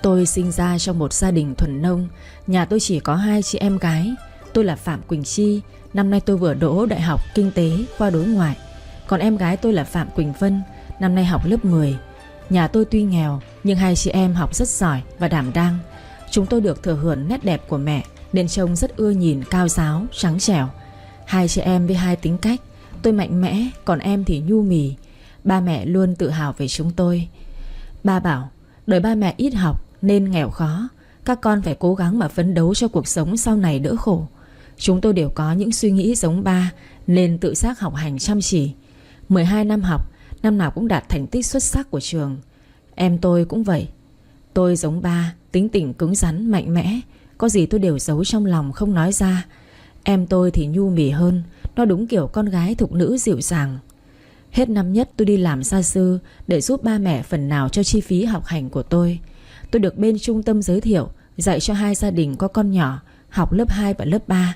Tôi sinh ra trong một gia đình thuần nông. Nhà tôi chỉ có 2 chị em gái. Tôi là Phạm Quỳnh Chi. Năm nay tôi vừa đỗ đại học Kinh tế khoa đối ngoại. Còn em gái tôi là Phạm Quỳnh Vân, năm nay học lớp 10. Nhà tôi tuy nghèo nhưng 2 chị em học rất giỏi và đảm đang. Chúng tôi được thừa hưởng nét đẹp của mẹ nên trông rất ưa nhìn, cao ráo, trắng trẻo. 2 chị em với 2 tính cách. Tôi mạnh mẽ, còn em thì nhu mì. Ba mẹ luôn tự hào về chúng tôi. Ba bảo đời ba mẹ ít học nên nghèo khó, các con phải cố gắng mà phấn đấu cho cuộc sống sau này đỡ khổ. Chúng tôi đều có những suy nghĩ giống ba nên tự giác học hành chăm chỉ. 12 năm học, năm nào cũng đạt thành tích xuất sắc của trường. Em tôi cũng vậy. Tôi giống ba, tính tình cứng rắn, mạnh mẽ. Có gì tôi đều giấu trong lòng không nói ra. Em tôi thì nhu mì hơn. Nó đúng kiểu con gái thục nữ dịu dàng. Hết năm nhất tôi đi làm gia sư để giúp ba mẹ phần nào cho chi phí học hành của tôi. Tôi được bên trung tâm giới thiệu dạy cho 2 gia đình có con nhỏ học lớp 2 và lớp 3.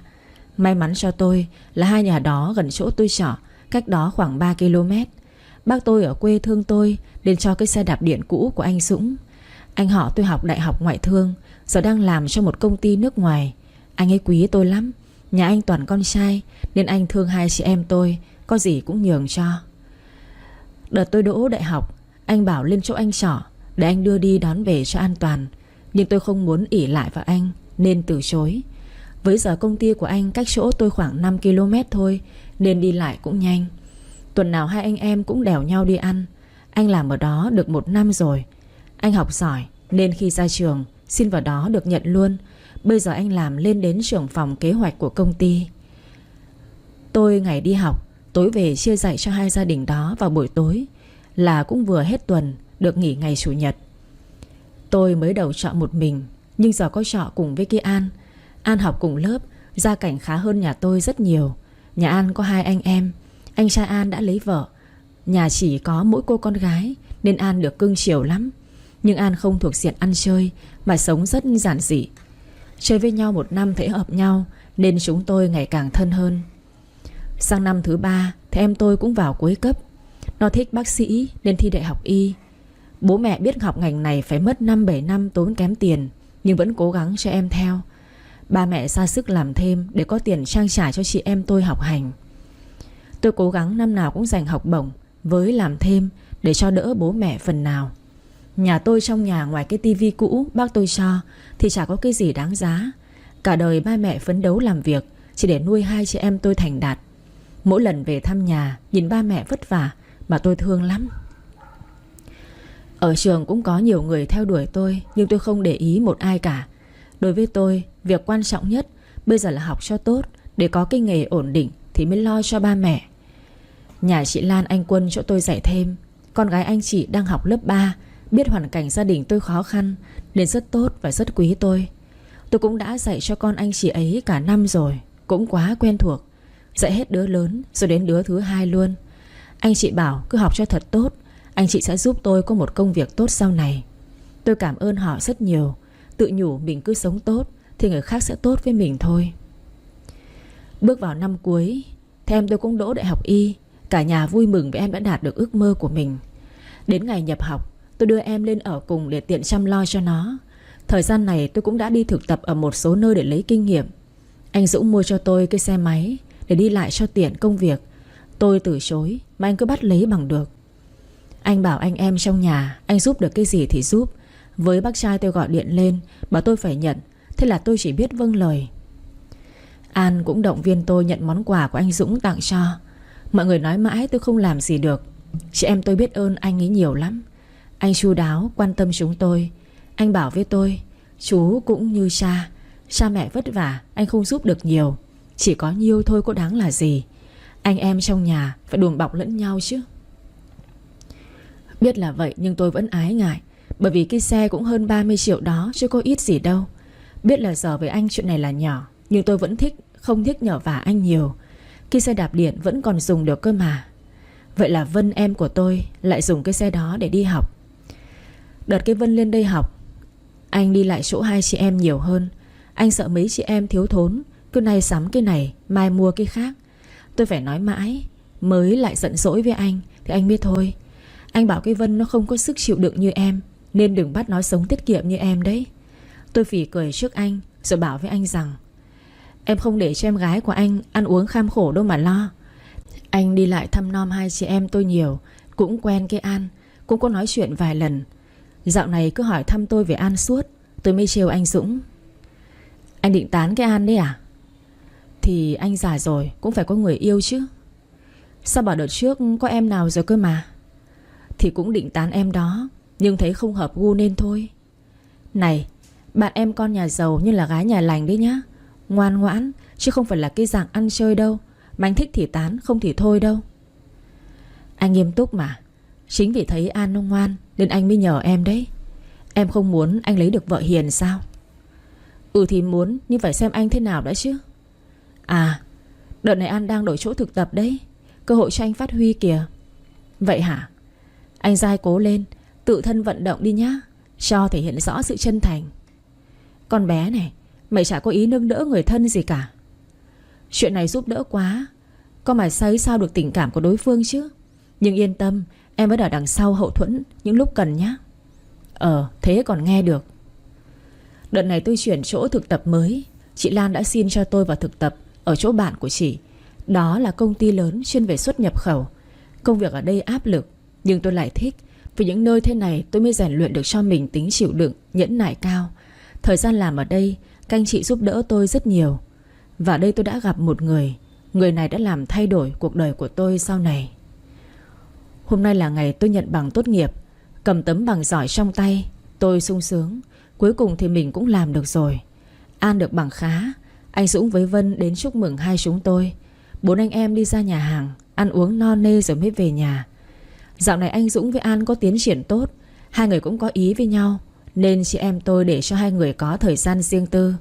May mắn cho tôi là 2 nhà đó gần chỗ tôi trọ, cách đó khoảng 3 km. Bác tôi ở quê thương tôi nên cho cái xe đạp điện cũ của anh Dũng. Anh họ tôi học đại học ngoại thương, giờ đang làm cho một công ty nước ngoài. Anh ấy quý tôi lắm. Nhà anh toàn con trai nên anh thương 2 chị em tôi, có gì cũng nhường cho. Đợt tôi đỗ đại học, anh bảo lên chỗ anh trọ để anh đưa đi đón về cho an toàn. Nhưng tôi không muốn ỷ lại vào anh nên từ chối. Với giờ công ty của anh cách chỗ tôi khoảng 5 km thôi nên đi lại cũng nhanh. Tuần nào 2 anh em cũng đèo nhau đi ăn. Anh làm ở đó được 1 năm rồi. Anh học giỏi nên khi ra trường xin vào đó được nhận luôn. Bây giờ anh làm lên đến trưởng phòng kế hoạch của công ty. Tôi ngày đi học, tối về chia dạy cho 2 gia đình đó vào buổi tối. Là cũng vừa hết tuần, được nghỉ ngày chủ nhật. Tôi mới đầu trọ một mình, nhưng giờ có trọ cùng với cái An. An học cùng lớp, gia cảnh khá hơn nhà tôi rất nhiều. Nhà An có 2 anh em. Anh trai An đã lấy vợ. Nhà chỉ có mỗi cô con gái nên An được cưng chiều lắm. Nhưng An không thuộc diện ăn chơi mà sống rất giản dị. Chơi với nhau 1 năm thấy hợp nhau nên chúng tôi ngày càng thân hơn. Sang năm thứ 3 thì em tôi cũng vào cuối cấp. Nó thích bác sĩ nên thi đại học y. Bố mẹ biết học ngành này phải mất 5-7 năm tốn kém tiền, nhưng vẫn cố gắng cho em theo. Ba mẹ ra sức làm thêm để có tiền trang trải cho chị em tôi học hành. Tôi cố gắng năm nào cũng dành học bổng với làm thêm để cho đỡ bố mẹ phần nào. Nhà tôi trong nhà ngoài cái tivi cũ bác tôi cho thì chả có cái gì đáng giá. Cả đời ba mẹ phấn đấu làm việc chỉ để nuôi 2 chị em tôi thành đạt. Mỗi lần về thăm nhà nhìn ba mẹ vất vả mà tôi thương lắm. Ở trường cũng có nhiều người theo đuổi tôi, nhưng tôi không để ý một ai cả. Đối với tôi, việc quan trọng nhất bây giờ là học cho tốt, để có cái nghề ổn định thì mới lo cho ba mẹ. Nhà chị Lan anh Quân chỗ tôi dạy thêm. Con gái anh chị đang học lớp 3, biết hoàn cảnh gia đình tôi khó khăn nên rất tốt và rất quý tôi. Tôi cũng đã dạy cho con anh chị ấy cả năm rồi, cũng quá quen thuộc. Dạy hết đứa lớn rồi đến đứa thứ 2 luôn. Anh chị bảo cứ học cho thật tốt, anh chị sẽ giúp tôi có một công việc tốt sau này. Tôi cảm ơn họ rất nhiều. Tự nhủ mình cứ sống tốt thì người khác sẽ tốt với mình thôi. Bước vào năm cuối thì em tôi cũng đỗ đại học y. Cả nhà vui mừng vì em đã đạt được ước mơ của mình. Đến ngày nhập học, tôi đưa em lên ở cùng để tiện chăm lo cho nó. Thời gian này tôi cũng đã đi thực tập ở một số nơi để lấy kinh nghiệm. Anh Dũng mua cho tôi cái xe máy để đi lại cho tiện công việc. Tôi từ chối mà anh cứ bắt lấy bằng được. Anh bảo anh em trong nhà anh giúp được cái gì thì giúp. Với bác trai tôi gọi điện lên bảo tôi phải nhận. Thế là tôi chỉ biết vâng lời. An cũng động viên tôi nhận món quà của anh Dũng tặng cho. Mọi người nói mãi tôi không làm gì được. Chị em tôi biết ơn anh ấy nhiều lắm. Anh chu đáo quan tâm chúng tôi. Anh bảo với tôi, chú cũng như cha. Cha mẹ vất vả anh không giúp được nhiều, chỉ có nhiêu thôi có đáng là gì. Anh em trong nhà phải đùm bọc lẫn nhau chứ. Biết là vậy nhưng tôi vẫn ái ngại. Bởi vì cái xe cũng hơn 30 triệu đó chứ có ít gì đâu. Biết là giờ với anh chuyện này là nhỏ, nhưng tôi vẫn không thích nhờ vả anh nhiều. Cái xe đạp điện vẫn còn dùng được cơ mà. Vậy là Vân em của tôi lại dùng cái xe đó để đi học. Đợt cái Vân lên đây học, anh đi lại chỗ 2 chị em nhiều hơn. Anh sợ mấy chị em thiếu thốn, cứ nay sắm cái này mai mua cái khác. Tôi phải nói mãi mới lại giận dỗi với anh thì anh biết thôi. Anh bảo cái Vân nó không có sức chịu đựng như em, nên đừng bắt nó sống tiết kiệm như em đấy. Tôi phì cười trước anh rồi bảo với anh rằng em không để cho em gái của anh ăn uống kham khổ đâu mà lo. Anh đi lại thăm nom hai chị em tôi nhiều, cũng quen cái An, cũng có nói chuyện vài lần. Dạo này cứ hỏi thăm tôi về An suốt. Tôi mới trêu anh Dũng: anh định tán cái An đấy à? Thì anh già rồi cũng phải có người yêu chứ. Sao bảo đợt trước có em nào rồi cơ mà. Thì cũng định tán em đó, nhưng thấy không hợp gu nên thôi. Này, bạn em con nhà giàu nhưng là gái nhà lành đấy nhá. Ngoan ngoãn, chứ không phải là cái dạng ăn chơi đâu, mà anh thích thì tán, không thì thôi đâu. Anh nghiêm túc mà. Chính vì thấy An nó ngoan nên anh mới nhờ em đấy. Em không muốn anh lấy được vợ hiền sao? Ừ thì muốn, nhưng phải xem anh thế nào đã chứ. À, đợt này An đang đổi chỗ thực tập đấy, cơ hội cho anh phát huy kìa. Vậy hả? Anh dai cố lên, tự thân vận động đi nhá, cho thể hiện rõ sự chân thành. Con bé này, mày chả có ý nâng đỡ người thân gì cả. Chuyện này giúp đỡ quá, con mày thấy sao được tình cảm của đối phương chứ. Nhưng yên tâm, em vẫn ở đằng sau hậu thuẫn những lúc cần nhá. Thế còn nghe được. Đợt này tôi chuyển chỗ thực tập mới, chị Lan đã xin cho tôi vào thực tập ở chỗ bạn của chị. Đó là công ty lớn chuyên về xuất nhập khẩu. Công việc ở đây áp lực, nhưng tôi lại thích. Vì những nơi thế này tôi mới rèn luyện được cho mình tính chịu đựng, nhẫn nại cao. Thời gian làm ở đây, các anh chị giúp đỡ tôi rất nhiều. Và đây tôi đã gặp một người. Người này đã làm thay đổi cuộc đời của tôi sau này. Hôm nay là ngày tôi nhận bằng tốt nghiệp. Cầm tấm bằng giỏi trong tay, tôi sung sướng. Cuối cùng thì mình cũng làm được rồi. An được bằng khá. Anh Dũng với Vân đến chúc mừng hai chúng tôi. 4 anh em đi ra nhà hàng, ăn uống no nê rồi mới về nhà. Dạo này anh Dũng với An có tiến triển tốt. Hai người cũng có ý với nhau, nên chị em tôi để cho hai người có thời gian riêng tư.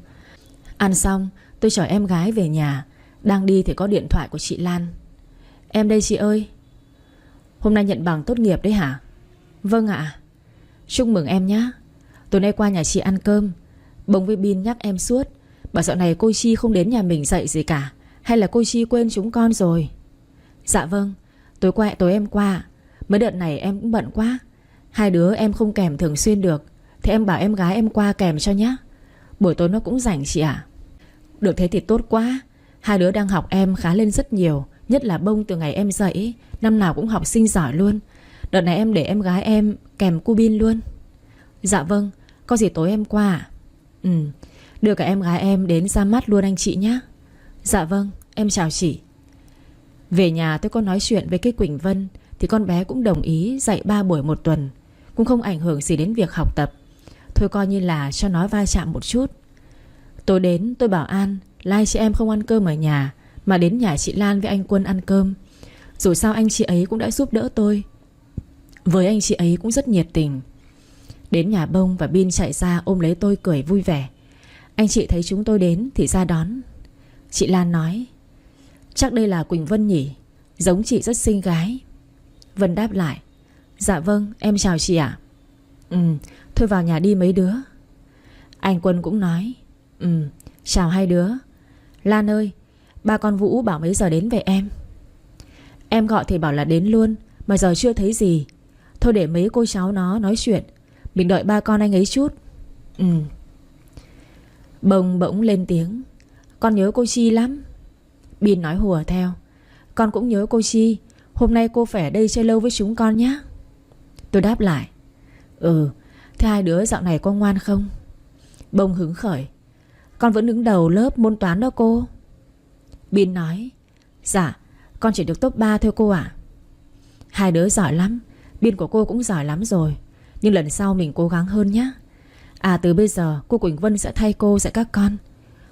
Ăn xong tôi chở em gái về nhà. Đang đi thì có điện thoại của chị Lan. Em đây chị ơi. Hôm nay nhận bằng tốt nghiệp đấy hả? Vâng ạ. Chúc mừng em nhé. Tối nay qua nhà chị ăn cơm. Bông với Bin nhắc em suốt, bảo dạo này cô Chi không đến nhà mình dậy gì cả. Hay là cô Chi quên chúng con rồi? Dạ vâng. Tối em qua. Mấy đợt này em cũng bận quá. Hai đứa em không kèm thường xuyên được, thì em bảo em gái em qua kèm cho nhé. Buổi tối nó cũng rảnh chị ạ. Được thế thì tốt quá. Hai đứa đang học em khá lên rất nhiều. Nhất là Bông từ ngày em dậy, năm nào cũng học sinh giỏi luôn. Đợt này em để em gái em kèm cu Bin luôn. Dạ vâng. Có gì tối em qua à? Đưa cả em gái em đến ra mắt luôn anh chị nhé. Dạ vâng, em chào chị. Về nhà tôi có nói chuyện với cái Quỳnh Vân, thì con bé cũng đồng ý dạy 3 buổi một tuần. Cũng không ảnh hưởng gì đến việc học tập. Thôi coi như là cho nó va chạm một chút. Tối đến tôi bảo An lai chị em không ăn cơm ở nhà, mà đến nhà chị Lan với anh Quân ăn cơm. Dù sao anh chị ấy cũng đã giúp đỡ tôi. Với anh chị ấy cũng rất nhiệt tình. Đến nhà Bông và Bin chạy ra ôm lấy tôi cười vui vẻ. Anh chị thấy chúng tôi đến thì ra đón. Chị Lan nói: chắc đây là Quỳnh Vân nhỉ, giống chị rất xinh gái. Vân đáp lại: dạ vâng, em chào chị ạ. Thôi vào nhà đi mấy đứa. Anh Quân cũng nói: chào hai đứa. Lan ơi, ba con Vũ bảo mấy giờ đến về em. Em gọi thì bảo là đến luôn, mà giờ chưa thấy gì. Thôi để mấy cô cháu nó nói chuyện, mình đợi ba con anh ấy chút. Bông bỗng lên tiếng: con nhớ cô Chi lắm. Bin nói hùa theo: con cũng nhớ cô Chi. Hôm nay cô phải ở đây chơi lâu với chúng con nhé. Tôi đáp lại: thế hai đứa dạo này có ngoan không? Bông hứng khởi: con vẫn đứng đầu lớp môn toán đó cô. Bin nói: dạ, con chỉ được top 3 thôi cô ạ. Hai đứa giỏi lắm. Bin của cô cũng giỏi lắm rồi, nhưng lần sau mình cố gắng hơn nhé. Từ bây giờ cô Quỳnh Vân sẽ thay cô dạy các con.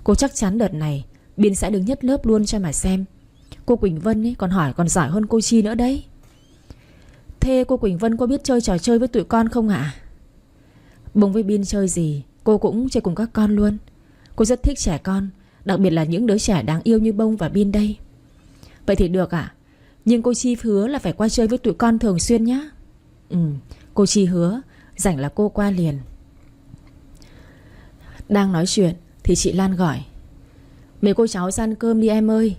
Cô chắc chắn đợt này Bin sẽ đứng nhất lớp luôn cho mà xem. Cô Quỳnh Vân ấy còn hỏi còn giỏi hơn cô Chi nữa đấy. Thế cô Quỳnh Vân có biết chơi trò chơi với tụi con không ạ? Bông với Bin chơi gì cô cũng chơi cùng các con luôn. Cô rất thích trẻ con, đặc biệt là những đứa trẻ đáng yêu như Bông và Bin đây. Vậy thì được ạ. Nhưng cô Chi hứa là phải qua chơi với tụi con thường xuyên nhá. Cô Chi hứa, rảnh là cô qua liền. Đang nói chuyện thì chị Lan gọi: mấy cô cháu ra ăn cơm đi em ơi.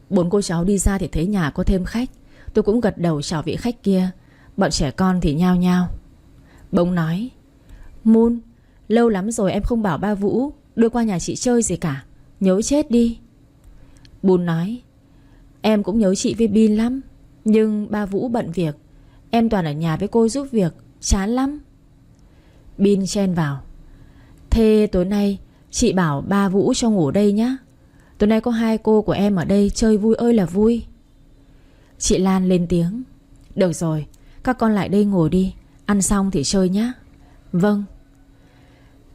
4 cô cháu đi ra thì thấy nhà có thêm khách. Tôi cũng gật đầu chào vị khách kia. Bọn trẻ con thì nhao nhao: Bông nói: Moon, lâu lắm rồi em không bảo ba Vũ đưa qua nhà chị chơi gì cả. Nhớ chết đi. Bun nói: Em cũng nhớ chị với Bin lắm, nhưng ba Vũ bận việc. Em toàn ở nhà với cô giúp việc, chán lắm. Bin chen vào: Thế tối nay chị bảo ba Vũ cho ngủ đây nhá. Tối nay có hai cô của em ở đây chơi vui ơi là vui. Chị Lan lên tiếng: Được rồi, các con lại đây ngồi đi. Ăn xong thì chơi nhá. Vâng.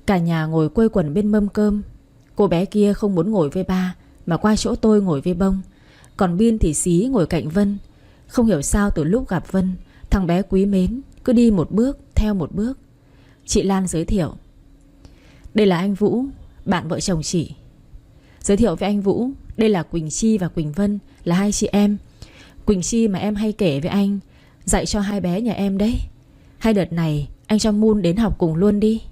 Cả nhà ngồi quây quần bên mâm cơm. Cô bé kia không muốn ngồi với ba mà qua chỗ tôi ngồi với Bông. Còn Bin thì xí ngồi cạnh Vân. Không hiểu sao từ lúc gặp Vân, thằng bé quý mến cứ đi một bước theo một bước. Chị Lan giới thiệu: Đây là anh Vũ, bạn vợ chồng chị. Giới thiệu với anh Vũ, đây là Quỳnh Chi và Quỳnh Vân, là hai chị em. Quỳnh Chi mà em hay kể với anh, dạy cho hai bé nhà em đấy. Hai đợt này anh cho Moon đến học cùng luôn đi.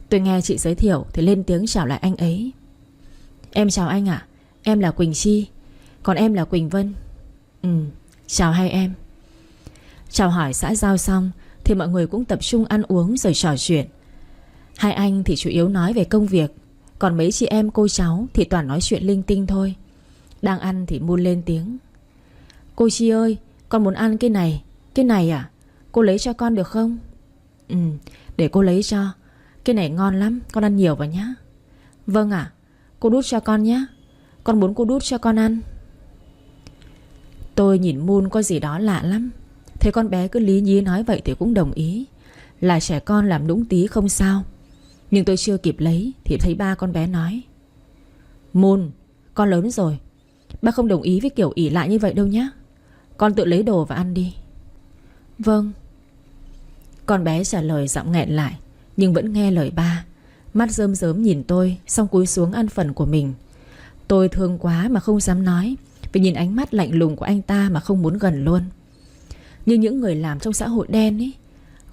Tôi nghe chị giới thiệu thì lên tiếng chào lại anh ấy: Em chào anh ạ. Em là Quỳnh Chi. Còn em là Quỳnh Vân. Chào hai em. Chào hỏi xã giao xong thì mọi người cũng tập trung ăn uống rồi trò chuyện. Hai anh thì chủ yếu nói về công việc, còn mấy chị em cô cháu thì toàn nói chuyện linh tinh thôi. Đang ăn thì Moon lên tiếng: Cô Chi ơi, con muốn ăn cái này. Cái này à? Cô lấy cho con được không? Để cô lấy cho. Cái này ngon lắm, con ăn nhiều vào nhá. Vâng ạ, cô đút cho con nhé. Con muốn cô đút cho con ăn. Tôi nhìn Moon có gì đó lạ lắm. Thấy con bé cứ lý nhí nói vậy thì cũng đồng ý. Là trẻ con làm nũng tí không sao. Nhưng tôi chưa kịp lấy thì thấy ba con bé nói: Moon, con lớn rồi, ba không đồng ý với kiểu ỷ lại như vậy đâu nhá. Con tự lấy đồ và ăn đi. Vâng. Con bé trả lời giọng nghẹn lại, nhưng vẫn nghe lời ba. Mắt rơm rớm nhìn tôi, xong cúi xuống ăn phần của mình. Tôi thương quá mà không dám nói, vì nhìn ánh mắt lạnh lùng của anh ta mà không muốn gần luôn. Như những người làm trong xã hội đen ấy.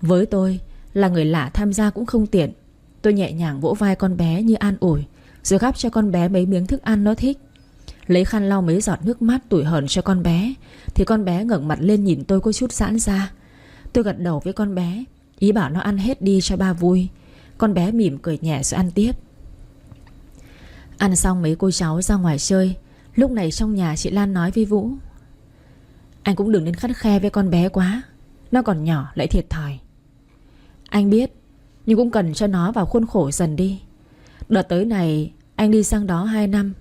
Với tôi, là người lạ tham gia cũng không tiện. Tôi nhẹ nhàng vỗ vai con bé như an ủi, rồi gắp cho con bé mấy miếng thức ăn nó thích. Lấy khăn lau mấy giọt nước mắt tủi hờn cho con bé, thì con bé ngẩng mặt lên nhìn tôi có chút giãn ra. Tôi gật đầu với con bé, ý bảo nó ăn hết đi cho ba vui. Con bé mỉm cười nhẹ rồi ăn tiếp. Ăn xong mấy cô cháu ra ngoài chơi. Lúc này trong nhà chị Lan nói với Vũ: Anh cũng đừng nên khắt khe với con bé quá. Nó còn nhỏ lại thiệt thòi. Anh biết, nhưng cũng cần cho nó vào khuôn khổ dần đi. Đợt tới này anh đi sang đó 2 năm,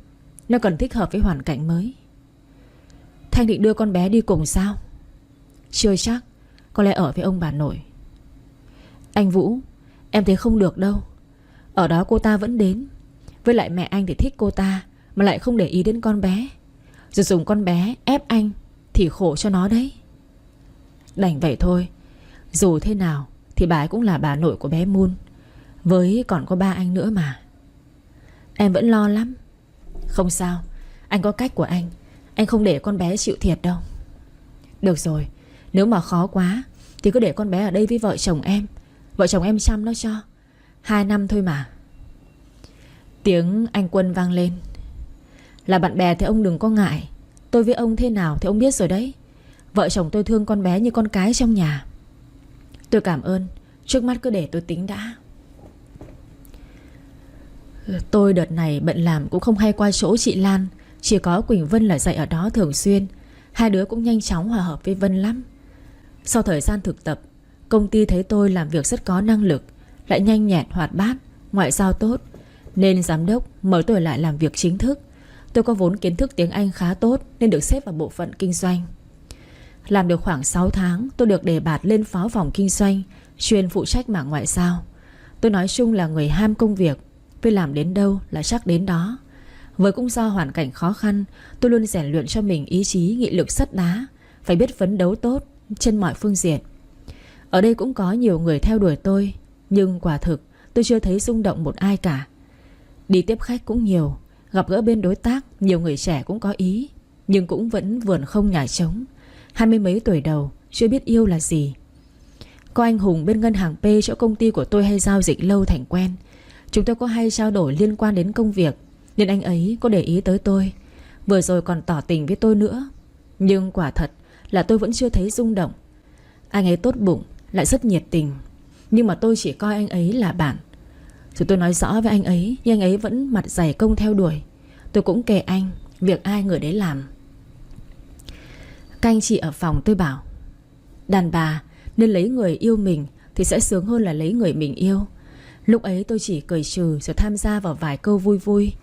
nó cần thích hợp với hoàn cảnh mới. Thanh định đưa con bé đi cùng sao? Chưa chắc, có lẽ ở với ông bà nội. Anh Vũ, em thấy không được đâu. Ở đó cô ta vẫn đến. Với lại mẹ anh thì thích cô ta, mà lại không để ý đến con bé, rồi dùng con bé ép anh, thì khổ cho nó đấy. Đành vậy thôi. Dù thế nào thì bà ấy cũng là bà nội của bé Moon, với còn có ba anh nữa mà. Em vẫn lo lắm. Không sao, anh có cách của anh. Anh không để con bé chịu thiệt đâu. Được rồi, nếu mà khó quá thì cứ để con bé ở đây với vợ chồng em. Vợ chồng em chăm nó cho. 2 năm thôi mà. Tiếng anh Quân vang lên. Là bạn bè thì ông đừng có ngại. Tôi với ông thế nào thì ông biết rồi đấy. Vợ chồng tôi thương con bé như con cái trong nhà. Tôi cảm ơn. Trước mắt cứ để tôi tính đã. Tôi đợt này bận làm cũng không hay qua chỗ chị Lan. Chỉ có Quỳnh Vân là dạy ở đó thường xuyên. Hai đứa cũng nhanh chóng hòa hợp với Vân lắm. Sau thời gian thực tập, công ty thấy tôi làm việc rất có năng lực, lại nhanh nhẹn hoạt bát, ngoại giao tốt, nên giám đốc mời tôi lại làm việc chính thức. Tôi có vốn kiến thức tiếng Anh khá tốt nên được xếp vào bộ phận kinh doanh. Làm được khoảng 6 tháng, tôi được đề bạt lên phó phòng kinh doanh, chuyên phụ trách mảng ngoại giao. Tôi nói chung là người ham công việc, tôi làm đến đâu là chắc đến đó. Với cũng do hoàn cảnh khó khăn, tôi luôn rèn luyện cho mình ý chí nghị lực sắt đá, phải biết phấn đấu tốt trên mọi phương diện. Ở đây cũng có nhiều người theo đuổi tôi, nhưng quả thực tôi chưa thấy rung động một ai cả. Đi tiếp khách cũng nhiều, gặp gỡ bên đối tác, nhiều người trẻ cũng có ý, nhưng cũng vẫn vườn không nhà trống. 20 mấy tuổi đầu, chưa biết yêu là gì. Có anh Hùng bên ngân hàng P chỗ công ty của tôi hay giao dịch lâu thành quen. Chúng tôi có hay trao đổi liên quan đến công việc, nên anh ấy có để ý tới tôi. Vừa rồi còn tỏ tình với tôi nữa. Nhưng quả thật là tôi vẫn chưa thấy rung động. Anh ấy tốt bụng, lại rất nhiệt tình, nhưng mà tôi chỉ coi anh ấy là bạn. Rồi tôi nói rõ với anh ấy, nhưng anh ấy vẫn mặt dày công theo đuổi. Tôi cũng kệ anh, việc ai người đấy làm. Các anh chị ở phòng tôi bảo, đàn bà nên lấy người yêu mình thì sẽ sướng hơn là lấy người mình yêu. Lúc ấy tôi chỉ cười trừ rồi tham gia vào vài câu vui vui.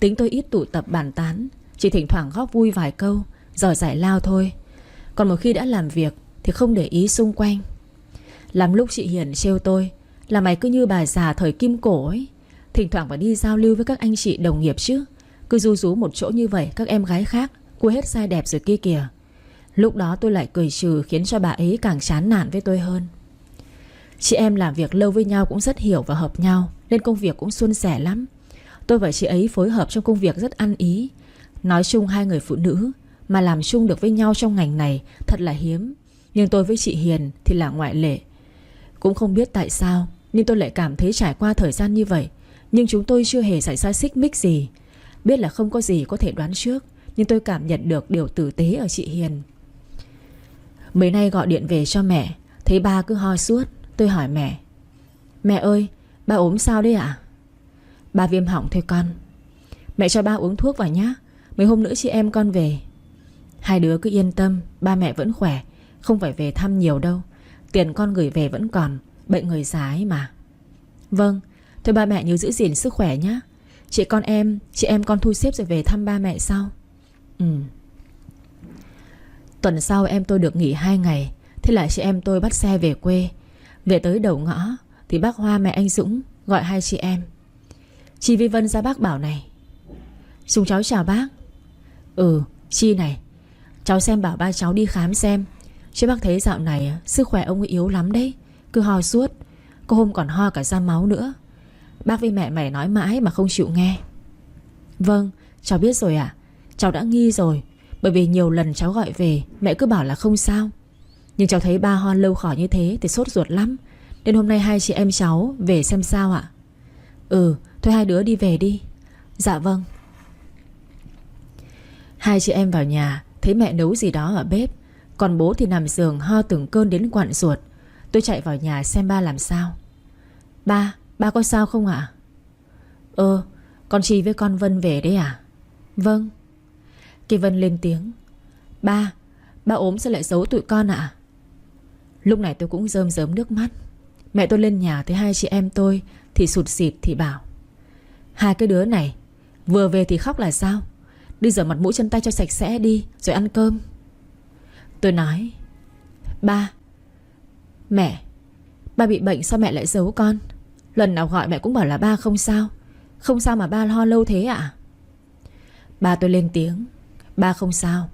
Tính tôi ít tụ tập bàn tán, chỉ thỉnh thoảng góp vui vài câu rồi giải lao thôi. Còn một khi đã làm việc thì không để ý xung quanh. Làm lúc chị Hiền trêu tôi là mày cứ như bà già thời kim cổ ấy, thỉnh thoảng phải đi giao lưu với các anh chị đồng nghiệp chứ. Cứ ru rú một chỗ như vậy các em gái khác cua hết sai đẹp rồi kia kìa. Lúc đó tôi lại cười trừ, khiến cho bà ấy càng chán nản với tôi hơn. Chị em làm việc lâu với nhau cũng rất hiểu và hợp nhau, nên công việc cũng suôn sẻ lắm. Tôi và chị ấy phối hợp trong công việc rất ăn ý. Nói chung hai người phụ nữ mà làm chung được với nhau trong ngành này thật là hiếm. Nhưng tôi với chị Hiền thì là ngoại lệ. Cũng không biết tại sao, nhưng tôi lại cảm thấy trải qua thời gian như vậy, nhưng chúng tôi chưa hề xảy ra xích mích gì. Biết là không có gì có thể đoán trước, nhưng tôi cảm nhận được điều tử tế ở chị Hiền. Mấy nay gọi điện về cho mẹ, thấy ba cứ ho suốt. Tôi hỏi mẹ, mẹ ơi, ba ốm sao đấy ạ? Ba viêm họng thôi con. Mẹ cho ba uống thuốc vào nhá, mấy hôm nữa chị em con về. Hai đứa cứ yên tâm, ba mẹ vẫn khỏe, không phải về thăm nhiều đâu. Tiền con gửi về vẫn còn, bệnh người già ấy mà. Vâng, thôi ba mẹ nhớ giữ gìn sức khỏe nhá. Chị em con thu xếp rồi về thăm ba mẹ sau. Tuần sau em tôi được nghỉ 2 ngày. Thế là chị em tôi bắt xe về quê. Về tới đầu ngõ thì bác Hoa mẹ anh Dũng gọi hai chị em. Chị Vi Vân ra bác bảo này. Chúng cháu chào bác. Chi này, cháu xem bảo ba cháu đi khám xem, chứ bác thấy dạo này sức khỏe ông ấy yếu lắm đấy, cứ ho suốt. Có hôm còn ho cả ra máu nữa. Bác với mẹ mày nói mãi mà không chịu nghe. Vâng, cháu biết rồi ạ. Cháu đã nghi rồi, bởi vì nhiều lần cháu gọi về mẹ cứ bảo là không sao. Nhưng cháu thấy ba ho lâu khỏi như thế thì sốt ruột lắm, nên hôm nay hai chị em cháu về xem sao ạ. Thôi hai đứa đi về đi. Dạ vâng. Hai chị em vào nhà thấy mẹ nấu gì đó ở bếp, còn bố thì nằm giường ho từng cơn đến quặn ruột. Tôi chạy vào nhà xem ba làm sao. Ba có sao không ạ? Con Chi với con Vân về đấy à? Vâng. Cái Vân lên tiếng. Ba ốm sao lại giấu tụi con ạ? Lúc này tôi cũng rơm rớm nước mắt. Mẹ tôi lên nhà thấy hai chị em tôi thì sụt sịt thì bảo, hai cái đứa này vừa về thì khóc là sao? Đi rửa mặt mũi chân tay cho sạch sẽ đi, rồi ăn cơm. Tôi nói, Mẹ, ba bị bệnh sao mẹ lại giấu con? Lần nào gọi mẹ cũng bảo là ba không sao. Không sao mà ba ho lâu thế ạ? Ba tôi lên tiếng. Ba không sao,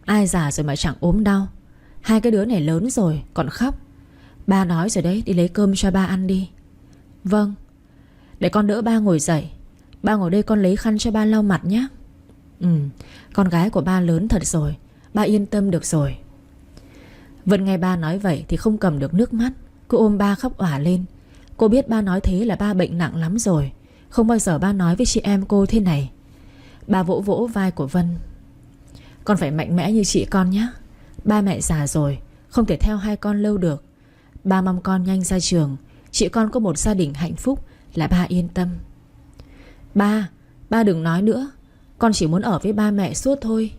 ai già rồi mà chẳng ốm đau. Hai cái đứa này lớn rồi còn khóc. Ba nói rồi đấy, đi lấy cơm cho ba ăn đi. Vâng. Để con đỡ ba ngồi dậy. Ba ngồi đây con lấy khăn cho ba lau mặt nhé. Con gái của ba lớn thật rồi, ba yên tâm được rồi. Vân nghe ba nói vậy thì không cầm được nước mắt, cô ôm ba khóc òa lên. Cô biết ba nói thế là ba bệnh nặng lắm rồi, không bao giờ ba nói với chị em cô thế này. Ba vỗ vỗ vai của Vân. Con phải mạnh mẽ như chị con nhé. Ba mẹ già rồi, không thể theo hai con lâu được. Ba mong con nhanh ra trường, chị con có một gia đình hạnh phúc là ba yên tâm. Ba đừng nói nữa, con chỉ muốn ở với ba mẹ suốt thôi.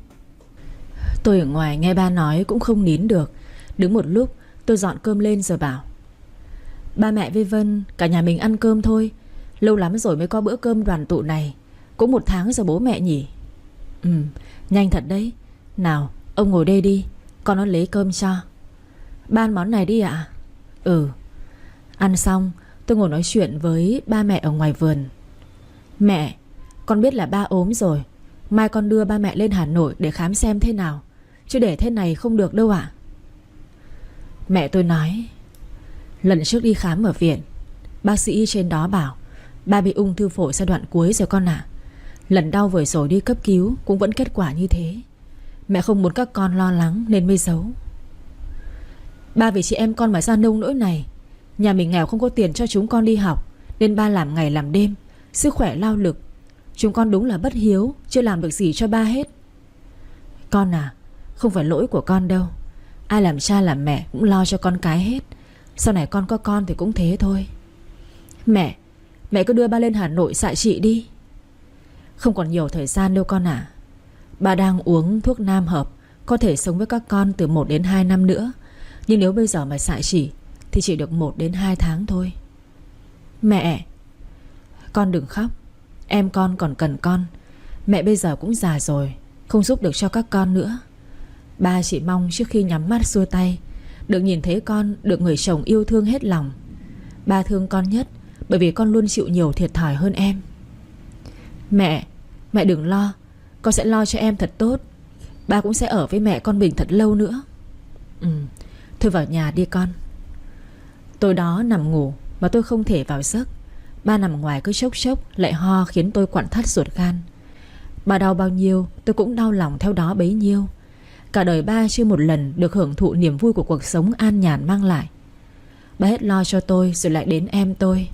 Tôi ở ngoài nghe ba nói cũng không nín được. Đứng một lúc tôi dọn cơm lên rồi bảo, ba mẹ với Vân cả nhà mình ăn cơm thôi. Lâu lắm rồi mới có bữa cơm đoàn tụ này. Cũng 1 tháng rồi bố mẹ nhỉ. Nhanh thật đấy. Nào ông ngồi đây đi, con nó lấy cơm cho. Ba ăn món này đi ạ. Ăn xong tôi ngồi nói chuyện với ba mẹ ở ngoài vườn. Mẹ, con biết là ba ốm rồi, mai con đưa ba mẹ lên Hà Nội để khám xem thế nào, chứ để thế này không được đâu ạ. Mẹ tôi nói, lần trước đi khám ở viện, bác sĩ trên đó bảo ba bị ung thư phổi giai đoạn cuối rồi con ạ. Lần đau vừa rồi đi cấp cứu cũng vẫn kết quả như thế. Mẹ không muốn các con lo lắng nên mới giấu. Ba vì chị em con mà ra nông nỗi này. Nhà mình nghèo không có tiền cho chúng con đi học, nên ba làm ngày làm đêm, sức khỏe lao lực. Chúng con đúng là bất hiếu, chưa làm được gì cho ba hết. Con à, không phải lỗi của con đâu. Ai làm cha làm mẹ cũng lo cho con cái hết. Sau này con có con thì cũng thế thôi. Mẹ cứ đưa ba lên Hà Nội xạ trị đi. Không còn nhiều thời gian đâu con à. Ba đang uống thuốc nam hợp, có thể sống với các con từ 1 đến 2 năm nữa. Nhưng nếu bây giờ mà xạ trị thì chỉ được 1 đến 2 tháng thôi. Mẹ, con đừng khóc. Em con còn cần con. Mẹ bây giờ cũng già rồi, không giúp được cho các con nữa. Ba chỉ mong trước khi nhắm mắt xuôi tay được nhìn thấy con được người chồng yêu thương hết lòng. Ba thương con nhất bởi vì con luôn chịu nhiều thiệt thòi hơn em. Mẹ đừng lo. Con sẽ lo cho em thật tốt. Ba cũng sẽ ở với mẹ con mình thật lâu nữa. Thôi vào nhà đi con. Tối đó nằm ngủ mà tôi không thể vào giấc. Ba nằm ngoài cứ chốc chốc lại ho khiến tôi quặn thắt ruột gan. Ba đau bao nhiêu tôi cũng đau lòng theo đó bấy nhiêu. Cả đời ba chưa một lần được hưởng thụ niềm vui của cuộc sống an nhàn mang lại. Ba hết lo cho tôi rồi lại đến em tôi.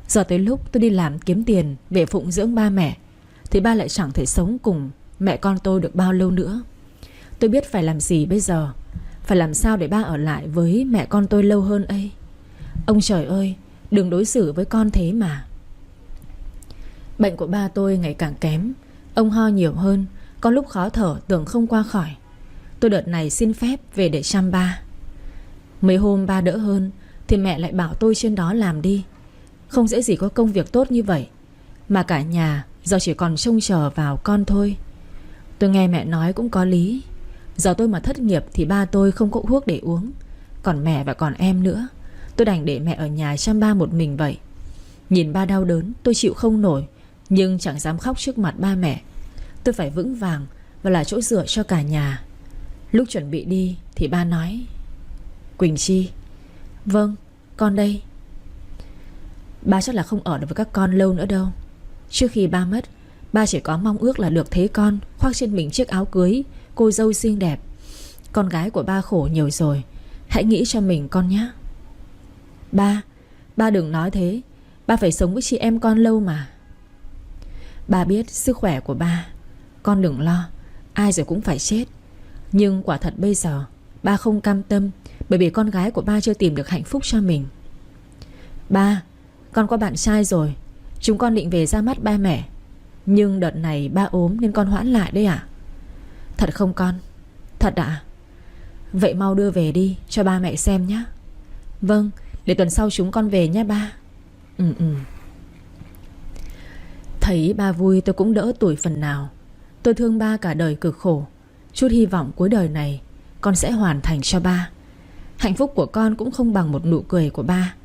Giờ tới lúc tôi đi làm kiếm tiền về phụng dưỡng ba mẹ thì ba lại chẳng thể sống cùng mẹ con tôi được bao lâu nữa. Tôi biết phải làm gì bây giờ. Phải làm sao để ba ở lại với mẹ con tôi lâu hơn ấy. Ông trời ơi, đừng đối xử với con thế mà. Bệnh của ba tôi ngày càng kém. Ông ho nhiều hơn. Có lúc khó thở tưởng không qua khỏi. Tôi đợt này xin phép về để chăm ba. Mấy hôm ba đỡ hơn thì mẹ lại bảo tôi trên đó làm đi. Không dễ gì có công việc tốt như vậy. Mà cả nhà giờ chỉ còn trông chờ vào con thôi. Tôi nghe mẹ nói cũng có lý. Giờ tôi mà thất nghiệp thì ba tôi không có thuốc để uống. Còn mẹ và còn em nữa. Tôi đành để mẹ ở nhà chăm ba một mình vậy. Nhìn ba đau đớn tôi chịu không nổi. Nhưng chẳng dám khóc trước mặt ba mẹ. Tôi phải vững vàng và là chỗ dựa cho cả nhà. Lúc chuẩn bị đi thì ba nói: Quỳnh Chi. Vâng, con đây. Ba chắc là không ở được với các con lâu nữa đâu. Trước khi ba mất, ba chỉ có mong ước là được thấy con khoác trên mình chiếc áo cưới cô dâu xinh đẹp. Con gái của ba khổ nhiều rồi. Hãy nghĩ cho mình con nhé. Ba đừng nói thế. Ba phải sống với chị em con lâu mà. Ba biết sức khỏe của ba. Con đừng lo. Ai rồi cũng phải chết. Nhưng quả thật bây giờ ba không cam tâm bởi vì con gái của ba chưa tìm được hạnh phúc cho mình. Ba, con có bạn trai rồi. Chúng con định về ra mắt ba mẹ. Nhưng đợt này ba ốm nên con hoãn lại đấy ạ. Thật không con? Thật ạ? Vậy mau đưa về đi cho ba mẹ xem nhé. Vâng, để tuần sau chúng con về nhé ba. Thấy ba vui tôi cũng đỡ tủi phần nào. Tôi thương ba cả đời cực khổ. Chút hy vọng cuối đời này con sẽ hoàn thành cho ba. Hạnh phúc của con cũng không bằng một nụ cười của ba.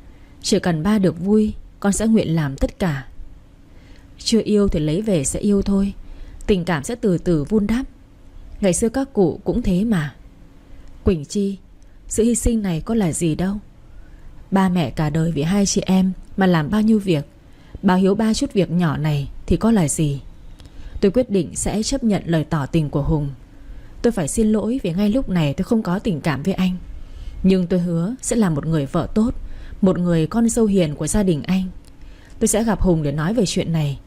Chỉ cần ba được vui, con sẽ nguyện làm tất cả. Chưa yêu thì lấy về sẽ yêu thôi. Tình cảm sẽ từ từ vun đắp. Ngày xưa các cụ cũng thế mà. Quỳnh Chi, sự hy sinh này có là gì đâu. Ba mẹ cả đời vì hai chị em mà làm bao nhiêu việc. Báo hiếu ba chút việc nhỏ này thì có là gì. Tôi quyết định sẽ chấp nhận lời tỏ tình của Hùng. Tôi phải xin lỗi vì ngay lúc này tôi không có tình cảm với anh. Nhưng tôi hứa sẽ là một người vợ tốt, một người con dâu hiền của gia đình anh. Tôi sẽ gặp Hùng để nói về chuyện này.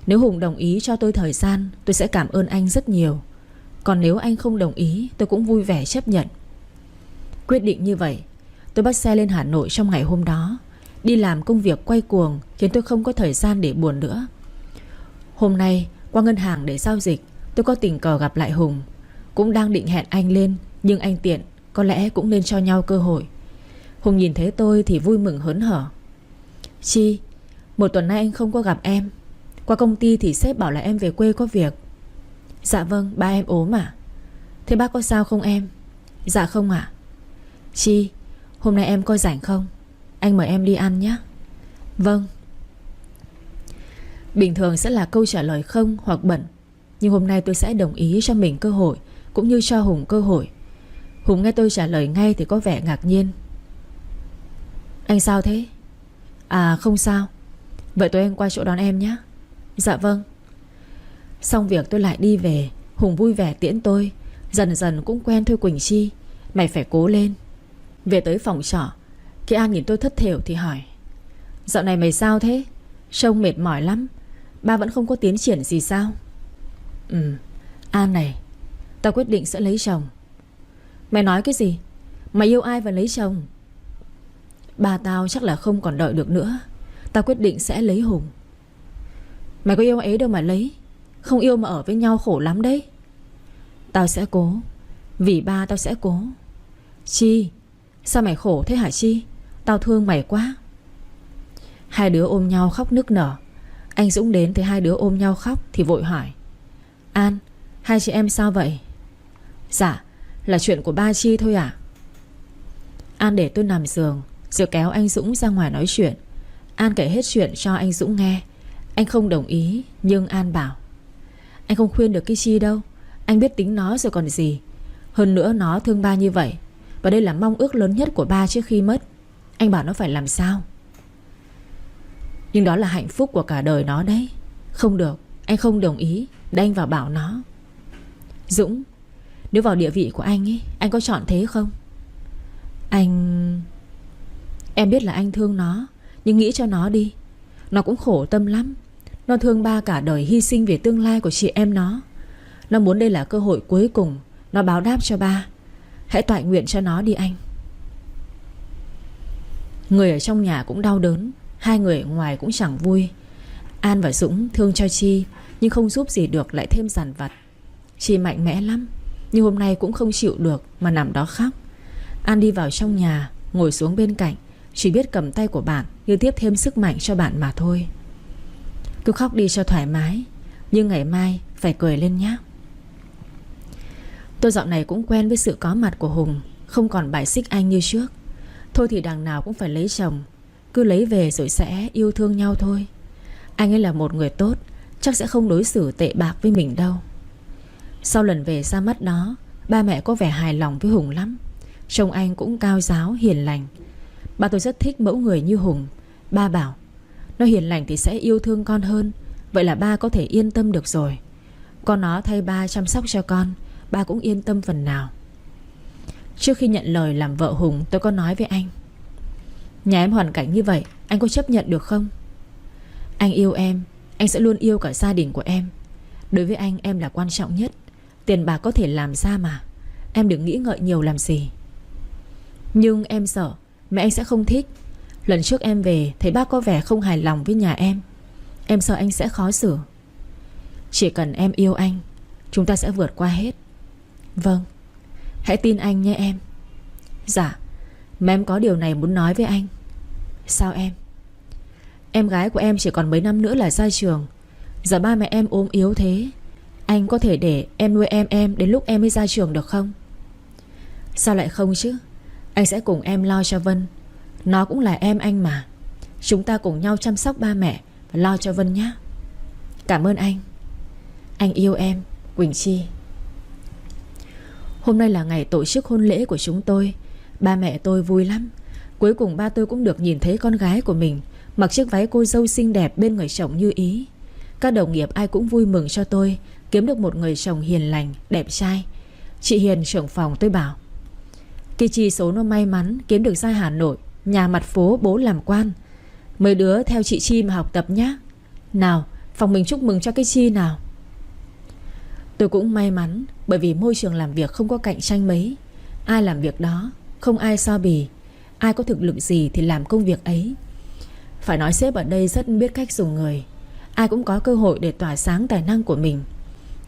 Nếu Hùng đồng ý cho tôi thời gian, tôi sẽ cảm ơn anh rất nhiều. Còn nếu anh không đồng ý, tôi cũng vui vẻ chấp nhận. Quyết định như vậy, tôi bắt xe lên Hà Nội trong ngày hôm đó. Đi làm công việc quay cuồng khiến tôi không có thời gian để buồn nữa. Hôm nay qua ngân hàng để giao dịch, tôi có tình cờ gặp lại Hùng. Cũng đang định hẹn anh lên, nhưng anh tiện, có lẽ cũng nên cho nhau cơ hội. Hùng nhìn thấy tôi thì vui mừng hớn hở. Chi, một tuần nay anh không có gặp em. Qua công ty thì sếp bảo là em về quê có việc. Dạ vâng, ba em ốm à? Thế bác có sao không em? Dạ không ạ. Chi, hôm nay em có rảnh không? Anh mời em đi ăn nhé. Vâng. Bình thường sẽ là câu trả lời không hoặc bận. Nhưng hôm nay tôi sẽ đồng ý cho mình cơ hội, cũng như cho Hùng cơ hội. Hùng nghe tôi trả lời ngay thì có vẻ ngạc nhiên. Anh sao thế? À không sao. Vậy tôi anh qua chỗ đón em nhé. Dạ vâng. Xong việc tôi lại đi về. Hùng vui vẻ tiễn tôi. Dần dần cũng quen thôi Quỳnh Chi. Mày phải cố lên. Về tới phòng trọ, Kỳ An nhìn tôi thất thểu thì hỏi: Dạo này mày sao thế? Trông mệt mỏi lắm. Ba vẫn không có tiến triển gì sao? An này, tao quyết định sẽ lấy chồng. Mày nói cái gì? Mày yêu ai và lấy chồng? Ba tao chắc là không còn đợi được nữa. Tao quyết định sẽ lấy Hùng. Mày có yêu ấy đâu mà lấy. Không yêu mà ở với nhau khổ lắm đấy. Tao sẽ cố. Vì ba tao sẽ cố. Chi, sao mày khổ thế hả Chi? Tao thương mày quá. Hai đứa ôm nhau khóc nức nở. Anh Dũng đến thấy hai đứa ôm nhau khóc thì vội hỏi: An, hai chị em sao vậy? Dạ, là chuyện của ba Chi thôi à? An để tôi nằm giường rồi kéo anh Dũng ra ngoài nói chuyện. An kể hết chuyện cho anh Dũng nghe. Anh không đồng ý, nhưng An bảo: Anh không khuyên được cái Chi đâu. Anh biết tính nó rồi còn gì. Hơn nữa nó thương ba như vậy, và đây là mong ước lớn nhất của ba trước khi mất. Anh bảo nó phải làm sao? Nhưng đó là hạnh phúc của cả đời nó đấy. Không được, anh không đồng ý. Để anh vào bảo nó. Dũng, nếu vào địa vị của anh ấy, anh có chọn thế không? Em biết là anh thương nó, nhưng nghĩ cho nó đi. Nó cũng khổ tâm lắm. Nó thương ba cả đời, hy sinh vì tương lai của chị em nó. Nó muốn đây là cơ hội cuối cùng nó báo đáp cho ba. Hãy toại nguyện cho nó đi anh. Người ở trong nhà cũng đau đớn, hai người ở ngoài cũng chẳng vui. An và Dũng thương cho Chi, nhưng không giúp gì được, lại thêm dằn vặt. Chi mạnh mẽ lắm, nhưng hôm nay cũng không chịu được mà nằm đó khóc. An đi vào trong nhà, ngồi xuống bên cạnh, chỉ biết cầm tay của bạn như tiếp thêm sức mạnh cho bạn mà thôi. Cứ khóc đi cho thoải mái, nhưng ngày mai phải cười lên nhé. Tôi dạo này cũng quen với sự có mặt của Hùng, không còn bài xích anh như trước. Thôi thì đằng nào cũng phải lấy chồng, cứ lấy về rồi sẽ yêu thương nhau thôi. Anh ấy là một người tốt, chắc sẽ không đối xử tệ bạc với mình đâu. Sau lần về ra mắt đó, ba mẹ có vẻ hài lòng với Hùng lắm. Trông anh cũng cao giáo, hiền lành. Ba tôi rất thích mẫu người như Hùng. Ba bảo nó hiền lành thì sẽ yêu thương con hơn. Vậy là ba có thể yên tâm được rồi. Con nó thay ba chăm sóc cho con, ba cũng yên tâm phần nào. Trước khi nhận lời làm vợ Hùng, tôi có nói với anh: Nhà em hoàn cảnh như vậy, anh có chấp nhận được không? Anh yêu em, anh sẽ luôn yêu cả gia đình của em. Đối với anh, em là quan trọng nhất. Tiền bạc có thể làm ra mà. Em đừng nghĩ ngợi nhiều làm gì. Nhưng em sợ mẹ anh sẽ không thích. Lần trước em về thấy bác có vẻ không hài lòng với nhà em. Em sợ anh sẽ khó xử. Chỉ cần em yêu anh, chúng ta sẽ vượt qua hết. Vâng, hãy tin anh nhé em. Dạ, mà em có điều này muốn nói với anh. Sao em? Em gái của em chỉ còn mấy năm nữa là ra trường. Giờ ba mẹ em ốm yếu thế, anh có thể để em nuôi em đến lúc em mới ra trường được không? Sao lại không chứ? Anh sẽ cùng em lo cho Vân. Nó cũng là em anh mà. Chúng ta cùng nhau chăm sóc ba mẹ và lo cho Vân nhé. Cảm ơn anh. Anh yêu em, Quỳnh Chi. Hôm nay là ngày tổ chức hôn lễ của chúng tôi. Ba mẹ tôi vui lắm. Cuối cùng ba tôi cũng được nhìn thấy con gái của mình mặc chiếc váy cô dâu xinh đẹp bên người chồng như ý. Các đồng nghiệp ai cũng vui mừng cho tôi kiếm được một người chồng hiền lành, đẹp trai. Chị Hiền trưởng phòng tôi bảo: Cái Chi số nó may mắn kiếm được ra Hà Nội, nhà mặt phố bố làm quan. Mấy đứa theo chị Chi mà học tập nhá. Nào, phòng mình chúc mừng cho cái Chi nào. Tôi cũng may mắn, bởi vì môi trường làm việc không có cạnh tranh mấy. Ai làm việc đó, không ai so bì. Ai có thực lực gì thì làm công việc ấy. Phải nói sếp ở đây rất biết cách dùng người. Ai cũng có cơ hội để tỏa sáng tài năng của mình.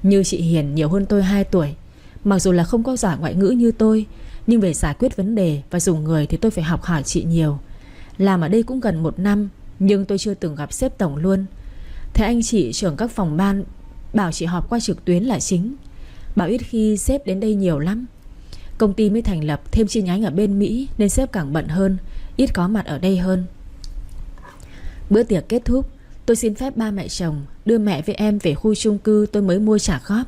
Như chị Hiền nhiều hơn tôi 2 tuổi. Mặc dù là không có giỏi ngoại ngữ như tôi, nhưng về giải quyết vấn đề và dùng người thì tôi phải học hỏi chị nhiều. Làm ở đây cũng gần 1 năm, nhưng tôi chưa từng gặp sếp tổng luôn. Thế anh chị trưởng các phòng ban bảo chị họp qua trực tuyến là chính. Bảo ít khi sếp đến đây nhiều lắm. Công ty mới thành lập thêm chi nhánh ở bên Mỹ, nên sếp càng bận hơn, ít có mặt ở đây hơn. Bữa tiệc kết thúc, tôi xin phép ba mẹ chồng đưa mẹ với em về khu chung cư tôi mới mua trả góp.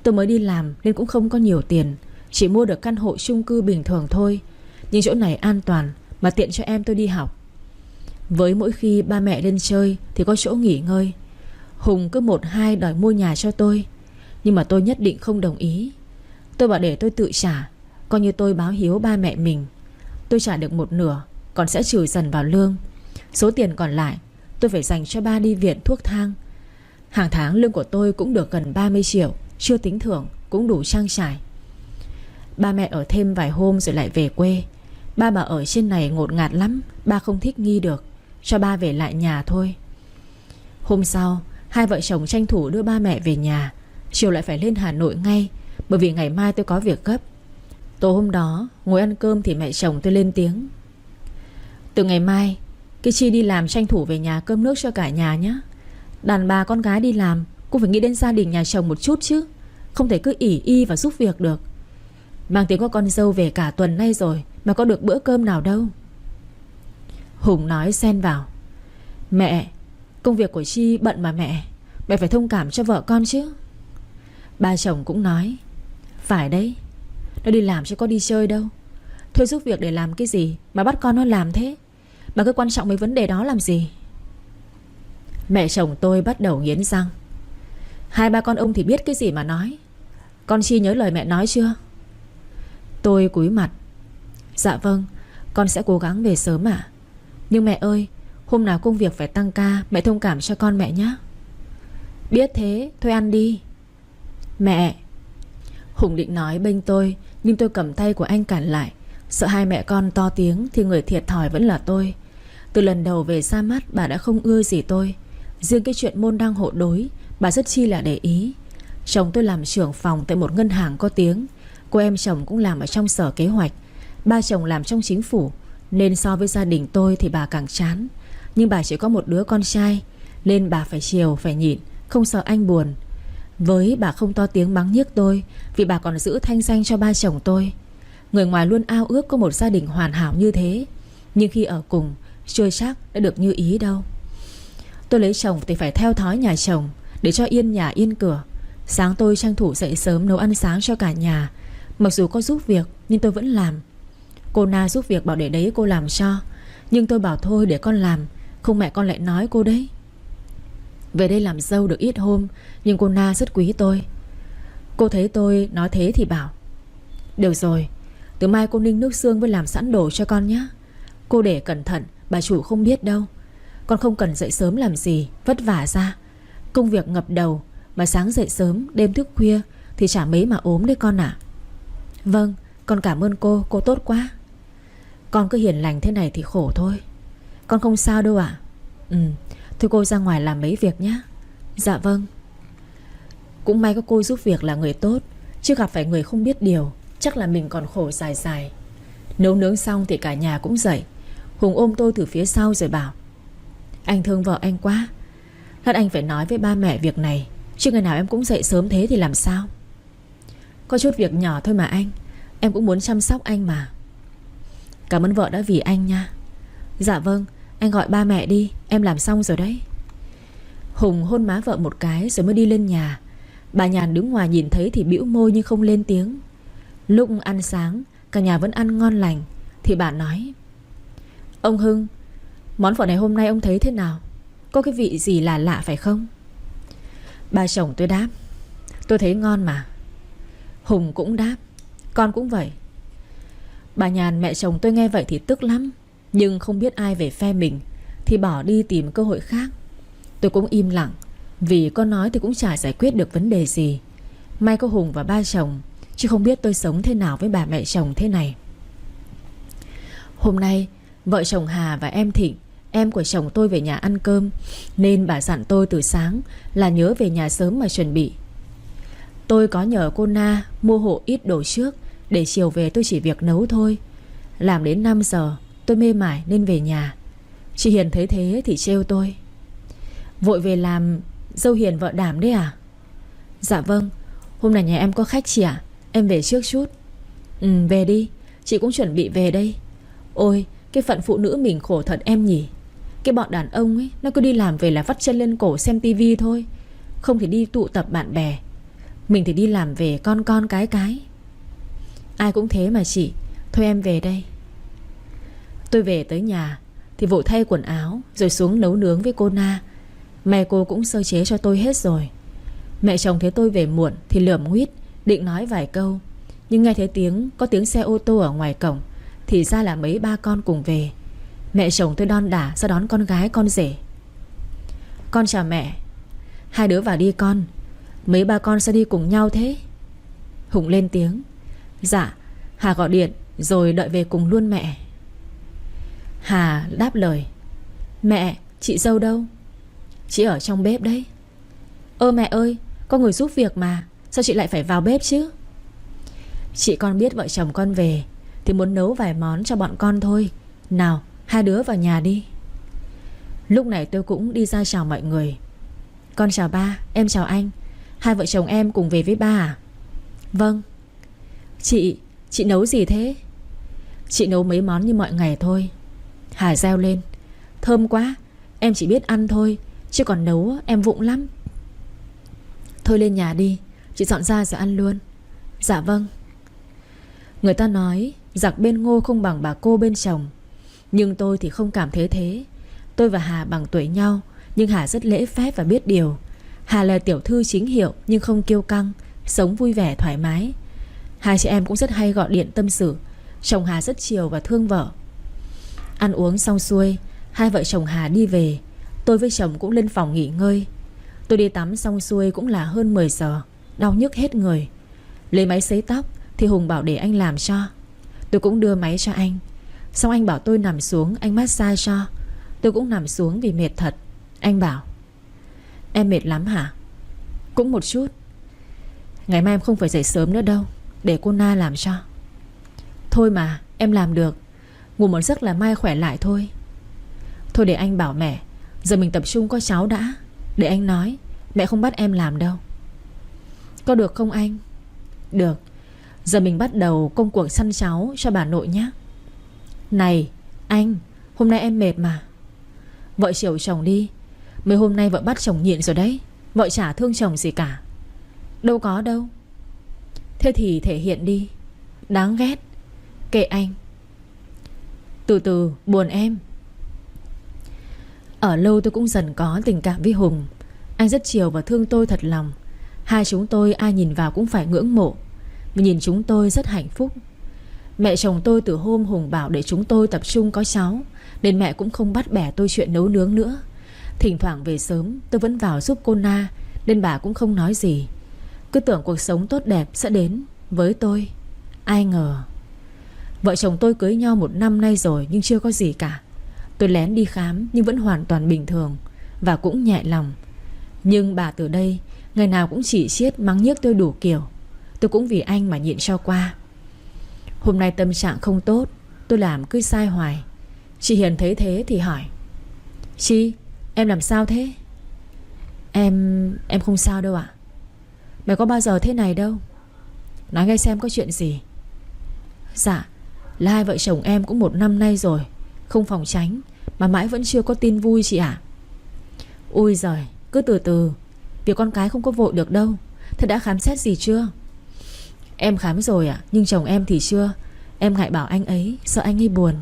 Tôi mới đi làm nên cũng không có nhiều tiền, chỉ mua được căn hộ chung cư bình thường thôi. Nhưng chỗ này an toàn mà tiện cho em tôi đi học. Với mỗi khi ba mẹ lên chơi thì có chỗ nghỉ ngơi. Hùng cứ 1-2 đòi mua nhà cho tôi, nhưng mà tôi nhất định không đồng ý. Tôi bảo để tôi tự trả, coi như tôi báo hiếu ba mẹ mình. Tôi trả được 1/2, còn sẽ trừ dần vào lương. Số tiền còn lại tôi phải dành cho ba đi viện thuốc thang. Hàng tháng lương của tôi cũng được gần 30 triệu, chưa tính thưởng, cũng đủ trang trải. Ba mẹ ở thêm vài hôm rồi lại về quê. Ba bà ở trên này ngột ngạt lắm, ba không thích nghi được, cho ba về lại nhà thôi. Hôm sau, hai vợ chồng tranh thủ đưa ba mẹ về nhà. Chiều lại phải lên Hà Nội ngay, bởi vì ngày mai tôi có việc gấp. Tối hôm đó ngồi ăn cơm thì mẹ chồng tôi lên tiếng: từ ngày mai cái Chi đi làm tranh thủ về nhà cơm nước cho cả nhà nhé. Đàn bà con gái đi làm cũng phải nghĩ đến gia đình nhà chồng một chút chứ, không thể cứ ỷ y và giúp việc được. Mang tiếng có con dâu về cả tuần nay rồi mà có được bữa cơm nào đâu. Hùng nói xen vào: mẹ, công việc của Chi bận mà mẹ phải thông cảm cho vợ con chứ. Ba chồng cũng nói: phải đấy, nó đi làm chứ có đi chơi đâu. Thuê giúp việc để làm cái gì mà bắt con nó làm thế? Bà cứ quan trọng mấy vấn đề đó làm gì? Mẹ chồng tôi bắt đầu nghiến răng: hai ba con ông thì biết cái gì mà nói. Con Chi nhớ lời mẹ nói chưa? Tôi cúi mặt: dạ vâng, con sẽ cố gắng về sớm ạ. Nhưng mẹ ơi, hôm nào công việc phải tăng ca, mẹ thông cảm cho con mẹ nhé. Biết thế, thôi ăn đi. Mẹ. Hùng định nói bênh tôi, nhưng tôi cầm tay của anh cản lại. Sợ hai mẹ con to tiếng thì người thiệt thòi vẫn là tôi. Từ lần đầu về ra mắt, bà đã không ưa gì tôi. Riêng cái chuyện môn đăng hộ đối, bà rất chi là để ý. Chồng tôi làm trưởng phòng tại một ngân hàng có tiếng. Cô em chồng cũng làm ở trong sở kế hoạch. Ba chồng làm trong chính phủ, nên so với gia đình tôi thì bà càng chán. Nhưng bà chỉ có một đứa con trai, nên bà phải chiều, phải nhịn, không sợ anh buồn. Với bà không to tiếng mắng nhiếc tôi, vì bà còn giữ thanh danh cho ba chồng tôi. Người ngoài luôn ao ước có một gia đình hoàn hảo như thế, nhưng khi ở cùng chưa chắc đã được như ý đâu. Tôi lấy chồng thì phải theo thói nhà chồng, để cho yên nhà yên cửa. Sáng tôi tranh thủ dậy sớm nấu ăn sáng cho cả nhà. Mặc dù có giúp việc nhưng tôi vẫn làm. Cô Na giúp việc bảo để đấy cô làm cho, nhưng tôi bảo thôi để con làm, không mẹ con lại nói cô đấy. Về đây làm dâu được ít hôm, nhưng cô Na rất quý tôi. Cô thấy tôi nói thế thì bảo: được rồi, từ mai cô ninh nước xương với làm sẵn đồ cho con nhé. Cô để cẩn thận, bà chủ không biết đâu. Con không cần dậy sớm làm gì, vất vả ra. Công việc ngập đầu, mà sáng dậy sớm, đêm thức khuya thì chả mấy mà ốm đấy con ạ. Vâng, con cảm ơn cô tốt quá. Con cứ hiền lành thế này thì khổ thôi. Con không sao đâu ạ. Thôi cô ra ngoài làm mấy việc nhé. Dạ vâng. Cũng may có cô giúp việc là người tốt, chứ gặp phải người không biết điều, chắc là mình còn khổ dài dài. Nấu nướng xong thì cả nhà cũng dậy. Hùng ôm tôi từ phía sau rồi bảo: anh thương vợ anh quá. Lát anh phải nói với ba mẹ việc này, chứ ngày nào em cũng dậy sớm thế thì làm sao? Có chút việc nhỏ thôi mà anh, em cũng muốn chăm sóc anh mà. Cảm ơn vợ đã vì anh nha. Dạ vâng, anh gọi ba mẹ đi, em làm xong rồi đấy. Hùng hôn má vợ một cái rồi mới đi lên nhà. Bà Nhàn đứng ngoài nhìn thấy thì bĩu môi nhưng không lên tiếng. Lúc ăn sáng, cả nhà vẫn ăn ngon lành, thì bà nói: ông Hưng, món phở này hôm nay ông thấy thế nào? Có cái vị gì là lạ phải không? Ba chồng tôi đáp: tôi thấy ngon mà. Hùng cũng đáp: con cũng vậy. Bà Nhàn mẹ chồng tôi nghe vậy thì tức lắm, nhưng không biết ai về phe mình thì bỏ đi tìm cơ hội khác. Tôi cũng im lặng, vì có nói thì cũng chả giải quyết được vấn đề gì. May có Hùng và ba chồng, chứ không biết tôi sống thế nào với bà mẹ chồng thế này. Hôm nay vợ chồng Hà và em Thịnh, em của chồng tôi về nhà ăn cơm, nên bà dặn tôi từ sáng là nhớ về nhà sớm mà chuẩn bị. Tôi có nhờ cô Na mua hộ ít đồ trước, để chiều về tôi chỉ việc nấu thôi. Làm đến 5 giờ tôi mê mải nên về nhà. Chị Hiền thấy thế thì trêu tôi: vội về làm, dâu Hiền vợ đảm đấy à? Dạ vâng, hôm nay nhà em có khách chị ạ, em về trước chút. Về đi, chị cũng chuẩn bị về đây. Ôi, cái phận phụ nữ mình khổ thật em nhỉ. Cái bọn đàn ông ấy, nó cứ đi làm về là vắt chân lên cổ xem tivi thôi, không thì đi tụ tập bạn bè. Mình thì đi làm về con cái. Ai cũng thế mà chị. Thôi em về đây. Tôi về tới nhà thì vội thay quần áo rồi xuống nấu nướng với cô Na. Mẹ cô cũng sơ chế cho tôi hết rồi. Mẹ chồng thấy tôi về muộn thì lườm nguýt, định nói vài câu, nhưng nghe thấy có tiếng xe ô tô ở ngoài cổng, thì ra là mấy ba con cùng về. Mẹ chồng tôi đon đả ra đón con gái con rể. Con chào mẹ. Hai đứa vào đi con. Mấy ba con sao đi cùng nhau thế? Hùng lên tiếng: dạ, Hà gọi điện rồi đợi về cùng luôn mẹ. Hà đáp lời: Mẹ, chị dâu đâu? Chị ở trong bếp đấy. Ơ mẹ ơi, có người giúp việc mà, sao chị lại phải vào bếp chứ? Chị con biết vợ chồng con về thì muốn nấu vài món cho bọn con thôi. Nào, hai đứa vào nhà đi. Lúc này tôi cũng đi ra chào mọi người. Con chào ba, em chào anh. Hai vợ chồng em cùng về với ba à? Vâng. Chị nấu gì thế? Chị nấu mấy món như mọi ngày thôi. Hà reo lên: Thơm quá, em chỉ biết ăn thôi, chứ còn nấu em vụng lắm. Thôi lên nhà đi, chị dọn ra rồi ăn luôn. Dạ vâng. Người ta nói giặc bên ngô không bằng bà cô bên chồng, nhưng tôi thì không cảm thấy thế. Tôi và Hà bằng tuổi nhau, nhưng Hà rất lễ phép và biết điều. Hà là tiểu thư chính hiệu nhưng không kiêu căng, sống vui vẻ thoải mái. Hai chị em cũng rất hay gọi điện tâm sự. Chồng Hà rất chiều và thương vợ. Ăn uống xong xuôi, hai vợ chồng Hà đi về. Tôi với chồng cũng lên phòng nghỉ ngơi. Tôi đi tắm xong xuôi cũng là hơn 10 giờ, đau nhức hết người. Lấy máy sấy tóc thì Hùng bảo để anh làm cho. Tôi cũng đưa máy cho anh. Xong anh bảo tôi nằm xuống anh massage cho. Tôi cũng nằm xuống vì mệt thật. Anh bảo: Em mệt lắm hả? Cũng một chút. Ngày mai em không phải dậy sớm nữa đâu, để cô Na làm cho. Thôi mà, em làm được. Ngủ một giấc là mai khỏe lại thôi. Thôi để anh bảo mẹ. Giờ mình tập trung có cháu đã. Để anh nói, mẹ không bắt em làm đâu. Có được không anh? Được. Giờ mình bắt đầu công cuộc săn cháu cho bà nội nhé. Này anh, hôm nay em mệt mà. Vợ chiều chồng đi. Mấy hôm nay vợ bắt chồng nhịn rồi đấy. Vợ chả thương chồng gì cả. Đâu có đâu. Thế thì thể hiện đi. Đáng ghét. Kệ anh. Từ từ, buồn em. Ở lâu tôi cũng dần có tình cảm với Hùng. Anh rất chiều và thương tôi thật lòng. Hai chúng tôi ai nhìn vào cũng phải ngưỡng mộ. Vì nhìn chúng tôi rất hạnh phúc. Mẹ chồng tôi từ hôm Hùng bảo để chúng tôi tập trung có cháu, nên mẹ cũng không bắt bẻ tôi chuyện nấu nướng nữa. Thỉnh thoảng về sớm tôi vẫn vào giúp cô Na, nên bà cũng không nói gì. Cứ tưởng cuộc sống tốt đẹp sẽ đến với tôi. Ai ngờ. Vợ chồng tôi cưới nhau 1 năm nay rồi nhưng chưa có gì cả. Tôi lén đi khám nhưng vẫn hoàn toàn bình thường, và cũng nhẹ lòng. Nhưng bà từ đây ngày nào cũng chỉ chiết mắng nhiếc tôi đủ kiểu. Tôi cũng vì anh mà nhịn cho qua. Hôm nay tâm trạng không tốt, tôi làm cứ sai hoài. Chị Hiền thấy thế thì hỏi: Chi, em làm sao thế? Em không sao đâu ạ. Mày có bao giờ thế này đâu. Nói nghe xem có chuyện gì. Dạ, là hai vợ chồng em cũng 1 năm nay rồi, không phòng tránh mà mãi vẫn chưa có tin vui chị ạ. Ui giời, cứ từ từ. Việc con cái không có vội được đâu. Thế đã khám xét gì chưa? Em khám rồi ạ, nhưng chồng em thì chưa. Em ngại bảo anh ấy, sợ anh ấy buồn.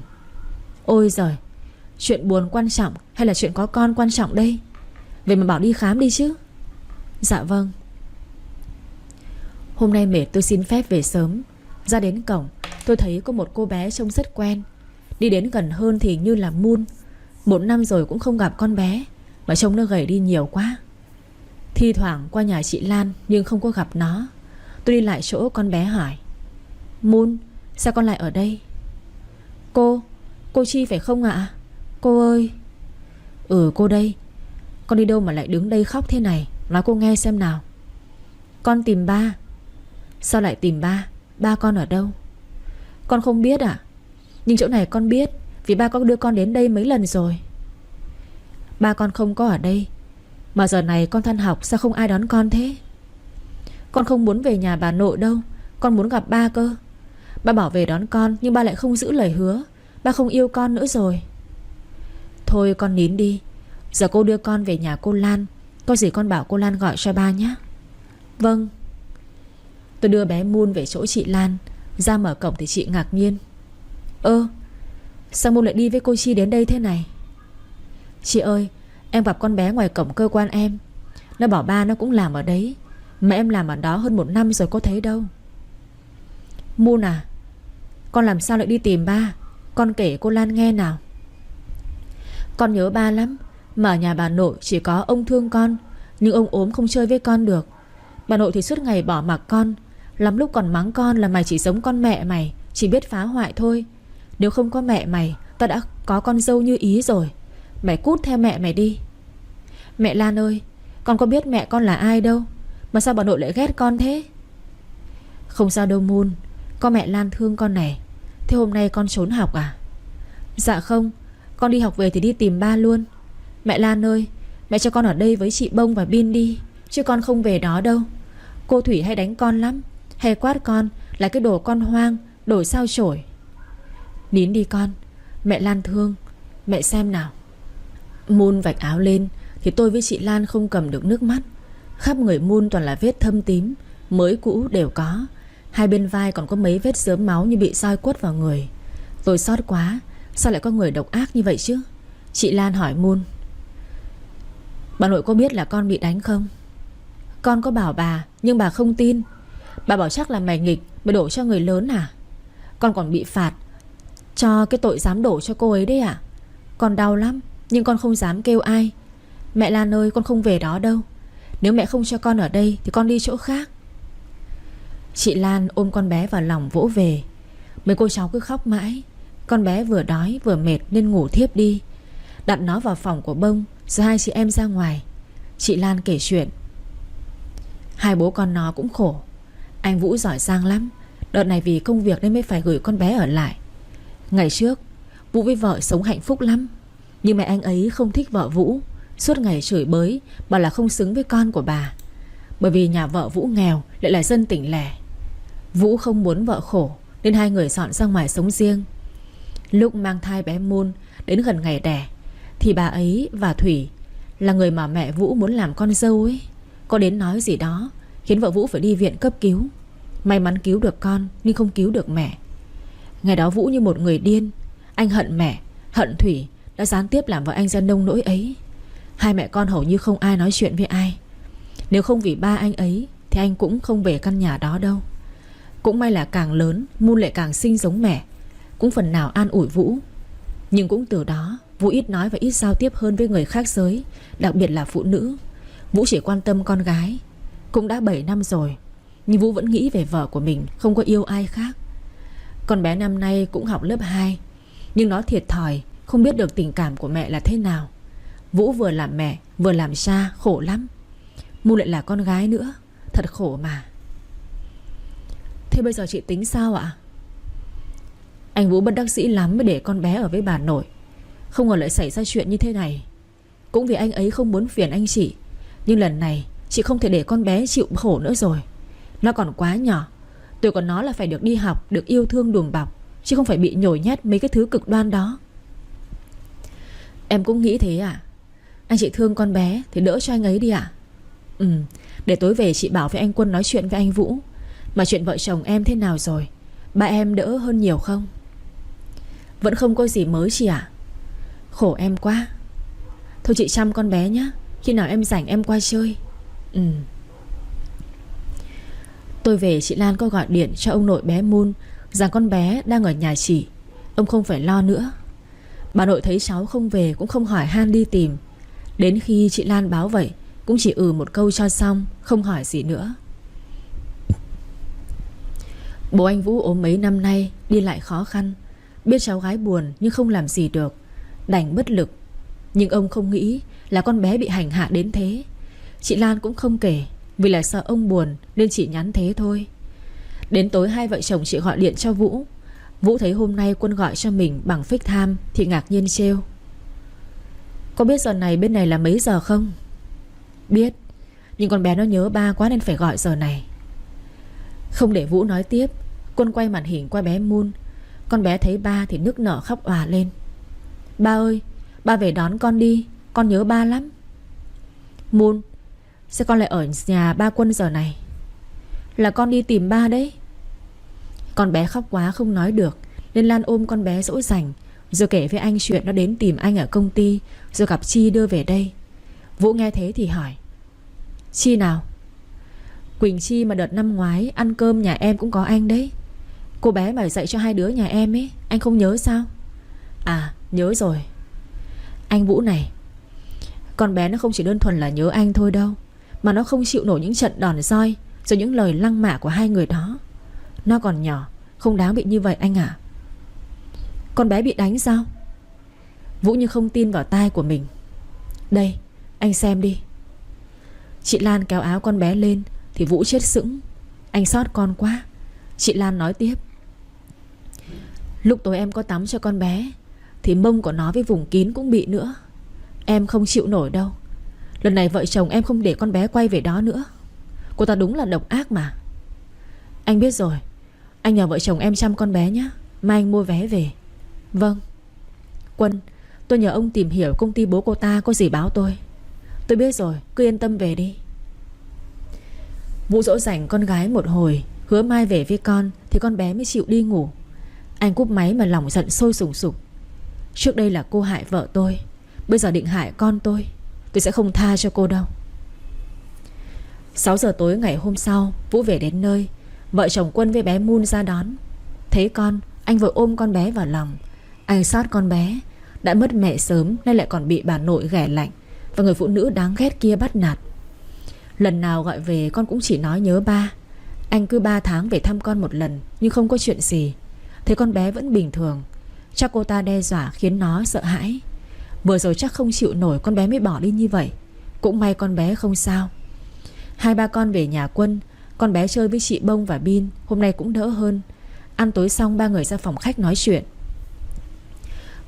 Ôi giời, chuyện buồn quan trọng hay là chuyện có con quan trọng đây? Vậy mà bảo đi khám đi chứ. Dạ vâng. Hôm nay mệt tôi xin phép về sớm. Ra đến cổng tôi thấy có một cô bé trông rất quen. Đi đến gần hơn thì như là Moon. 1 năm rồi cũng không gặp con bé, mà trông nó gầy đi nhiều quá. Thi thoảng qua nhà chị Lan nhưng không có gặp nó. Tôi đi lại chỗ con bé hỏi: Moon, sao con lại ở đây? Cô Chi phải không ạ? Cô ơi. Ừ, cô đây. Con đi đâu mà lại đứng đây khóc thế này? Nói cô nghe xem nào. Con tìm ba. Sao lại tìm ba? Ba con ở đâu? Con không biết à? Nhưng chỗ này con biết, vì ba con đưa con đến đây mấy lần rồi. Ba con không có ở đây. Mà giờ này con than học sao không ai đón con thế? Con không muốn về nhà bà nội đâu. Con muốn gặp ba cơ. Ba bảo về đón con nhưng ba lại không giữ lời hứa. Ba không yêu con nữa rồi. Thôi con nín đi. Giờ cô đưa con về nhà cô Lan. Có gì con bảo cô Lan gọi cho ba nhé. Vâng. Tôi đưa bé Moon về chỗ chị Lan. Ra mở cổng thì chị ngạc nhiên: Sao Moon lại đi với cô Chi đến đây thế này? Chị ơi, em gặp con bé ngoài cổng cơ quan em. Nó bảo ba nó cũng làm ở đấy, mà em làm ở đó hơn 1 năm rồi có thấy đâu. Moon à, con làm sao lại đi tìm ba? Con kể cô Lan nghe nào. Con nhớ ba lắm. Mà ở nhà bà nội chỉ có ông thương con, nhưng ông ốm không chơi với con được. Bà nội thì suốt ngày bỏ mặc con. Lắm lúc còn mắng con là mày chỉ giống con mẹ mày, chỉ biết phá hoại thôi. Nếu không có mẹ mày, Tao đã có con dâu như ý rồi. Mày cút theo mẹ mày đi. Mẹ Lan ơi, con có biết mẹ con là ai đâu, mà sao bà nội lại ghét con thế? Không sao đâu Moon, con mẹ Lan thương con này. Thế hôm nay con trốn học à? Dạ không, con đi học về thì đi tìm ba luôn. Mẹ Lan ơi, mẹ cho con ở đây với chị Bông và Bin đi, chứ con không về đó đâu. Cô Thủy hay đánh con lắm, hay quát con là cái đồ con hoang, đồ sao chổi. Nín đi con, mẹ Lan thương. Mẹ xem nào. Moon vạch áo lên thì tôi với chị Lan không cầm được nước mắt. Khắp người Moon toàn là vết thâm tím, mới cũ đều có. Hai bên vai còn có mấy vết xớm máu như bị roi quất vào người. Tôi xót quá, sao lại có người độc ác như vậy chứ? Chị Lan hỏi Moon: bà nội có biết là con bị đánh không? Con có bảo bà, nhưng bà không tin. Bà bảo chắc là mày nghịch, mày đổ cho người lớn à? Con còn bị phạt cho cái tội dám đổ cho cô ấy đấy à? Con đau lắm, nhưng con không dám kêu ai. Mẹ Lan ơi, con không về đó đâu. Nếu mẹ không cho con ở đây thì con đi chỗ khác. Chị Lan ôm con bé vào lòng vỗ về. Mấy cô cháu cứ khóc mãi. Con bé vừa đói vừa mệt nên ngủ thiếp đi. Đặt nó vào phòng của Bông, rồi hai chị em ra ngoài. Chị Lan kể chuyện. Hai bố con nó cũng khổ. Anh Vũ giỏi giang lắm. Đợt này vì công việc nên mới phải gửi con bé ở lại. Ngày trước Vũ với vợ sống hạnh phúc lắm, nhưng mẹ anh ấy không thích vợ Vũ. Suốt ngày chửi bới, bảo là không xứng với con của bà. Bởi vì nhà vợ Vũ nghèo, lại là dân tỉnh lẻ. Vũ không muốn vợ khổ nên hai người dọn ra ngoài sống riêng. Lúc mang thai bé Moon đến gần ngày đẻ thì bà ấy và Thủy, là người mà mẹ Vũ muốn làm con dâu ấy, có đến nói gì đó khiến vợ Vũ phải đi viện cấp cứu. May mắn cứu được con nhưng không cứu được mẹ. Ngày đó Vũ như một người điên. Anh hận mẹ, hận Thủy đã gián tiếp làm vợ anh ra nông nỗi ấy. Hai mẹ con hầu như không ai nói chuyện với ai. Nếu không vì ba anh ấy thì anh cũng không về căn nhà đó đâu. Cũng may là càng lớn Moon lại càng xinh giống mẹ, cũng phần nào an ủi Vũ. Nhưng cũng từ đó Vũ ít nói và ít giao tiếp hơn với người khác giới, đặc biệt là phụ nữ. Vũ chỉ quan tâm con gái. Cũng đã 7 năm rồi, nhưng Vũ vẫn nghĩ về vợ của mình, không có yêu ai khác. Con bé năm nay cũng học lớp 2, nhưng nó thiệt thòi, không biết được tình cảm của mẹ là thế nào. Vũ vừa làm mẹ vừa làm cha, khổ lắm. Moon lại là con gái nữa, thật khổ mà. Thế bây giờ chị tính sao ạ? Anh Vũ bất đắc dĩ lắm mới để con bé ở với bà nội. Không ngờ lại xảy ra chuyện như thế này. Cũng vì anh ấy không muốn phiền anh chị, nhưng lần này chị không thể để con bé chịu khổ nữa rồi. Nó còn quá nhỏ. Tuổi của nó là phải được đi học, được yêu thương đùm bọc, chứ không phải bị nhồi nhét mấy cái thứ cực đoan đó. Em cũng nghĩ thế à? Anh chị thương con bé thì đỡ cho anh ấy đi ạ. Để tối về chị bảo với anh Quân nói chuyện với anh Vũ. Mà chuyện vợ chồng em thế nào rồi? Ba em đỡ hơn nhiều không? Vẫn không có gì mới chị ạ. Khổ em quá. Thôi chị chăm con bé nhé. Khi nào em rảnh em qua chơi. Tôi về chị Lan có gọi điện cho ông nội bé Moon rằng con bé đang ở nhà chị. Ông không phải lo nữa. Bà nội thấy cháu không về cũng không hỏi han đi tìm. Đến khi chị Lan báo vậy cũng chỉ một câu cho xong, không hỏi gì nữa. Bố anh Vũ ốm mấy năm nay, đi lại khó khăn. Biết cháu gái buồn nhưng không làm gì được, đành bất lực. Nhưng ông không nghĩ là con bé bị hành hạ đến thế. Chị Lan cũng không kể, vì là sợ ông buồn nên chỉ nhắn thế thôi. Đến tối hai vợ chồng chị gọi điện cho Vũ. Vũ thấy hôm nay Quân gọi cho mình bằng FaceTime thì ngạc nhiên trêu: có biết giờ này bên này là mấy giờ không? Biết, nhưng con bé nó nhớ ba quá nên phải gọi giờ này. Không để Vũ nói tiếp, Quân quay màn hình qua bé Moon. Con bé thấy ba thì nức nở khóc òa lên: ba ơi, ba về đón con đi, con nhớ ba lắm. Moon, sao con lại ở nhà ba Quân giờ này? Là con đi tìm ba đấy. Con bé khóc quá không nói được nên Lan ôm con bé dỗ dành, rồi kể với anh chuyện nó đến tìm anh ở công ty, rồi gặp Chi đưa về đây. Vũ nghe thế thì hỏi: Chi nào? Quỳnh Chi mà đợt năm ngoái ăn cơm nhà em cũng có anh đấy. Cô bé mà dạy cho hai đứa nhà em ấy, anh không nhớ sao? À, nhớ rồi. Anh Vũ này, con bé nó không chỉ đơn thuần là nhớ anh thôi đâu, mà nó không chịu nổi những trận đòn roi, rồi những lời lăng mạ của hai người đó. Nó còn nhỏ, không đáng bị như vậy anh ạ. Con bé bị đánh sao? Vũ như không tin vào tai của mình. Đây, anh xem đi. Chị Lan kéo áo con bé lên thì Vũ chết sững. Anh xót con quá. Chị Lan nói tiếp. Lúc tối em có tắm cho con bé thì mông của nó với vùng kín cũng bị nữa. Em không chịu nổi đâu. Lần này vợ chồng em không để con bé quay về đó nữa. Cô ta đúng là độc ác mà. Anh biết rồi. Anh nhờ vợ chồng em chăm con bé nhé. Mai anh mua vé về. Vâng. Quân, tôi nhờ ông tìm hiểu công ty bố cô ta có gì báo tôi. Tôi biết rồi, cứ yên tâm về đi. Vũ dỗ dành con gái một hồi, hứa mai về với con thì con bé mới chịu đi ngủ. Anh cúp máy mà lòng giận sôi sùng sục. Trước đây là cô hại vợ tôi, bây giờ định hại con tôi sẽ không tha cho cô đâu. 6 giờ tối ngày hôm sau, Vũ về đến nơi. Vợ chồng Quân với bé Moon ra đón. Thấy con, anh vội ôm con bé vào lòng. Anh xót con bé. Đã mất mẹ sớm nay lại còn bị bà nội ghẻ lạnh và người phụ nữ đáng ghét kia bắt nạt. Lần nào gọi về con cũng chỉ nói nhớ ba. Anh cứ 3 tháng về thăm con một lần, nhưng không có chuyện gì. Thấy con bé vẫn bình thường. Chắc cô ta đe dọa khiến nó sợ hãi. Vừa rồi chắc không chịu nổi con bé mới bỏ đi như vậy. Cũng may con bé không sao. 2-3 con về nhà Quân. Con bé chơi với chị Bông và Bin. Hôm nay cũng đỡ hơn. Ăn tối xong 3 người ra phòng khách nói chuyện.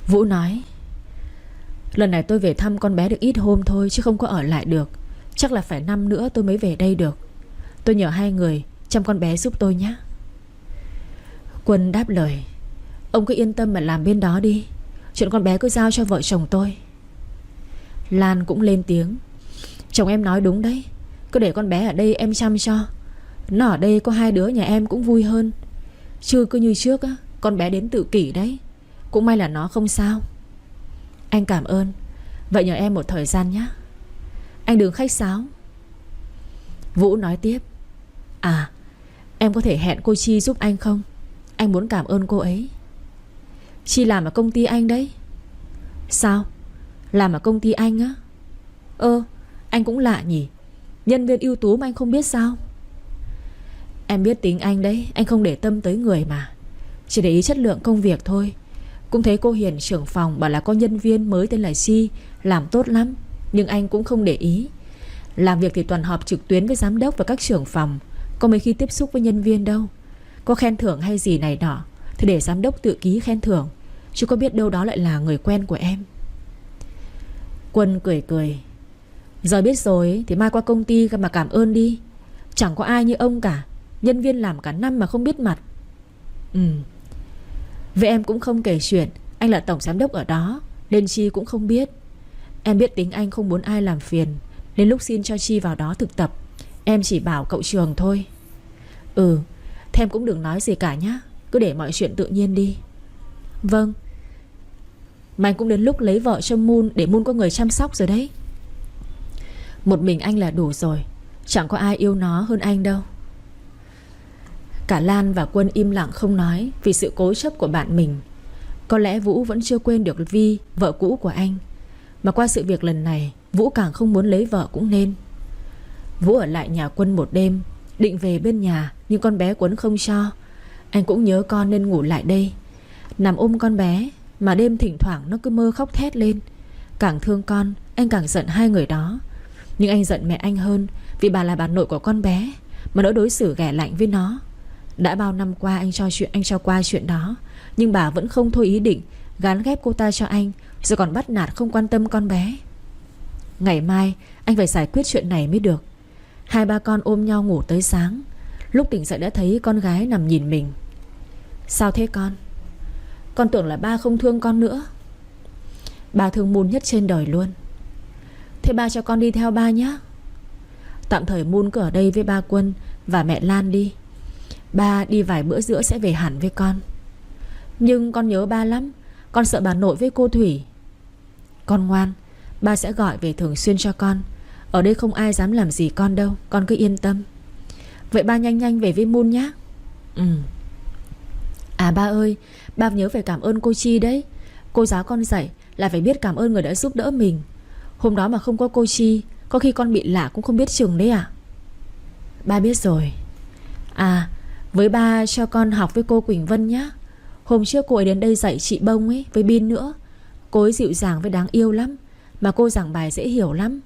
Vũ nói, lần này tôi về thăm con bé được ít hôm thôi, chứ không có ở lại được. Chắc là phải năm nữa tôi mới về đây được. Tôi nhờ 2 người chăm con bé giúp tôi nhé. Quân đáp lời, ông cứ yên tâm mà làm bên đó đi. Chuyện con bé cứ giao cho vợ chồng tôi. Lan cũng lên tiếng, chồng em nói đúng đấy. Cứ để con bé ở đây em chăm cho. Nó ở đây có 2 đứa nhà em cũng vui hơn. Chứ cứ như trước á, con bé đến tự kỷ đấy. Cũng may là nó không sao. Anh cảm ơn. Vậy nhờ em một thời gian nhé. Anh đừng khách sáo. Vũ nói tiếp, à, em có thể hẹn cô Chi giúp anh không? Anh muốn cảm ơn cô ấy. Chi làm ở công ty anh đấy. Sao? Làm ở công ty anh á? Anh cũng lạ nhỉ. Nhân viên ưu tú mà anh không biết sao? Em biết tính anh đấy. Anh không để tâm tới người mà. Chỉ để ý chất lượng công việc thôi. Cũng thấy cô Hiền trưởng phòng bảo là có nhân viên mới tên là Chi làm tốt lắm. Nhưng anh cũng không để ý. Làm việc thì toàn họp trực tuyến với giám đốc và các trưởng phòng. Có mấy khi tiếp xúc với nhân viên đâu. Có khen thưởng hay gì này nọ thì để giám đốc tự ký khen thưởng, chứ có biết đâu đó lại là người quen của em. Quân cười cười, giờ biết rồi thì mai qua công ty mà cảm ơn đi. Chẳng có ai như ông cả. Nhân viên làm cả năm mà không biết mặt. Vậy em cũng không kể chuyện anh là tổng giám đốc ở đó, nên Chi cũng không biết. Em biết tính anh không muốn ai làm phiền, nên lúc xin cho Chi vào đó thực tập, em chỉ bảo cậu Trường thôi. Thế em cũng đừng nói gì cả nhá. Cứ để mọi chuyện tự nhiên đi. Vâng. Mà anh cũng đến lúc lấy vợ cho Moon, để Moon có người chăm sóc rồi đấy. Một mình anh là đủ rồi. Chẳng có ai yêu nó hơn anh đâu. Cả Lan và Quân im lặng không nói vì sự cố chấp của bạn mình. Có lẽ Vũ vẫn chưa quên được Vi, vợ cũ của anh. Mà qua sự việc lần này, Vũ càng không muốn lấy vợ cũng nên. Vũ ở lại nhà Quân một đêm, định về bên nhà, nhưng con bé Quấn không cho. Anh cũng nhớ con nên ngủ lại đây. Nằm ôm con bé, mà đêm thỉnh thoảng nó cứ mơ khóc thét lên. Càng thương con, anh càng giận 2 người đó. Nhưng anh giận mẹ anh hơn, vì bà là bà nội của con bé, mà nỡ đối xử ghẻ lạnh với nó. Đã bao năm qua anh cho qua chuyện đó, nhưng bà vẫn không thôi ý định gán ghép cô ta cho anh, rồi còn bắt nạt không quan tâm con bé. Ngày mai anh phải giải quyết chuyện này mới được. 2-3 con ôm nhau ngủ tới sáng. Lúc tỉnh dậy đã thấy con gái nằm nhìn mình. Sao thế con? Con tưởng là ba không thương con nữa. Ba thương Moon nhất trên đời luôn. Thế ba cho con đi theo ba nhé. Tạm thời Moon cứ ở đây với ba Quân và mẹ Lan đi. Ba đi vài bữa giữa sẽ về hẳn với con. Nhưng con nhớ ba lắm. Con sợ bà nội với cô Thủy. Con ngoan, ba sẽ gọi về thường xuyên cho con. Ở đây không ai dám làm gì con đâu, con cứ yên tâm. Vậy ba nhanh nhanh về với Moon nhé. À ba ơi, ba nhớ phải cảm ơn cô Chi đấy. Cô giáo con dạy là phải biết cảm ơn người đã giúp đỡ mình. Hôm đó mà không có cô Chi, có khi con bị lạ cũng không biết chừng đấy à. Ba biết rồi. À, với ba cho con học với cô Quỳnh Vân nhé. Hôm trước cô ấy đến đây dạy chị Bông ấy, với Bin nữa. Cô ấy dịu dàng với đáng yêu lắm, mà cô giảng bài dễ hiểu lắm.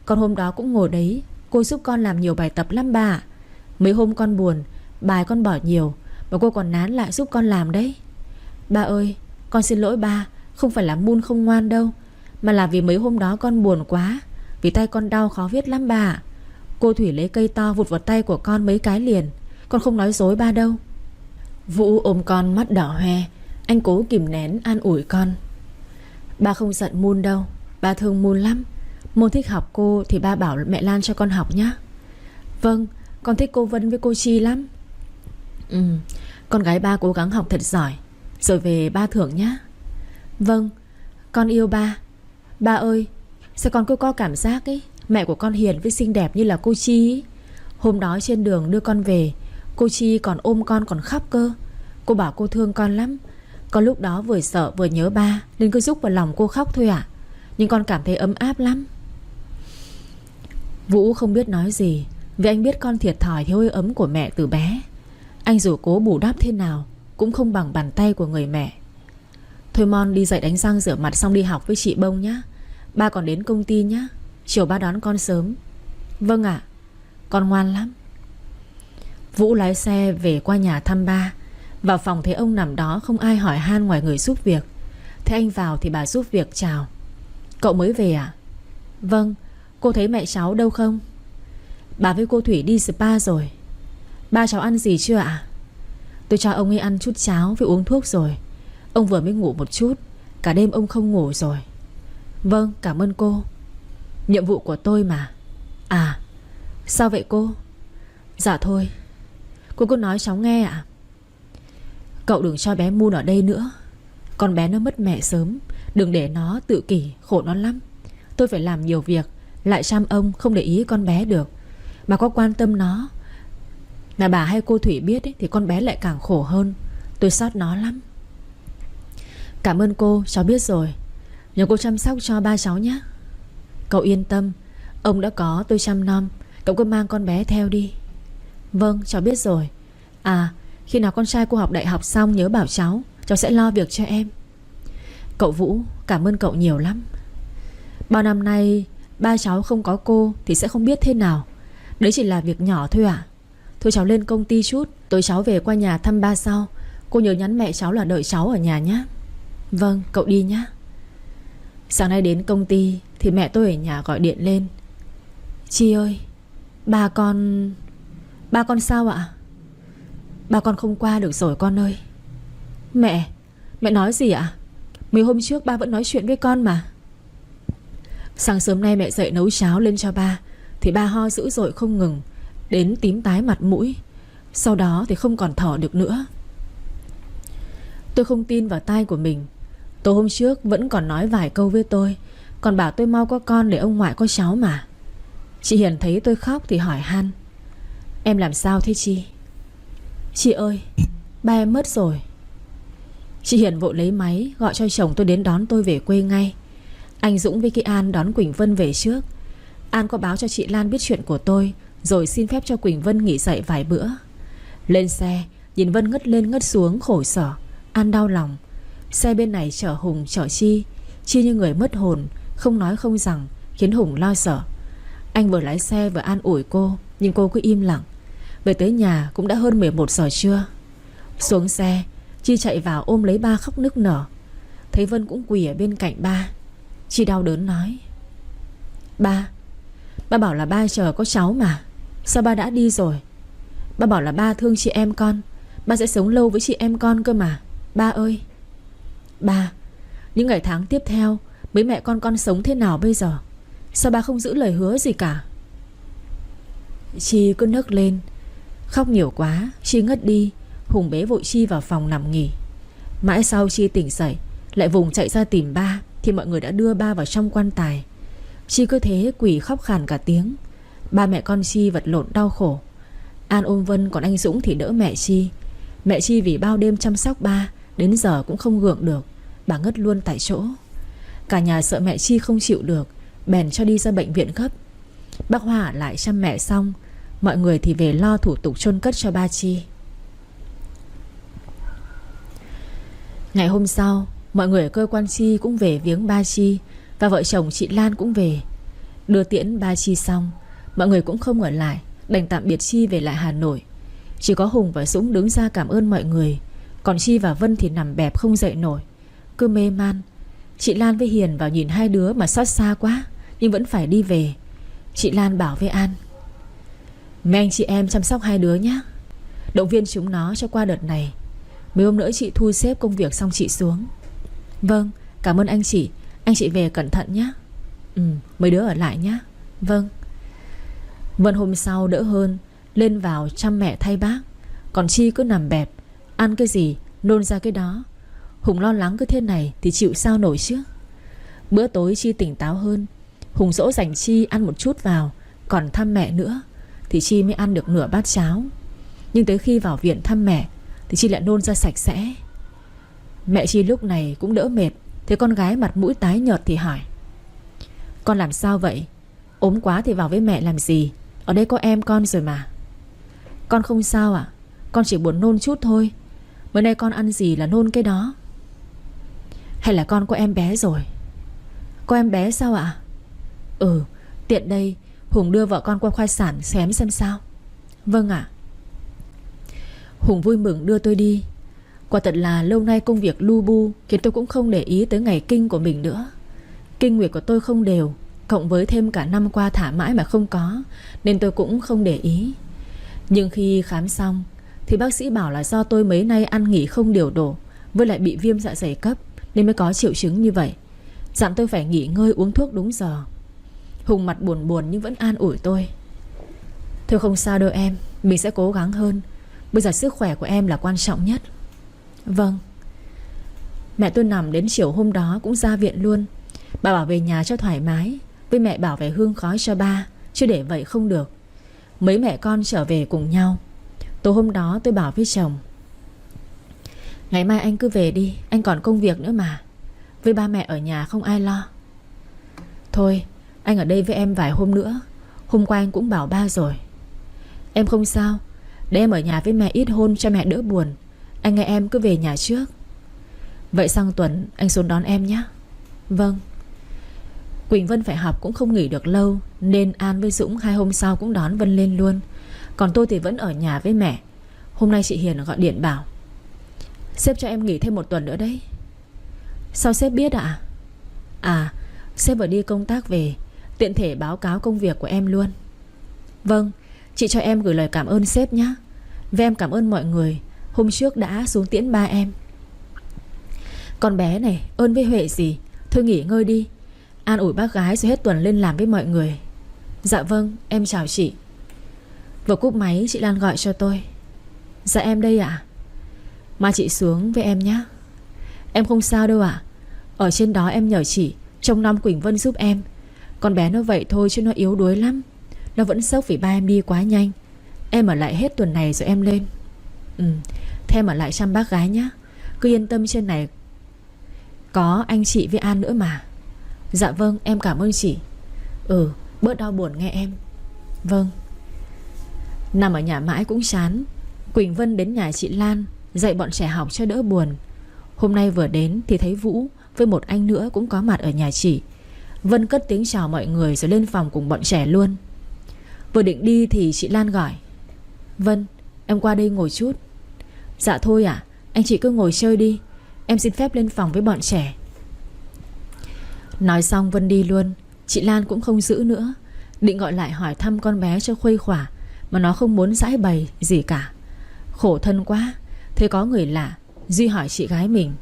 Con hôm đó cũng ngồi đấy, cô giúp con làm nhiều bài tập lắm bà ạ. Mấy hôm con buồn, bài con bỏ nhiều, mà cô còn nán lại giúp con làm đấy. Ba ơi, con xin lỗi ba. Không phải là Moon không ngoan đâu, mà là vì mấy hôm đó con buồn quá. Vì tay con đau khó viết lắm bà ạ. Cô Thủy lấy cây to vụt vào tay của con mấy cái liền. Con không nói dối ba đâu. Vũ ôm con mắt đỏ hoe. Anh cố kìm nén an ủi con. Ba không giận Moon đâu, ba thương Moon lắm. Moon thích học cô thì ba bảo mẹ Lan cho con học nhá. Vâng, con thích cô Vân với cô Chi lắm. Con gái ba cố gắng học thật giỏi, rồi về ba thưởng nhá. Vâng, con yêu ba. Ba ơi, sao con cứ có cảm giác ấy mẹ của con hiền với xinh đẹp như là cô Chi ấy. Hôm đó trên đường đưa con về, cô Chi còn ôm con còn khóc cơ. Cô bảo cô thương con lắm. Con lúc đó vừa sợ vừa nhớ ba, nên cứ rúc vào lòng cô khóc thôi ạ. Nhưng con cảm thấy ấm áp lắm. Vũ không biết nói gì, vì anh biết con thiệt thòi thiếu hơi ấm của mẹ từ bé. Anh dù cố bù đắp thế nào cũng không bằng bàn tay của người mẹ. Thôi Mon đi dậy đánh răng rửa mặt xong đi học với chị Bông nhá. Ba còn đến công ty nhá. Chiều ba đón con sớm. Vâng ạ. Con ngoan lắm. Vũ lái xe về qua nhà thăm ba. Vào phòng thấy ông nằm đó, không ai hỏi han ngoài người giúp việc. Thế anh vào thì bà giúp việc chào. Cậu mới về à? Vâng. Cô thấy mẹ cháu đâu không? Bà với cô Thủy đi spa rồi. Ba cháu ăn gì chưa ạ? Tôi cho ông ấy ăn chút cháo với uống thuốc rồi. Ông vừa mới ngủ một chút, cả đêm ông không ngủ rồi. Vâng, cảm ơn cô. Nhiệm vụ của tôi mà. À, sao vậy cô? Dạ thôi, cô cứ nói cháu nghe ạ. Cậu đừng cho bé Moon ở đây nữa. Con bé nó mất mẹ sớm, đừng để nó tự kỷ, khổ nó lắm. Tôi phải làm nhiều việc, lại chăm ông, không để ý con bé được. Mà có quan tâm nó là bà hay cô Thủy biết ấy, thì con bé lại càng khổ hơn. Tôi xót nó lắm. Cảm ơn cô, cháu biết rồi. Nhờ cô chăm sóc cho ba cháu nhé. Cậu yên tâm, ông đã có tôi chăm nom. Cậu cứ mang con bé theo đi. Vâng, cháu biết rồi. À, khi nào con trai cô học đại học xong nhớ bảo cháu sẽ lo việc cho em. Cậu Vũ, cảm ơn cậu nhiều lắm. Bao năm nay ba cháu không có cô thì sẽ không biết thế nào. Đấy chỉ là việc nhỏ thôi ạ. Thôi cháu lên công ty chút, tối cháu về qua nhà thăm ba sau. Cô nhớ nhắn mẹ cháu là đợi cháu ở nhà nhé. Vâng, cậu đi nhé. Sáng nay đến công ty thì mẹ tôi ở nhà gọi điện lên. Chi ơi, ba con sao ạ? Ba con không qua được rồi con ơi. Mẹ nói gì ạ? Mấy hôm trước ba vẫn nói chuyện với con mà. Sáng sớm nay mẹ dậy nấu cháo lên cho ba thì ba ho dữ dội không ngừng, đến tím tái mặt mũi. Sau đó thì không còn thở được nữa. Tôi không tin vào tai của mình. Tối hôm trước vẫn còn nói vài câu với tôi, còn bảo tôi mau có con để ông ngoại có cháu mà. Chị Hiền thấy tôi khóc thì hỏi han. Em làm sao thế Chi? Chị ơi, ba em mất rồi. Chị Hiền vội lấy máy gọi cho chồng tôi đến đón tôi về quê ngay. Anh Dũng với cái An đón Quỳnh Vân về trước. An có báo cho chị Lan biết chuyện của tôi, rồi xin phép cho Quỳnh Vân nghỉ dậy vài bữa. Lên xe nhìn Vân ngất lên ngất xuống khổ sở. An đau lòng. Xe bên này chở Hùng chở Chi. Chi như người mất hồn, không nói không rằng, khiến Hùng lo sợ. Anh vừa lái xe vừa an ủi cô, nhưng cô cứ im lặng. Về tới nhà cũng đã hơn 11 giờ trưa. Xuống xe, Chi chạy vào ôm lấy ba khóc nức nở. Thấy Vân cũng quỳ ở bên cạnh ba, Chi đau đớn nói. Ba bảo là ba chờ có cháu mà. Sao ba đã đi rồi? Ba bảo là ba thương chị em con, ba sẽ sống lâu với chị em con cơ mà. Ba ơi. Ba, những ngày tháng tiếp theo mấy mẹ con sống thế nào bây giờ? Sao ba không giữ lời hứa gì cả? Chi cứ nấc lên. Khóc nhiều quá Chi ngất đi. Hùng bế vội Chi vào phòng nằm nghỉ. Mãi sau Chi tỉnh dậy lại vùng chạy ra tìm ba thì mọi người đã đưa ba vào trong quan tài. Chi cứ thế quỳ khóc khàn cả tiếng. Ba mẹ con Chi vật lộn đau khổ. An ôm Vân, còn anh Dũng thì đỡ mẹ Chi. Mẹ Chi vì bao đêm chăm sóc ba đến giờ cũng không gượng được, bà ngất luôn tại chỗ. Cả nhà sợ mẹ Chi không chịu được, bèn cho đi ra bệnh viện gấp. Bác Hoa ở lại chăm mẹ xong, mọi người thì về lo thủ tục chôn cất cho ba Chi. Ngày hôm sau, Mọi người ở cơ quan Chi cũng về viếng ba Chi, và vợ chồng chị Lan cũng về. Đưa tiễn ba Chi xong, mọi người cũng không ở lại, đành tạm biệt Chi về lại Hà Nội. Chỉ có Hùng và Dũng đứng ra cảm ơn mọi người, còn Chi và Vân thì nằm bẹp không dậy nổi, cứ mê man. Chị Lan với Hiền vào nhìn hai đứa mà xót xa quá, nhưng vẫn phải đi về. Chị Lan bảo với An: mấy anh chị em chăm sóc hai đứa nhé, động viên chúng nó cho qua đợt này. Mấy hôm nữa chị thu xếp công việc xong chị xuống. Vâng, cảm ơn anh chị. Anh chị về cẩn thận nhé. Mấy đứa ở lại nhé. Vâng. Vân hôm sau đỡ hơn, lên vào chăm mẹ thay bác. Còn Chi cứ nằm bẹp, ăn cái gì nôn ra cái đó. Hùng lo lắng cứ thế này thì chịu sao nổi chứ. Bữa tối Chi tỉnh táo hơn. Hùng dỗ dành Chi ăn một chút vào, còn thăm mẹ nữa thì Chi mới ăn được nửa bát cháo. Nhưng tới khi vào viện thăm mẹ thì Chi lại nôn ra sạch sẽ. Mẹ Chi lúc này cũng đỡ mệt, thấy con gái mặt mũi tái nhợt thì hỏi: con làm sao vậy? Ốm quá thì vào với mẹ làm gì? Ở đây có em con rồi mà. Con không sao ạ, con chỉ buồn nôn chút thôi. Mới nay con ăn gì là nôn cái đó. Hay là con có em bé rồi? Có em bé sao ạ? Tiện đây Hùng đưa vợ con qua khoa sản xem sao. Vâng ạ. Hùng vui mừng đưa tôi đi. Quả thật là lâu nay công việc lu bu khiến tôi cũng không để ý tới ngày kinh của mình nữa. Kinh nguyệt của tôi không đều, cộng với thêm cả năm qua thả mãi mà không có, nên tôi cũng không để ý. Nhưng khi khám xong thì bác sĩ bảo là do tôi mấy nay ăn nghỉ không điều độ, với lại bị viêm dạ dày cấp, nên mới có triệu chứng như vậy. Dặn tôi phải nghỉ ngơi uống thuốc đúng giờ. Hùng mặt buồn buồn nhưng vẫn an ủi tôi: thôi không sao đâu em, mình sẽ cố gắng hơn. Bây giờ sức khỏe của em là quan trọng nhất. Vâng. Mẹ tôi nằm đến chiều hôm đó cũng ra viện luôn. Bà bảo về nhà cho thoải mái, với mẹ bảo về hương khói cho ba, chứ để vậy không được. Mấy mẹ con trở về cùng nhau. Tối hôm đó tôi bảo với chồng: ngày mai anh cứ về đi, anh còn công việc nữa mà. Với ba mẹ ở nhà không ai lo. Thôi anh ở đây với em vài hôm nữa. Hôm qua anh cũng bảo ba rồi. Em không sao, để em ở nhà với mẹ ít hôm cho mẹ đỡ buồn. Anh nghe em cứ về nhà trước. Vậy sang tuần anh xuống đón em nhé. Vâng. Quỳnh Vân phải học cũng không nghỉ được lâu, nên An với Dũng 2 hôm sau cũng đón Vân lên luôn. Còn tôi thì vẫn ở nhà với mẹ. Hôm nay chị Hiền gọi điện bảo: sếp cho em nghỉ thêm 1 tuần nữa đấy. Sao sếp biết ạ? Sếp vừa đi công tác về, tiện thể báo cáo công việc của em luôn. Vâng, chị cho em gửi lời cảm ơn sếp nhé. Và em cảm ơn mọi người hôm trước đã xuống tiễn ba em. Con bé này ơn với Huệ gì. Thôi nghỉ ngơi đi, an ủi bác gái rồi hết tuần lên làm với mọi người. Dạ vâng, em chào chị. Vừa cúp máy chị Lan gọi cho tôi: dạ em đây ạ. Mà chị xuống với em nhé. Em không sao đâu ạ. Ở trên đó em nhờ chị trông nom Quỳnh Vân giúp em. Con bé nó vậy thôi chứ nó yếu đuối lắm. Nó vẫn sốc vì ba em đi quá nhanh. Em ở lại hết tuần này rồi em lên. Thế em ở lại chăm bác gái nhé. Cứ yên tâm, trên này có anh chị với An nữa mà. Dạ vâng, em cảm ơn chị. Bớt đau buồn nghe em. Vâng. Nằm ở nhà mãi cũng chán. Quỳnh Vân đến nhà chị Lan dạy bọn trẻ học cho đỡ buồn. Hôm nay vừa đến thì thấy Vũ với một anh nữa cũng có mặt ở nhà chị. Vân cất tiếng chào mọi người rồi lên phòng cùng bọn trẻ luôn. Vừa định đi thì chị Lan gọi: Vân, em qua đây ngồi chút. Dạ thôi ạ, anh chị cứ ngồi chơi đi, em xin phép lên phòng với bọn trẻ. Nói xong Vân đi luôn. Chị Lan cũng không giữ nữa, định gọi lại hỏi thăm con bé cho khuây khỏa, mà nó không muốn giãi bày gì cả. Khổ thân quá. Thế có người lạ, Duy hỏi chị gái mình: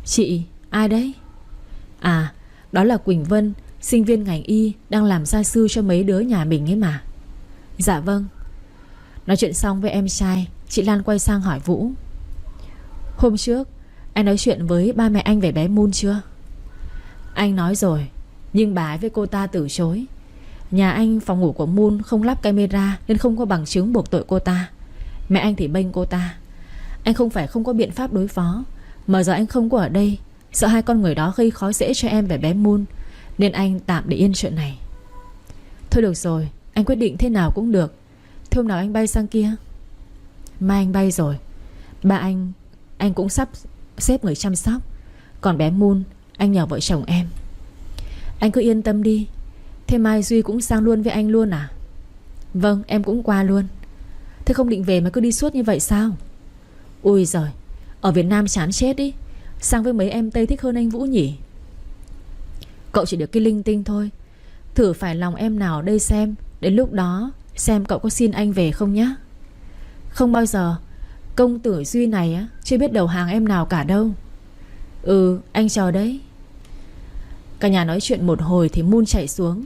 chị, ai đấy? Đó là Quỳnh Vân, sinh viên ngành y, đang làm gia sư cho mấy đứa nhà mình ấy mà. Dạ vâng. Nói chuyện xong với em trai, chị Lan quay sang hỏi Vũ: hôm trước anh nói chuyện với ba mẹ anh về bé Moon chưa? Anh nói rồi, nhưng bà ấy với cô ta từ chối. Nhà anh phòng ngủ của Moon không lắp camera nên không có bằng chứng buộc tội cô ta. Mẹ anh thì bênh cô ta. Anh không phải không có biện pháp đối phó, mà giờ anh không có ở đây, sợ hai con người đó gây khó dễ cho em về bé Moon, nên anh tạm để yên chuyện này. Thôi được rồi, anh quyết định thế nào cũng được. Thế hôm nào anh bay sang kia? Mai anh bay rồi. Ba anh cũng sắp xếp người chăm sóc. Còn bé Moon, anh nhờ vợ chồng em. Anh cứ yên tâm đi. Thế mai Duy cũng sang luôn với anh luôn à? Vâng, em cũng qua luôn. Thế không định về mà cứ đi suốt như vậy sao? Ui giời, ở Việt Nam chán chết ý. Sang với mấy em Tây thích hơn anh Vũ nhỉ? Cậu chỉ được cái linh tinh thôi. Thử phải lòng em nào đây xem. Đến lúc đó xem cậu có xin anh về không nhá. Không bao giờ. Công tử Duy này á, chưa biết đầu hàng em nào cả đâu. Ừ, anh chờ đấy. Cả nhà nói chuyện một hồi thì Moon chạy xuống.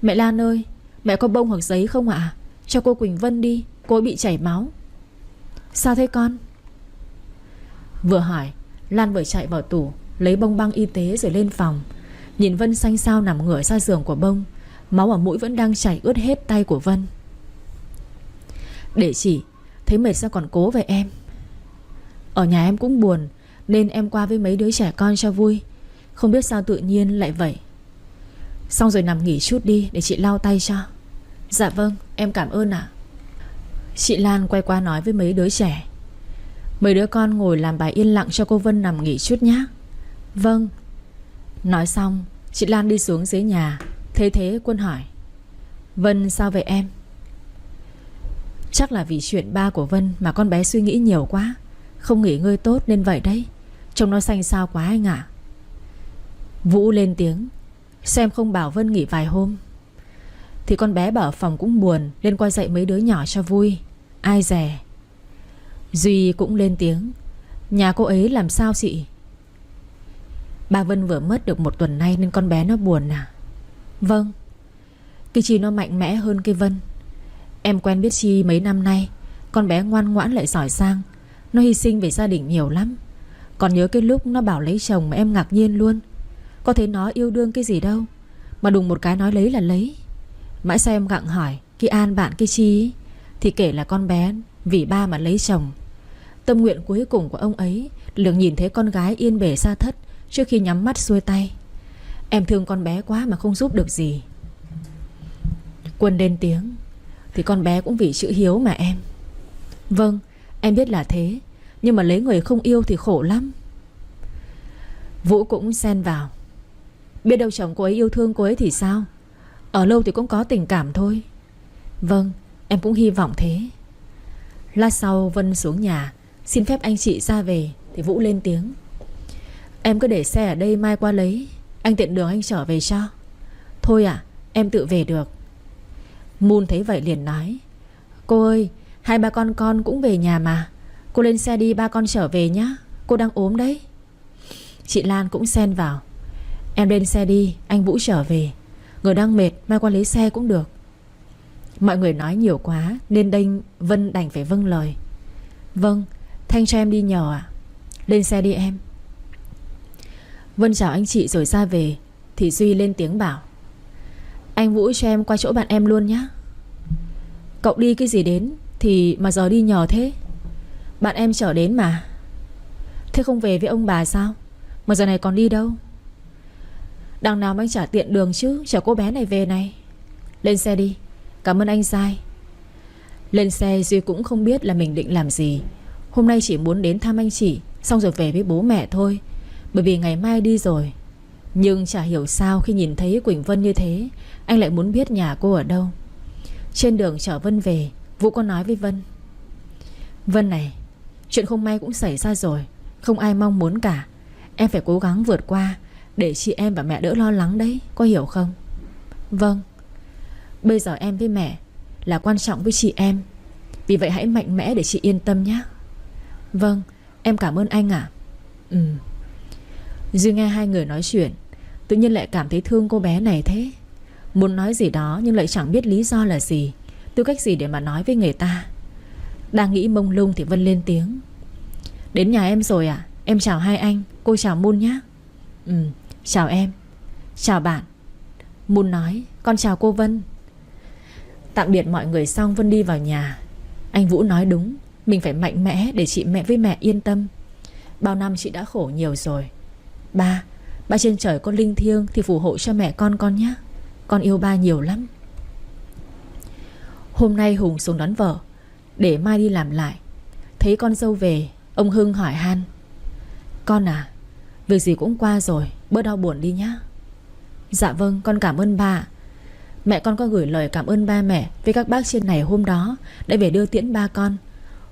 Mẹ Lan ơi, mẹ có bông hoặc giấy không ạ? Cho cô Quỳnh Vân đi, cô ấy bị chảy máu. Sao thế con? Vừa hỏi, Lan vừa chạy vào tủ lấy bông băng y tế rồi lên phòng. Nhìn Vân xanh xao nằm ngửa ra giường của bông. Máu ở mũi vẫn đang chảy ướt hết tay của Vân. Để chỉ, thấy mệt sao còn cố về em. Ở nhà em cũng buồn nên em qua với mấy đứa trẻ con cho vui. Không biết sao tự nhiên lại vậy. Xong rồi nằm nghỉ chút đi để chị lau tay cho. Dạ vâng, em cảm ơn ạ. Chị Lan quay qua nói với mấy đứa trẻ. Mấy đứa con ngồi làm bài yên lặng cho cô Vân nằm nghỉ chút nhé. Vâng. Nói xong, chị Lan đi xuống dưới nhà. Thế thế Quân hỏi, Vân sao vậy em? Chắc là vì chuyện ba của Vân mà con bé suy nghĩ nhiều quá, không nghỉ ngơi tốt nên vậy đấy. Trông nó xanh xao quá anh ạ. Vũ lên tiếng. Xem không bảo Vân nghỉ vài hôm. Thì con bé bảo ở phòng cũng buồn nên qua dạy mấy đứa nhỏ cho vui. Ai dè. Duy cũng lên tiếng. Nhà cô ấy làm sao chị? Ba Vân vừa mất được 1 tuần nay nên con bé nó buồn à? Vâng. Cái Chi nó mạnh mẽ hơn cái Vân. Em quen biết Chi mấy năm nay. Con bé ngoan ngoãn lại giỏi giang. Nó hy sinh về gia đình nhiều lắm. Còn nhớ cái lúc nó bảo lấy chồng mà em ngạc nhiên luôn. Có thấy nó yêu đương cái gì đâu, mà đùng một cái nói lấy là lấy. Mãi sao em gặng hỏi cái An bạn cái Chi ấy, thì kể là con bé vì ba mà lấy chồng. Tâm nguyện cuối cùng của ông ấy là nhìn thấy con gái yên bề sa thất trước khi nhắm mắt xuôi tay. Em thương con bé quá mà không giúp được gì. Quân lên tiếng. Thì con bé cũng vì chữ hiếu mà em. Vâng, em biết là thế. Nhưng mà lấy người không yêu thì khổ lắm. Vũ cũng xen vào. Biết đâu chồng cô ấy yêu thương cô ấy thì sao? Ở lâu thì cũng có tình cảm thôi. Vâng, em cũng hy vọng thế. Lát sau Vân xuống nhà xin phép anh chị ra về. Thì Vũ lên tiếng. Em cứ để xe ở đây mai qua lấy. Anh tiện đường anh trở về cho. Thôi à, em tự về được. Moon thấy vậy liền nói. Cô ơi, hai ba con cũng về nhà mà. Cô lên xe đi, ba con trở về nhá. Cô đang ốm đấy. Chị Lan cũng xen vào. Em lên xe đi, anh Vũ trở về. Người đang mệt, mai qua lấy xe cũng được. Mọi người nói nhiều quá nên đênh Vân đành phải vâng lời. Vâng, Thanh cho em đi nhờ ạ. Lên xe đi em. Vân chào anh chị rồi ra về. Thì Duy lên tiếng bảo. Anh Vũ cho em qua chỗ bạn em luôn nhé. Cậu đi cái gì đến thì mà giờ đi nhờ thế? Bạn em chở đến mà. Thế không về với ông bà sao? Mà giờ này còn đi đâu? Đằng nào mà anh chả tiện đường chứ, chở cô bé này về này. Lên xe đi. Cảm ơn anh Sai. Lên xe Duy cũng không biết là mình định làm gì. Hôm nay chỉ muốn đến thăm anh chị, xong rồi về với bố mẹ thôi. Bởi vì ngày mai đi rồi. Nhưng chả hiểu sao khi nhìn thấy Quỳnh Vân như thế, anh lại muốn biết nhà cô ở đâu. Trên đường chở Vân về, Vũ có nói với Vân. Vân này, chuyện không may cũng xảy ra rồi, không ai mong muốn cả. Em phải cố gắng vượt qua, để chị em và mẹ đỡ lo lắng đấy, có hiểu không? Vâng. Bây giờ em với mẹ là quan trọng với chị em. Vì vậy hãy mạnh mẽ để chị yên tâm nhé. Vâng, em cảm ơn anh ạ. Duy nghe hai người nói chuyện, tự nhiên lại cảm thấy thương cô bé này thế. Muốn nói gì đó nhưng lại chẳng biết lý do là gì, tư cách gì để mà nói với người ta. Đang nghĩ mông lung thì Vân lên tiếng. Đến nhà em rồi à? Em chào hai anh, cô chào Moon nhé. Chào em. Chào bạn. Moon nói. Con chào cô Vân. Tạm biệt mọi người xong Vân đi vào nhà. Anh Vũ nói đúng, mình phải mạnh mẽ để chị mẹ với mẹ yên tâm. Bao năm chị đã khổ nhiều rồi. Ba trên trời có linh thiêng thì phù hộ cho mẹ con nhé. Con yêu ba nhiều lắm. Hôm nay Hùng xuống đón vợ, để mai đi làm lại. Thấy con dâu về, ông Hưng hỏi han. Con à, Việc gì cũng qua rồi, bớt đau buồn đi nhá. Dạ vâng, con cảm ơn ba. Mẹ con có gửi lời cảm ơn ba mẹ với các bác trên này hôm đó đã về đưa tiễn ba con.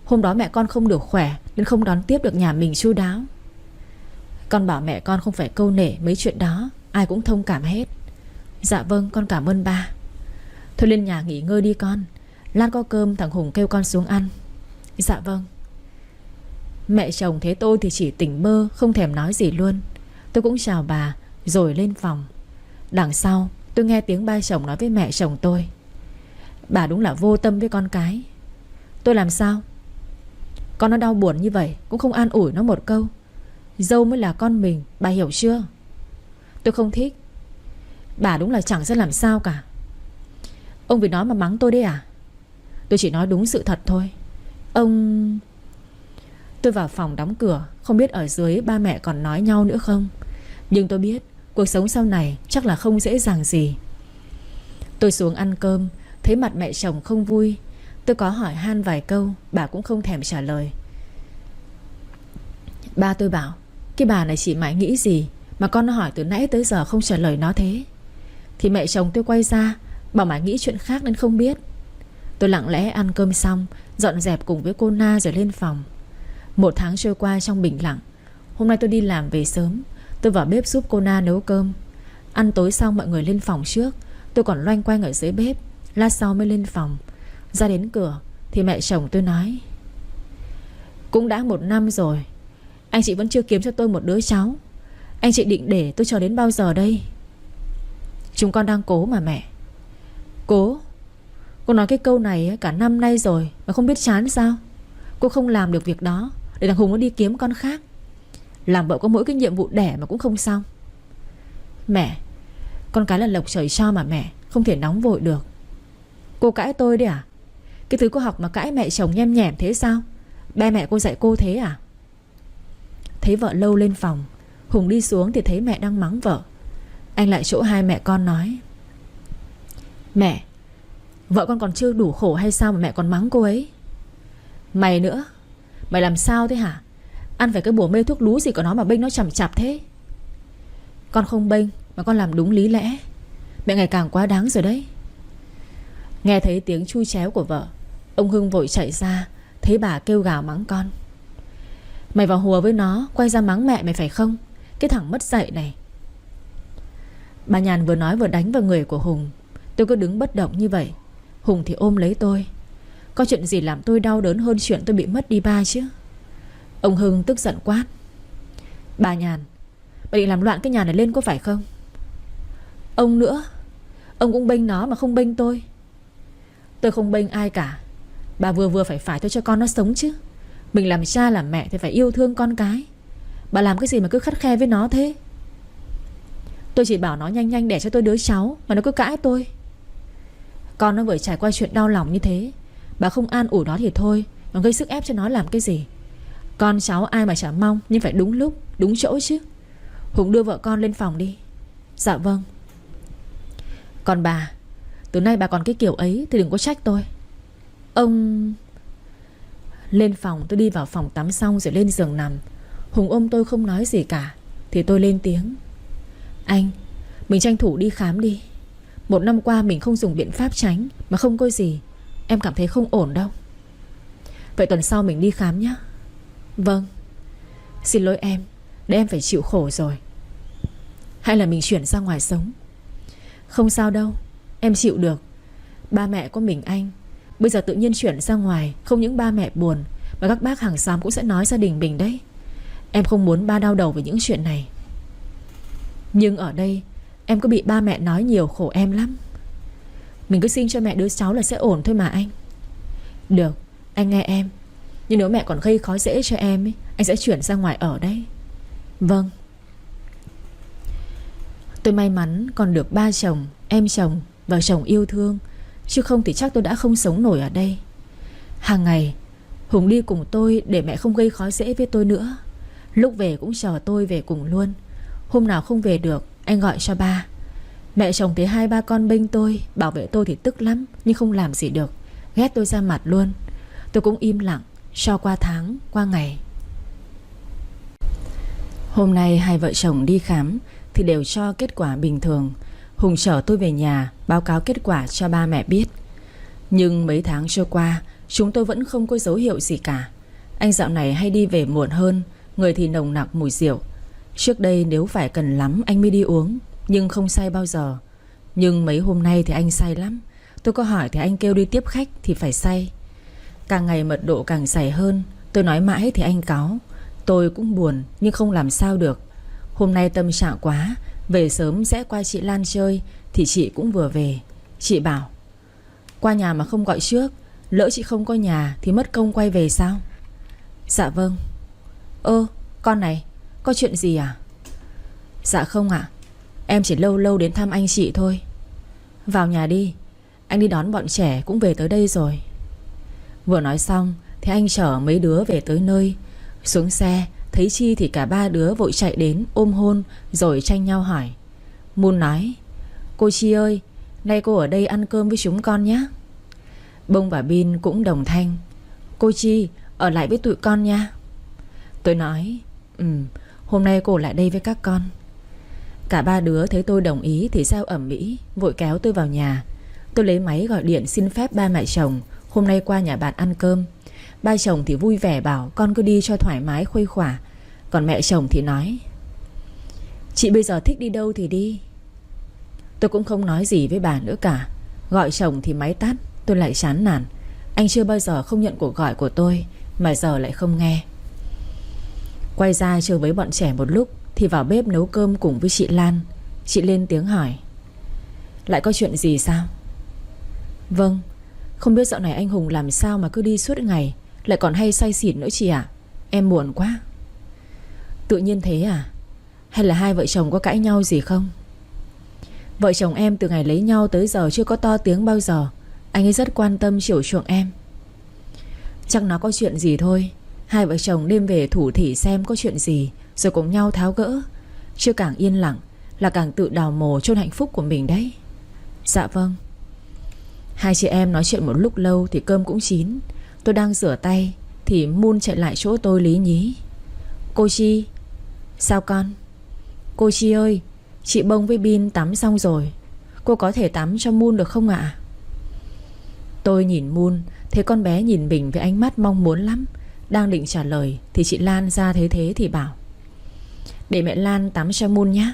Hôm đó mẹ con không được khỏe nên không đón tiếp được nhà mình chu đáo. Con bảo mẹ con không phải câu nể mấy chuyện đó, ai cũng thông cảm hết. Dạ vâng, con cảm ơn ba. Thôi lên nhà nghỉ ngơi đi con, lát có cơm thằng Hùng kêu con xuống ăn. Dạ vâng. Mẹ chồng thấy tôi thì chỉ tỉnh bơ, không thèm nói gì luôn. Tôi cũng chào bà rồi lên phòng. Đằng sau tôi nghe tiếng ba chồng nói với mẹ chồng tôi: bà đúng là vô tâm với con cái. Tôi làm sao? Con nó đau buồn như vậy cũng không an ủi nó một câu. Dâu mới là con mình, bà hiểu chưa? Tôi không thích. Bà đúng là chẳng biết làm sao cả. Ông vì nói mà mắng tôi đấy à? Tôi chỉ nói đúng sự thật thôi. Ông... Tôi vào phòng đóng cửa, không biết ở dưới ba mẹ còn nói nhau nữa không. Nhưng tôi biết cuộc sống sau này chắc là không dễ dàng gì. Tôi xuống ăn cơm, thấy mặt mẹ chồng không vui. Tôi có hỏi han vài câu, bà cũng không thèm trả lời. Ba tôi bảo: cái bà này chị mãi nghĩ gì mà con nó hỏi từ nãy tới giờ không trả lời nó thế. Thì mẹ chồng tôi quay ra bảo mãi nghĩ chuyện khác nên không biết. Tôi lặng lẽ ăn cơm xong, dọn dẹp cùng với cô Na rồi lên phòng. 1 tháng trôi qua trong bình lặng. Hôm nay tôi đi làm về sớm, tôi vào bếp giúp cô Na nấu cơm. Ăn tối xong mọi người lên phòng trước, tôi còn loanh quanh ở dưới bếp. Lát sau mới lên phòng. Ra đến cửa thì mẹ chồng tôi nói: cũng đã 1 năm rồi, anh chị vẫn chưa kiếm cho tôi một đứa cháu. Anh chị định để tôi chờ đến bao giờ đây? Chúng con đang cố mà mẹ. Cố? Cô nói cái câu này cả năm nay rồi mà không biết chán sao? Cô không làm được việc đó để thằng Hùng nó đi kiếm con khác. Làm vợ có mỗi cái nhiệm vụ đẻ mà cũng không xong. Mẹ, con cái là lộc trời cho mà mẹ, không thể nóng vội được. Cô cãi tôi đấy à? Cái thứ cô học mà cãi mẹ chồng nhem nhẻm thế sao? Ba mẹ cô dạy cô thế à? Thấy vợ Lâu lên phòng, Hùng đi xuống thì thấy mẹ đang mắng vợ. Anh lại chỗ hai mẹ con nói: mẹ, vợ con còn chưa đủ khổ hay sao mà mẹ còn mắng cô ấy? Mày nữa, mày làm sao thế hả? Ăn phải cái bùa mê thuốc lú gì của nó mà bênh nó chằm chạp thế? Con không bênh mà con làm đúng lý lẽ. Mẹ ngày càng quá đáng rồi đấy. Nghe thấy tiếng chui chéo của vợ, ông Hưng vội chạy ra, thấy bà kêu gào mắng con: mày vào hùa với nó, quay ra mắng mẹ mày phải không? Cái thằng mất dạy này. Bà Nhàn vừa nói vừa đánh vào người của Hùng. Tôi cứ đứng bất động như vậy, Hùng thì ôm lấy tôi. Có chuyện gì làm tôi đau đớn hơn chuyện tôi bị mất đi ba chứ? Ông Hưng tức giận quát: bà Nhàn, bà định làm loạn cái nhà này lên có phải không? Ông nữa, ông cũng bênh nó mà không bênh tôi. Tôi không bênh ai cả. Bà vừa vừa phải tôi cho con nó sống chứ. Mình làm cha làm mẹ thì phải yêu thương con cái. Bà làm cái gì mà cứ khắt khe với nó thế? Tôi chỉ bảo nó nhanh nhanh đẻ cho tôi đứa cháu mà nó cứ cãi tôi. Con nó vừa trải qua chuyện đau lòng như thế, bà không an ủi nó thì thôi, còn gây sức ép cho nó làm cái gì? Con cháu ai mà chả mong, nhưng phải đúng lúc, đúng chỗ chứ. Hùng đưa vợ con lên phòng đi. Dạ vâng. Còn bà, từ nay bà còn cái kiểu ấy thì đừng có trách tôi. Ông... Lên phòng, tôi đi vào phòng tắm xong rồi lên giường nằm. Hùng ôm tôi không nói gì cả. Thì tôi lên tiếng: anh, mình tranh thủ đi khám đi. 1 năm qua mình không dùng biện pháp tránh mà không có gì. Em cảm thấy không ổn đâu. Vậy tuần sau mình đi khám nhé. Vâng. Xin lỗi em, để em phải chịu khổ rồi. Hay là mình chuyển ra ngoài sống? Không sao đâu, em chịu được. Ba mẹ có mình anh. Bây giờ tự nhiên chuyển ra ngoài, không những ba mẹ buồn mà các bác hàng xóm cũng sẽ nói gia đình mình đấy. Em không muốn ba đau đầu với những chuyện này. Nhưng ở đây em cứ bị ba mẹ nói nhiều khổ em lắm. Mình cứ sinh cho mẹ đứa cháu là sẽ ổn thôi mà anh. Được, anh nghe em. Nhưng nếu mẹ còn gây khó dễ cho em ấy, anh sẽ chuyển ra ngoài ở đấy. Vâng. Tôi may mắn còn được ba chồng, em chồng và chồng yêu thương, chứ không thì chắc tôi đã không sống nổi ở đây. Hàng ngày Hùng đi cùng tôi để mẹ không gây khó dễ với tôi nữa. Lúc về cũng chờ tôi về cùng luôn. Hôm nào không về được, anh gọi cho ba. Mẹ chồng thấy 2-3 con bênh tôi, bảo vệ tôi thì tức lắm, nhưng không làm gì được, ghét tôi ra mặt luôn. Tôi cũng im lặng cho qua tháng, qua ngày. Hôm nay hai vợ chồng đi khám thì đều cho kết quả bình thường. Hùng chở tôi về nhà báo cáo kết quả cho ba mẹ biết. Nhưng mấy tháng trôi qua, chúng tôi vẫn không có dấu hiệu gì cả. Anh dạo này hay đi về muộn hơn, người thì nồng nặc mùi rượu. Trước đây nếu phải cần lắm anh mới đi uống, nhưng không say bao giờ. Nhưng mấy hôm nay thì anh say lắm. Tôi có hỏi thì anh kêu đi tiếp khách thì phải say. Càng ngày mật độ càng dày hơn. Tôi nói mãi thì anh cáu. Tôi cũng buồn nhưng không làm sao được. Hôm nay tâm trạng quá, về sớm sẽ qua chị Lan chơi thì chị cũng vừa về. Chị bảo: qua nhà mà không gọi trước, lỡ chị không có nhà thì mất công quay về sao? Dạ vâng. Con này, có chuyện gì à? Dạ không ạ, em chỉ lâu lâu đến thăm anh chị thôi. Vào nhà đi, anh đi đón bọn trẻ cũng về tới đây rồi. Vừa nói xong thì anh chở mấy đứa về tới nơi. Xuống xe thấy Chi thì cả ba đứa vội chạy đến ôm hôn rồi tranh nhau hỏi. Moon nói: cô Chi ơi, nay cô ở đây ăn cơm với chúng con nhé. Bông và Bin cũng đồng thanh: cô Chi ở lại với tụi con nha. Tôi nói: hôm nay cô lại đây với các con. Cả ba đứa thấy tôi đồng ý thì reo ầm ĩ, vội kéo tôi vào nhà. Tôi lấy máy gọi điện xin phép ba mẹ chồng hôm nay qua nhà bạn ăn cơm. Ba chồng thì vui vẻ bảo con cứ đi cho thoải mái khuây khỏa. Còn mẹ chồng thì nói: chị bây giờ thích đi đâu thì đi. Tôi cũng không nói gì với bà nữa cả. Gọi chồng thì máy tắt. Tôi lại chán nản. Anh chưa bao giờ không nhận cuộc gọi của tôi, mà giờ lại không nghe. Quay ra chơi với bọn trẻ một lúc thì vào bếp nấu cơm cùng với chị Lan. Chị lên tiếng hỏi: lại có chuyện gì sao? Vâng, không biết dạo này anh Hùng làm sao mà cứ đi suốt ngày, lại còn hay say xỉn nữa chị ạ. Em buồn quá. Tự nhiên thế à? Hay là hai vợ chồng có cãi nhau gì không? Vợ chồng em từ ngày lấy nhau tới giờ chưa có to tiếng bao giờ. Anh ấy rất quan tâm chiều chuộng em. Chắc nó có chuyện gì thôi. Hai vợ chồng đêm về thủ thỉ xem có chuyện gì rồi cùng nhau tháo gỡ. Chứ càng yên lặng là càng tự đào mồ chôn hạnh phúc của mình đấy. Dạ vâng. Hai chị em nói chuyện một lúc lâu thì cơm cũng chín. Tôi đang rửa tay thì Moon chạy lại chỗ tôi lý nhí: cô Chi. Sao con? Cô Chi ơi, chị Bông với Bin tắm xong rồi, cô có thể tắm cho Moon được không ạ? Tôi nhìn Moon, thấy con bé nhìn mình với ánh mắt mong muốn lắm. Đang định trả lời thì chị Lan ra thấy thế thì bảo: để mẹ Lan tắm cho Moon nhé.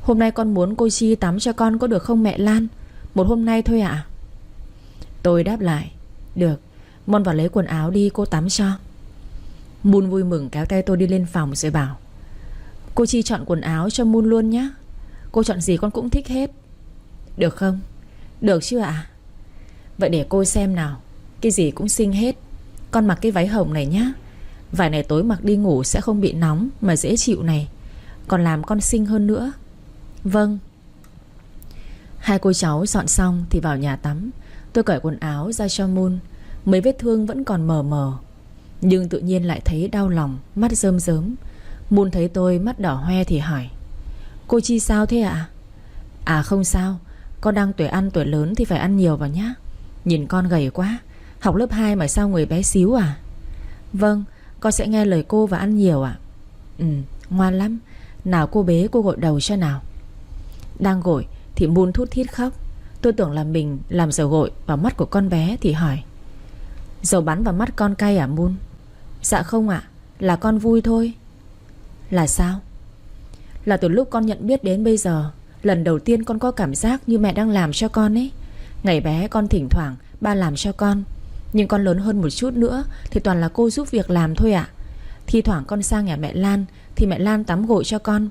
Hôm nay con muốn cô Chi tắm cho con có được không mẹ Lan? Một hôm nay thôi ạ. Tôi đáp lại: được, Mon vào lấy quần áo đi, cô tắm cho. Moon vui mừng kéo tay tôi đi lên phòng rồi bảo: cô Chi chọn quần áo cho Moon luôn nhé. Cô chọn gì con cũng thích hết. Được không? Được chứ ạ? Vậy để cô xem nào. Cái gì cũng xinh hết. Con mặc cái váy hồng này nhá. Vải này tối mặc đi ngủ sẽ không bị nóng mà dễ chịu này. Còn làm con xinh hơn nữa. Vâng. Hai cô cháu dọn xong thì vào nhà tắm. Tôi cởi quần áo ra cho Moon. Mấy vết thương vẫn còn mờ mờ, nhưng tự nhiên lại thấy đau lòng, mắt rơm rớm. Moon thấy tôi mắt đỏ hoe thì hỏi: cô Chi sao thế ạ? À không sao, con đang tuổi ăn tuổi lớn thì phải ăn nhiều vào nhá. Nhìn con gầy quá, học lớp 2 mà sao người bé xíu à? Vâng, con sẽ nghe lời cô và ăn nhiều ạ. Ngoan lắm. Nào cô bế cô gội đầu cho nào. Đang gội thì Moon thút thít khóc. Tôi tưởng là mình làm dầu gội vào mắt của con bé thì hỏi: dầu bắn vào mắt con cay à Moon? Dạ không ạ, là con vui thôi. Là sao? Là từ lúc con nhận biết đến bây giờ, lần đầu tiên con có cảm giác như mẹ đang làm cho con ấy. Ngày bé con thỉnh thoảng ba làm cho con, nhưng con lớn hơn một chút nữa thì toàn là cô giúp việc làm thôi ạ. Thi thoảng con sang nhà mẹ Lan thì mẹ Lan tắm gội cho con,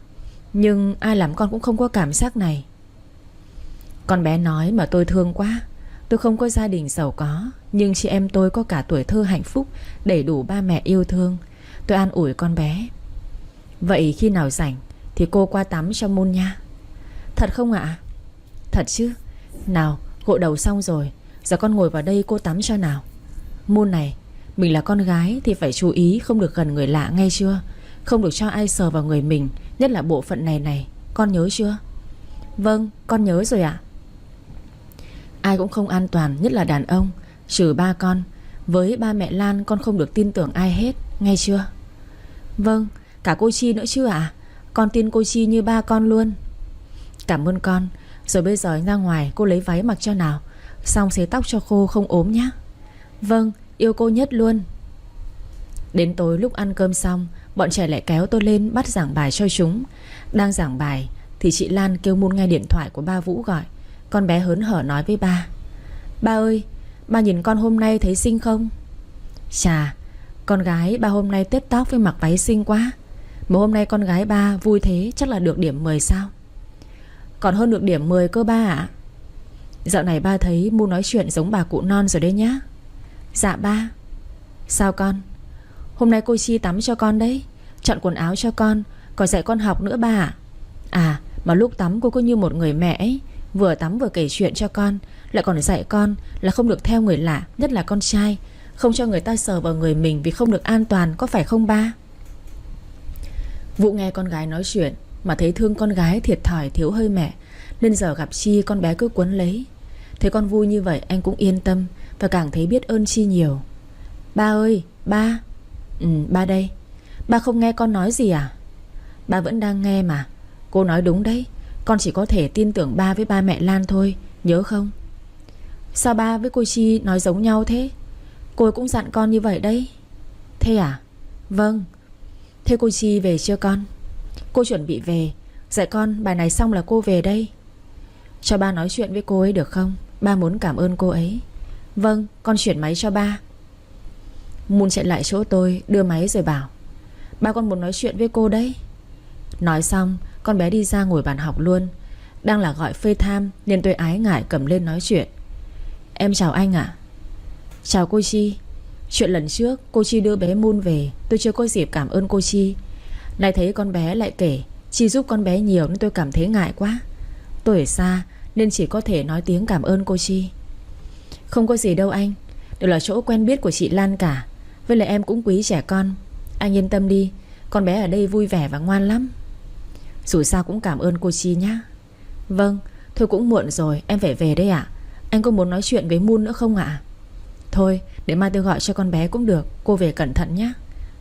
nhưng ai làm con cũng không có cảm giác này. Con bé nói mà tôi thương quá. Tôi không có gia đình giàu có, nhưng chị em tôi có cả tuổi thơ hạnh phúc, đầy đủ ba mẹ yêu thương. Tôi an ủi con bé: vậy khi nào rảnh thì cô qua tắm cho Moon nha. Thật không ạ? Thật chứ. Nào, gội đầu xong rồi, giờ con ngồi vào đây cô tắm cho nào. Moon này, mình là con gái thì phải chú ý không được gần người lạ nghe chưa? Không được cho ai sờ vào người mình, nhất là bộ phận này này. Con nhớ chưa? Vâng, con nhớ rồi ạ. Ai cũng không an toàn, nhất là đàn ông, trừ ba con. Với ba mẹ Lan con không được tin tưởng ai hết, nghe chưa? Vâng, Cả cô Chi nữa chứ à? Con tin cô Chi như ba con luôn. Cảm ơn con. Rồi bây giờ ra ngoài cô lấy váy mặc cho nào, xong xấy tóc cho khô không ốm nhá. Vâng, yêu cô nhất luôn. Đến tối lúc ăn cơm xong, bọn trẻ lại kéo tôi lên bắt giảng bài cho chúng. Đang giảng bài thì chị Lan kêu Mun nghe điện thoại của ba Vũ gọi. Con bé hớn hở nói với ba: Ba ơi, ba nhìn con hôm nay thấy xinh không? Chà, con gái ba hôm nay tết tóc với mặc váy xinh quá. Mà hôm nay con gái ba vui thế chắc là được điểm 10 sao? Còn hơn được điểm 10 cơ ba ạ. Dạo này ba thấy Mu nói chuyện giống bà cụ non rồi đấy nhá. Dạ ba. Sao con? Hôm nay cô Chi tắm cho con đấy, chọn quần áo cho con, còn dạy con học nữa ba ạ. À mà lúc tắm cô cứ như một người mẹ ấy, vừa tắm vừa kể chuyện cho con, lại còn dạy con là không được theo người lạ, nhất là con trai, không cho người ta sờ vào người mình vì không được an toàn, có phải không ba? Vũ nghe con gái nói chuyện mà thấy thương con gái thiệt thòi thiếu hơi mẹ, nên giờ gặp Chi con bé cứ quấn lấy. Thấy con vui như vậy anh cũng yên tâm và càng thấy biết ơn Chi nhiều. Ba ơi, ba. Ba đây. Ba không nghe con nói gì à? Ba vẫn đang nghe mà. Cô nói đúng đấy, con chỉ có thể tin tưởng ba với ba mẹ Lan thôi, nhớ không? Sao ba với cô Chi nói giống nhau thế? Cô cũng dặn con như vậy đấy. Thế à? Vâng. Thế cô Chi về chưa con? Cô chuẩn bị về. Dạy con bài này xong là cô về đây. Cho ba nói chuyện với cô ấy được không? Ba muốn cảm ơn cô ấy. Vâng, con chuyển máy cho ba. Mun chạy lại chỗ tôi đưa máy rồi bảo: Ba con muốn nói chuyện với cô đấy. Nói xong con bé đi ra ngồi bàn học luôn. Đang là gọi FaceTime nên tôi ái ngại cầm lên nói chuyện. Em chào anh ạ. Chào cô Chi. Chuyện lần trước cô Chi đưa bé Mun về, tôi chưa có dịp cảm ơn cô Chi. Nay thấy con bé lại kể Chi giúp con bé nhiều nên tôi cảm thấy ngại quá. Tôi ở xa nên chỉ có thể nói tiếng cảm ơn cô Chi. Không có gì đâu anh, đều là chỗ quen biết của chị Lan cả. Với lại em cũng quý trẻ con. Anh yên tâm đi, con bé ở đây vui vẻ và ngoan lắm. Dù sao cũng cảm ơn cô Chi nhá. Vâng, thôi cũng muộn rồi, em phải về đây ạ. Anh có muốn nói chuyện với Mun nữa không ạ? Thôi, để mai tôi gọi cho con bé cũng được. Cô về cẩn thận nhé.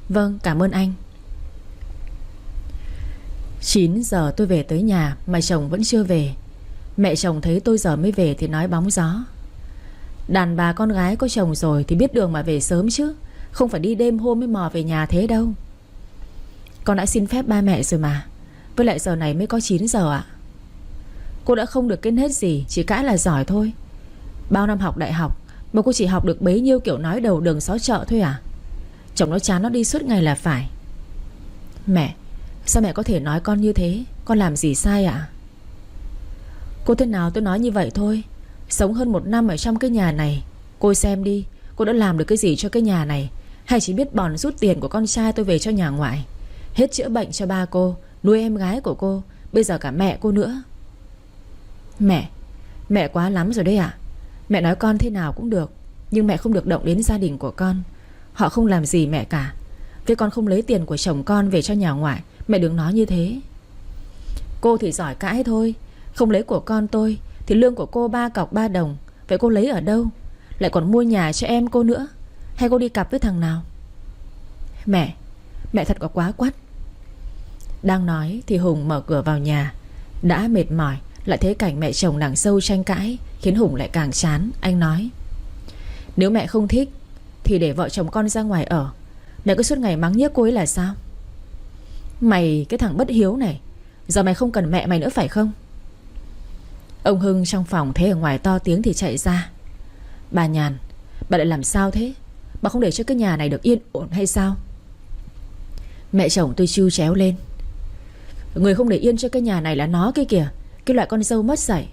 Vâng, cảm ơn anh. 9 giờ tôi về tới nhà mà chồng vẫn chưa về. Mẹ chồng thấy tôi giờ mới về thì nói bóng gió: Đàn bà con gái có chồng rồi thì biết đường mà về sớm chứ, không phải đi đêm hôm mới mò về nhà thế đâu. Con đã xin phép ba mẹ rồi mà. Với lại giờ này mới có 9 giờ ạ. Cô đã không được kiến hết gì, chỉ cãi là giỏi thôi. Bao năm học đại học mà cô chỉ học được bấy nhiêu kiểu nói đầu đường xó chợ thôi à? Chồng nó chán nó đi suốt ngày là phải. Mẹ, sao mẹ có thể nói con như thế? Con làm gì sai ạ? Cô thế nào tôi nói như vậy thôi. Sống hơn 1 năm ở trong cái nhà này, cô xem đi, cô đã làm được cái gì cho cái nhà này? Hay chỉ biết bòn rút tiền của con trai tôi về cho nhà ngoại, hết chữa bệnh cho ba cô, nuôi em gái của cô, bây giờ cả mẹ cô nữa. Mẹ quá lắm rồi đấy ạ. Mẹ nói con thế nào cũng được, nhưng mẹ không được động đến gia đình của con. Họ không làm gì mẹ cả. Với con không lấy tiền của chồng con về cho nhà ngoại, mẹ đừng nói như thế. Cô thì giỏi cãi thôi. Không lấy của con tôi thì lương của cô 3 cọc 3 đồng. Vậy cô lấy ở đâu? Lại còn mua nhà cho em cô nữa. Hay cô đi cặp với thằng nào? Mẹ thật quá quắt. Đang nói thì Hùng mở cửa vào nhà. Đã mệt mỏi lại thấy cảnh mẹ chồng nàng dâu tranh cãi, khiến Hùng lại càng chán. Anh nói: Nếu mẹ không thích thì để vợ chồng con ra ngoài ở. Mẹ cứ suốt ngày mắng nhiếc cô ấy là sao? Mày cái thằng bất hiếu này, giờ mày không cần mẹ mày nữa phải không? Ông Hưng trong phòng thấy ở ngoài to tiếng thì chạy ra: Bà Nhàn, bà lại làm sao thế? Bà không để cho cái nhà này được yên ổn hay sao? Mẹ chồng tôi chiu chéo lên: Người không để yên cho cái nhà này là nó kia kìa, cái loại con dâu mất dạy.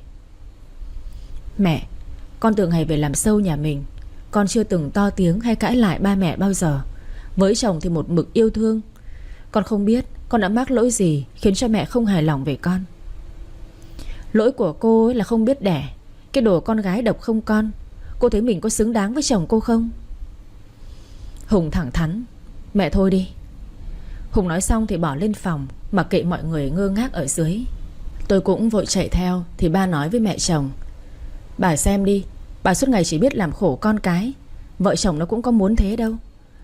Mẹ, con từ ngày về làm sâu nhà mình, con chưa từng to tiếng hay cãi lại ba mẹ bao giờ. Với chồng thì một mực yêu thương. Con không biết con đã mắc lỗi gì khiến cho mẹ không hài lòng về con. Lỗi của cô ấy là không biết đẻ. Cái đồ con gái độc không con. Cô thấy mình có xứng đáng với chồng cô không? Hùng thẳng thắn: Mẹ thôi đi. Hùng nói xong thì bỏ lên phòng, mặc kệ mọi người ngơ ngác ở dưới. Tôi cũng vội chạy theo thì ba nói với mẹ chồng: Bà xem đi, bà suốt ngày chỉ biết làm khổ con cái. Vợ chồng nó cũng có muốn thế đâu.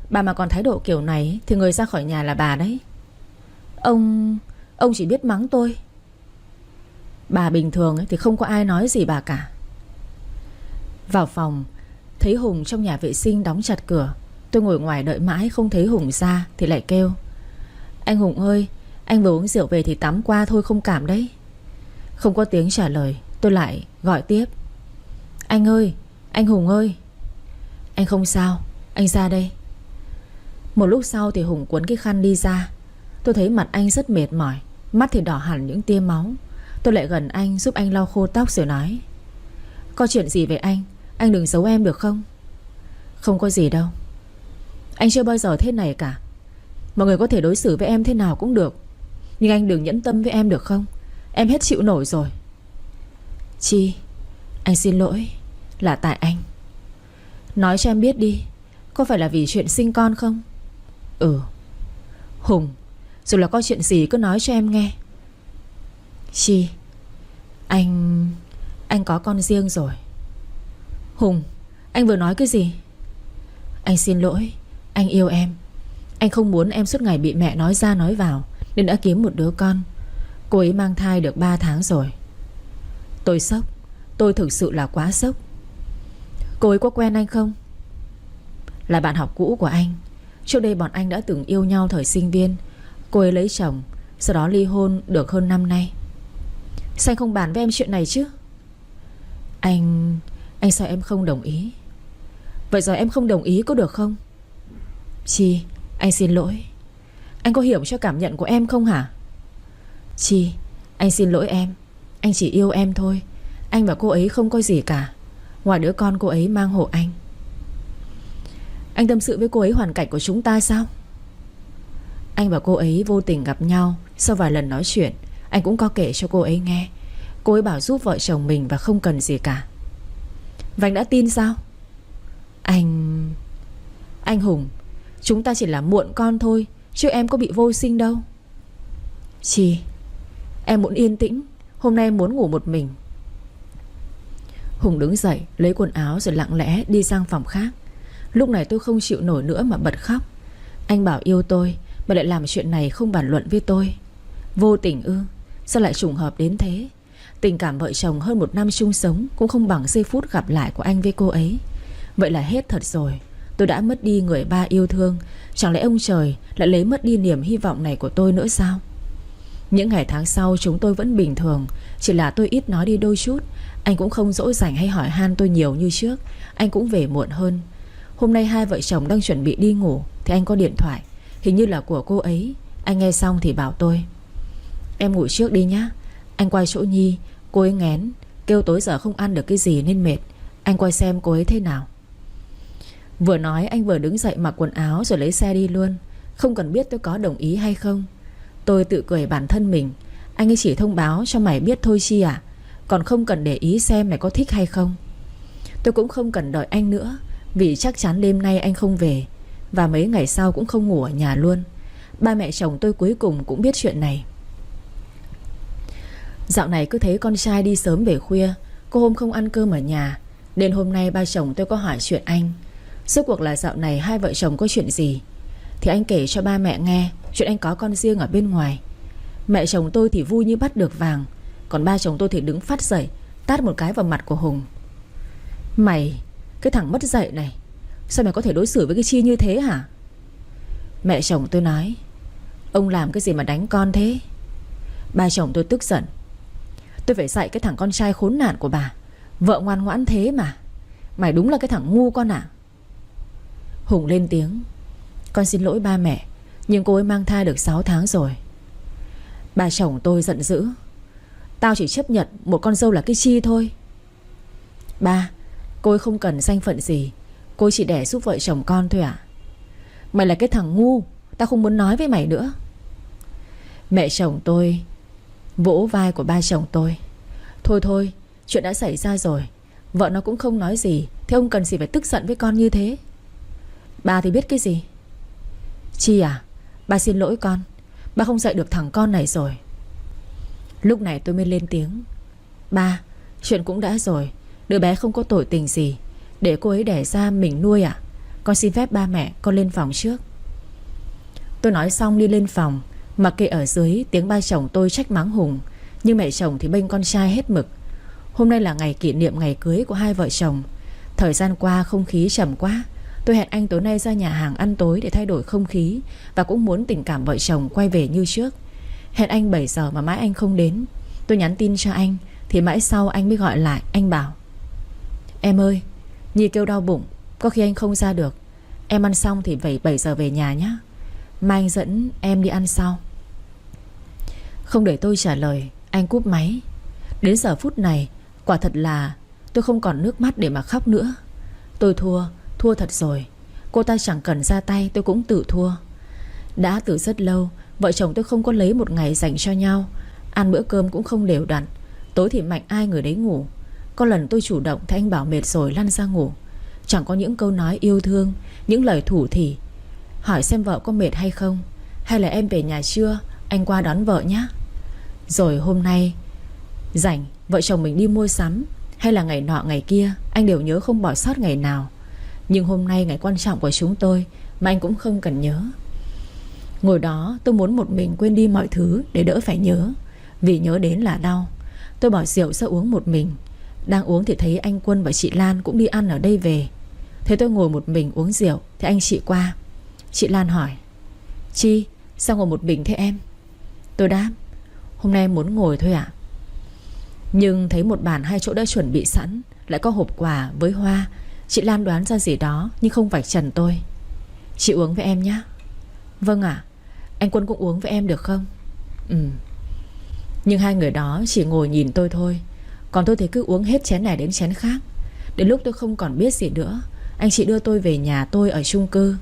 Bà mà còn thái độ kiểu này thì người ra khỏi nhà là bà đấy. Ông chỉ biết mắng tôi. Bà bình thường thì không có ai nói gì bà cả. Vào phòng, thấy Hùng trong nhà vệ sinh đóng chặt cửa. Tôi ngồi ngoài đợi mãi không thấy Hùng ra thì lại kêu: Anh Hùng ơi, anh vừa uống rượu về thì tắm qua thôi, không cảm đấy. Không có tiếng trả lời, tôi lại gọi tiếp: Anh ơi, anh Hùng ơi. Anh không sao, anh ra đây. Một lúc sau thì Hùng cuốn cái khăn đi ra. Tôi thấy mặt anh rất mệt mỏi, mắt thì đỏ hẳn những tia máu. Tôi lại gần anh giúp anh lau khô tóc rồi nói: Có chuyện gì về anh đừng giấu em được không? Không có gì đâu. Anh chưa bao giờ thế này cả. Mọi người có thể đối xử với em thế nào cũng được, nhưng anh đừng nhẫn tâm với em được không? Em hết chịu nổi rồi. Chi, anh xin lỗi. Là tại anh. Nói cho em biết đi, có phải là vì chuyện sinh con không? Ừ. Hùng, dù là có chuyện gì cứ nói cho em nghe. Chi, anh có con riêng rồi. Hùng, anh vừa nói cái gì? Anh xin lỗi, anh yêu em. Anh không muốn em suốt ngày bị mẹ nói ra nói vào, nên đã kiếm một đứa con. Cô ấy mang thai được 3 tháng rồi. Tôi sốc. Tôi thực sự là quá sốc. Cô ấy có quen anh không? Là bạn học cũ của anh. Trước đây bọn anh đã từng yêu nhau thời sinh viên. Cô ấy lấy chồng, sau đó ly hôn được hơn năm nay. Sao anh không bàn với em chuyện này chứ? Anh sao em không đồng ý? Vậy giờ em không đồng ý có được không? Chi, anh xin lỗi. Anh có hiểu cho cảm nhận của em không hả? Chi, anh xin lỗi em. Anh chỉ yêu em thôi. Anh và cô ấy không có gì cả, ngoài đứa con cô ấy mang hộ anh. Anh tâm sự với cô ấy hoàn cảnh của chúng ta sao? Anh và cô ấy vô tình gặp nhau. Sau vài lần nói chuyện, anh cũng có kể cho cô ấy nghe. Cô ấy bảo giúp vợ chồng mình và không cần gì cả. Và anh đã tin sao? Anh Hùng, chúng ta chỉ là muộn con thôi, chứ em có bị vô sinh đâu. Chi, em muốn yên tĩnh. Hôm nay em muốn ngủ một mình. Hùng đứng dậy lấy quần áo rồi lặng lẽ đi sang phòng khác. Lúc này tôi không chịu nổi nữa mà bật khóc. Anh bảo yêu tôi mà lại làm chuyện này không bàn luận với tôi. Vô tình ư? Sao lại trùng hợp đến thế? Tình cảm vợ chồng hơn 1 năm chung sống cũng không bằng giây phút gặp lại của anh với cô ấy. Vậy là hết thật rồi. Tôi đã mất đi người ba yêu thương. Chẳng lẽ ông trời lại lấy mất đi niềm hy vọng này của tôi nữa sao? Những ngày tháng sau chúng tôi vẫn bình thường, chỉ là tôi ít nói đi đôi chút. Anh cũng không dỗ dành hay hỏi han tôi nhiều như trước. Anh cũng về muộn hơn. Hôm nay hai vợ chồng đang chuẩn bị đi ngủ thì anh có điện thoại, hình như là của cô ấy. Anh nghe xong thì bảo tôi: Em ngủ trước đi nhá. Anh qua chỗ Nhi, cô ấy nghén, kêu tối giờ không ăn được cái gì nên mệt. Anh qua xem cô ấy thế nào. Vừa nói anh vừa đứng dậy mặc quần áo rồi lấy xe đi luôn. Không cần biết tôi có đồng ý hay không. Tôi tự cười bản thân mình. Anh ấy chỉ thông báo cho mày biết thôi Chi à, còn không cần để ý xem mày có thích hay không. Tôi cũng không cần đợi anh nữa, vì chắc chắn đêm nay anh không về, và mấy ngày sau cũng không ngủ ở nhà luôn. Ba mẹ chồng tôi cuối cùng cũng biết chuyện này. Dạo này cứ thấy con trai đi sớm về khuya, có hôm không ăn cơm ở nhà, nên hôm nay ba chồng tôi có hỏi chuyện anh. Rốt cuộc là dạo này hai vợ chồng có chuyện gì. Thì anh kể cho ba mẹ nghe chuyện anh có con riêng ở bên ngoài. Mẹ chồng tôi thì vui như bắt được vàng, còn ba chồng tôi thì đứng phát dậy, tát một cái vào mặt của Hùng. Mày, cái thằng mất dạy này, sao mày có thể đối xử với cái Chi như thế hả? Mẹ chồng tôi nói: Ông làm cái gì mà đánh con thế? Ba chồng tôi tức giận: Tôi phải dạy cái thằng con trai khốn nạn của bà, vợ ngoan ngoãn thế mà. Mày đúng là cái thằng ngu con ạ. Hùng lên tiếng: Con xin lỗi ba mẹ, nhưng cô ấy mang thai được 6 tháng rồi. Bà chồng tôi giận dữ: Tao chỉ chấp nhận một con dâu là cái Chi thôi. Ba, cô ấy không cần danh phận gì, cô ấy chỉ đẻ giúp vợ chồng con thôi ạ. Mày là cái thằng ngu, tao không muốn nói với mày nữa. Mẹ chồng tôi vỗ vai của ba chồng tôi: Thôi thôi, chuyện đã xảy ra rồi, vợ nó cũng không nói gì, thế ông cần gì phải tức giận với con như thế? Bà thì biết cái gì? Chi à, ba xin lỗi con, ba không dạy được thằng con này rồi. Lúc này tôi mới lên tiếng: Ba, chuyện cũng đã rồi, đứa bé không có tội tình gì, để cô ấy đẻ ra mình nuôi ạ. Con xin phép ba mẹ con lên phòng trước. Tôi nói xong đi lên phòng. Mặc kệ ở dưới tiếng ba chồng tôi trách mắng Hùng, nhưng mẹ chồng thì bênh con trai hết mực. Hôm nay là ngày kỷ niệm ngày cưới của hai vợ chồng. Thời gian qua không khí trầm quá. Tôi hẹn anh tối nay ra nhà hàng ăn tối để thay đổi không khí, và cũng muốn tình cảm vợ chồng quay về như trước. Hẹn anh 7 giờ mà mãi anh không đến. Tôi nhắn tin cho anh thì mãi sau anh mới gọi lại. Anh bảo: em ơi, Nhi kêu đau bụng, có khi anh không ra được. Em ăn xong thì phải 7 giờ về nhà nhé. Mai anh dẫn em đi ăn sau. Không để tôi trả lời, anh cúp máy. Đến giờ phút này, quả thật là tôi không còn nước mắt để mà khóc nữa. Tôi thua thật rồi. Cô ta chẳng cần ra tay, tôi cũng tự thua. Đã từ rất lâu vợ chồng tôi không có lấy một ngày dành cho nhau. Ăn bữa cơm cũng không đều đặn. Tối thì mạnh ai người đấy ngủ. Có lần tôi chủ động thì anh bảo mệt rồi lăn ra ngủ. Chẳng có những câu nói yêu thương, những lời thủ thỉ, hỏi xem vợ có mệt hay không, hay là em về nhà chưa, anh qua đón vợ nhé. Rồi hôm nay rảnh, vợ chồng mình đi mua sắm, hay là ngày nọ ngày kia, anh đều nhớ không bỏ sót ngày nào. Nhưng hôm nay ngày quan trọng của chúng tôi mà anh cũng không cần nhớ. Ngồi đó tôi muốn một mình quên đi mọi thứ để đỡ phải nhớ. Vì nhớ đến là đau. Tôi bỏ rượu ra uống một mình. Đang uống thì thấy anh Quân và chị Lan cũng đi ăn ở đây về. Thế tôi ngồi một mình uống rượu thì anh chị qua. Chị Lan hỏi: Chi, sao ngồi một mình thế em? Tôi đáp: hôm nay em muốn ngồi thôi ạ. Nhưng thấy một bàn 2 chỗ đã chuẩn bị sẵn, lại có hộp quà với hoa. Chị Lan đoán ra gì đó nhưng không vạch trần tôi. Chị uống với em nhé. Vâng ạ. Anh Quân cũng uống với em được không? Nhưng hai người đó chỉ ngồi nhìn tôi thôi. Còn tôi thì cứ uống hết chén này đến chén khác. Đến lúc tôi không còn biết gì nữa, anh chị đưa tôi về nhà tôi ở chung cư.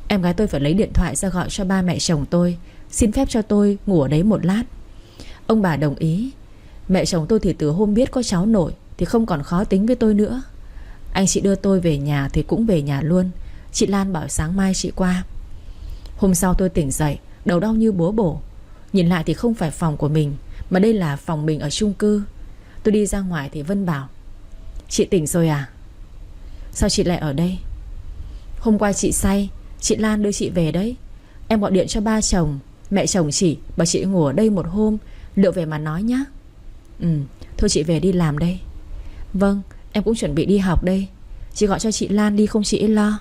Em gái tôi phải lấy điện thoại ra gọi cho ba mẹ chồng tôi, xin phép cho tôi ngủ ở đấy một lát. Ông bà đồng ý. Mẹ chồng tôi thì từ hôm biết có cháu nội thì không còn khó tính với tôi nữa. Anh chị đưa tôi về nhà thì cũng về nhà luôn. Chị Lan bảo sáng mai chị qua. Hôm sau tôi tỉnh dậy, đầu đau như búa bổ. Nhìn lại thì không phải phòng của mình, mà đây là phòng mình ở chung cư. Tôi đi ra ngoài thì Vân bảo: Chị tỉnh rồi à? Sao chị lại ở đây? Hôm qua chị say, chị Lan đưa chị về đấy. Em gọi điện cho ba chồng, mẹ chồng chị, bảo chị ngủ ở đây một hôm, liệu về mà nói nhá. Thôi chị về đi làm đây. Vâng, em cũng chuẩn bị đi học đây. Chị gọi cho chị Lan đi không chị ấy lo.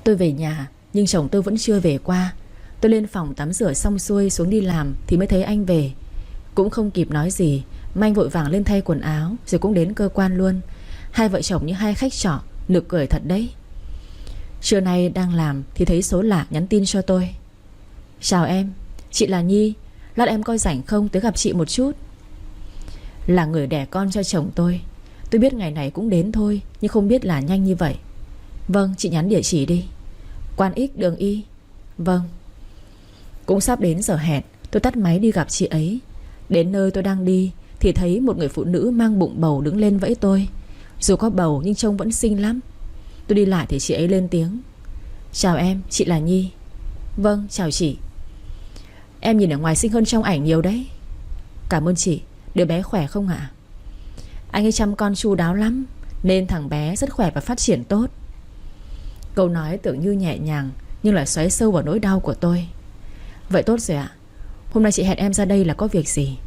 Tôi về nhà, nhưng chồng tôi vẫn chưa về qua. Tôi lên phòng tắm rửa xong xuôi xuống đi làm thì mới thấy anh về. Cũng không kịp nói gì mà anh vội vàng lên thay quần áo, rồi cũng đến cơ quan luôn. Hai vợ chồng như hai khách trọ, nực cười thật đấy. Trưa nay đang làm thì thấy số lạ nhắn tin cho tôi: Chào em, chị là Nhi. Lát em coi rảnh không tới gặp chị một chút. Là người đẻ con cho chồng tôi biết ngày này cũng đến thôi, nhưng không biết là nhanh như vậy. Vâng, chị nhắn địa chỉ đi. Quan X đường Y. Vâng. Cũng sắp đến giờ hẹn, tôi tắt máy đi gặp chị ấy. Đến nơi tôi đang đi thì thấy một người phụ nữ mang bụng bầu đứng lên vẫy tôi. Dù có bầu nhưng trông vẫn xinh lắm. Tôi đi lại thì chị ấy lên tiếng: Chào em, chị là Nhi. Vâng, chào chị. Em nhìn ở ngoài xinh hơn trong ảnh nhiều đấy. Cảm ơn chị. Đứa bé khỏe không ạ? Anh ấy chăm con chu đáo lắm, nên thằng bé rất khỏe và phát triển tốt. Câu nói tưởng như nhẹ nhàng, nhưng lại xoáy sâu vào nỗi đau của tôi. Vậy tốt rồi ạ. Hôm nay chị hẹn em ra đây là có việc gì?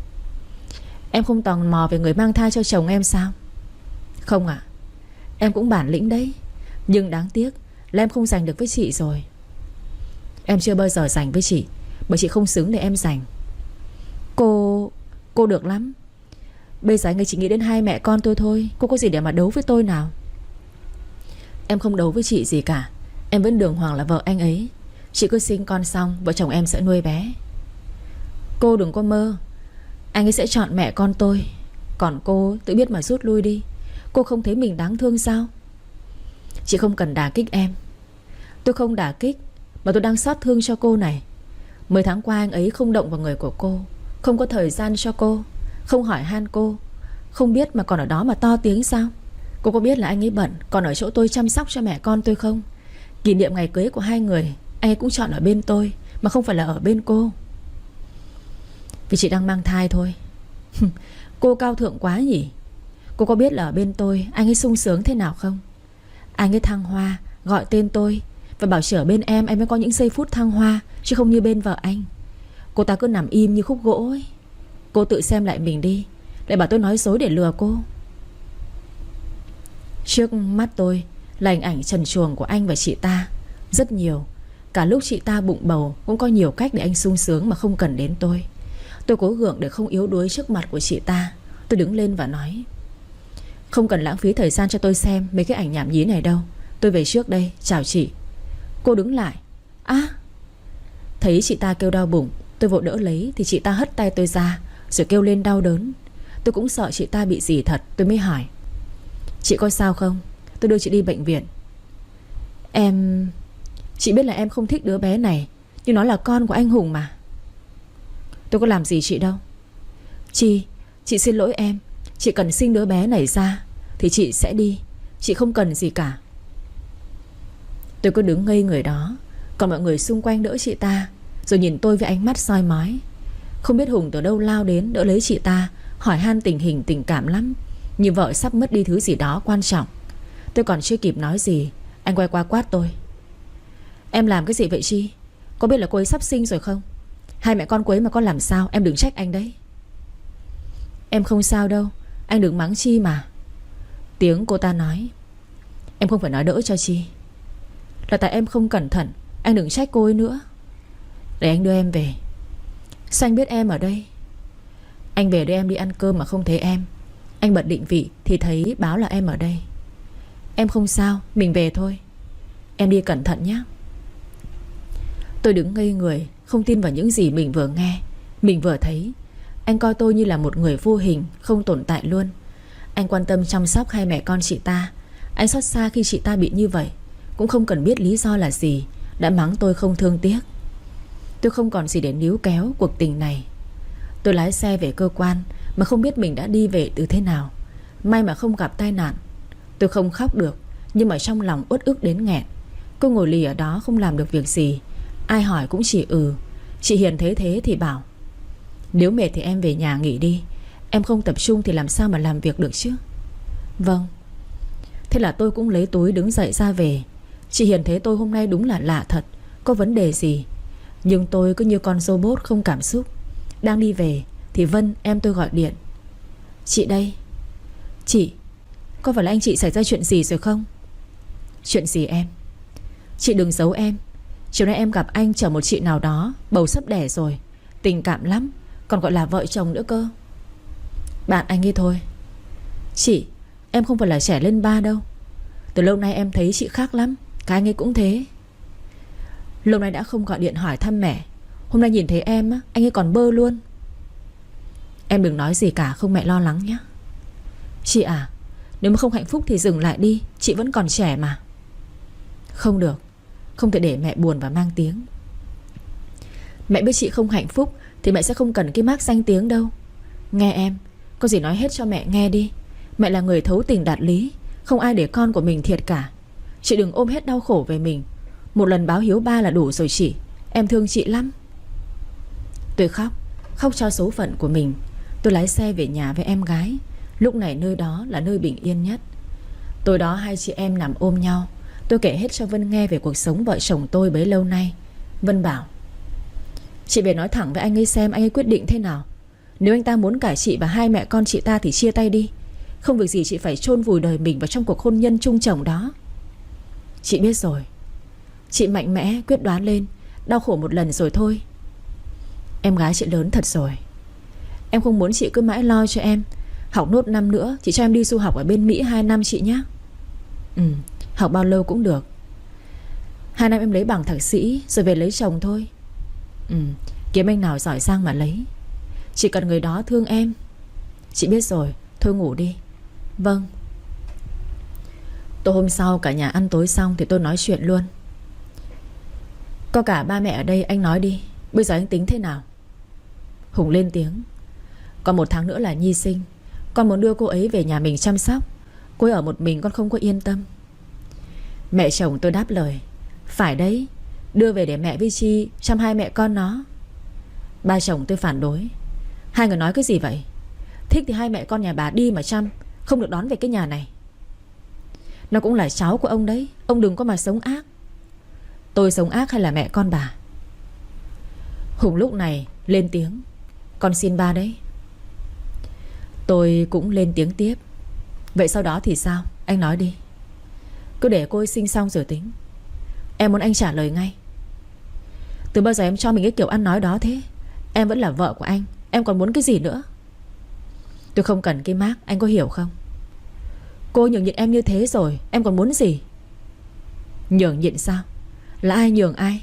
Em không tò mò về người mang thai cho chồng em sao? Không ạ. Em cũng bản lĩnh đấy, nhưng đáng tiếc là em không giành được với chị rồi. Em chưa bao giờ giành với chị, bởi chị không xứng để em giành. Cô được lắm. Bây giờ anh ấy chỉ nghĩ đến hai mẹ con tôi thôi. Cô có gì để mà đấu với tôi nào? Em không đấu với chị gì cả. Em vẫn đường hoàng là vợ anh ấy. Chị cứ sinh con xong vợ chồng em sẽ nuôi bé. Cô đừng có mơ. Anh ấy sẽ chọn mẹ con tôi. Còn cô tự biết mà rút lui đi. Cô không thấy mình đáng thương sao? Chị không cần đả kích em. Tôi không đả kích, mà tôi đang xót thương cho cô này. 10 tháng qua anh ấy không động vào người của cô, không có thời gian cho cô, không hỏi han cô. Không biết mà còn ở đó mà to tiếng sao? Cô có biết là anh ấy bận còn ở chỗ tôi chăm sóc cho mẹ con tôi không? Kỷ niệm ngày cưới của hai người, anh ấy cũng chọn ở bên tôi, mà không phải là ở bên cô. Vì chị đang mang thai thôi. Cô cao thượng quá nhỉ. Cô có biết là ở bên tôi anh ấy sung sướng thế nào không? Anh ấy thăng hoa, gọi tên tôi, Và bảo chỉ ở bên em mới có những giây phút thăng hoa, chứ không như bên vợ anh. Cô ta cứ nằm im như khúc gỗ ấy. Cô tự xem lại mình đi, lại bảo tôi nói dối để lừa cô. Trước mắt tôi là hình ảnh trần truồng của anh và chị ta. Rất nhiều. Cả lúc chị ta bụng bầu cũng có nhiều cách để anh sung sướng mà không cần đến tôi. Tôi cố gượng để không yếu đuối trước mặt của chị ta. Tôi đứng lên và nói: không cần lãng phí thời gian cho tôi xem mấy cái ảnh nhảm nhí này đâu. Tôi về trước đây, chào chị. Cô đứng lại. Thấy chị ta kêu đau bụng, tôi vội đỡ lấy thì chị ta hất tay tôi ra, rồi kêu lên đau đớn. Tôi cũng sợ chị ta bị gì thật, tôi mới hỏi: chị có sao không? Tôi đưa chị đi bệnh viện. Chị biết là em không thích đứa bé này, nhưng nó là con của anh Hùng mà. Tôi có làm gì chị đâu. Chị xin lỗi em. Chị cần sinh đứa bé này ra thì chị sẽ đi. Chị không cần gì cả. Tôi cứ đứng ngây người đó, còn mọi người xung quanh đỡ chị ta, rồi nhìn tôi với ánh mắt soi mói. Không biết Hùng từ đâu lao đến đỡ lấy chị ta, hỏi han tình hình tình cảm lắm, như vợ sắp mất đi thứ gì đó quan trọng. Tôi còn chưa kịp nói gì, anh quay qua quát tôi: em làm cái gì vậy Chi? Có biết là cô ấy sắp sinh rồi không? Hai mẹ con cô ấy mà con làm sao, em đừng trách anh đấy. Em không sao đâu, anh đừng mắng Chi mà. Tiếng cô ta nói. Em không phải nói đỡ cho Chi, là tại em không cẩn thận, anh đừng trách cô ấy nữa. Để anh đưa em về. Sao anh biết em ở đây? Anh về đây em đi ăn cơm mà không thấy em. Anh bật định vị thì thấy báo là em ở đây. Em không sao, mình về thôi. Em đi cẩn thận nhé. Tôi đứng ngây người, không tin vào những gì mình vừa nghe, mình vừa thấy. Anh coi tôi như là một người vô hình, không tồn tại luôn. Anh quan tâm chăm sóc hai mẹ con chị ta. Anh xót xa khi chị ta bị như vậy, cũng không cần biết lý do là gì, đã mắng tôi không thương tiếc. Tôi không còn gì để níu kéo cuộc tình này. Tôi lái xe về cơ quan mà không biết mình đã đi về từ thế nào. May mà không gặp tai nạn. Tôi không khóc được, nhưng mà trong lòng uất ức đến nghẹn. Cô ngồi lì ở đó không làm được việc gì. Ai hỏi cũng chỉ Chị Hiền thấy thế thì bảo: nếu mệt thì em về nhà nghỉ đi. Em không tập trung thì làm sao mà làm việc được chứ. Vâng. Thế là tôi cũng lấy túi đứng dậy ra về. Chị Hiền thấy tôi hôm nay đúng là lạ thật, có vấn đề gì. Nhưng tôi cứ như con robot không cảm xúc. Đang đi về thì Vân em tôi gọi điện: chị đây. Chị, có phải là anh chị xảy ra chuyện gì rồi không? Chuyện gì em? Chị đừng giấu em. Chiều nay em gặp anh chở một chị nào đó, bầu sắp đẻ rồi, tình cảm lắm, còn gọi là vợ chồng nữa cơ. Bạn anh ấy thôi. Chị, em không phải là trẻ lên ba đâu. Từ lâu nay em thấy chị khác lắm. Cả anh ấy cũng thế. Lâu nay đã không gọi điện hỏi thăm mẹ, hôm nay nhìn thấy em á, anh ấy còn bơ luôn. Em đừng nói gì cả, không mẹ lo lắng nhé. Chị à, nếu mà không hạnh phúc thì dừng lại đi, chị vẫn còn trẻ mà. Không được, không thể để mẹ buồn và mang tiếng. Mẹ biết chị không hạnh phúc thì mẹ sẽ không cần cái mác danh tiếng đâu. Nghe em, có gì nói hết cho mẹ nghe đi. Mẹ là người thấu tình đạt lý, không ai để con của mình thiệt cả. Chị đừng ôm hết đau khổ về mình. Một lần báo hiếu ba là đủ rồi chị. Em thương chị lắm. Tôi khóc cho số phận của mình. Tôi lái xe về nhà với em gái. Lúc này nơi đó là nơi bình yên nhất. Tối đó hai chị em nằm ôm nhau. Tôi kể hết cho Vân nghe về cuộc sống vợ chồng tôi bấy lâu nay. Vân bảo: chị về nói thẳng với anh ấy xem anh ấy quyết định thế nào. Nếu anh ta muốn cải chị và hai mẹ con chị ta thì chia tay đi. Không việc gì chị phải chôn vùi đời mình vào trong cuộc hôn nhân chung chồng đó. Chị biết rồi. Chị mạnh mẽ quyết đoán lên. Đau khổ một lần rồi thôi. Em gái chị lớn thật rồi. Em không muốn chị cứ mãi lo cho em. Học nốt năm nữa chị cho em đi du học ở bên Mỹ 2 năm chị nhé. Học bao lâu cũng được. 2 năm em lấy bằng thạc sĩ rồi về lấy chồng thôi. Kiếm anh nào giỏi giang mà lấy. Chỉ cần người đó thương em. Chị biết rồi, thôi ngủ đi. Vâng. Tối hôm sau cả nhà ăn tối xong thì tôi nói chuyện luôn. Có cả ba mẹ ở đây, anh nói đi. Bây giờ anh tính thế nào? Hùng lên tiếng: còn 1 tháng nữa là Nhi sinh. Con muốn đưa cô ấy về nhà mình chăm sóc. Cô ấy ở một mình con không có yên tâm. Mẹ chồng tôi đáp lời: phải đấy, đưa về để mẹ với Chi chăm hai mẹ con nó. Ba chồng tôi phản đối: hai người nói cái gì vậy? Thích thì hai mẹ con nhà bà đi mà chăm, không được đón về cái nhà này. Nó cũng là cháu của ông đấy, ông đừng có mà sống ác. Tôi sống ác hay là mẹ con bà? Hùng lúc này lên tiếng: Con xin ba đấy. Tôi cũng lên tiếng tiếp: Vậy sau đó thì sao? Anh nói đi. Cứ để cô ấy sinh xong rồi tính. Em muốn anh trả lời ngay. Từ bao giờ em cho mình cái kiểu ăn nói đó thế? Em vẫn là vợ của anh, em còn muốn cái gì nữa? Tôi không cần cái mác, anh có hiểu không? Cô nhường nhịn em như thế rồi, em còn muốn gì? Nhường nhịn sao? Là ai nhường ai?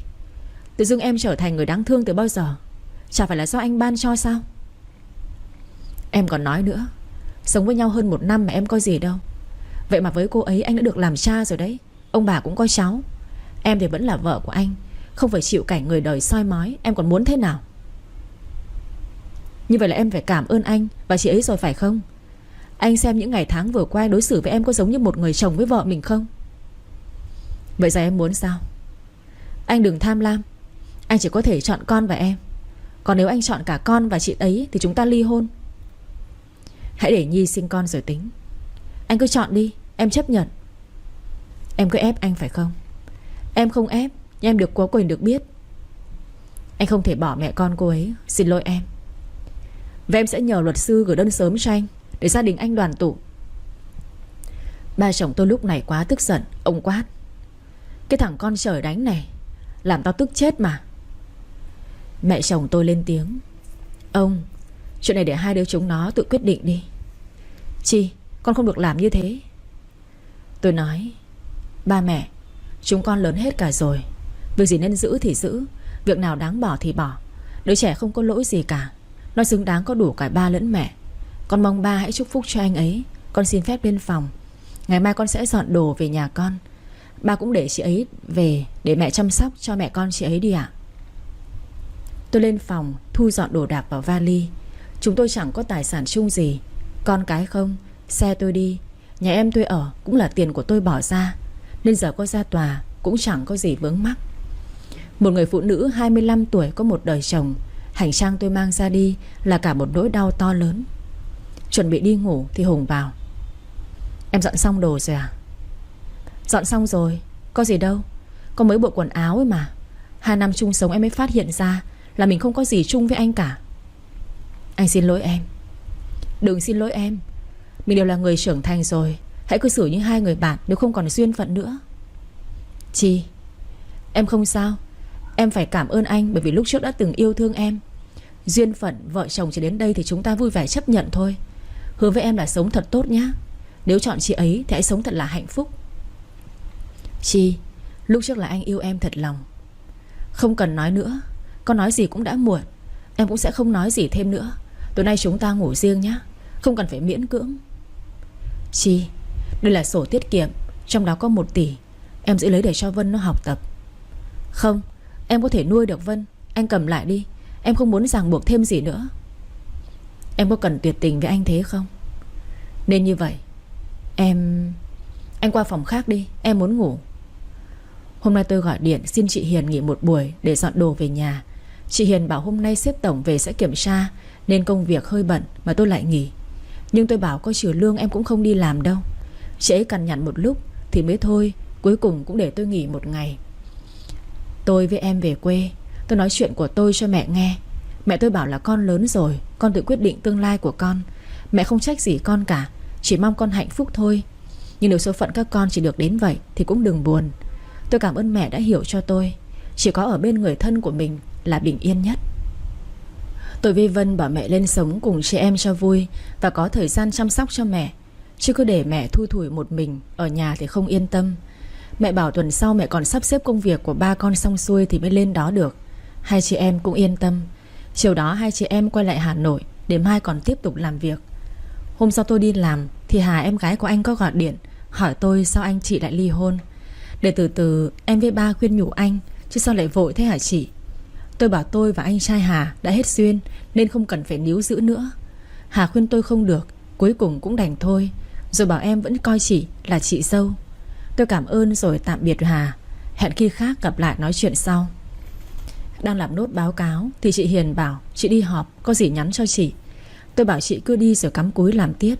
Tự dưng em trở thành người đáng thương từ bao giờ? Chả phải là do anh ban cho sao? Em còn nói nữa, sống với nhau hơn 1 năm mà em có gì đâu. Vậy mà với cô ấy anh đã được làm cha rồi đấy. Ông bà cũng có cháu. Em thì vẫn là vợ của anh, không phải chịu cảnh người đời soi mói. Em còn muốn thế nào? Như vậy là em phải cảm ơn anh và chị ấy rồi phải không? Anh xem những ngày tháng vừa qua đối xử với em có giống như một người chồng với vợ mình không? Vậy giờ em muốn sao? Anh đừng tham lam. Anh chỉ có thể chọn con và em. Còn nếu anh chọn cả con và chị ấy thì chúng ta ly hôn. Hãy để Nhi sinh con rồi tính. Anh cứ chọn đi, em chấp nhận. Em cứ ép anh phải không? Em không ép, nhưng em được có quyền được biết. Anh không thể bỏ mẹ con cô ấy. Xin lỗi em. Và em sẽ nhờ luật sư gửi đơn sớm cho anh, để gia đình anh đoàn tụ. Ba chồng tôi lúc này quá tức giận. Ông quát: Cái thằng con trời đánh này làm tao tức chết mà. Mẹ chồng tôi lên tiếng: Ông, chuyện này để hai đứa chúng nó tự quyết định đi. Chi, con không được làm như thế. Tôi nói: Ba mẹ, chúng con lớn hết cả rồi. Việc gì nên giữ thì giữ, việc nào đáng bỏ thì bỏ. Đứa trẻ không có lỗi gì cả. Nó xứng đáng có đủ cả ba lẫn mẹ. Con mong ba hãy chúc phúc cho anh ấy. Con xin phép lên phòng. Ngày mai con sẽ dọn đồ về nhà con. Ba cũng để chị ấy về để mẹ chăm sóc cho mẹ con chị ấy đi ạ. Tôi lên phòng thu dọn đồ đạc vào vali. Chúng tôi chẳng có tài sản chung gì. Con cái không, xe tôi đi, nhà em tôi ở cũng là tiền của tôi bỏ ra, nên giờ có ra tòa cũng chẳng có gì vướng mắc. Một người phụ nữ 25 tuổi có một đời chồng, hành trang tôi mang ra đi là cả một nỗi đau to lớn. Chuẩn bị đi ngủ thì Hùng vào: Em dọn xong đồ rồi à? Dọn xong rồi, có gì đâu. Có mấy bộ quần áo ấy mà. 2 năm chung sống em mới phát hiện ra là mình không có gì chung với anh cả. Anh xin lỗi em. Đừng xin lỗi em. Mình đều là người trưởng thành rồi. Hãy cư xử như hai người bạn, nếu không còn duyên phận nữa. Chi, em không sao. Em phải cảm ơn anh bởi vì lúc trước đã từng yêu thương em. Duyên phận vợ chồng chỉ đến đây thì chúng ta vui vẻ chấp nhận thôi. Hứa với em là sống thật tốt nhá. Nếu chọn chị ấy thì hãy sống thật là hạnh phúc. Chi, lúc trước là anh yêu em thật lòng. Không cần nói nữa. Con nói gì cũng đã muộn. Em cũng sẽ không nói gì thêm nữa. Tối nay chúng ta ngủ riêng nhá. Không cần phải miễn cưỡng. Chi, đây là sổ tiết kiệm, trong đó có 1 tỷ. Em giữ lấy để cho Vân nó học tập. Không, em có thể nuôi được Vân. Anh cầm lại đi. Em không muốn ràng buộc thêm gì nữa. Em có cần tuyệt tình với anh thế không? Nên như vậy anh qua phòng khác đi, em muốn ngủ. Hôm nay tôi gọi điện xin chị Hiền nghỉ 1 buổi để dọn đồ về nhà. Chị Hiền bảo hôm nay sếp tổng về sẽ kiểm tra, nên công việc hơi bận mà tôi lại nghỉ. Nhưng tôi bảo có trừ lương em cũng không đi làm đâu. Chị ấy cằn nhằn một lúc thì mới thôi. Cuối cùng cũng để tôi nghỉ 1 ngày. Tôi với em về quê. Tôi nói chuyện của tôi cho mẹ nghe. Mẹ tôi bảo là con lớn rồi, con tự quyết định tương lai của con. Mẹ không trách gì con cả, chỉ mong con hạnh phúc thôi. Nhưng nếu số phận các con chỉ được đến vậy thì cũng đừng buồn. Tôi cảm ơn mẹ đã hiểu cho tôi. Chỉ có ở bên người thân của mình là bình yên nhất. Tôi với Vân bảo mẹ lên sống cùng chị em cho vui và có thời gian chăm sóc cho mẹ, chứ cứ để mẹ thui thủi một mình ở nhà thì không yên tâm. Mẹ bảo tuần sau mẹ còn sắp xếp công việc của 3 con xong xuôi thì mới lên đó được. Hai chị em cũng yên tâm. Chiều đó hai chị em quay lại Hà Nội để mai còn tiếp tục làm việc. Hôm sau tôi đi làm thì Hà em gái của anh có gọi điện hỏi tôi sao anh chị lại ly hôn. Để từ từ em với ba khuyên nhủ anh, chứ sao lại vội thế hả chị? Tôi bảo tôi và anh trai Hà đã hết duyên nên không cần phải níu giữ nữa. Hà khuyên tôi không được, cuối cùng cũng đành thôi. Rồi bảo em vẫn coi chị là chị dâu. Tôi cảm ơn rồi tạm biệt Hà. Hẹn khi khác gặp lại nói chuyện sau. Đang làm nốt báo cáo thì chị Hiền bảo chị đi họp, có gì nhắn cho chị. Tôi bảo chị cứ đi rồi cắm cúi làm tiếp.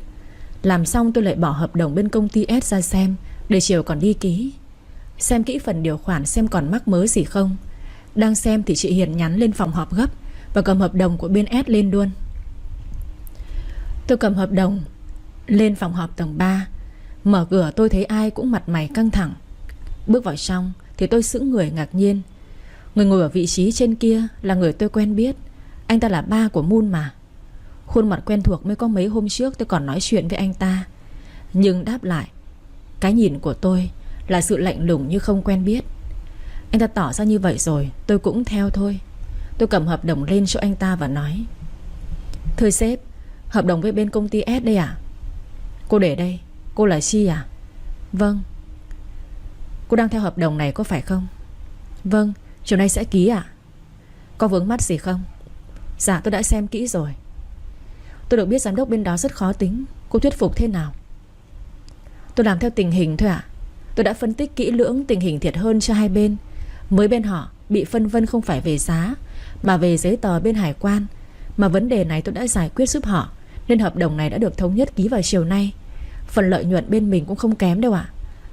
Làm xong tôi lại bỏ hợp đồng bên công ty S ra xem, để chiều còn đi ký. xem kỹ phần điều khoản xem còn mắc mớ gì không. Đang xem thì chị Hiền nhắn lên phòng họp gấp và cầm hợp đồng của bên S lên luôn. Tôi cầm hợp đồng lên phòng họp tầng 3. Mở cửa tôi thấy ai cũng mặt mày căng thẳng. Bước vào trong thì tôi sững người ngạc nhiên. Người ngồi ở vị trí trên kia là người tôi quen biết. Anh ta là ba của Moon mà. Khuôn mặt quen thuộc mới có mấy hôm trước tôi còn nói chuyện với anh ta. Nhưng đáp lại cái nhìn của tôi là sự lạnh lùng như không quen biết. Anh ta tỏ ra như vậy rồi, tôi cũng theo thôi. Tôi cầm hợp đồng lên cho anh ta và nói: "Thưa sếp, hợp đồng với bên công ty S đây à?" "Cô để đây, cô là Chi à?" "Vâng." "Cô đang theo hợp đồng này có phải không?" "Vâng, chiều nay sẽ ký ạ." "Có vướng mắc gì không?" "Dạ tôi đã xem kỹ rồi." "Tôi được biết giám đốc bên đó rất khó tính, cô thuyết phục thế nào?" "Tôi làm theo tình hình thôi ạ. Tôi đã phân tích kỹ lưỡng tình hình thiệt hơn cho hai bên. Mới bên họ bị phân vân không phải về giá mà về giấy tờ bên hải quan. Mà vấn đề này tôi đã giải quyết giúp họ, nên hợp đồng này đã được thống nhất ký vào chiều nay. Phần lợi nhuận bên mình cũng không kém đâu ạ.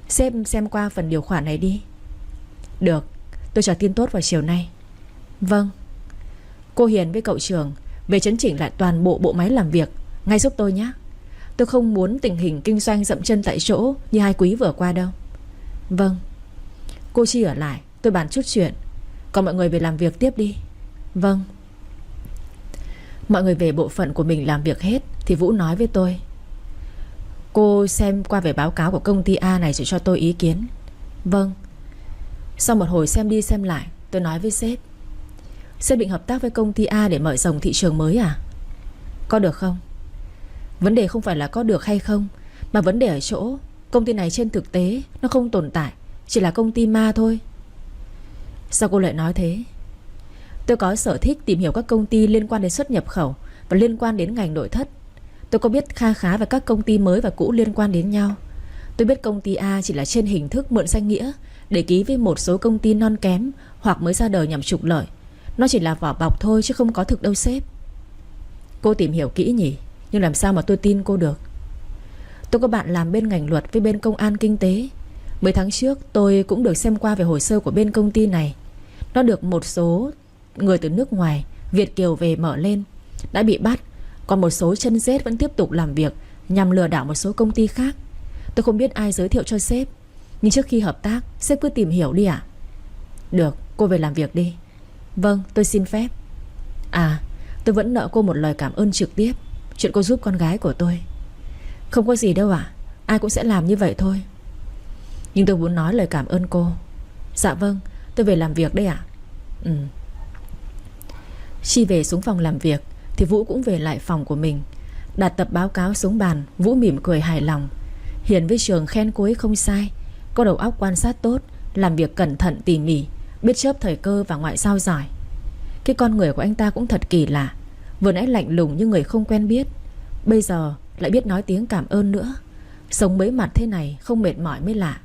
Sếp xem qua phần điều khoản này đi." "Được, tôi chờ tin tốt vào chiều nay." "Vâng." "Cô Hiền với cậu Trường về chấn chỉnh lại toàn bộ bộ máy làm việc ngay giúp tôi nhé. Tôi không muốn tình hình kinh doanh dậm chân tại chỗ như hai quý vừa qua đâu." "Vâng." "Cô Chi ở lại, tôi bàn chút chuyện. Còn mọi người về làm việc tiếp đi." "Vâng." Mọi người về bộ phận của mình làm việc hết thì Vũ nói với tôi: "Cô xem qua về báo cáo của công ty A này rồi cho tôi ý kiến." "Vâng." Sau một hồi xem đi xem lại, tôi nói với sếp: "Sếp định hợp tác với công ty A để mở rộng thị trường mới à?" "Có được không?" "Vấn đề không phải là có được hay không, mà vấn đề ở chỗ công ty này trên thực tế nó không tồn tại, chỉ là công ty ma thôi." "Sao cô lại nói thế?" "Tôi có sở thích tìm hiểu các công ty liên quan đến xuất nhập khẩu và liên quan đến ngành nội thất. Tôi có biết kha khá về các công ty mới và cũ liên quan đến nhau. Tôi biết công ty A chỉ là trên hình thức mượn danh nghĩa để ký với một số công ty non kém hoặc mới ra đời nhằm trục lợi. Nó chỉ là vỏ bọc thôi chứ không có thực đâu sếp." "Cô tìm hiểu kỹ nhỉ, nhưng làm sao mà tôi tin cô được?" "Tôi có bạn làm bên ngành luật với bên công an kinh tế. Mấy tháng trước tôi cũng được xem qua về hồ sơ của bên công ty này. Nó được một số người từ nước ngoài Việt kiều về mở lên, đã bị bắt. Còn một số chân rết vẫn tiếp tục làm việc nhằm lừa đảo một số công ty khác. Tôi không biết ai giới thiệu cho sếp, nhưng trước khi hợp tác sếp cứ tìm hiểu đi ạ." "Được, cô về làm việc đi." "Vâng, tôi xin phép." "À, tôi vẫn nợ cô một lời cảm ơn trực tiếp chuyện cô giúp con gái của tôi." "Không có gì đâu ạ, ai cũng sẽ làm như vậy thôi. Nhưng tôi muốn nói lời cảm ơn cô." "Dạ vâng, tôi về làm việc đây ạ." Chi về xuống phòng làm việc thì Vũ cũng về lại phòng của mình. Đặt tập báo cáo xuống bàn, Vũ mỉm cười hài lòng. Hiền với Trường khen cô ấy không sai, có đầu óc quan sát tốt, làm việc cẩn thận tỉ mỉ, biết chớp thời cơ và ngoại giao giỏi. Cái con người của anh ta cũng thật kỳ lạ. Vừa nãy lạnh lùng như người không quen biết, bây giờ lại biết nói tiếng cảm ơn nữa. Sống mấy mặt thế này không mệt mỏi mới lạ.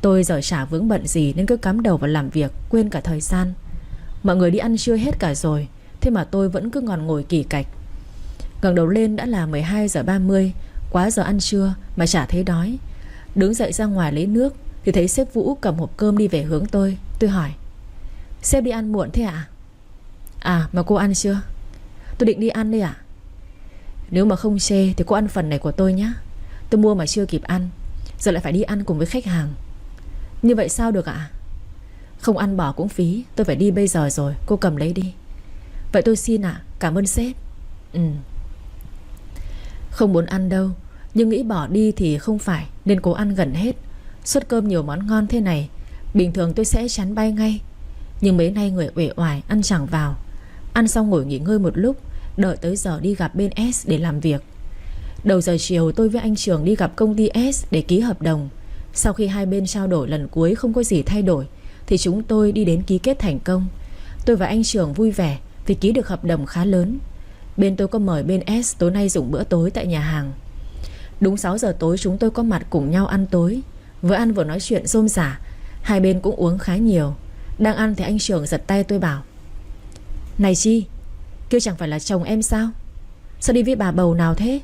Tôi giờ chả vướng bận gì nên cứ cắm đầu vào làm việc, quên cả thời gian. Mọi người đi ăn trưa hết cả rồi, thế mà tôi vẫn cứ ngồi ngồi kỳ cạch. Ngẩng đầu lên đã là 12:30, quá giờ ăn trưa mà chả thấy đói. Đứng dậy ra ngoài lấy nước thì thấy sếp Vũ cầm hộp cơm đi về hướng tôi. Tôi hỏi: "Sếp đi ăn muộn thế ạ?" "À, mà cô ăn chưa?" "Tôi định đi ăn đây ạ." "Nếu mà không chê thì cô ăn phần này của tôi nhé. Tôi mua mà chưa kịp ăn, giờ lại phải đi ăn cùng với khách hàng." "Như vậy sao được ạ?" "Không ăn bỏ cũng phí, tôi phải đi bây giờ rồi, cô cầm lấy đi." "Vậy tôi xin ạ, cảm ơn sếp." Không muốn ăn đâu, nhưng nghĩ bỏ đi thì không phải, nên cố ăn gần hết. Suất cơm nhiều món ngon thế này, bình thường tôi sẽ chán bay ngay, nhưng mấy nay người uể oải ăn chẳng vào. Ăn xong ngồi nghỉ ngơi một lúc, đợi tới giờ đi gặp bên S để làm việc. Đầu giờ chiều tôi với anh Trường đi gặp công ty S để ký hợp đồng. Sau khi hai bên trao đổi lần cuối không có gì thay đổi thì chúng tôi đi đến ký kết thành công. Tôi và anh Trường vui vẻ vì ký được hợp đồng khá lớn. Bên tôi có mời bên S tối nay dùng bữa tối tại nhà hàng. Đúng 6 giờ tối chúng tôi có mặt cùng nhau ăn tối. Vừa ăn vừa nói chuyện rôm rả. Hai bên cũng uống khá nhiều. Đang ăn thì anh Trường giật tay tôi bảo: "Này Chi, kia chẳng phải là chồng em sao? Sao đi với bà bầu nào thế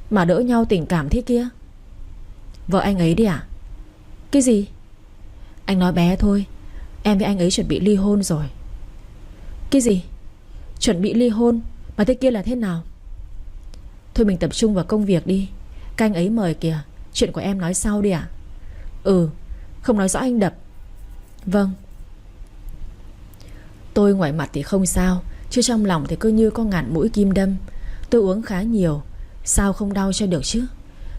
mà đỡ nhau tình cảm thế kia?" "Vợ anh ấy đi à?" "Cái gì?" Anh nói bé thôi. Em với anh ấy chuẩn bị ly hôn rồi. Cái gì? Chuẩn bị ly hôn? Mà thế kia là thế nào? Thôi mình tập trung vào công việc đi. Các anh ấy mời kìa. Chuyện của em nói sau đi ạ. Ừ, không nói rõ anh đập. Vâng. Tôi ngoài mặt thì không sao, chứ trong lòng thì cứ như có ngàn mũi kim đâm. Tôi uống khá nhiều, sao không đau cho được chứ.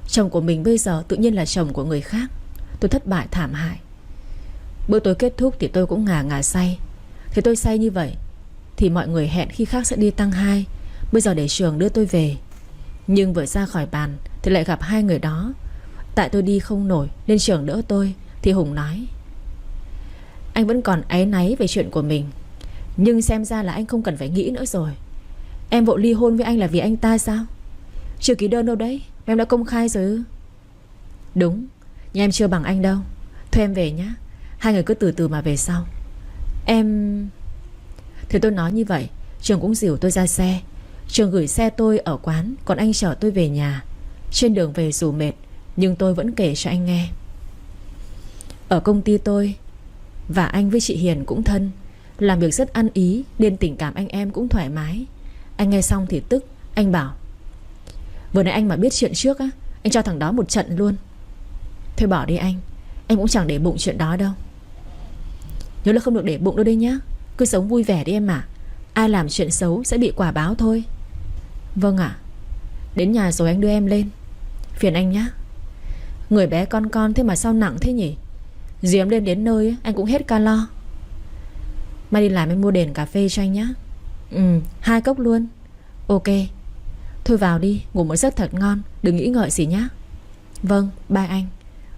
Chồng của mình bây giờ tự nhiên là chồng của người khác. Tôi thất bại thảm hại. Bữa tối kết thúc thì tôi cũng ngà ngà say. Thế tôi say như vậy thì mọi người hẹn khi khác sẽ đi tăng 2. Bây giờ để Trường đưa tôi về. Nhưng vừa ra khỏi bàn thì lại gặp hai người đó. Tại tôi đi không nổi nên Trường đỡ tôi. Thì Hùng nói: anh vẫn còn áy náy về chuyện của mình, nhưng xem ra là anh không cần phải nghĩ nữa rồi. Em vội ly hôn với anh là vì anh ta sao? Chưa ký đơn đâu đấy, em đã công khai rồi ư? Đúng, nhưng em chưa bằng anh đâu. Thôi em về nhá. Hai người cứ từ từ mà về sau. Em... Thì tôi nói như vậy, Trường cũng dìu tôi ra xe. Trường gửi xe tôi ở quán, còn anh chở tôi về nhà. Trên đường về dù mệt, nhưng tôi vẫn kể cho anh nghe. Ở công ty tôi và anh với chị Hiền cũng thân, làm việc rất ăn ý, nên tình cảm anh em cũng thoải mái. Anh nghe xong thì tức. Anh bảo: vừa nãy anh mà biết chuyện trước á, anh cho thằng đó một trận luôn. Thôi bỏ đi anh, em cũng chẳng để bụng chuyện đó đâu. Nhớ là không được để bụng đâu đấy nhá. Cứ sống vui vẻ đi em ạ. Ai làm chuyện xấu sẽ bị quả báo thôi. Vâng ạ. Đến nhà rồi anh đưa em lên. Phiền anh nhá. Người bé con thế mà sao nặng thế nhỉ? Dì em lên đến nơi anh cũng hết ca lo. Mai đi làm em mua đền cà phê cho anh nhá. 2 cốc luôn. Ok. Thôi vào đi, ngủ một giấc thật ngon, đừng nghĩ ngợi gì nhá. Vâng, bye anh.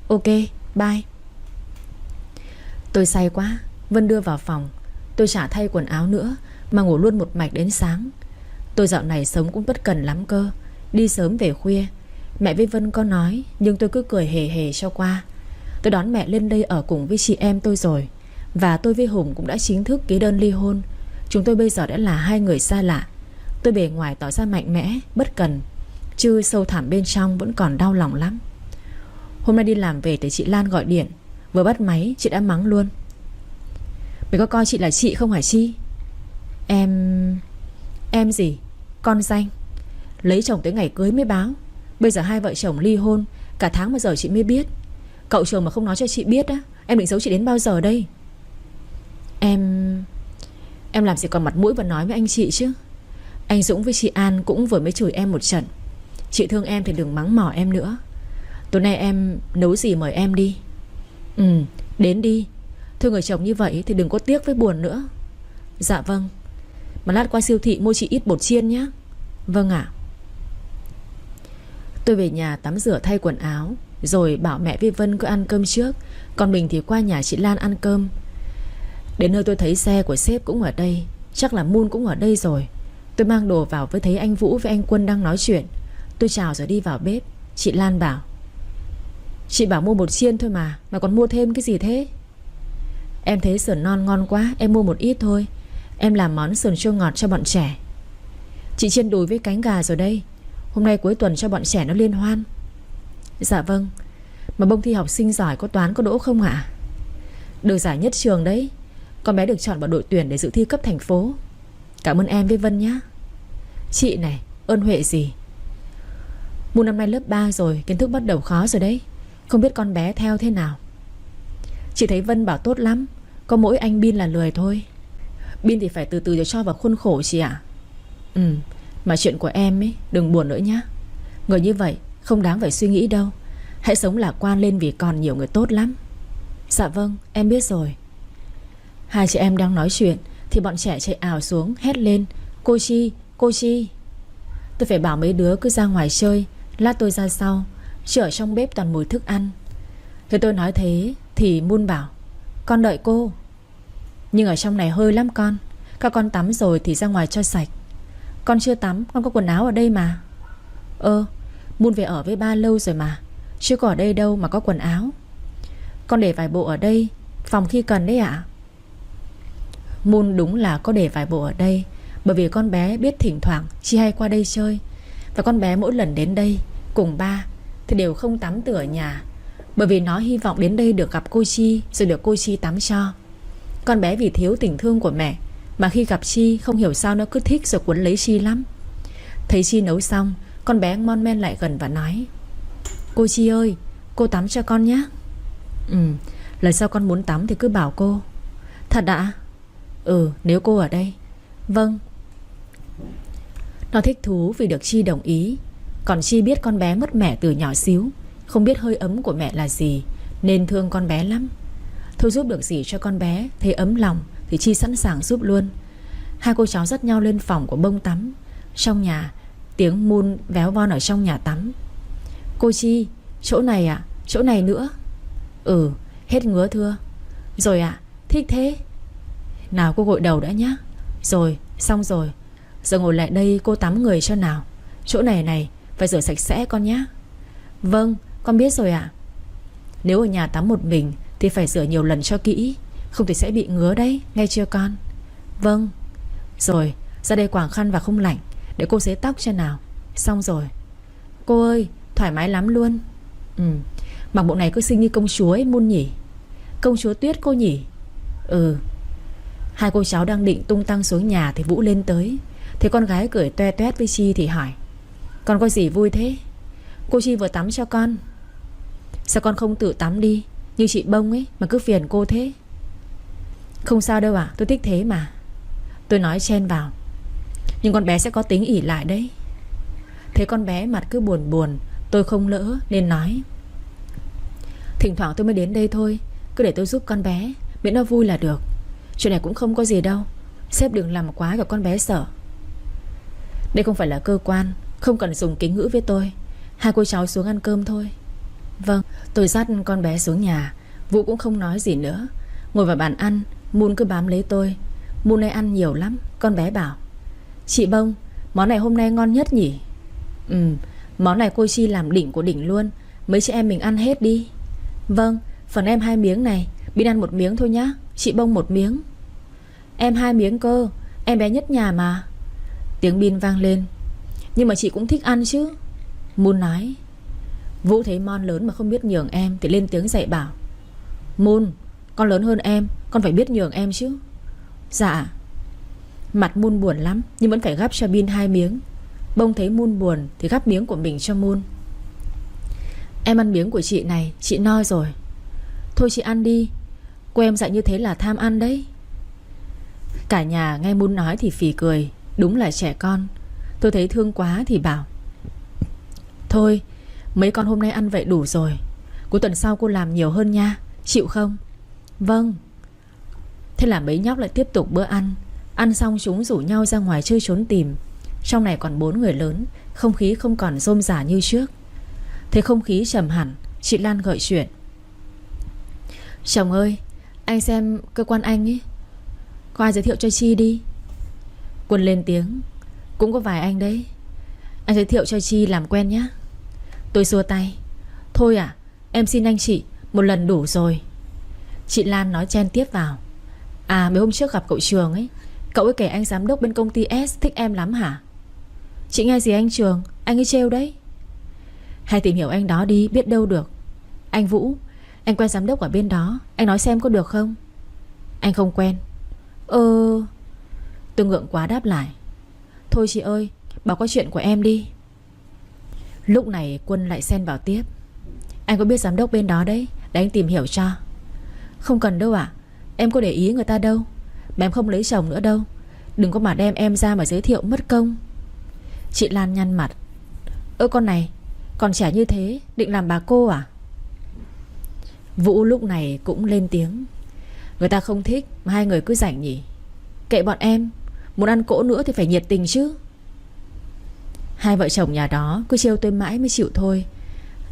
Ok, bye. Tôi say quá, Vân đưa vào phòng. Tôi chả thay quần áo nữa mà ngủ luôn một mạch đến sáng. Tôi dạo này sống cũng bất cần lắm cơ. Đi sớm về khuya. Mẹ với Vân có nói, nhưng tôi cứ cười hề hề cho qua. Tôi đón mẹ lên đây ở cùng với chị em tôi rồi. Và tôi với Hùng cũng đã chính thức ký đơn ly hôn. Chúng tôi bây giờ đã là hai người xa lạ. Tôi bề ngoài tỏ ra mạnh mẽ, bất cần, chứ sâu thẳm bên trong vẫn còn đau lòng lắm. Hôm nay đi làm về thì chị Lan gọi điện. Vừa bắt máy chị đã mắng luôn: mày có coi chị là chị không hả Chi? Em gì? Con danh. Lấy chồng tới ngày cưới mới báo. Bây giờ hai vợ chồng ly hôn, cả tháng mà giờ chị mới biết. Cậu chồng mà không nói cho chị biết á, em định giấu chị đến bao giờ đây? Em làm gì còn mặt mũi và nói với anh chị chứ. Anh Dũng với chị An cũng vừa mới chửi em một trận. Chị thương em thì đừng mắng mỏ em nữa. Tối nay em nấu gì mời em đi. Đến đi. Thương người chồng như vậy thì đừng có tiếc với buồn nữa. Dạ vâng. Mà lát qua siêu thị mua chị ít bột chiên nhé. Vâng ạ. Tôi về nhà tắm rửa thay quần áo, rồi bảo mẹ với Vân cứ ăn cơm trước, còn mình thì qua nhà chị Lan ăn cơm. Đến nơi tôi thấy xe của sếp cũng ở đây. Chắc là Moon cũng ở đây rồi. Tôi mang đồ vào với thấy anh Vũ với anh Quân đang nói chuyện. Tôi chào rồi đi vào bếp. Chị Lan bảo: chị bảo mua bột chiên thôi mà còn mua thêm cái gì thế? Em thấy sườn non ngon quá, em mua một ít thôi. Em làm món sườn chua ngọt cho bọn trẻ. Chị chiên đùi với cánh gà rồi đây. Hôm nay cuối tuần cho bọn trẻ nó liên hoan. Dạ vâng. Mà bông thi học sinh giỏi có toán có đỗ không ạ? Được giải nhất trường đấy. Con bé được chọn vào đội tuyển để dự thi cấp thành phố. Cảm ơn em với Vân nhá. Chị này, ơn huệ gì. Mu năm nay lớp 3 rồi, kiến thức bắt đầu khó rồi đấy. Không biết con bé theo thế nào. Chị thấy Vân bảo tốt lắm. Có mỗi anh Bin là lười thôi. Bin thì phải từ từ để cho vào khuôn khổ chị ạ. Mà chuyện của em ấy đừng buồn nữa nhá. Người như vậy không đáng phải suy nghĩ đâu. Hãy sống lạc quan lên vì còn nhiều người tốt lắm. Dạ vâng, em biết rồi. Hai chị em đang nói chuyện thì bọn trẻ chạy ào xuống hét lên: cô Chi, cô Chi. Tôi phải bảo mấy đứa cứ ra ngoài chơi, lát tôi ra sau, chứ ở trong bếp toàn mùi thức ăn. Thế tôi nói thế thì Moon bảo: con đợi cô. Nhưng ở trong này hơi lắm con. Các con tắm rồi thì ra ngoài cho sạch. Con chưa tắm, con có quần áo ở đây mà. Moon về ở với ba lâu rồi mà, chứ có ở đây đâu mà có quần áo. Con để vài bộ ở đây, phòng khi cần đấy ạ. Moon đúng là có để vài bộ ở đây, bởi vì con bé biết thỉnh thoảng Chi hay qua đây chơi. Và con bé mỗi lần đến đây cùng ba thì đều không tắm từ ở nhà, Bởi vì nó hy vọng đến đây được gặp cô Chi, rồi được cô Chi tắm cho. Con bé vì thiếu tình thương của mẹ mà khi gặp Chi không hiểu sao nó cứ thích rồi cuốn lấy Chi lắm. Thấy Chi nấu xong, con bé mon men lại gần và nói: Cô Chi ơi, cô tắm cho con nhé. Lần sau con muốn tắm thì cứ bảo cô. Thật ạ? Nếu cô ở đây. Vâng. Nó thích thú vì được Chi đồng ý. Còn Chi biết con bé mất mẹ từ nhỏ xíu, không biết hơi ấm của mẹ là gì, nên thương con bé lắm. Thôi giúp được gì cho con bé thấy ấm lòng thì Chi sẵn sàng giúp luôn. Hai cô cháu dắt nhau lên phòng của bông tắm. Trong nhà, tiếng Moon véo von ở trong nhà tắm. Cô Chi, chỗ này ạ, chỗ này nữa. Hết ngứa thưa. Rồi ạ, thích thế. Nào cô gội đầu đã nhá. Rồi, xong rồi. Giờ ngồi lại đây cô tắm người cho nào. Chỗ này này, phải rửa sạch sẽ con nhá. Vâng, con biết rồi ạ. Nếu ở nhà tắm một mình thì phải rửa nhiều lần cho kỹ, không thì sẽ bị ngứa đấy, nghe chưa con? Vâng. Rồi, ra đây quàng khăn và không lạnh, để cô sấy tóc cho nào. Xong rồi. Cô ơi, thoải mái lắm luôn. Mặc bộ này cứ xinh như công chúa ấy Moon nhỉ. Công chúa Tuyết cô nhỉ? Hai cô cháu đang định tung tăng xuống nhà thì Vũ lên tới. Thấy con gái cười toe toét với Chi thì hỏi: Con có gì vui thế? Cô Chi vừa tắm cho con. Sao con không tự tắm đi như chị Bông ấy mà cứ phiền cô thế? Không sao đâu ạ, tôi thích thế mà. Tôi nói chen vào: Nhưng con bé sẽ có tính ỷ lại đấy. Thấy con bé mặt cứ buồn buồn, tôi không lỡ nên nói: Thỉnh thoảng tôi mới đến đây thôi, cứ để tôi giúp con bé, miễn nó vui là được. Chuyện này cũng không có gì đâu, sếp đừng làm quá cả con bé sợ. Đây không phải là cơ quan, không cần dùng kính ngữ với tôi. Hai cô cháu xuống ăn cơm thôi. Vâng. Tôi dắt con bé xuống nhà. Vũ cũng không nói gì nữa. Ngồi vào bàn ăn, Moon cứ bám lấy tôi. Moon này ăn nhiều lắm. Con bé bảo: Chị Bông, món này hôm nay ngon nhất nhỉ? Món này cô Chi làm đỉnh của đỉnh luôn. Mấy chị em mình ăn hết đi. Vâng, phần em 2 miếng này. Bin ăn 1 miếng thôi nhá. Chị Bông 1 miếng. Em 2 miếng cơ, em bé nhất nhà mà. Tiếng Bin vang lên. Nhưng mà chị cũng thích ăn chứ, Moon nói. Vũ thấy Mon lớn mà không biết nhường em thì lên tiếng dạy bảo: Moon, con lớn hơn em, con phải biết nhường em chứ. Dạ. Mặt Moon buồn lắm nhưng vẫn phải gắp cho Bin 2 miếng. Bông thấy Moon buồn thì gắp miếng của mình cho Moon. Em ăn miếng của chị này, chị no rồi. Thôi chị ăn đi, cô em dạy như thế là tham ăn đấy. Cả nhà nghe Moon nói thì phì cười. Đúng là trẻ con. Tôi thấy thương quá thì bảo: Thôi, mấy con hôm nay ăn vậy đủ rồi. Cuối tuần sau cô làm nhiều hơn nha, chịu không? Vâng. Thế là mấy nhóc lại tiếp tục bữa ăn. Ăn xong chúng rủ nhau ra ngoài chơi trốn tìm. Trong này còn 4 người lớn, không khí không còn rôm rả như trước. Thấy không khí trầm hẳn, chị Lan gợi chuyện: Chồng ơi, anh xem cơ quan anh ấy, có ai giới thiệu cho Chi đi? Quân lên tiếng: Cũng có vài anh đấy, anh giới thiệu cho Chi làm quen nhé. Tôi xua tay: Thôi à, em xin anh chị, một lần đủ rồi. Chị Lan nói chen tiếp vào: À, mấy hôm trước gặp cậu Trường ấy, cậu ấy kể anh giám đốc bên công ty S thích em lắm hả? Chị nghe gì anh Trường, anh ấy trêu đấy. Hay tìm hiểu anh đó đi, biết đâu được. Anh Vũ, anh quen giám đốc ở bên đó, anh nói xem có được không? Anh không quen. Tôi ngượng quá đáp lại: Thôi chị ơi, bảo có chuyện của em đi. Lúc này Quân lại xen vào tiếp: Anh có biết giám đốc bên đó đấy, để anh tìm hiểu cho. Không cần đâu ạ, em có để ý người ta đâu. Mà em không lấy chồng nữa đâu, đừng có mà đem em ra mà giới thiệu mất công. Chị Lan nhăn mặt: Con này, còn trẻ như thế, định làm bà cô à? Vũ lúc này cũng lên tiếng: Người ta không thích mà hai người cứ rảnh nhỉ. Kệ bọn em, muốn ăn cỗ nữa thì phải nhiệt tình chứ. Hai vợ chồng nhà đó cứ trêu tôi mãi mới chịu thôi.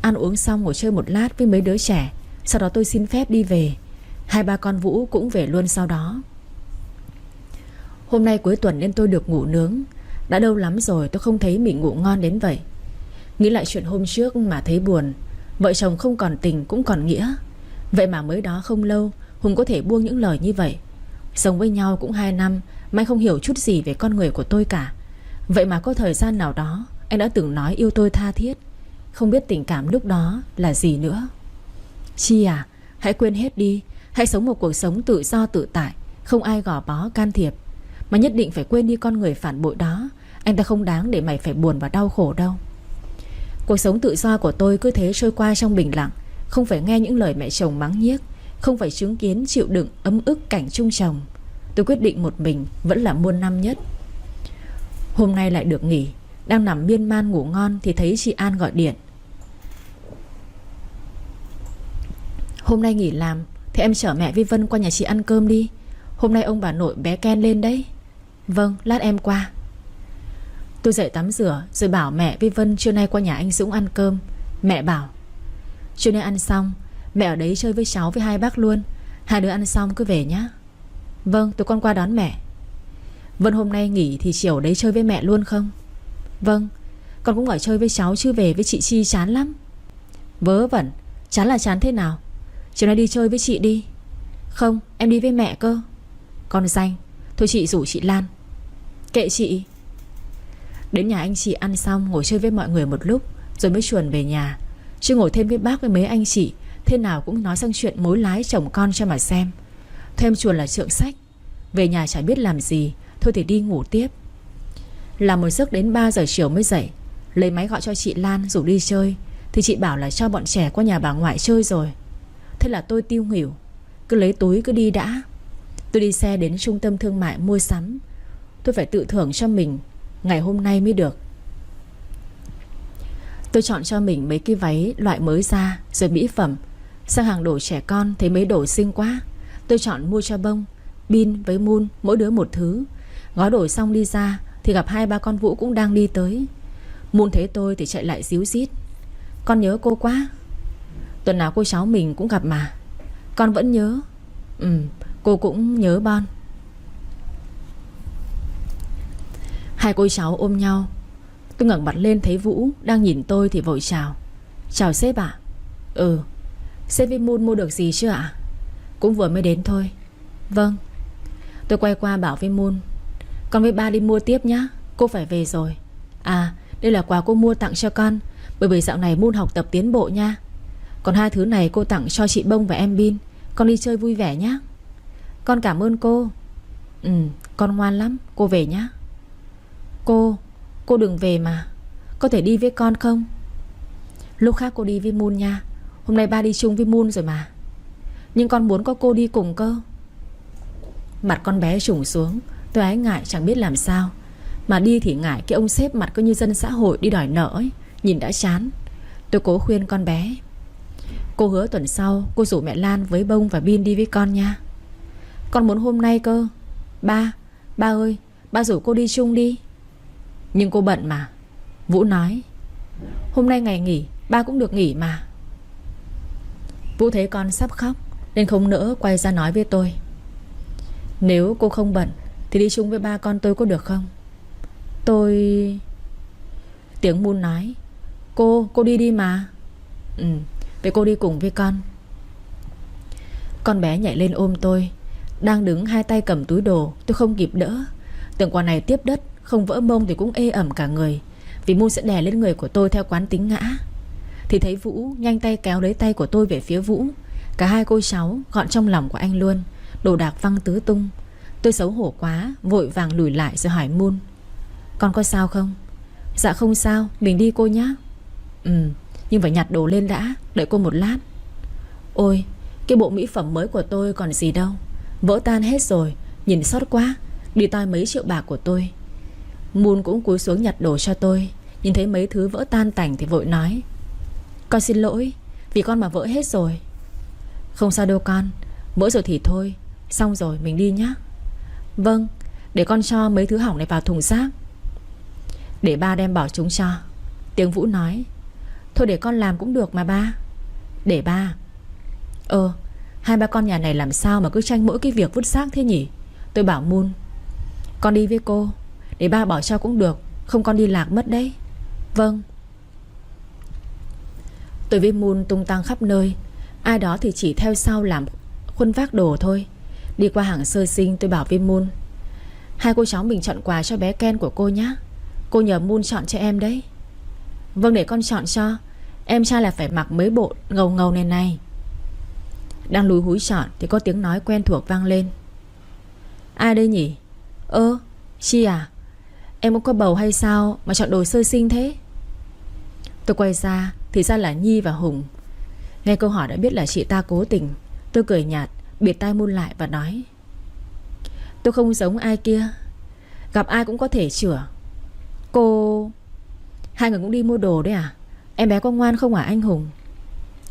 Ăn uống xong ngồi chơi một lát với mấy đứa trẻ, sau đó tôi xin phép đi về. Hai ba con Vũ cũng về luôn sau đó. Hôm nay cuối tuần nên tôi được ngủ nướng. Đã lâu lắm rồi tôi không thấy mình ngủ ngon đến vậy. Nghĩ lại chuyện hôm trước mà thấy buồn. Vợ chồng không còn tình cũng còn nghĩa. Vậy mà mới đó không lâu Hùng có thể buông những lời như vậy. Sống với nhau cũng 2 năm mà anh không hiểu chút gì về con người của tôi cả. Vậy mà có thời gian nào đó anh đã từng nói yêu tôi tha thiết. Không biết tình cảm lúc đó là gì nữa. Chi à, hãy quên hết đi. Hãy sống một cuộc sống tự do tự tại, không ai gò bó can thiệp. Mà nhất định phải quên đi con người phản bội đó. Anh ta không đáng để mày phải buồn và đau khổ đâu. Cuộc sống tự do của tôi cứ thế trôi qua trong bình lặng. Không phải nghe những lời mẹ chồng mắng nhiếc, không phải chứng kiến chịu đựng ấm ức cảnh chung chồng. Tôi quyết định một mình vẫn là muôn năm nhất. Hôm nay lại được nghỉ. Đang nằm miên man ngủ ngon thì thấy chị An gọi điện. Hôm nay nghỉ làm thì em chở mẹ với Vân qua nhà chị ăn cơm đi. Hôm nay ông bà nội bé Ken lên đấy. Vâng, lát em qua. Tôi dậy tắm rửa rồi bảo mẹ với Vân trưa nay qua nhà anh Dũng ăn cơm. Mẹ bảo trưa nay ăn xong mẹ ở đấy chơi với cháu với hai bác luôn. Hai đứa ăn xong cứ về nhá. Vâng, tụi con qua đón mẹ. Vân hôm nay nghỉ thì chiều đấy chơi với mẹ luôn không? Vâng, con cũng ở chơi với cháu chứ về với chị Chi chán lắm. Vớ vẩn, chán là chán thế nào? Chiều nay đi chơi với chị đi. Không, em đi với mẹ cơ. Con danh, thôi chị rủ chị Lan. Kệ chị. Đến nhà anh chị ăn xong ngồi chơi với mọi người một lúc rồi mới chuồn về nhà. Chứ ngồi thêm với bác với mấy anh chị thế nào cũng nói sang chuyện mối lái chồng con cho mà xem. Thêm chuồn là trượng sách. Về nhà chả biết làm gì, thôi thì đi ngủ tiếp. Làm một giấc đến 3 giờ chiều mới dậy. Lấy máy gọi cho chị Lan rủ đi chơi thì chị bảo là cho bọn trẻ qua nhà bà ngoại chơi rồi. Thế là tôi tiêu nghỉu. Cứ lấy túi cứ đi đã. Tôi đi xe đến trung tâm thương mại mua sắm. Tôi phải tự thưởng cho mình ngày hôm nay mới được. Tôi chọn cho mình mấy cái váy loại mới ra rồi mỹ phẩm. Sang hàng đồ trẻ con thấy mấy đồ xinh quá. Tôi chọn mua cho Bông, Bin với Moon mỗi đứa một thứ. Gói đồ xong đi ra thì gặp hai ba con Vũ cũng đang đi tới. Moon thấy tôi thì chạy lại díu dít. Con nhớ cô quá. Tuần nào cô cháu mình cũng gặp mà. Con vẫn nhớ. Cô cũng nhớ Bon. Hai cô cháu ôm nhau. Tôi ngẩng mặt lên thấy Vũ đang nhìn tôi thì vội chào. Chào sếp ạ. Sếp với Moon mua được gì chưa ạ? Cũng vừa mới đến thôi. Vâng. Tôi quay qua bảo với Moon, con với ba đi mua tiếp nhá, cô phải về rồi. À, đây là quà cô mua tặng cho con, bởi vì dạo này Moon học tập tiến bộ nha. Còn hai thứ này cô tặng cho chị Bông và em Bin. Con đi chơi vui vẻ nhá. Con cảm ơn cô. Con ngoan lắm, cô về nhá. Cô đừng về mà. Có thể đi với con không? Lúc khác cô đi với Moon nha. Hôm nay ba đi chung với Moon rồi mà. Nhưng con muốn có cô đi cùng cơ. Mặt con bé trùng xuống. Tôi ái ngại chẳng biết làm sao. Mà đi thì ngại cái ông sếp mặt cứ như dân xã hội đi đòi nợ ấy. Nhìn đã chán. Tôi cố khuyên con bé. Cô hứa tuần sau cô rủ mẹ Lan với Bông và Bin đi với con nha. Con muốn hôm nay cơ. Ba ơi, ba rủ cô đi chung đi. Nhưng cô bận mà. Vũ nói. Hôm nay ngày nghỉ, ba cũng được nghỉ mà. Vũ thấy con sắp khóc nên không nỡ quay ra nói với tôi. Nếu cô không bận thì đi chung với ba con tôi có được không? Tiếng Moon nói. Cô đi đi mà. Vậy cô đi cùng với con. Con bé nhảy lên ôm tôi. Đang đứng hai tay cầm túi đồ, tôi không kịp đỡ. Tưởng quà này tiếp đất, không vỡ mông thì cũng ê ẩm cả người. Vì Moon sẽ đè lên người của tôi theo quán tính ngã. Thì thấy Vũ nhanh tay kéo lấy tay của tôi về phía Vũ. Cả hai cô cháu gọn trong lòng của anh luôn. Đồ đạc văng tứ tung. Tôi xấu hổ quá, vội vàng lùi lại rồi hỏi Moon. Con có sao không? Dạ không sao, mình đi cô nhá. Nhưng phải nhặt đồ lên đã, đợi cô một lát. Ôi, cái bộ mỹ phẩm mới của tôi còn gì đâu. Vỡ tan hết rồi, nhìn sót quá. Đi toi mấy triệu bạc của tôi. Moon cũng cúi xuống nhặt đồ cho tôi. Nhìn thấy mấy thứ vỡ tan tành thì vội nói. Con xin lỗi, vì con mà vỡ hết rồi. Không sao đâu con, vỡ rồi thì thôi. Xong rồi mình đi nhá. Vâng, để con cho mấy thứ hỏng này vào thùng rác. Để ba đem bỏ chúng cho. Tiếng Vũ nói. Thôi để con làm cũng được mà ba. Để ba. Hai ba con nhà này làm sao mà cứ tranh mỗi cái việc vứt rác thế nhỉ? Tôi bảo Moon. Con đi với cô, để ba bỏ cho cũng được. Không con đi lạc mất đấy. Vâng. Tôi với Moon tung tăng khắp nơi. Ai đó thì chỉ theo sau làm khuân vác đồ thôi. Đi qua hàng sơ sinh tôi bảo với Moon. Hai cô cháu mình chọn quà cho bé Ken của cô nhé. Cô nhờ Moon chọn cho em đấy. Vâng, để con chọn cho. Em trai là phải mặc mấy bộ ngầu ngầu này này. Đang lúi húi chọn thì có tiếng nói quen thuộc vang lên. Ai đây nhỉ? Chi à? Em có bầu hay sao mà chọn đồ sơ sinh thế? Tôi quay ra thì ra là Nhi và Hùng. Nghe câu hỏi đã biết là chị ta cố tình. Tôi cười nhạt, bịt tai Moon lại và nói: tôi không giống ai kia, gặp ai cũng có thể chữa. Cô... Hai người cũng đi mua đồ đấy à? Em bé có ngoan không hả anh Hùng?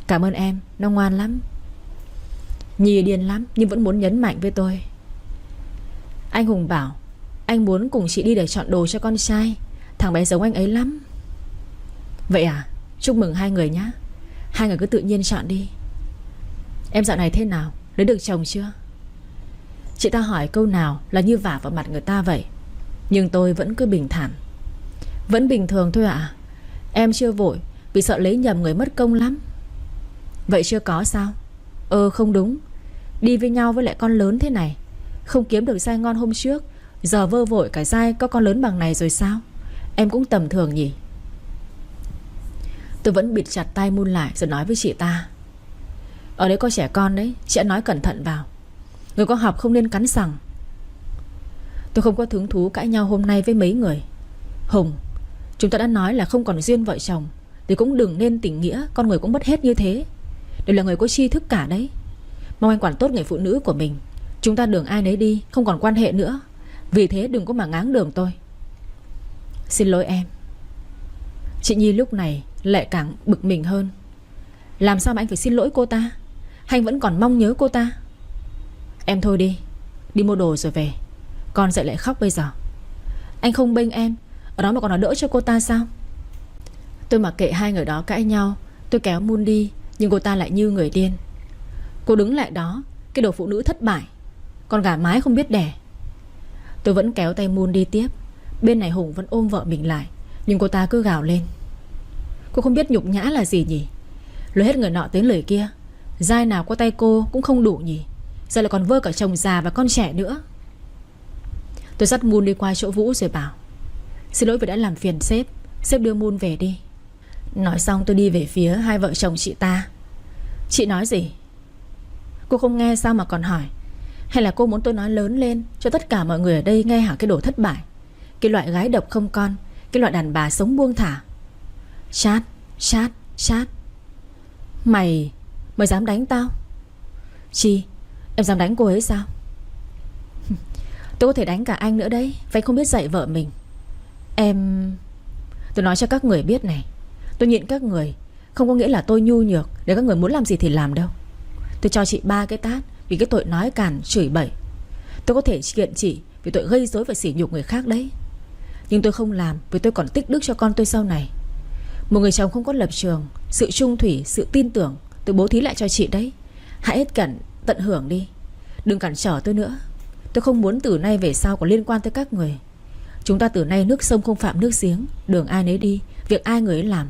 Cảm ơn em, nó ngoan lắm. Nhi điên lắm nhưng vẫn muốn nhấn mạnh với tôi. Anh Hùng bảo anh muốn cùng chị đi để chọn đồ cho con trai. Thằng bé giống anh ấy lắm. Vậy à? Chúc mừng hai người nhé. Hai người cứ tự nhiên chọn đi. Em dạo này thế nào? Lấy được chồng chưa? Chị ta hỏi câu nào là như vả vào mặt người ta vậy. Nhưng tôi vẫn cứ bình thản. Vẫn bình thường thôi ạ. Em chưa vội vì sợ lấy nhầm người mất công lắm. Vậy chưa có sao? Không đúng. Đi với nhau với lại con lớn thế này, không kiếm được giai ngon hôm trước, giờ vơ vội cả giai có con lớn bằng này rồi sao? Em cũng tầm thường nhỉ. Tôi vẫn bịt chặt tay Moon lại rồi nói với chị ta: ở đấy có trẻ con đấy, chị đã nói cẩn thận vào. Người có học không nên cắn sằng. Tôi không có hứng thú cãi nhau hôm nay với mấy người. Hùng, chúng ta đã nói là không còn duyên vợ chồng thì cũng đừng nên tình nghĩa con người cũng mất hết như thế. Đều là người có tri thức cả đấy. Mong anh quản tốt người phụ nữ của mình. Chúng ta đường ai nấy đi, không còn quan hệ nữa. Vì thế đừng có mà ngáng đường tôi. Xin lỗi em. Chị Nhi lúc này lại càng bực mình hơn. Làm sao mà anh phải xin lỗi cô ta? Hay anh vẫn còn mong nhớ cô ta? Em thôi đi, đi mua đồ rồi về. Con dậy lại khóc bây giờ. Anh không bênh em, ở đó mà còn nói đỡ cho cô ta sao? Tôi mặc kệ hai người đó cãi nhau. Tôi kéo Moon đi, nhưng cô ta lại như người điên. Cô đứng lại đó, cái đồ phụ nữ thất bại, con gà mái không biết đẻ. Tôi vẫn kéo tay Moon đi tiếp. Bên này Hùng vẫn ôm vợ mình lại, nhưng cô ta cứ gào lên. Cô không biết nhục nhã là gì nhỉ? Lôi hết người nọ tới lời kia. Giai nào qua tay cô cũng không đủ nhỉ? Giờ lại còn vơ cả chồng già và con trẻ nữa. Tôi dắt Moon đi qua chỗ Vũ rồi bảo: xin lỗi vì đã làm phiền sếp. Sếp đưa Moon về đi. Nói xong tôi đi về phía hai vợ chồng chị ta. Chị nói gì? Cô không nghe sao mà còn hỏi? Hay là cô muốn tôi nói lớn lên cho tất cả mọi người ở đây nghe hả cái đồ thất bại, cái loại gái độc không con, cái loại đàn bà sống buông thả? Chát. Mày dám đánh tao? Chi? Em dám đánh cô ấy sao? Tôi có thể đánh cả anh nữa đấy. Vậy không biết dạy vợ mình. Tôi nói cho các người biết này, tôi nhịn các người không có nghĩa là tôi nhu nhược để các người muốn làm gì thì làm đâu. Tôi cho chị 3 cái tát vì cái tội nói càn chửi bậy. Tôi có thể kiện chị vì tội gây rối và sỉ nhục người khác đấy. Nhưng tôi không làm vì tôi còn tích đức cho con tôi sau này. Một người chồng không có lập trường, sự trung thủy, sự tin tưởng tôi bố thí lại cho chị đấy. Hãy hết tận hưởng đi. Đừng cản trở tôi nữa. Tôi không muốn từ nay về sau có liên quan tới các người. Chúng ta từ nay nước sông không phạm nước giếng, đường ai nấy đi, việc ai người ấy làm.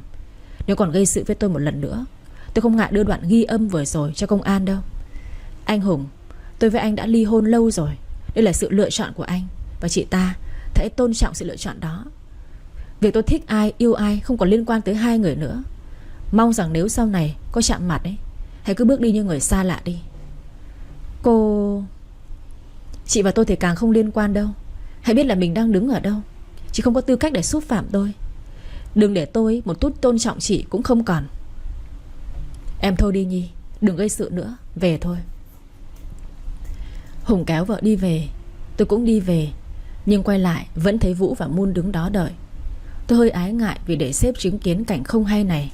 Nếu còn gây sự với tôi một lần nữa, tôi không ngại đưa đoạn ghi âm vừa rồi cho công an đâu. Anh Hùng, tôi với anh đã ly hôn lâu rồi. Đây là sự lựa chọn của anh. Và chị ta hãy tôn trọng sự lựa chọn đó. Việc tôi thích ai, yêu ai không còn liên quan tới hai người nữa. Mong rằng nếu sau này có chạm mặt ấy, hãy cứ bước đi như người xa lạ đi. Cô... Chị và tôi thì càng không liên quan đâu. Hãy biết là mình đang đứng ở đâu. Chị không có tư cách để xúc phạm tôi. Đừng để tôi một chút tôn trọng chị cũng không còn. Em thôi đi Nhi, đừng gây sự nữa, về thôi. Hùng kéo vợ đi về. Tôi cũng đi về. Nhưng quay lại vẫn thấy Vũ và Moon đứng đó đợi. Tôi hơi ái ngại vì để sếp chứng kiến cảnh không hay này.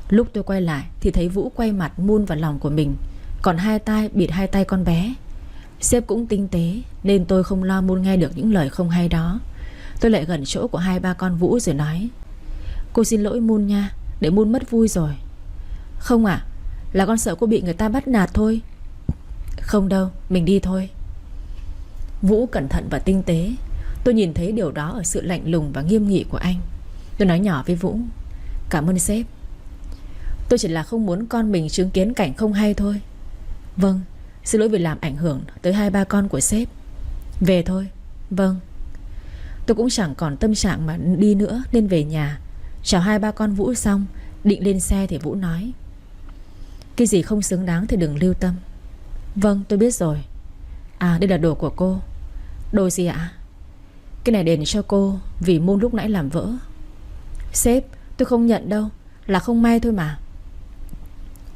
Lúc tôi quay lại thì thấy Vũ quay mặt Moon vào lòng của mình, còn hai tay bịt hai tay con bé. Sếp cũng tinh tế nên tôi không lo Moon nghe được những lời không hay đó. Tôi lại gần chỗ của hai ba con Vũ rồi nói: cô xin lỗi Moon nha, để Moon mất vui rồi. Không ạ, là con sợ cô bị người ta bắt nạt thôi. Không đâu, mình đi thôi. Vũ cẩn thận và tinh tế. Tôi nhìn thấy điều đó ở sự lạnh lùng và nghiêm nghị của anh. Tôi nói nhỏ với Vũ: cảm ơn sếp. Tôi chỉ là không muốn con mình chứng kiến cảnh không hay thôi. Vâng, xin lỗi vì làm ảnh hưởng tới hai ba con của sếp. Về thôi. Vâng. Tôi cũng chẳng còn tâm trạng mà đi nữa nên về nhà. Chào hai ba con Vũ xong, định lên xe thì Vũ nói: Cái gì không xứng đáng thì đừng lưu tâm. Vâng, tôi biết rồi. À, đây là đồ của cô. Đồ gì ạ? Cái này đền cho cô vì môn lúc nãy làm vỡ. Sếp, tôi không nhận đâu, là không may thôi mà.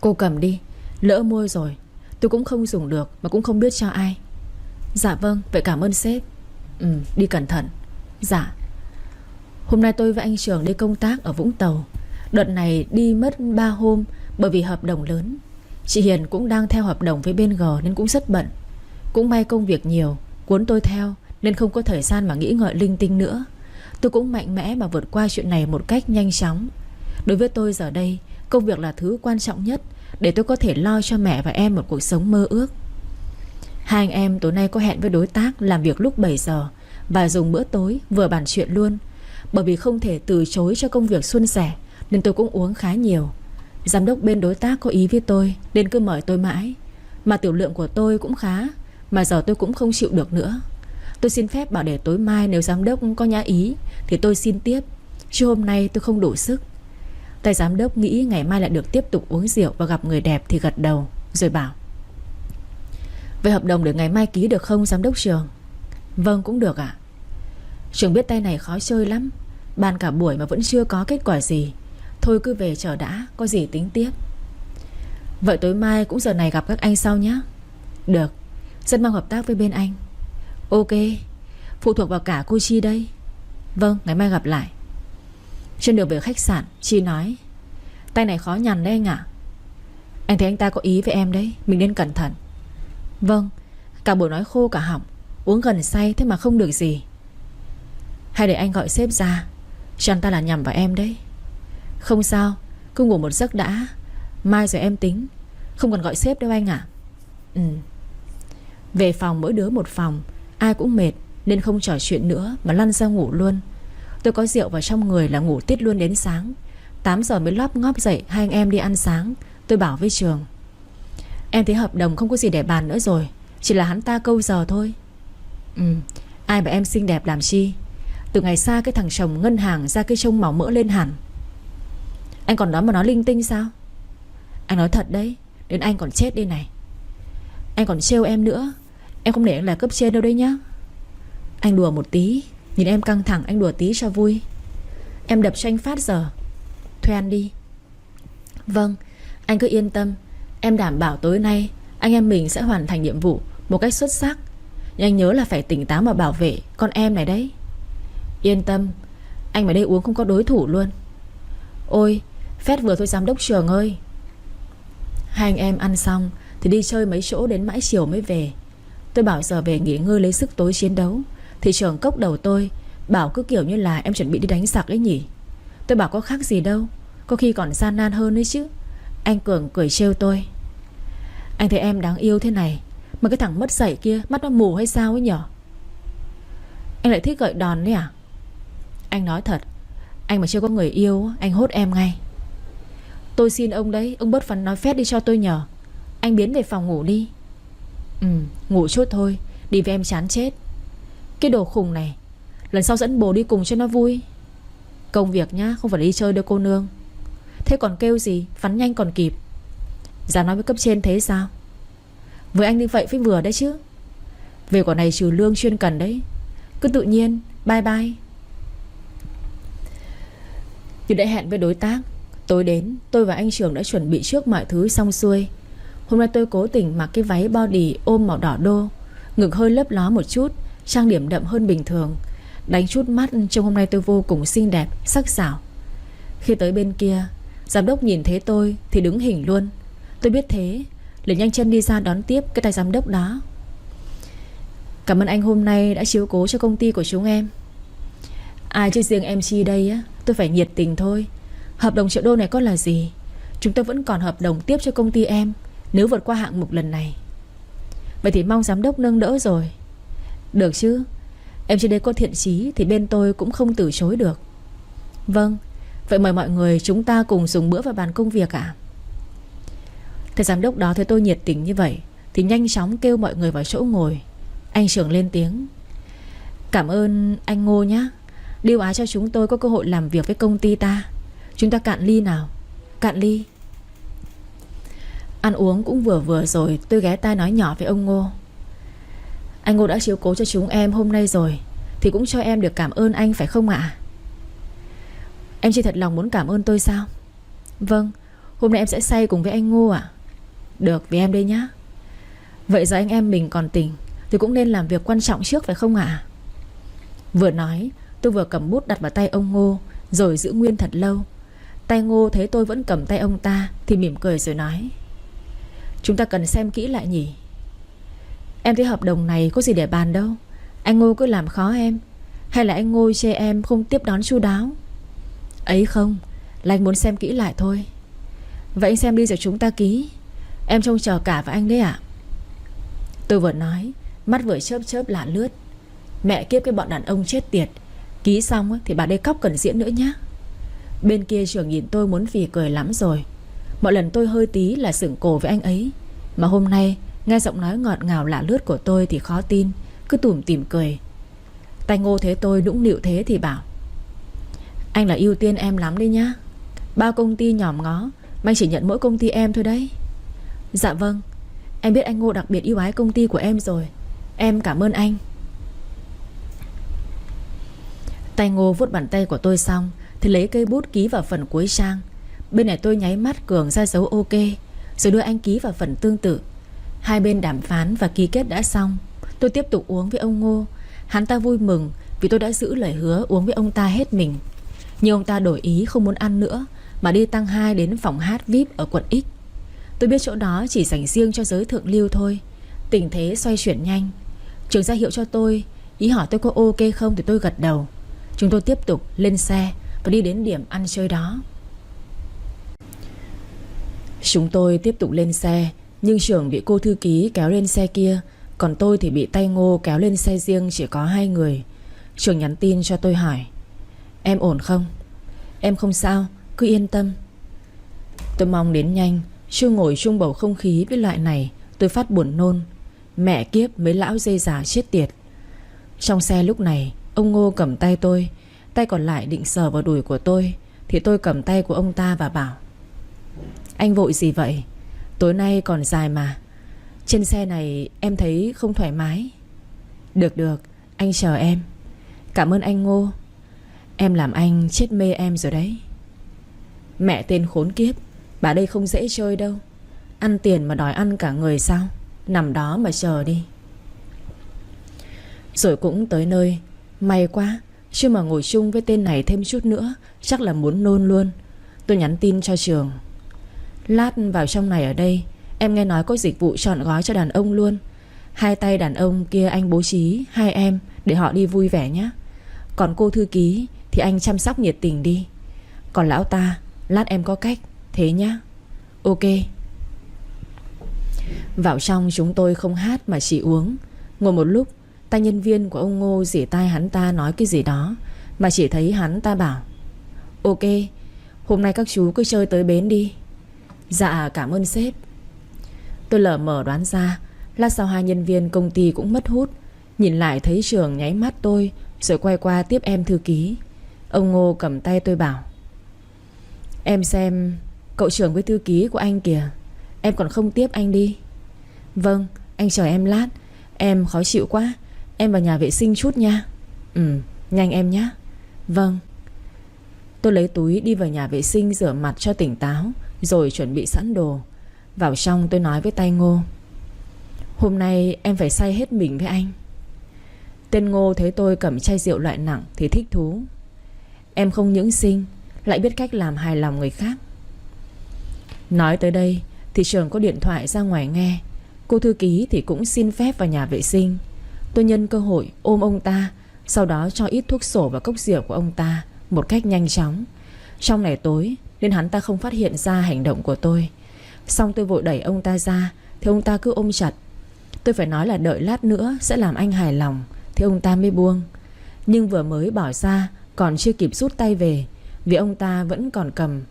Cô cầm đi, lỡ mua rồi. Tôi cũng không dùng được mà cũng không biết cho ai. Dạ vâng, vậy cảm ơn sếp. Đi cẩn thận. Dạ. Hôm nay tôi với anh Trường đi công tác ở Vũng Tàu. Đợt này đi mất 3 hôm bởi vì hợp đồng lớn. Chị Hiền cũng đang theo hợp đồng với bên G nên cũng rất bận. Cũng may công việc nhiều, cuốn tôi theo nên không có thời gian mà nghĩ ngợi linh tinh nữa. Tôi cũng mạnh mẽ mà vượt qua chuyện này một cách nhanh chóng. Đối với tôi giờ đây, công việc là thứ quan trọng nhất để tôi có thể lo cho mẹ và em một cuộc sống mơ ước. Hai anh em tối nay có hẹn với đối tác làm việc lúc 7 giờ và dùng bữa tối vừa bàn chuyện luôn. Bởi vì không thể từ chối cho công việc suôn sẻ nên tôi cũng uống khá nhiều. Giám đốc bên đối tác có ý với tôi nên cứ mời tôi mãi. Mà tiểu lượng của tôi cũng khá, mà giờ tôi cũng không chịu được nữa. Tôi xin phép bảo để tối mai nếu giám đốc có nhã ý thì tôi xin tiếp, chứ hôm nay tôi không đủ sức. Tay giám đốc nghĩ ngày mai lại được tiếp tục uống rượu và gặp người đẹp thì gật đầu rồi bảo: vậy hợp đồng để ngày mai ký được không giám đốc Trường? Vâng, cũng được ạ. Trường biết tay này khó chơi lắm, bàn cả buổi mà vẫn chưa có kết quả gì. Thôi cứ về chờ đã, có gì tính tiếp. Vậy tối mai cũng giờ này gặp các anh sau nhé. Được, rất mong hợp tác với bên anh. Ok, phụ thuộc vào cả cô Chi đây. Vâng, ngày mai gặp lại. Trên đường về khách sạn, Chi nói: tay này khó nhằn đấy anh ạ. Anh thấy anh ta có ý với em đấy, mình nên cẩn thận. Vâng, cả buổi nói khô cả họng, uống gần say thế mà không được gì. Hay để anh gọi sếp ra, cho anh ta là nhầm vào em đấy. Không sao, cứ ngủ một giấc đã, mai rồi em tính. Không cần gọi sếp đâu anh ạ. Về phòng mỗi đứa một phòng, ai cũng mệt nên không trò chuyện nữa mà lăn ra ngủ luôn. Tôi có rượu vào trong người là ngủ tít luôn đến sáng. 8 giờ mới lóp ngóp dậy hai anh em đi ăn sáng. Tôi bảo với Trường: em thấy hợp đồng không có gì để bàn nữa rồi, chỉ là hắn ta câu giờ thôi. Ai bảo em xinh đẹp làm chi. Từ ngày xa cái thằng chồng ngân hàng ra cái trông màu mỡ lên hẳn. Anh còn nói mà nói linh tinh sao? Anh nói thật đấy, đến anh còn chết đây này. Anh còn trêu em nữa, em không để anh là cấp trên đâu đấy nhá. Anh đùa một tí, nhìn em căng thẳng anh đùa tí cho vui. Em đập cho anh phát giờ. Thuê ăn đi. Vâng, anh cứ yên tâm. Em đảm bảo tối nay anh em mình sẽ hoàn thành nhiệm vụ một cách xuất sắc. Nhưng anh nhớ là phải tỉnh táo mà bảo vệ con em này đấy. Yên tâm, anh ở đây uống không có đối thủ luôn. Ôi, phét vừa thôi giám đốc Trường ơi. Hai anh em ăn xong thì đi chơi mấy chỗ đến mãi chiều mới về. Tôi bảo giờ về nghỉ ngơi lấy sức tối chiến đấu thì Trường cốc đầu tôi, bảo cứ kiểu như là em chuẩn bị đi đánh giặc ấy nhỉ. Tôi bảo có khác gì đâu, có khi còn gian nan hơn đấy chứ. Anh Cường cười trêu tôi: anh thấy em đáng yêu thế này mà cái thằng mất dạy kia mắt nó mù hay sao ấy nhở? Anh lại thích gợi đòn đấy à? Anh nói thật, anh mà chưa có người yêu anh hốt em ngay. Tôi xin ông đấy, ông bớt phần nói phét đi cho tôi nhờ. Anh biến về phòng ngủ đi. Ngủ chút thôi, đi với em chán chết. Cái đồ khùng này, lần sau dẫn bồ đi cùng cho nó vui. Công việc nhá, không phải đi chơi đâu cô nương. Thế còn kêu gì, phắn nhanh còn kịp. Dám nói với cấp trên thế sao? Với anh như vậy phải vừa đấy chứ. Về quả này trừ lương chuyên cần đấy. Cứ tự nhiên, bye bye. Như đã hẹn với đối tác, tối đến tôi và anh Trường đã chuẩn bị trước mọi thứ xong xuôi. Hôm nay tôi cố tình mặc cái váy body ôm màu đỏ đô, ngực hơi lấp ló một chút, trang điểm đậm hơn bình thường, đánh chút mắt. Trông hôm nay tôi vô cùng xinh đẹp, sắc sảo. Khi tới bên kia, giám đốc nhìn thấy tôi thì đứng hình luôn. Tôi biết thế, liền nhanh chân đi ra đón tiếp cái tay giám đốc đó. Cảm ơn anh hôm nay đã chiếu cố cho công ty của chúng em. Ai chứ riêng em Chi đây á, tôi phải nhiệt tình thôi. Hợp đồng triệu đô này có là gì, chúng tôi vẫn còn hợp đồng tiếp cho công ty em nếu vượt qua hạng mục lần này. Vậy thì mong giám đốc nâng đỡ rồi. Được chứ, em trên đây có thiện chí thì bên tôi cũng không từ chối được. Vâng, vậy mời mọi người chúng ta cùng dùng bữa và bàn công việc ạ. Thầy giám đốc đó thấy tôi nhiệt tình như vậy thì nhanh chóng kêu mọi người vào chỗ ngồi. Anh Trường lên tiếng: cảm ơn anh Ngô nhé, điều ái cho chúng tôi có cơ hội làm việc với công ty ta. Chúng ta cạn ly nào. Cạn ly. Ăn uống cũng vừa vừa rồi, tôi ghé tai nói nhỏ với ông Ngô: anh Ngô đã chiếu cố cho chúng em hôm nay rồi, thì cũng cho em được cảm ơn anh phải không ạ? Em chỉ thật lòng muốn cảm ơn tôi sao? Vâng, hôm nay em sẽ say cùng với anh Ngô ạ. Được, vì em đây nhá. Vậy giờ anh em mình còn tỉnh thì cũng nên làm việc quan trọng trước phải không ạ? Vừa nói tôi vừa cầm bút đặt vào tay ông Ngô, rồi giữ nguyên thật lâu. Tay Ngô thấy tôi vẫn cầm tay ông ta thì mỉm cười rồi nói: chúng ta cần xem kỹ lại nhỉ. Em thấy hợp đồng này có gì để bàn đâu. Anh Ngô cứ làm khó em, hay là anh Ngô chê em không tiếp đón chu đáo? Ấy không, là anh muốn xem kỹ lại thôi. Vậy anh xem đi rồi chúng ta ký. Em trông chờ cả vào anh đấy ạ. Tôi vừa nói, mắt vừa chớp chớp lạ lướt. Mẹ kiếp cái bọn đàn ông chết tiệt. Ký xong thì bà đây cóc cần diễn nữa nhá. Bên kia Trường nhìn tôi muốn phì cười lắm rồi. Mọi lần tôi hơi tí là sửng cổ với anh ấy, mà hôm nay nghe giọng nói ngọt ngào lạ lướt của tôi thì khó tin, cứ tủm tỉm cười. Tay Ngô thấy tôi nũng nịu thế thì bảo: anh là ưu tiên em lắm đấy nhá. Bao công ty nhòm ngó mà anh chỉ nhận mỗi công ty em thôi đấy. Dạ vâng, em biết anh Ngô đặc biệt ưu ái công ty của em rồi. Em cảm ơn anh. Tay Ngô vuốt bàn tay của tôi xong thì lấy cây bút ký vào phần cuối trang. Bên này tôi nháy mắt cường ra dấu ok, rồi đưa anh ký vào phần tương tự. Hai bên đàm phán và ký kết đã xong. Tôi tiếp tục uống với ông Ngô. Hắn ta vui mừng vì tôi đã giữ lời hứa uống với ông ta hết mình. Nhưng ông ta đổi ý không muốn ăn nữa, mà đi tăng 2 đến phòng hát VIP ở quận X. Tôi biết chỗ đó chỉ dành riêng cho giới thượng lưu thôi. Tình thế xoay chuyển nhanh. Trường ra hiệu cho tôi, ý hỏi tôi có ok không thì tôi gật đầu. Chúng tôi tiếp tục lên xe và đi đến điểm ăn chơi đó. Chúng tôi tiếp tục lên xe, nhưng Trường bị cô thư ký kéo lên xe kia, còn tôi thì bị tay Ngô kéo lên xe riêng chỉ có 2 người. Trường nhắn tin cho tôi hỏi: em ổn không? Em không sao, cứ yên tâm. Tôi mong đến nhanh, chưa ngồi chung bầu không khí với loại này tôi phát buồn nôn. Mẹ kiếp mấy lão dê già chết tiệt. Trong xe lúc này ông Ngô cầm tay tôi, tay còn lại định sờ vào đùi của tôi, thì tôi cầm tay của ông ta và bảo: anh vội gì vậy? Tối nay còn dài mà. Trên xe này em thấy không thoải mái. Được được, anh chờ em. Cảm ơn anh Ngô. Em làm anh chết mê em rồi đấy. Mẹ tên khốn kiếp, bà đây không dễ chơi đâu. Ăn tiền mà đòi ăn cả người sao? Nằm đó mà chờ đi. Rồi cũng tới nơi. May quá, chứ mà ngồi chung với tên này thêm chút nữa chắc là muốn nôn luôn. Tôi nhắn tin cho Trường: lát vào trong này ở đây, em nghe nói có dịch vụ trọn gói cho đàn ông luôn. 2 tay đàn ông kia anh bố trí 2 em để họ đi vui vẻ nhé. Còn cô thư ký thì anh chăm sóc nhiệt tình đi. Còn lão ta, lát em có cách. Thế nhá. Ok. Vào trong chúng tôi không hát mà chỉ uống. Ngồi một lúc, tay nhân viên của ông Ngô rỉ tai hắn ta nói cái gì đó, mà chỉ thấy hắn ta bảo: ok, hôm nay các chú cứ chơi tới bến đi. Dạ cảm ơn sếp. Tôi lờ mờ đoán ra lát sau 2 nhân viên công ty cũng mất hút. Nhìn lại thấy Trường nháy mắt tôi, rồi quay qua tiếp em thư ký. Ông Ngô cầm tay tôi bảo: em xem cậu Trường với thư ký của anh kìa. Em còn không tiếp anh đi. Vâng, anh chờ em lát. Em khó chịu quá. Em vào nhà vệ sinh chút nha. Nhanh em nhé. Vâng. Tôi lấy túi đi vào nhà vệ sinh rửa mặt cho tỉnh táo, rồi chuẩn bị sẵn đồ. Vào trong tôi nói với tay Ngô: hôm nay em phải say hết mình với anh. Tên Ngô thấy tôi cầm chai rượu loại nặng thì thích thú. Em không những xinh, lại biết cách làm hài lòng người khác. Nói tới đây thì Trường có điện thoại ra ngoài nghe. Cô thư ký thì cũng xin phép vào nhà vệ sinh. Tôi nhân cơ hội ôm ông ta, sau đó cho ít thuốc sổ vào cốc rượu của ông ta một cách nhanh chóng. Trong này tối nên hắn ta không phát hiện ra hành động của tôi. Xong tôi vội đẩy ông ta ra thì ông ta cứ ôm chặt. Tôi phải nói là đợi lát nữa sẽ làm anh hài lòng thì ông ta mới buông. Nhưng vừa mới bỏ ra, còn chưa kịp rút tay về, vì ông ta vẫn còn cầm,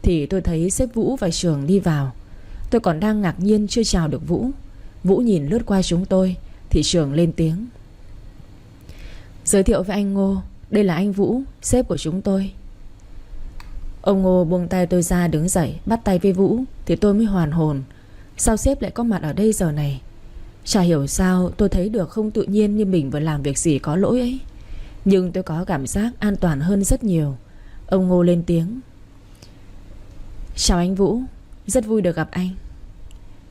thì tôi thấy sếp Vũ và Trường đi vào. Tôi còn đang ngạc nhiên chưa chào được Vũ. Vũ nhìn lướt qua chúng tôi thì Trường lên tiếng: giới thiệu với anh Ngô, đây là anh Vũ, sếp của chúng tôi. Ông Ngô buông tay tôi ra đứng dậy bắt tay với Vũ thì tôi mới hoàn hồn. Sao sếp lại có mặt ở đây giờ này? Chả hiểu sao tôi thấy được không tự nhiên như mình vừa làm việc gì có lỗi ấy. Nhưng tôi có cảm giác an toàn hơn rất nhiều. Ông Ngô lên tiếng. Chào anh Vũ, rất vui được gặp anh.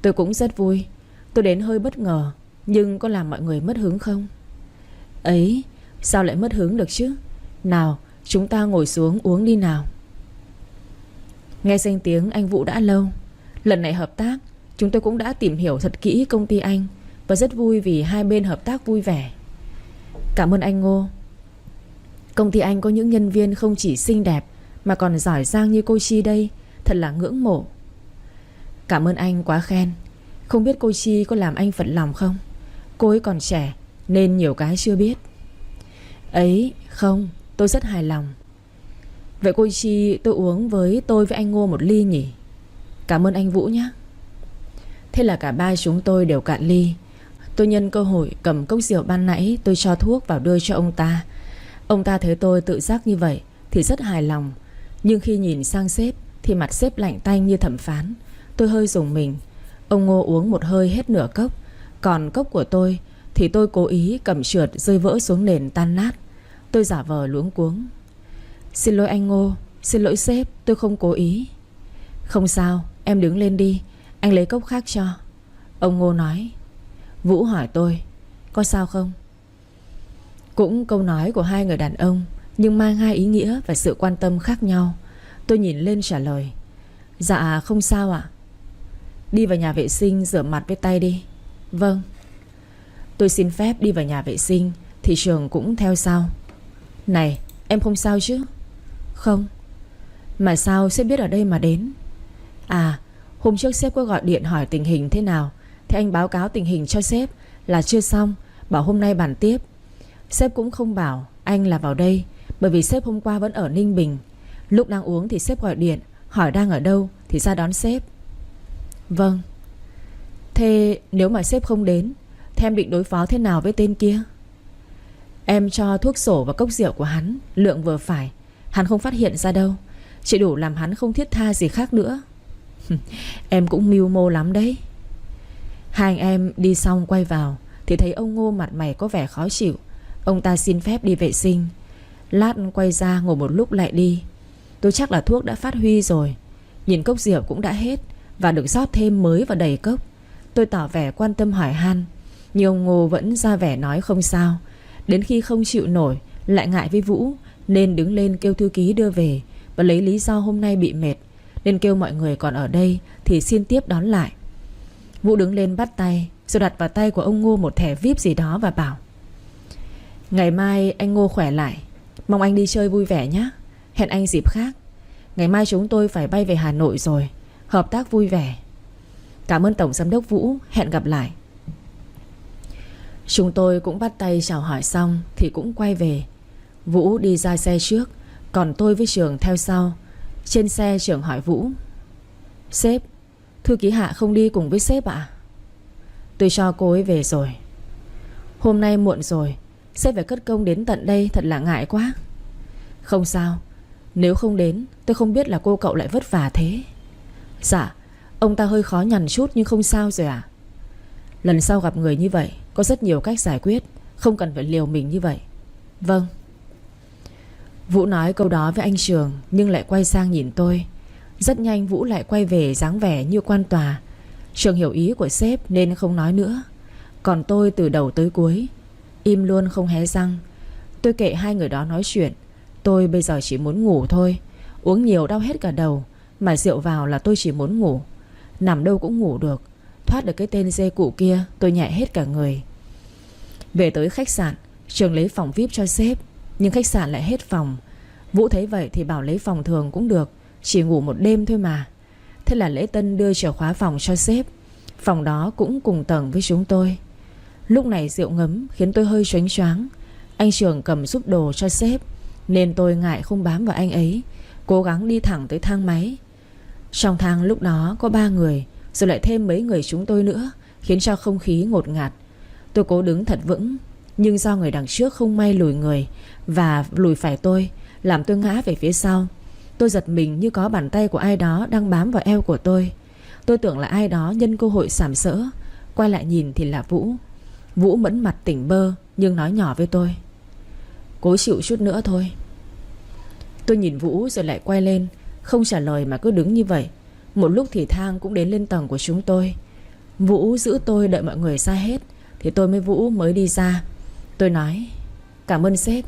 Tôi cũng rất vui. Tôi đến hơi bất ngờ, nhưng có làm mọi người mất hứng không? Ấy, sao lại mất hứng được chứ? Nào, chúng ta ngồi xuống uống đi nào. Nghe danh tiếng anh Vũ đã lâu. Lần này hợp tác, chúng tôi cũng đã tìm hiểu thật kỹ công ty anh, và rất vui vì hai bên hợp tác vui vẻ. Cảm ơn anh Ngô. Công ty anh có những nhân viên không chỉ xinh đẹp mà còn giỏi giang như cô Chi đây. Thật là ngưỡng mộ. Cảm ơn anh quá khen. Không biết cô Chi có làm anh phật lòng không? Cô ấy còn trẻ nên nhiều cái chưa biết. Ấy không, tôi rất hài lòng. Vậy cô Chi tôi uống với tôi với anh Ngô một ly nhỉ? Cảm ơn anh Vũ nhé. Thế là cả ba chúng tôi đều cạn ly. Tôi nhân cơ hội cầm cốc rượu ban nãy tôi cho thuốc vào đưa cho ông ta. Ông ta thấy tôi tự giác như vậy thì rất hài lòng. Nhưng khi nhìn sang sếp thì mặt sếp lạnh tanh như thẩm phán. Tôi hơi rùng mình. Ông Ngô uống một hơi hết nửa cốc. Còn cốc của tôi thì tôi cố ý cầm trượt rơi vỡ xuống nền tan nát. Tôi giả vờ luống cuống. Xin lỗi anh Ngô, xin lỗi sếp, tôi không cố ý. Không sao, em đứng lên đi, anh lấy cốc khác cho. Ông Ngô nói. Vũ hỏi tôi, có sao không? Cũng câu nói của hai người đàn ông, nhưng mang hai ý nghĩa và sự quan tâm khác nhau. Tôi nhìn lên trả lời. Dạ không sao ạ. Đi vào nhà vệ sinh rửa mặt với tay đi. Vâng. Tôi xin phép đi vào nhà vệ sinh thì Trường cũng theo sau. Này, em không sao chứ? Không. Mà sao sếp biết ở đây mà đến? À, hôm trước sếp có gọi điện hỏi tình hình thế nào, thì anh báo cáo tình hình cho sếp là chưa xong, bảo hôm nay bàn tiếp. Sếp cũng không bảo anh là vào đây, bởi vì sếp hôm qua vẫn ở Ninh Bình. Lúc đang uống thì sếp gọi điện hỏi đang ở đâu thì ra đón sếp. Vâng. Thế nếu mà sếp không đến thì em định đối phó thế nào với tên kia? Em cho thuốc sổ vào cốc rượu của hắn, lượng vừa phải, hắn không phát hiện ra đâu, chỉ đủ làm hắn không thiết tha gì khác nữa. Em cũng mưu mô lắm đấy. Hai anh em đi xong quay vào thì thấy ông Ngô mặt mày có vẻ khó chịu. Ông ta xin phép đi vệ sinh. Lát quay ra ngồi một lúc lại đi. Tôi chắc là thuốc đã phát huy rồi. Nhìn cốc rượu cũng đã hết và được rót thêm mới vào đầy cốc. Tôi tỏ vẻ quan tâm hỏi han, nhưng ông Ngô vẫn ra vẻ nói không sao. Đến khi không chịu nổi lại ngại với Vũ nên đứng lên kêu thư ký đưa về, và lấy lý do hôm nay bị mệt nên kêu mọi người còn ở đây thì xin tiếp đón lại. Vũ đứng lên bắt tay, rồi đặt vào tay của ông Ngô một thẻ VIP gì đó và bảo: ngày mai anh Ngô khỏe lại, mong anh đi chơi vui vẻ nhé. Hẹn anh dịp khác. Ngày mai chúng tôi phải bay về Hà Nội rồi. Hợp tác vui vẻ. Cảm ơn Tổng Giám đốc Vũ, hẹn gặp lại. Chúng tôi cũng bắt tay chào hỏi xong thì cũng quay về. Vũ đi ra xe trước, còn tôi với Trường theo sau. Trên xe Trường hỏi Vũ: sếp, thư ký Hạ không đi cùng với sếp ạ? Tôi cho cô ấy về rồi. Hôm nay muộn rồi, sếp phải cất công đến tận đây, thật là ngại quá. Không sao, nếu không đến tôi không biết là cô cậu lại vất vả thế. Dạ, ông ta hơi khó nhằn chút nhưng không sao rồi ạ. Lần sau gặp người như vậy có rất nhiều cách giải quyết, không cần phải liều mình như vậy. Vâng. Vũ nói câu đó với anh Trường nhưng lại quay sang nhìn tôi. Rất nhanh Vũ lại quay về dáng vẻ như quan tòa. Trường hiểu ý của sếp nên không nói nữa. Còn tôi từ đầu tới cuối im luôn không hé răng. Tôi kệ hai người đó nói chuyện. Tôi bây giờ chỉ muốn ngủ thôi. Uống nhiều đau hết cả đầu, mà rượu vào là tôi chỉ muốn ngủ. Nằm đâu cũng ngủ được. Thoát được cái tên dê cụ kia tôi nhẹ hết cả người. Về tới khách sạn, Trường lấy phòng VIP cho sếp, nhưng khách sạn lại hết phòng. Vũ thấy vậy thì bảo lấy phòng thường cũng được, chỉ ngủ một đêm thôi mà. Thế là lễ tân đưa chìa khóa phòng cho sếp. Phòng đó cũng cùng tầng với chúng tôi. Lúc này rượu ngấm khiến tôi hơi choáng choáng. Anh Trường cầm giúp đồ cho sếp nên tôi ngại không bám vào anh ấy, cố gắng đi thẳng tới thang máy. Trong thang lúc đó có 3 người, rồi lại thêm mấy người chúng tôi nữa, khiến cho không khí ngột ngạt. Tôi cố đứng thật vững, nhưng do người đằng trước không may lùi người và lùi phải tôi, làm tôi ngã về phía sau. Tôi giật mình như có bàn tay của ai đó đang bám vào eo của tôi. Tôi tưởng là ai đó nhân cơ hội sàm sỡ. Quay lại nhìn thì là Vũ. Vũ mẫn mặt tỉnh bơ nhưng nói nhỏ với tôi: "Cố chịu chút nữa thôi." Tôi nhìn Vũ rồi lại quay lên, không trả lời mà cứ đứng như vậy. Một lúc thì thang cũng đến lên tầng của chúng tôi. Vũ giữ tôi đợi mọi người ra hết thì tôi với Vũ mới đi ra. Tôi nói: "Cảm ơn sếp."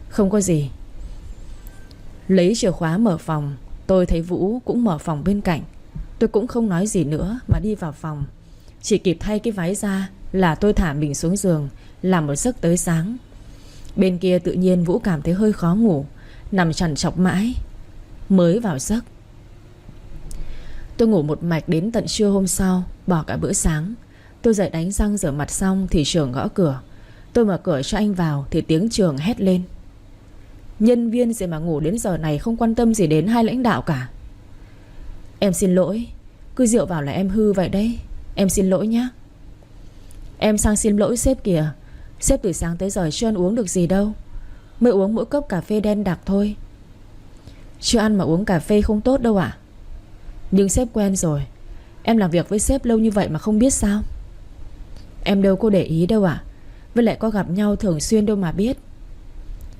"Không có gì." Lấy chìa khóa mở phòng. Tôi thấy Vũ cũng mở phòng bên cạnh. Tôi cũng không nói gì nữa mà đi vào phòng. Chỉ kịp thay cái váy ra là tôi thả mình xuống giường, làm một giấc tới sáng. Bên kia tự nhiên Vũ cảm thấy hơi khó ngủ, nằm trằn trọc mãi mới vào giấc. Tôi ngủ một mạch đến tận trưa hôm sau, bỏ cả bữa sáng. Tôi dậy đánh răng rửa mặt xong thì Trường gõ cửa. Tôi mở cửa cho anh vào thì tiếng Trường hét lên: "Nhân viên gì mà ngủ đến giờ này không quan tâm gì đến hai lãnh đạo cả." "Em xin lỗi, cứ rượu vào là em hư vậy đấy. Em xin lỗi nhé." "Em sang xin lỗi sếp kìa. Sếp từ sáng tới giờ chưa ăn uống được gì đâu. Mới uống mỗi cốc cà phê đen đặc thôi." "Chưa ăn mà uống cà phê không tốt đâu ạ." "Nhưng sếp quen rồi. Em làm việc với sếp lâu như vậy mà không biết sao?" "Em đâu có để ý đâu ạ. Với lại có gặp nhau thường xuyên đâu mà biết."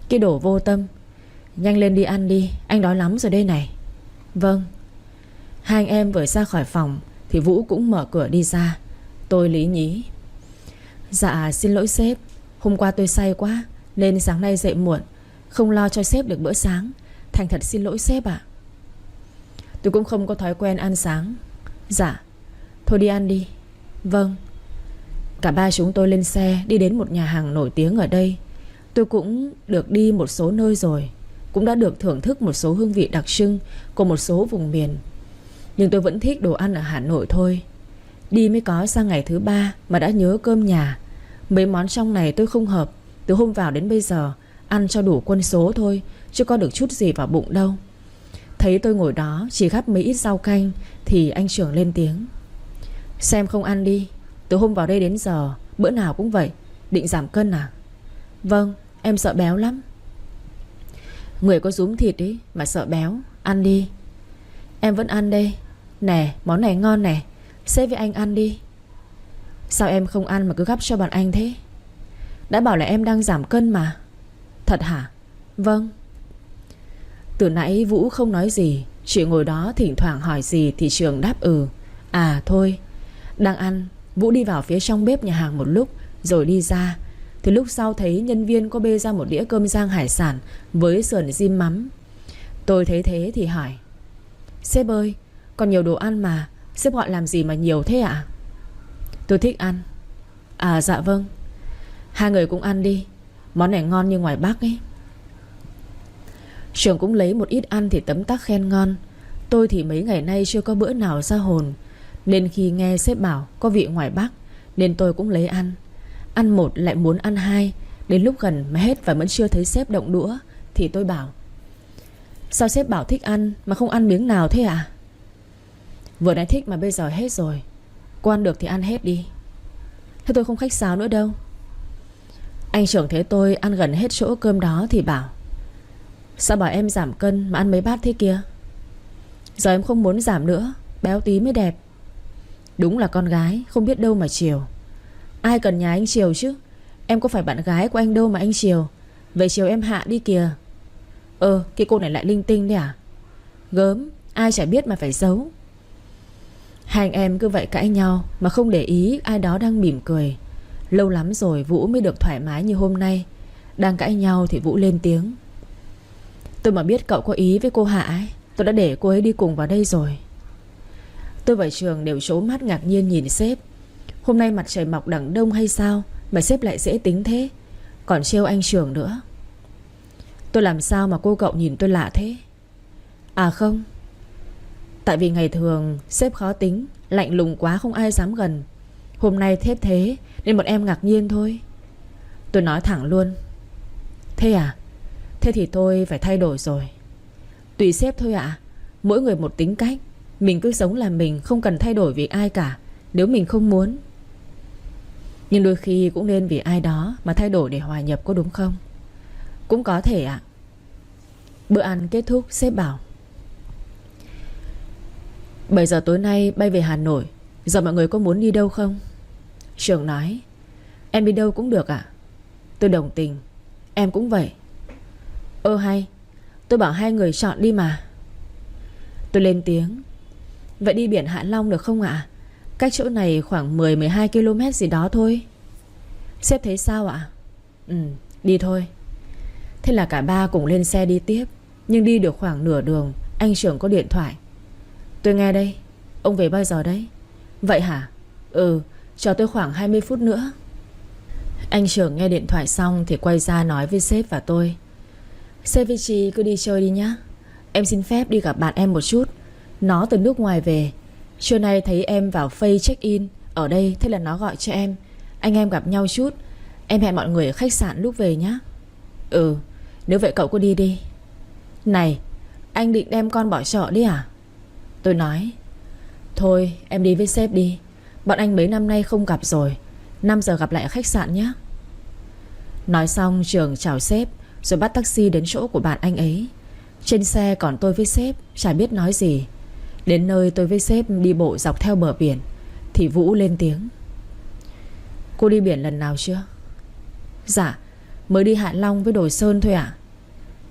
"Cái đồ vô tâm. Nhanh lên đi ăn đi, anh đói lắm rồi đây này." "Vâng." Hai anh em vừa ra khỏi phòng thì Vũ cũng mở cửa đi ra. Tôi lý nhí: "Dạ xin lỗi sếp. Hôm qua tôi say quá nên sáng nay dậy muộn, không lo cho sếp được bữa sáng. Thành thật xin lỗi sếp ạ." "Tôi cũng không có thói quen ăn sáng." "Dạ. Thôi đi ăn đi." "Vâng." Cả ba chúng tôi lên xe đi đến một nhà hàng nổi tiếng ở đây. Tôi cũng được đi một số nơi rồi, cũng đã được thưởng thức một số hương vị đặc trưng của một số vùng miền. Nhưng tôi vẫn thích đồ ăn ở Hà Nội thôi. Đi mới có sang ngày thứ 3 mà đã nhớ cơm nhà. Mấy món trong này tôi không hợp. Từ hôm vào đến bây giờ ăn cho đủ quân số thôi, chứ có được chút gì vào bụng đâu. Thấy tôi ngồi đó chỉ gắp mấy ít rau canh thì anh Trường lên tiếng: "Xem không ăn đi. Từ hôm vào đây đến giờ bữa nào cũng vậy. Định giảm cân à?" "Vâng, em sợ béo lắm." "Người có rúm thịt ấy mà sợ béo. Ăn đi." "Em vẫn ăn đây. Nè, món này ngon nè. Sếp với anh ăn đi." "Sao em không ăn mà cứ gắp cho bọn anh thế?" "Đã bảo là em đang giảm cân mà." "Thật hả?" "Vâng." Từ nãy Vũ không nói gì, chỉ ngồi đó thỉnh thoảng hỏi gì thì Trường đáp ừ. À thôi. Đang ăn, Vũ đi vào phía trong bếp nhà hàng một lúc rồi đi ra. Thì lúc sau thấy nhân viên có bê ra một đĩa cơm rang hải sản với sườn rim mắm. Tôi thấy thế thì hỏi: "Sếp ơi, còn nhiều đồ ăn mà, sếp gọi làm gì mà nhiều thế ạ?" "Tôi thích ăn." "À dạ vâng." "Hai người cũng ăn đi. Món này ngon như ngoài Bắc ấy." Trường cũng lấy một ít ăn thì tấm tắc khen ngon. Tôi thì mấy ngày nay chưa có bữa nào ra hồn, nên khi nghe sếp bảo có vị ngoài Bắc nên tôi cũng lấy ăn. Ăn một lại muốn ăn hai. Đến lúc gần mà hết và vẫn chưa thấy sếp động đũa thì tôi bảo: "Sao sếp bảo thích ăn mà không ăn miếng nào thế ạ?" "Vừa nãy thích mà bây giờ hết rồi. Cô ăn được thì ăn hết đi." "Thế tôi không khách sáo nữa đâu." Anh Trường thấy tôi ăn gần hết chỗ cơm đó thì bảo: "Sao bảo em giảm cân mà ăn mấy bát thế kia?" "Giờ em không muốn giảm nữa, béo tí mới đẹp." Đúng là con gái không biết đâu mà chiều. Ai cần nhà anh chiều chứ. Em có phải bạn gái của anh đâu mà anh chiều. Về chiều em hạ đi kìa. Cái cô này lại linh tinh đấy à? Gớm, ai chả biết mà phải giấu. Hai anh em cứ vậy cãi nhau mà không để ý ai đó đang mỉm cười. Lâu lắm rồi Vũ mới được thoải mái như hôm nay. Đang cãi nhau thì Vũ lên tiếng: "Tôi mà biết cậu có ý với cô Hạ ấy, tôi đã để cô ấy đi cùng vào đây rồi." Tôi và Trường đều trố mắt ngạc nhiên nhìn sếp. Hôm nay mặt trời mọc đằng đông hay sao mà sếp lại dễ tính thế, còn trêu anh Trường nữa. Tôi làm sao mà cô cậu nhìn tôi lạ thế? À không, tại vì ngày thường sếp khó tính, lạnh lùng quá không ai dám gần. Hôm nay thép thế nên bọn em ngạc nhiên thôi. Tôi nói thẳng luôn: "Thế à? Thế thì tôi phải thay đổi rồi." "Tùy sếp thôi ạ. Mỗi người một tính cách. Mình cứ sống là mình, không cần thay đổi vì ai cả nếu mình không muốn. Nhưng đôi khi cũng nên vì ai đó mà thay đổi để hòa nhập, có đúng không?" "Cũng có thể ạ." Bữa ăn kết thúc, sếp bảo: 7 giờ tối nay bay về Hà Nội. Giờ mọi người có muốn đi đâu không? Trường nói: Em đi đâu cũng được ạ. Tôi đồng tình: Em cũng vậy. Hay, tôi bảo hai người chọn đi mà. Tôi lên tiếng: Vậy đi biển Hạ Long được không ạ? Cách chỗ này khoảng 10-12 km gì đó thôi. Sếp thấy sao ạ? Đi thôi. Thế là cả ba cùng lên xe đi tiếp. Nhưng đi được khoảng nửa đường, anh Trường có điện thoại: Tôi nghe đây. Ông về bao giờ đấy? Vậy hả? Chờ tôi khoảng 20 phút nữa. Anh Trường nghe điện thoại xong thì quay ra nói với sếp và tôi: Sếp với chị cứ đi chơi đi nhá. Em xin phép đi gặp bạn em một chút. Nó từ nước ngoài về. Trưa nay thấy em vào Face check in ở đây, thế là nó gọi cho em. Anh em gặp nhau chút. Em hẹn mọi người ở khách sạn lúc về nhá. Nếu vậy cậu cứ đi đi. Này, anh định đem con bỏ chợ đi à? Tôi nói: Thôi em đi với sếp đi. Bọn anh mấy năm nay không gặp rồi. 5 giờ gặp lại ở khách sạn nhé. Nói xong Trường chào sếp rồi bắt taxi đến chỗ của bạn anh ấy. Trên xe còn tôi với sếp, chả biết nói gì. Đến nơi tôi với sếp đi bộ dọc theo bờ biển thì Vũ lên tiếng: Cô đi biển lần nào chưa? Dạ, mới đi Hạ Long với Đồ Sơn thôi ạ.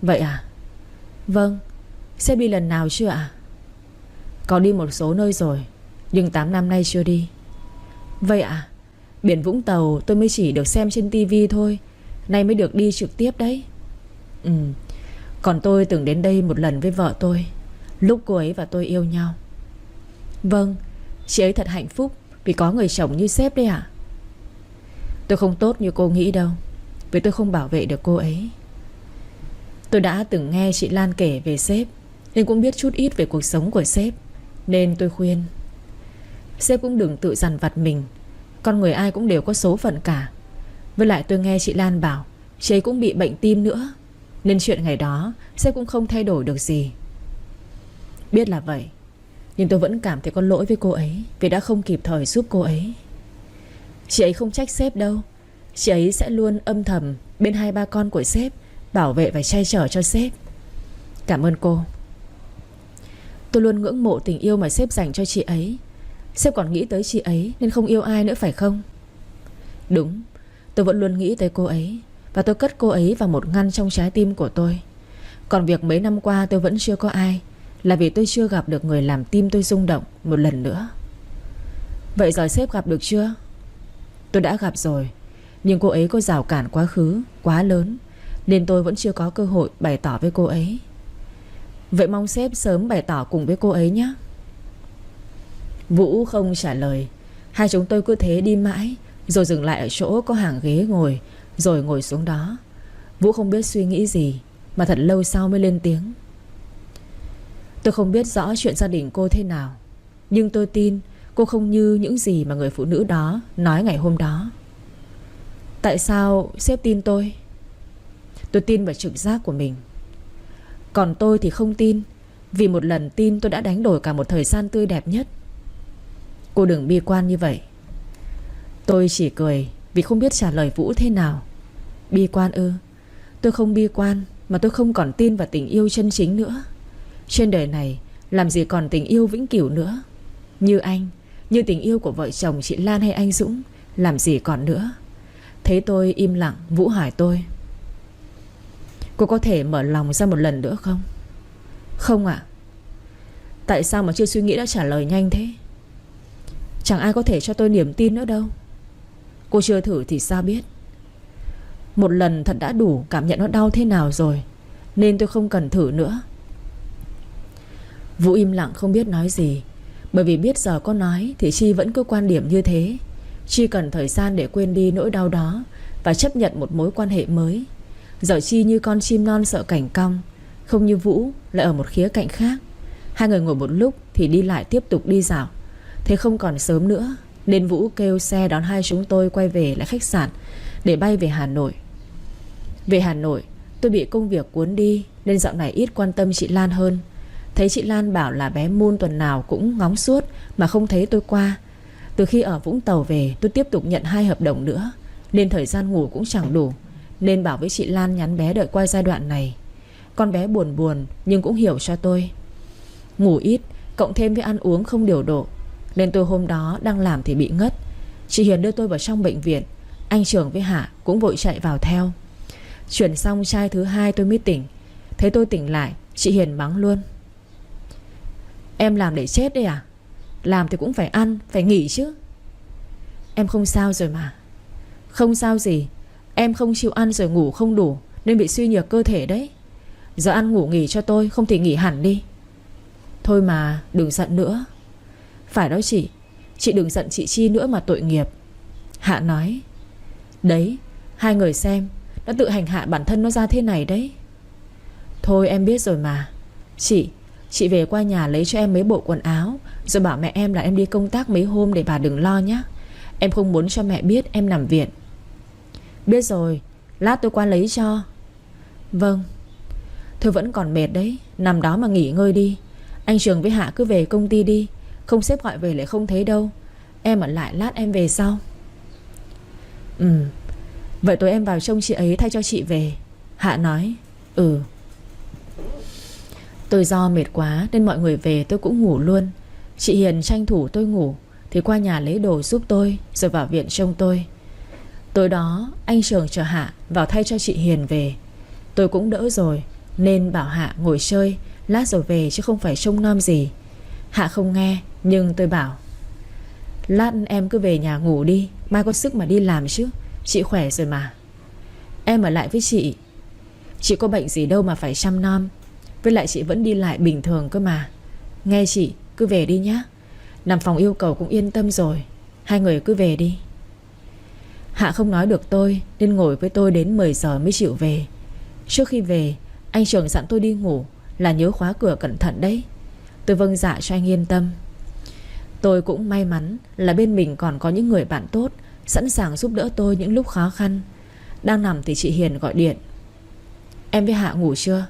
Vậy à? Vâng. Sếp đi lần nào chưa ạ? Có đi một số nơi rồi, nhưng 8 năm nay chưa đi. Vậy ạ? Biển Vũng Tàu tôi mới chỉ được xem trên tivi thôi, nay mới được đi trực tiếp đấy. Còn tôi từng đến đây một lần với vợ tôi, lúc cô ấy và tôi yêu nhau. Vâng, chị ấy thật hạnh phúc vì có người chồng như sếp đấy ạ. Tôi không tốt như cô nghĩ đâu, vì tôi không bảo vệ được cô ấy. Tôi đã từng nghe chị Lan kể về sếp, nên cũng biết chút ít về cuộc sống của sếp. Nên tôi khuyên sếp cũng đừng tự dằn vặt mình. Con người ai cũng đều có số phận cả. Với lại tôi nghe chị Lan bảo chị ấy cũng bị bệnh tim nữa, nên chuyện ngày đó sếp cũng không thay đổi được gì. Biết là vậy, nhưng tôi vẫn cảm thấy có lỗi với cô ấy vì đã không kịp thời giúp cô ấy. Chị ấy không trách sếp đâu. Chị ấy sẽ luôn âm thầm bên 2-3 con của sếp, bảo vệ và che chở cho sếp. Cảm ơn cô. Tôi luôn ngưỡng mộ tình yêu mà sếp dành cho chị ấy. Sếp còn nghĩ tới chị ấy nên không yêu ai nữa phải không? Đúng, tôi vẫn luôn nghĩ tới cô ấy, và tôi cất cô ấy vào một ngăn trong trái tim của tôi. Còn việc mấy năm qua tôi vẫn chưa có ai là vì tôi chưa gặp được người làm tim tôi rung động một lần nữa. Vậy giờ sếp gặp được chưa? Tôi đã gặp rồi, nhưng cô ấy có rào cản quá khứ quá lớn, nên tôi vẫn chưa có cơ hội bày tỏ với cô ấy. Vậy mong sếp sớm bày tỏ cùng với cô ấy nhé. Vũ không trả lời. Hai chúng tôi cứ thế đi mãi, rồi dừng lại ở chỗ có hàng ghế ngồi, rồi ngồi xuống đó. Vũ không biết suy nghĩ gì, mà thật lâu sau mới lên tiếng: Tôi không biết rõ chuyện gia đình cô thế nào, nhưng tôi tin cô không như những gì mà người phụ nữ đó nói ngày hôm đó. Tại sao sếp tin tôi? Tôi tin vào trực giác của mình. Còn tôi thì không tin, vì một lần tin tôi đã đánh đổi cả một thời gian tươi đẹp nhất. Cô đừng bi quan như vậy. Tôi chỉ cười vì không biết trả lời Vũ thế nào. Bi quan ư? Tôi không bi quan, mà tôi không còn tin vào tình yêu chân chính nữa. Trên đời này làm gì còn tình yêu vĩnh cửu nữa. Như anh, như tình yêu của vợ chồng chị Lan hay anh Dũng, làm gì còn nữa. Thấy tôi im lặng, Vũ hỏi tôi: Cô có thể mở lòng ra một lần nữa không? Không ạ. Tại sao mà chưa suy nghĩ đã trả lời nhanh thế? Chẳng ai có thể cho tôi niềm tin nữa đâu. Cô chưa thử thì sao biết. Một lần thật đã đủ cảm nhận nó đau thế nào rồi, nên tôi không cần thử nữa. Vũ im lặng không biết nói gì, bởi vì biết giờ có nói thì Chi vẫn cứ quan điểm như thế. Chi cần thời gian để quên đi nỗi đau đó và chấp nhận một mối quan hệ mới. Giờ Chi như con chim non sợ cảnh cong, không như Vũ lại ở một khía cạnh khác. Hai người ngồi một lúc thì đi lại tiếp tục đi dạo. Thế không còn sớm nữa, nên Vũ kêu xe đón hai chúng tôi quay về lại khách sạn để bay về Hà Nội. Về Hà Nội, tôi bị công việc cuốn đi nên dạo này ít quan tâm chị Lan hơn. Thấy chị Lan bảo là bé Moon tuần nào cũng ngóng suốt mà không thấy tôi qua. Từ khi ở Vũng Tàu về, tôi tiếp tục nhận 2 hợp đồng nữa, nên thời gian ngủ cũng chẳng đủ, nên bảo với chị Lan nhắn bé đợi qua giai đoạn này. Con bé buồn buồn nhưng cũng hiểu cho tôi. Ngủ ít cộng thêm với ăn uống không điều độ, nên tôi hôm đó đang làm thì bị ngất. Chị Hiền đưa tôi vào trong bệnh viện. Anh Trường với Hạ cũng vội chạy vào theo. Chuyển xong chai thứ 2 tôi mới tỉnh. Thấy tôi tỉnh lại, chị Hiền mắng luôn: Em làm để chết đấy à? Làm thì cũng phải ăn, phải nghỉ chứ. Em không sao rồi mà. Không sao gì. Em không chịu ăn rồi ngủ không đủ, nên bị suy nhược cơ thể đấy. Giờ ăn ngủ nghỉ cho tôi, không thì nghỉ hẳn đi. Thôi mà, đừng giận nữa. Phải đó chị. Chị đừng giận chị Chi nữa mà tội nghiệp. Hạ nói: Đấy, hai người xem, nó tự hành hạ bản thân nó ra thế này đấy. Thôi em biết rồi mà. Chị về qua nhà lấy cho em mấy bộ quần áo, rồi bảo mẹ em là em đi công tác mấy hôm, để bà đừng lo nhé. Em không muốn cho mẹ biết em nằm viện. Biết rồi, lát tôi qua lấy cho. Vâng. Thôi vẫn còn mệt đấy, nằm đó mà nghỉ ngơi đi. Anh Trường với Hạ cứ về công ty đi. Không sếp gọi về lại không thấy đâu. Em ở lại lát em về sau. Vậy tối em vào trông chị ấy thay cho chị về. Hạ nói: Tôi do mệt quá nên mọi người về tôi cũng ngủ luôn. Chị Hiền tranh thủ tôi ngủ thì qua nhà lấy đồ giúp tôi, rồi vào viện trông tôi. Tối đó anh Trường chờ Hạ vào thay cho chị Hiền về. Tôi cũng đỡ rồi nên bảo Hạ ngồi chơi, lát rồi về chứ không phải trông nom gì. Hạ không nghe, nhưng tôi bảo: Lát em cứ về nhà ngủ đi, mai có sức mà đi làm chứ. Chị khỏe rồi mà. Em ở lại với chị. Chị có bệnh gì đâu mà phải chăm nom. Với lại chị vẫn đi lại bình thường cơ mà. Nghe chị, cứ về đi nhá. Nằm phòng yêu cầu cũng yên tâm rồi. Hai người cứ về đi. Hạ không nói được tôi nên ngồi với tôi đến 10 giờ mới chịu về. Trước khi về, anh Trường dặn tôi đi ngủ là nhớ khóa cửa cẩn thận đấy. Tôi vâng dạ cho anh yên tâm. Tôi cũng may mắn là bên mình còn có những người bạn tốt, sẵn sàng giúp đỡ tôi những lúc khó khăn. Đang nằm thì chị Hiền gọi điện: Em với Hạ ngủ chưa?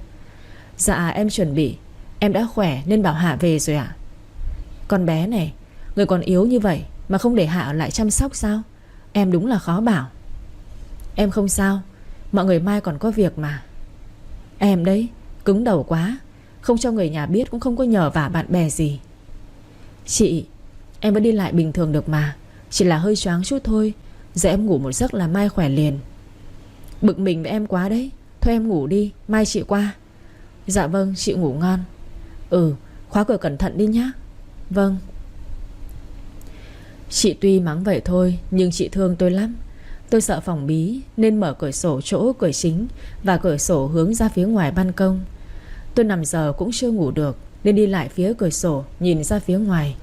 Dạ em chuẩn bị. Em đã khỏe nên bảo Hạ về rồi ạ. Con bé này, người còn yếu như vậy mà không để Hạ ở lại chăm sóc sao? Em đúng là khó bảo. Em không sao, mọi người mai còn có việc mà. Em đấy, cứng đầu quá. Không cho người nhà biết cũng không có nhờ vả bạn bè gì. Chị, em vẫn đi lại bình thường được mà. Chỉ là hơi choáng chút thôi. Giờ em ngủ một giấc là mai khỏe liền. Bực mình với em quá đấy. Thôi em ngủ đi, mai chị qua. Dạ vâng, chị ngủ ngon. Khóa cửa cẩn thận đi nhá. Vâng. Chị tuy mắng vậy thôi, nhưng chị thương tôi lắm. Tôi sợ phòng bí nên mở cửa sổ chỗ cửa chính và cửa sổ hướng ra phía ngoài ban công. Tôi nằm giờ cũng chưa ngủ được nên đi lại phía cửa sổ nhìn ra phía ngoài.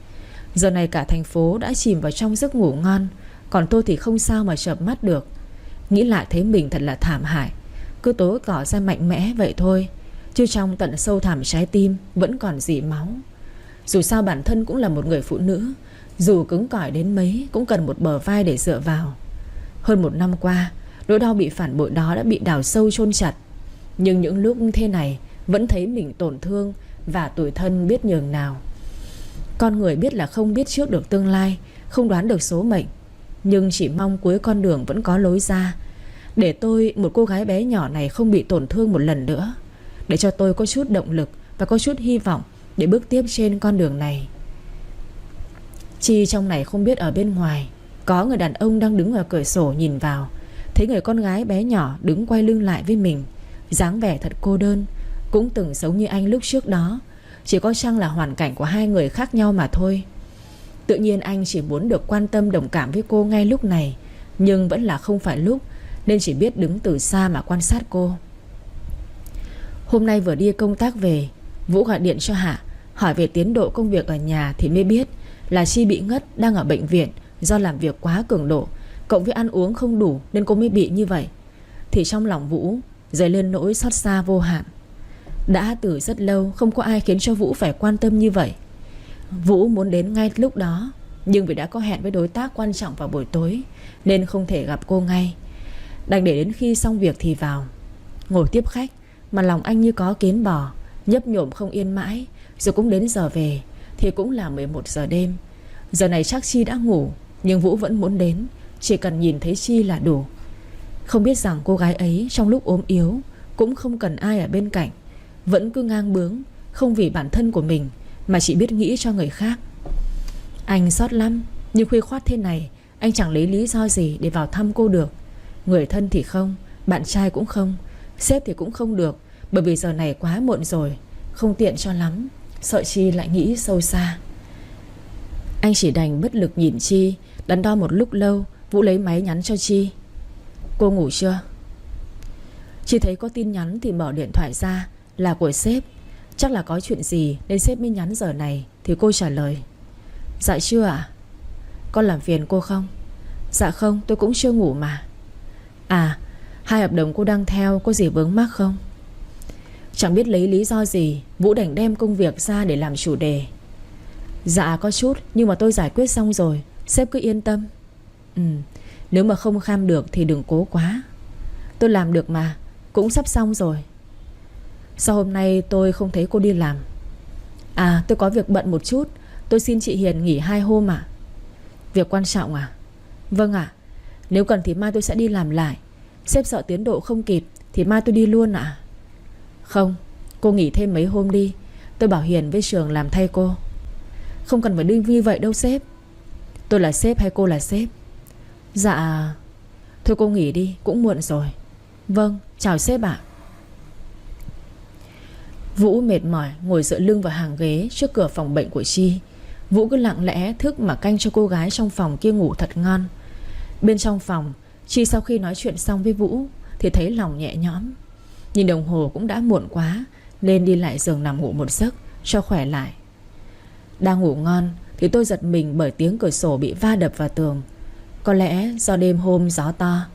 Giờ này cả thành phố đã chìm vào trong giấc ngủ ngon, còn tôi thì không sao mà chợp mắt được. Nghĩ lại thấy mình thật là thảm hại. Cứ tối tỏ ra mạnh mẽ vậy thôi, chứ trong tận sâu thẳm trái tim vẫn còn rỉ máu. Dù sao bản thân cũng là một người phụ nữ, dù cứng cỏi đến mấy cũng cần một bờ vai để dựa vào. Hơn 1 năm qua, nỗi đau bị phản bội đó đã bị đào sâu chôn chặt. Nhưng những lúc thế này vẫn thấy mình tổn thương và tủi thân biết nhường nào. Con người biết là không biết trước được tương lai, không đoán được số mệnh, nhưng chỉ mong cuối con đường vẫn có lối ra. Để tôi, một cô gái bé nhỏ này, không bị tổn thương một lần nữa. Để cho tôi có chút động lực và có chút hy vọng để bước tiếp trên con đường này. Chi trong này không biết ở bên ngoài có người đàn ông đang đứng ở cửa sổ nhìn vào, thấy người con gái bé nhỏ đứng quay lưng lại với mình, dáng vẻ thật cô đơn, cũng từng sống như anh lúc trước đó. Chỉ có chăng là hoàn cảnh của hai người khác nhau mà thôi. Tự nhiên anh chỉ muốn được quan tâm đồng cảm với cô ngay lúc này, nhưng vẫn là không phải lúc, nên chỉ biết đứng từ xa mà quan sát cô. Hôm nay vừa đi công tác về, Vũ gọi điện cho Hạ hỏi về tiến độ công việc ở nhà thì mới biết là Chi bị ngất, đang ở bệnh viện do làm việc quá cường độ, cộng với ăn uống không đủ nên cô mới bị như vậy. Thì trong lòng Vũ dấy lên nỗi xót xa vô hạn. Đã từ rất lâu không có ai khiến cho Vũ phải quan tâm như vậy. Vũ muốn đến ngay lúc đó, nhưng vì đã có hẹn với đối tác quan trọng vào buổi tối nên không thể gặp cô ngay. Đành để đến khi xong việc thì vào. Ngồi tiếp khách mà lòng anh như có kiến bò, nhấp nhổm không yên mãi. Rồi cũng đến giờ về thì cũng là 11 giờ đêm. Giờ này chắc Chi đã ngủ, nhưng Vũ vẫn muốn đến, chỉ cần nhìn thấy Chi là đủ. Không biết rằng cô gái ấy trong lúc ốm yếu cũng không cần ai ở bên cạnh, vẫn cứ ngang bướng, không vì bản thân của mình mà chỉ biết nghĩ cho người khác. Anh xót lắm, nhưng khuya khoắt thế này anh chẳng lấy lý do gì để vào thăm cô được. Người thân thì không, bạn trai cũng không, sếp thì cũng không được, bởi vì giờ này quá muộn rồi, không tiện cho lắm. Sợ Chi lại nghĩ sâu xa. Anh chỉ đành bất lực nhìn Chi. Đắn đo một lúc lâu, Vũ lấy máy nhắn cho Chi. Cô ngủ chưa? Chi thấy có tin nhắn thì mở điện thoại ra. Là của sếp. Chắc là có chuyện gì nên sếp mới nhắn giờ này. Thì cô trả lời. Dạ chưa ạ. Con làm phiền cô không? Dạ không, tôi cũng chưa ngủ mà. À, 2 hợp đồng cô đang theo có gì vướng mắc không? Chẳng biết lấy lý do gì, Vũ đành đem công việc ra để làm chủ đề. Dạ có chút, nhưng mà tôi giải quyết xong rồi, sếp cứ yên tâm. Nếu mà không kham được thì đừng cố quá. Tôi làm được mà, cũng sắp xong rồi. Sao hôm nay tôi không thấy cô đi làm? À, tôi có việc bận một chút, tôi xin chị Hiền nghỉ 2 hôm ạ. Việc quan trọng à? Vâng ạ. Nếu cần thì mai tôi sẽ đi làm lại. Sếp sợ tiến độ không kịp thì mai tôi đi luôn ạ. Không, cô nghỉ thêm mấy hôm đi. Tôi bảo Hiền với Trường làm thay cô. Không cần phải đi như vậy đâu sếp. Tôi là sếp hay cô là sếp? Dạ. Thôi cô nghỉ đi, cũng muộn rồi. Vâng, chào sếp ạ. Vũ mệt mỏi ngồi dựa lưng vào hàng ghế trước cửa phòng bệnh của Chi. Vũ cứ lặng lẽ thức mà canh cho cô gái trong phòng kia ngủ thật ngon. Bên trong phòng, Chi sau khi nói chuyện xong với Vũ thì thấy lòng nhẹ nhõm. Nhìn đồng hồ cũng đã muộn quá nên đi lại giường nằm ngủ một giấc cho khỏe lại. Đang ngủ ngon thì tôi giật mình bởi tiếng cửa sổ bị va đập vào tường. Có lẽ do đêm hôm gió to.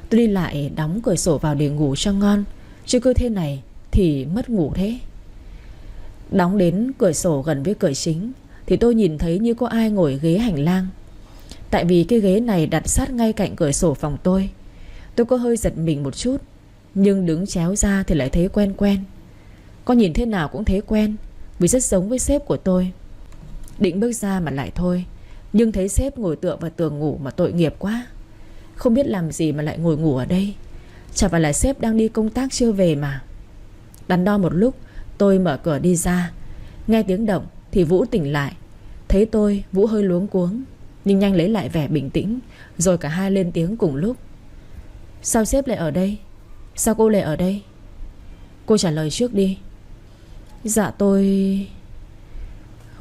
Tôi đi lại đóng cửa sổ vào để ngủ cho ngon, chứ cứ thế này thì mất ngủ thế. Đóng đến cửa sổ gần với cửa chính thì tôi nhìn thấy như có ai ngồi ghế hành lang. Tại vì cái ghế này đặt sát ngay cạnh cửa sổ phòng tôi. Tôi có hơi giật mình một chút, nhưng đứng chéo ra thì lại thấy quen quen. Có nhìn thế nào cũng thấy quen, vì rất giống với sếp của tôi. Định bước ra mà lại thôi, nhưng thấy sếp ngồi tựa vào tường ngủ mà tội nghiệp quá. Không biết làm gì mà lại ngồi ngủ ở đây. Chả phải là sếp đang đi công tác chưa về mà. Đắn đo một lúc, tôi mở cửa đi ra. Nghe tiếng động thì Vũ tỉnh lại. Thấy tôi, Vũ hơi luống cuống, nhưng nhanh lấy lại vẻ bình tĩnh. Rồi cả hai lên tiếng cùng lúc. Sao sếp lại ở đây? Sao cô lại ở đây? Cô trả lời trước đi. Dạ tôi...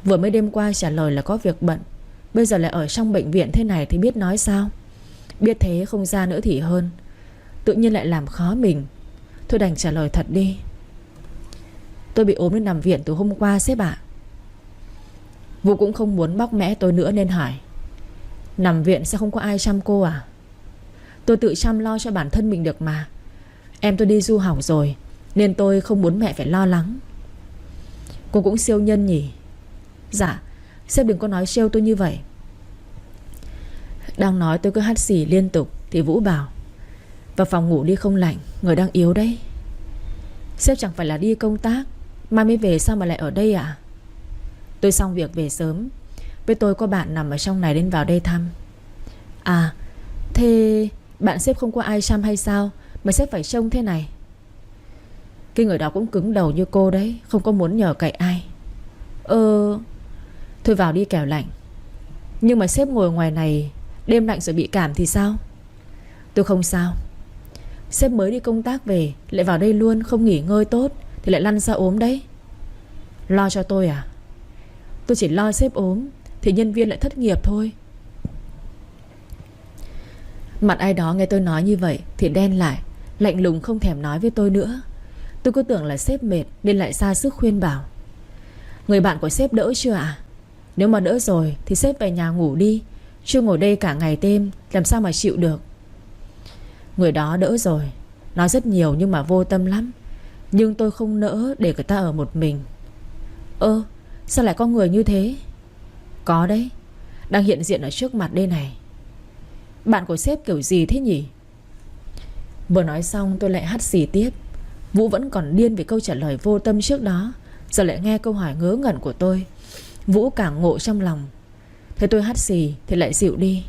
Vừa mới đêm qua trả lời là có việc bận, bây giờ lại ở trong bệnh viện thế này thì biết nói sao. Biết thế không ra nữa thì hơn. Tự nhiên lại làm khó mình. Thôi đành trả lời thật đi. Tôi bị ốm nên nằm viện từ hôm qua sếp ạ. Vũ cũng không muốn bóc mẽ tôi nữa nên hỏi. Nằm viện sao không có ai chăm cô à? Tôi tự chăm lo cho bản thân mình được mà. Em tôi đi du học rồi nên tôi không muốn mẹ phải lo lắng. Cô cũng siêu nhân nhỉ? Dạ, sếp đừng có nói trêu tôi như vậy. Đang nói tôi cứ hắt xì liên tục thì Vũ bảo. Vào phòng ngủ đi không lạnh, người đang yếu đấy. Sếp chẳng phải là đi công tác, mai mới về sao mà lại ở đây ạ? Tôi xong việc về sớm. Với tôi có bạn nằm ở trong này nên vào đây thăm. À, thế bạn sếp không có ai chăm hay sao mà sếp phải trông thế này? Cái người đó cũng cứng đầu như cô đấy, không có muốn nhờ cậy ai. Thôi vào đi kẻo lạnh. Nhưng mà sếp ngồi ngoài này đêm lạnh rồi bị cảm thì sao? Tôi không sao. Sếp mới đi công tác về lại vào đây luôn, không nghỉ ngơi tốt thì lại lăn ra ốm đấy. Lo cho tôi à? Tôi chỉ lo sếp ốm thì nhân viên lại thất nghiệp thôi. Mặt ai đó nghe tôi nói như vậy thì đen lại, lạnh lùng không thèm nói với tôi nữa. Tôi cứ tưởng là sếp mệt nên lại ra sức khuyên bảo. Người bạn của sếp đỡ chưa ạ? Nếu mà đỡ rồi thì sếp về nhà ngủ đi, chứ ngồi đây cả ngày đêm làm sao mà chịu được. Người đó đỡ rồi, nói rất nhiều nhưng mà vô tâm lắm. Nhưng tôi không nỡ để người ta ở một mình. Sao lại có người như thế? Có đấy, đang hiện diện ở trước mặt đây này. Bạn của sếp kiểu gì thế nhỉ? Vừa nói xong tôi lại hắt xì tiếp. Vũ vẫn còn điên vì câu trả lời vô tâm trước đó, giờ lại nghe câu hỏi ngớ ngẩn của tôi. Vũ càng ngộ trong lòng. Thấy tôi hắt xì thì lại dịu đi.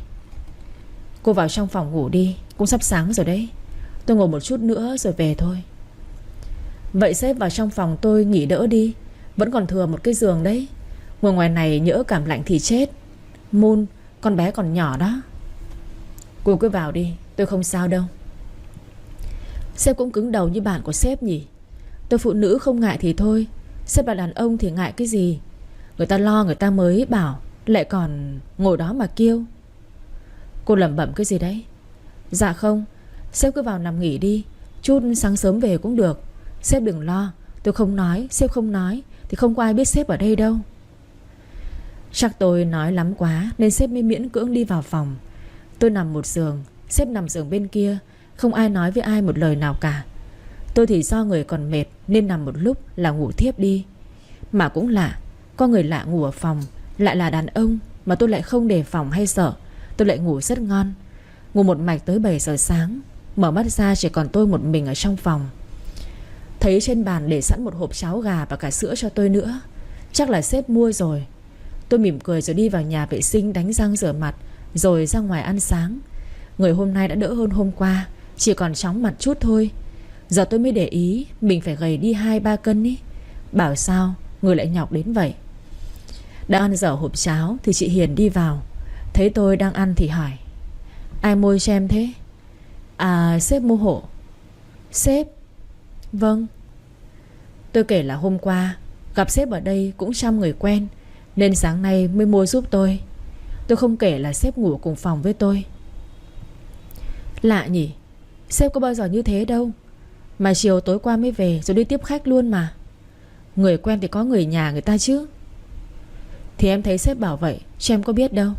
Cô vào trong phòng ngủ đi, cũng sắp sáng rồi đấy. Tôi ngồi một chút nữa rồi về thôi. Vậy sếp vào trong phòng tôi nghỉ đỡ đi, vẫn còn thừa một cái giường đấy. Ngồi ngoài này nhỡ cảm lạnh thì chết. Moon, con bé còn nhỏ đó. Cô cứ vào đi, tôi không sao đâu. Sếp cũng cứng đầu như bạn của sếp nhỉ. Tôi phụ nữ không ngại thì thôi, sếp là đàn ông thì ngại cái gì. Người ta lo người ta mới bảo, lại còn ngồi đó mà kêu. Cô lẩm bẩm cái gì đấy? Dạ không, sếp cứ vào nằm nghỉ đi, chút sáng sớm về cũng được. Sếp đừng lo, tôi không nói, sếp không nói thì không có ai biết sếp ở đây đâu. Chắc tôi nói lắm quá nên sếp mới miễn cưỡng đi vào phòng. Tôi nằm một giường, sếp nằm giường bên kia. Không ai nói với ai một lời nào cả. Tôi thì do người còn mệt nên nằm một lúc là ngủ thiếp đi. Mà cũng lạ, có người lạ ngủ ở phòng, lại là đàn ông, mà tôi lại không đề phòng hay sợ. Tôi lại ngủ rất ngon. Ngủ một mạch tới 7 giờ sáng. Mở mắt ra chỉ còn tôi một mình ở trong phòng. Thấy trên bàn để sẵn một hộp cháo gà và cả sữa cho tôi nữa. Chắc là sếp mua rồi. Tôi mỉm cười rồi đi vào nhà vệ sinh đánh răng rửa mặt, rồi ra ngoài ăn sáng. Người hôm nay đã đỡ hơn hôm qua, chỉ còn chóng mặt chút thôi. Giờ tôi mới để ý mình phải gầy đi 2-3 cân ý. Bảo sao người lại nhọc đến vậy. Đang ăn dở hộp cháo thì chị Hiền đi vào. Thấy tôi đang ăn thì hỏi: ai mua cho em thế? À, sếp mua hộ. Sếp? Vâng. Tôi kể là hôm qua gặp sếp ở đây cũng chăm người quen, nên sáng nay mới mua giúp tôi. Tôi không kể là sếp ngủ cùng phòng với tôi. Lạ nhỉ, sếp có bao giờ như thế đâu. Mà chiều tối qua mới về rồi đi tiếp khách luôn mà. Người quen thì có người nhà người ta chứ. Thì em thấy sếp bảo vậy, chứ em có biết đâu.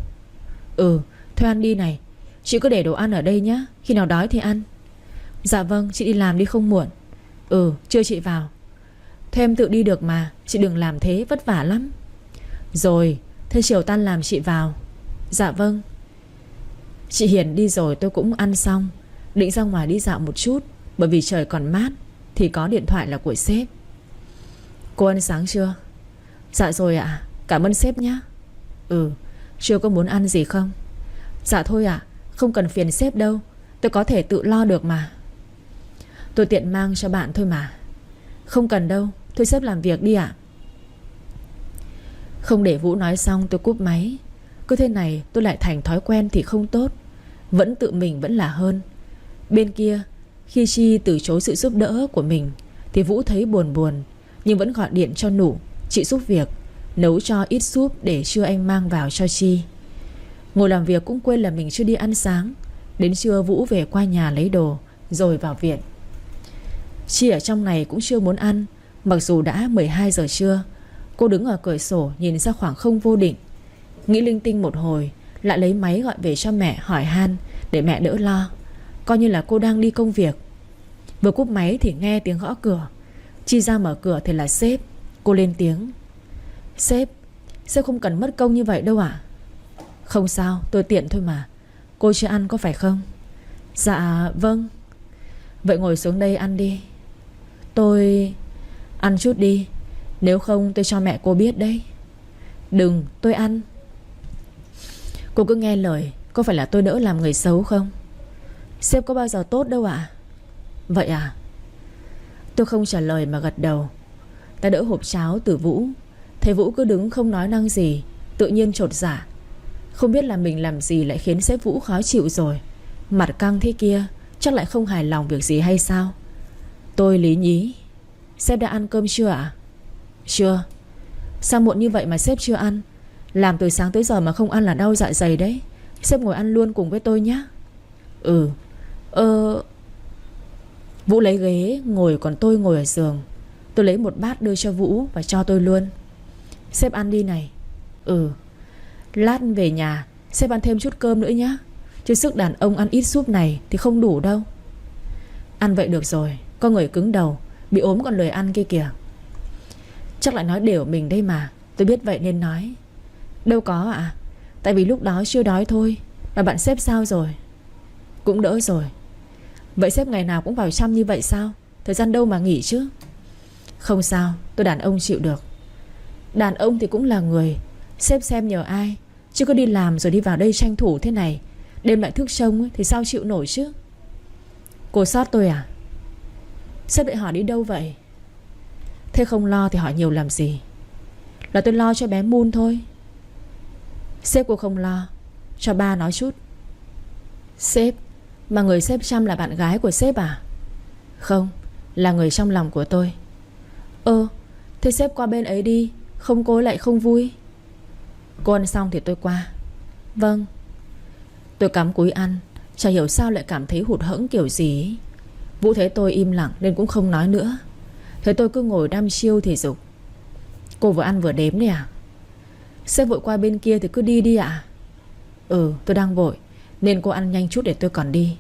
Ừ, thôi ăn đi này. Chị cứ để đồ ăn ở đây nhá, khi nào đói thì ăn. Dạ vâng, chị đi làm đi không muộn. Ừ, chưa chị vào. Thôi em tự đi được mà, chị đừng làm thế vất vả lắm. Rồi, thế chiều tan làm chị vào. Dạ vâng. Chị Hiền đi rồi tôi cũng ăn xong, định ra ngoài đi dạo một chút, bởi vì trời còn mát. Thì có điện thoại là của sếp. Cô ăn sáng chưa? Dạ rồi ạ, cảm ơn sếp nhé. Ừ, chưa có muốn ăn gì không? Dạ thôi ạ, không cần phiền sếp đâu, tôi có thể tự lo được mà. Tôi tiện mang cho bạn thôi mà. Không cần đâu, thôi sếp làm việc đi ạ. Không để Vũ nói xong tôi cúp máy. Cứ thế này tôi lại thành thói quen thì không tốt. Vẫn tự mình vẫn là hơn. Bên kia, khi Chi từ chối sự giúp đỡ của mình thì Vũ thấy buồn buồn, nhưng vẫn gọi điện cho Nụ, chị giúp việc, nấu cho ít súp để trưa anh mang vào cho Chi. Ngồi làm việc cũng quên là mình chưa đi ăn sáng. Đến trưa Vũ về qua nhà lấy đồ rồi vào viện. Chi ở trong này cũng chưa muốn ăn, mặc dù đã 12 giờ trưa. Cô đứng ở cửa sổ nhìn ra khoảng không vô định. Nghĩ linh tinh một hồi, lại lấy máy gọi về cho mẹ hỏi han để mẹ đỡ lo, coi như là cô đang đi công việc. Vừa cúp máy thì nghe tiếng gõ cửa. Chi ra mở cửa thì là sếp. Cô lên tiếng: Sếp không cần mất công như vậy đâu ạ. Không sao, tôi tiện thôi mà. Cô chưa ăn có phải không? Dạ vâng. Vậy ngồi xuống đây ăn đi. Tôi... ăn chút đi, nếu không tôi cho mẹ cô biết đấy. Đừng, tôi ăn. Cô cứ nghe lời, có phải là tôi đỡ làm người xấu không? Sếp có bao giờ tốt đâu ạ. Vậy à? Tôi không trả lời mà gật đầu. Ta đỡ hộp cháo từ Vũ. Thấy Vũ cứ đứng không nói năng gì, tự nhiên chột dạ. Không biết là mình làm gì lại khiến sếp Vũ khó chịu rồi. Mặt căng thế kia, chắc lại không hài lòng việc gì hay sao? Tôi lý nhí: Sếp đã ăn cơm chưa ạ? Chưa. Sao muộn như vậy mà sếp chưa ăn? Làm từ sáng tới giờ mà không ăn là đau dạ dày đấy. Sếp ngồi ăn luôn cùng với tôi nhé. Ừ. Vũ lấy ghế ngồi, còn tôi ngồi ở giường. Tôi lấy một bát đưa cho Vũ và cho tôi luôn. Sếp ăn đi này. Ừ. Lát về nhà sếp ăn thêm chút cơm nữa nhé, chứ sức đàn ông ăn ít súp này thì không đủ đâu. Ăn vậy được rồi, có người cứng đầu, bị ốm còn lười ăn kia kìa. Chắc lại nói đều mình đây mà. Tôi biết vậy nên nói. Đâu có ạ, tại vì lúc đó chưa đói thôi. Mà bạn sếp sao rồi? Cũng đỡ rồi. Vậy sếp ngày nào cũng vào chăm như vậy sao? Thời gian đâu mà nghỉ chứ? Không sao, tôi đàn ông chịu được. Đàn ông thì cũng là người. Sếp xem nhờ ai, chứ có đi làm rồi đi vào đây tranh thủ thế này, đêm lại thức trông thì sao chịu nổi chứ? Cô sót tôi à? Sếp lại hỏi đi đâu vậy? Thế không lo thì hỏi nhiều làm gì? Là tôi lo cho bé Moon thôi. Sếp cô không lo. Cho ba nói chút. Sếp? Mà người sếp chăm là bạn gái của sếp à? Không, là người trong lòng của tôi. Thế sếp qua bên ấy đi. Không cô lại không vui. Cô ăn xong thì tôi qua. Vâng. Tôi cắm cúi ăn. Chả hiểu sao lại cảm thấy hụt hẫng kiểu gì. Vũ thấy tôi im lặng nên cũng không nói nữa. Thấy tôi cứ ngồi đăm chiêu thì giục. Cô vừa ăn vừa đếm đấy à? Sếp vội qua bên kia thì cứ đi đi ạ. Tôi đang vội nên cô ăn nhanh chút để tôi còn đi.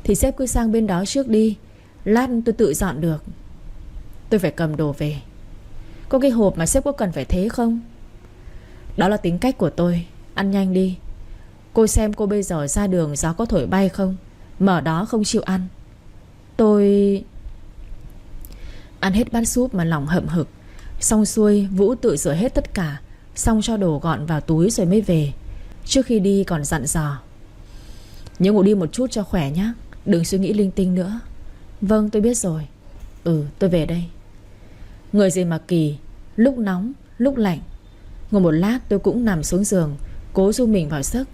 Thì sếp cứ sang bên đó trước đi. Lát tôi tự dọn được. Tôi phải cầm đồ về. Có cái hộp mà sếp có cần phải thế không? Đó là tính cách của tôi. Ăn nhanh đi. Cô xem cô bây giờ ra đường gió có thổi bay không? Mở đó không chịu ăn. Tôi ăn hết bát súp mà lòng hậm hực. Xong xuôi Vũ tự rửa hết tất cả, xong cho đồ gọn vào túi rồi mới về. Trước khi đi còn dặn dò: nhớ ngủ đi một chút cho khỏe nhé. Đừng suy nghĩ linh tinh nữa. Vâng tôi biết rồi. Tôi về đây. Người gì mà kỳ. Lúc nóng lúc lạnh. Ngồi một lát tôi cũng nằm xuống giường, cố du mình vào giấc.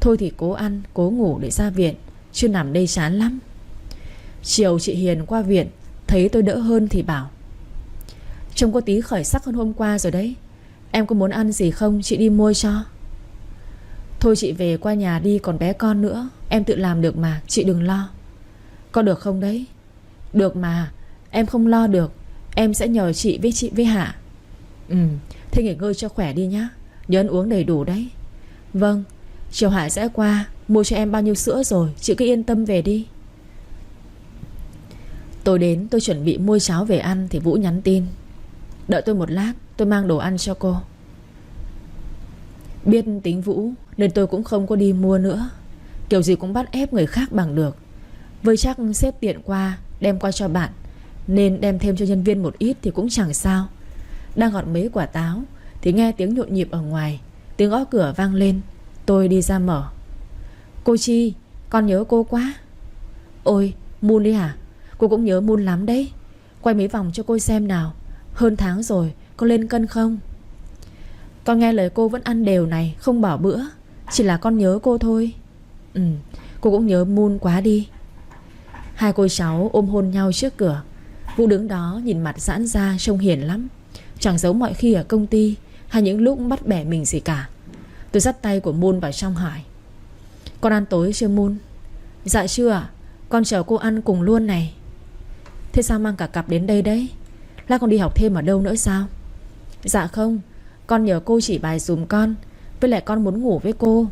Thôi thì cố ăn cố ngủ để ra viện, chứ nằm đây chán lắm. Chiều chị Hiền qua viện, thấy tôi đỡ hơn thì bảo: trông có tí khởi sắc hơn hôm qua rồi đấy. Em có muốn ăn gì không chị đi mua cho? Thôi chị về qua nhà đi, còn bé con nữa. Em tự làm được mà, chị đừng lo. Có được không đấy? Được mà, em không lo được. Em sẽ nhờ chị với Hạ. Thế nghỉ ngơi cho khỏe đi nhá. Nhớ ăn uống đầy đủ đấy. Vâng, chiều Hạ sẽ qua mua cho em bao nhiêu sữa rồi, chị cứ yên tâm về đi. Tôi đến tôi chuẩn bị mua cháo về ăn thì Vũ nhắn tin: đợi tôi một lát, tôi mang đồ ăn cho cô. Biết tính Vũ nên tôi cũng không có đi mua nữa. Kiểu gì cũng bắt ép người khác bằng được. Với chắc sếp tiện qua đem qua cho bạn, nên đem thêm cho nhân viên một ít thì cũng chẳng sao. Đang gọt mấy quả táo thì nghe tiếng nhộn nhịp ở ngoài. Tiếng gõ cửa vang lên. Tôi đi ra mở. Cô Chi, con nhớ cô quá. Ôi, Moon đi hả? Cô cũng nhớ Moon lắm đấy. Quay mấy vòng cho cô xem nào. Hơn tháng rồi, con lên cân không? Con nghe lời cô vẫn ăn đều này, không bỏ bữa. Chỉ là con nhớ cô thôi. Cô cũng nhớ Moon quá đi. Hai cô cháu ôm hôn nhau trước cửa. Vũ đứng đó nhìn mặt giãn ra trông hiền lắm. Chẳng giống mọi khi ở công ty hay những lúc bắt bẻ mình gì cả. Tôi dắt tay của Moon vào trong hỏi: con ăn tối chưa Moon? Dạ chưa ạ. Con chờ cô ăn cùng luôn này. Thế sao mang cả cặp đến đây đấy? Lát con đi học thêm ở đâu nữa sao? Dạ không, con nhờ cô chỉ bài dùm con. Với lại con muốn ngủ với cô.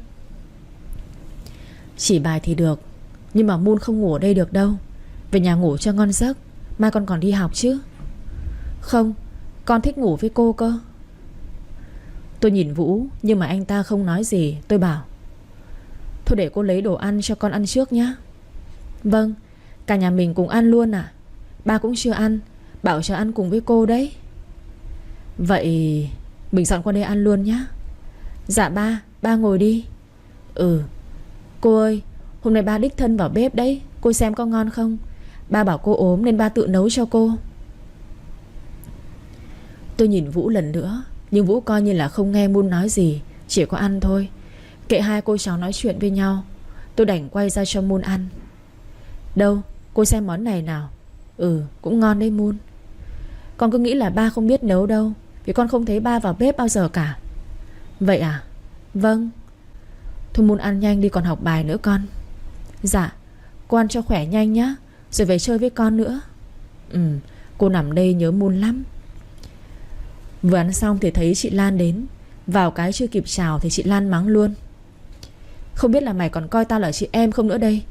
Chỉ bài thì được, nhưng mà Moon không ngủ ở đây được đâu. Về nhà ngủ cho ngon giấc, mai con còn đi học chứ. Không, con thích ngủ với cô cơ. Tôi nhìn Vũ nhưng mà anh ta không nói gì. Tôi bảo: thôi để cô lấy đồ ăn cho con ăn trước nhé. Vâng, cả nhà mình cùng ăn luôn à? Ba cũng chưa ăn, bảo cho ăn cùng với cô đấy. Vậy mình dọn qua đây ăn luôn nhé. Dạ ba ngồi đi. Cô ơi, hôm nay ba đích thân vào bếp đấy. Cô xem có ngon không? Ba bảo cô ốm nên ba tự nấu cho cô. Tôi nhìn Vũ lần nữa, nhưng Vũ coi như là không nghe Moon nói gì, chỉ có ăn thôi. Kệ hai cô cháu nói chuyện với nhau. Tôi đành quay ra cho Moon ăn. Đâu, cô xem món này nào. Cũng ngon đấy Moon. Con cứ nghĩ là ba không biết nấu đâu, vì con không thấy ba vào bếp bao giờ cả. Vậy à? Vâng. Thôi Moon ăn nhanh đi, còn học bài nữa con. Dạ, cô ăn cho khỏe nhanh nhá, rồi về chơi với con nữa. Cô nằm đây nhớ Moon lắm. Vừa ăn xong thì thấy chị Lan đến. Vào cái chưa kịp chào thì chị Lan mắng luôn: không biết là mày còn coi tao là chị em không nữa đây.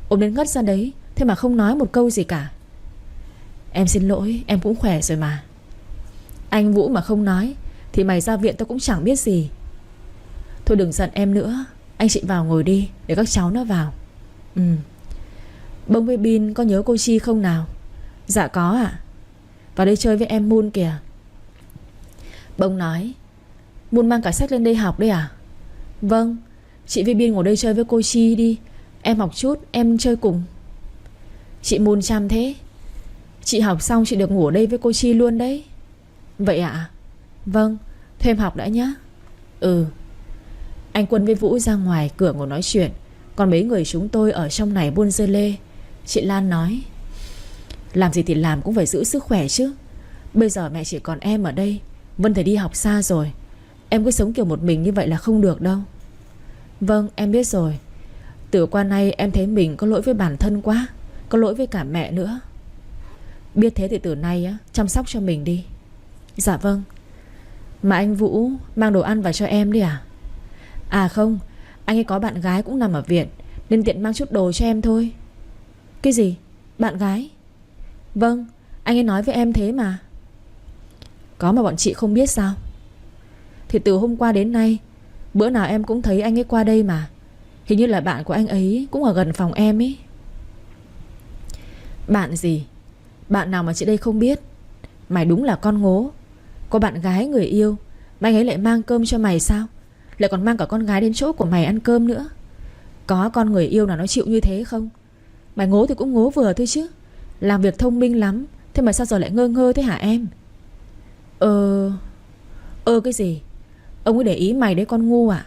Ôm đến ngất ra đấy, thế mà không nói một câu gì cả. Em xin lỗi, em cũng khỏe rồi mà. Anh Vũ mà không nói thì mày ra viện tao cũng chẳng biết gì. Thôi đừng giận em nữa. Anh chị vào ngồi đi, để các cháu nó vào. Bông với Bin có nhớ cô Chi không nào? Dạ có ạ. Vào đây chơi với em Moon kìa. Bông nói: Moon mang cả sách lên đây học đấy à? Vâng, chị với Bin ngồi đây chơi với cô Chi đi. Em học chút, em chơi cùng. Chị Moon chăm thế. Chị học xong chị được ngủ ở đây với cô Chi luôn đấy. Vậy ạ? Vâng, thêm học đã nhá. Ừ. Anh Quân với Vũ ra ngoài cửa ngồi nói chuyện, còn mấy người chúng tôi ở trong này buôn dưa lê. Chị Lan nói: làm gì thì làm cũng phải giữ sức khỏe chứ. Bây giờ mẹ chỉ còn em ở đây, Vân thì đi học xa rồi. Em cứ sống kiểu một mình như vậy là không được đâu. Vâng, em biết rồi. Từ qua nay em thấy mình có lỗi với bản thân quá, có lỗi với cả mẹ nữa. Biết thế thì từ nay á, chăm sóc cho mình đi. Dạ vâng. Mà anh Vũ mang đồ ăn vào cho em đi à? À không, anh ấy có bạn gái cũng nằm ở viện, nên tiện mang chút đồ cho em thôi. Cái gì? Bạn gái? Vâng, anh ấy nói với em thế mà. Có mà bọn chị không biết sao? Thì từ hôm qua đến nay, bữa nào em cũng thấy anh ấy qua đây mà. Hình như là bạn của anh ấy cũng ở gần phòng em ấy. Bạn gì? Bạn nào mà chị đây không biết? Mày đúng là con ngố. Có bạn gái người yêu mà anh ấy lại mang cơm cho mày sao? Lại còn mang cả con gái đến chỗ của mày ăn cơm nữa. Có con người yêu nào nó chịu như thế không? Mày ngố thì cũng ngố vừa thôi chứ. Làm việc thông minh lắm, thế mà sao giờ lại ngơ ngơ thế hả em? Cái gì? Ông ấy để ý mày đấy con ngu à?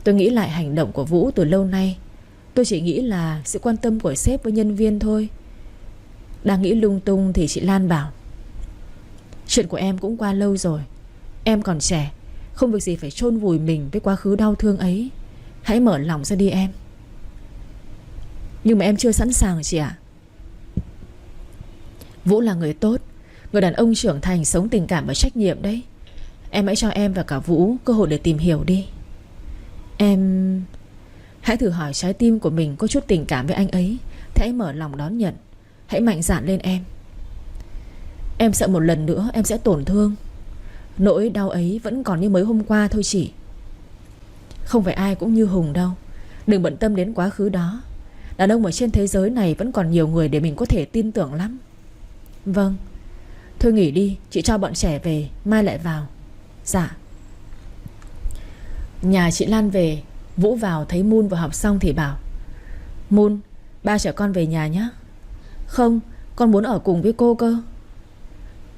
Tôi nghĩ lại hành động của Vũ từ lâu nay. Tôi chỉ nghĩ là sự quan tâm của sếp với nhân viên thôi. Đang nghĩ lung tung thì chị Lan bảo: chuyện của em cũng qua lâu rồi. Em còn trẻ, không việc gì phải chôn vùi mình với quá khứ đau thương ấy. Hãy mở lòng ra đi em. Nhưng mà em chưa sẵn sàng chị ạ. Vũ là người tốt, người đàn ông trưởng thành sống tình cảm và trách nhiệm đấy. Em hãy cho em và cả Vũ cơ hội để tìm hiểu đi. Em... hãy thử hỏi trái tim của mình có chút tình cảm với anh ấy, thì hãy mở lòng đón nhận. Hãy mạnh dạn lên em. Em sợ một lần nữa em sẽ tổn thương. Nỗi đau ấy vẫn còn như mới hôm qua thôi chị. Không phải ai cũng như Hùng đâu. Đừng bận tâm đến quá khứ đó. Đàn ông ở trên thế giới này vẫn còn nhiều người để mình có thể tin tưởng lắm. Vâng. Thôi nghỉ đi, chị cho bọn trẻ về, mai lại vào. Dạ. Nhà chị Lan về, Vũ vào thấy Moon vừa học xong thì bảo: Moon, ba chở con về nhà nhé. Không, con muốn ở cùng với cô cơ.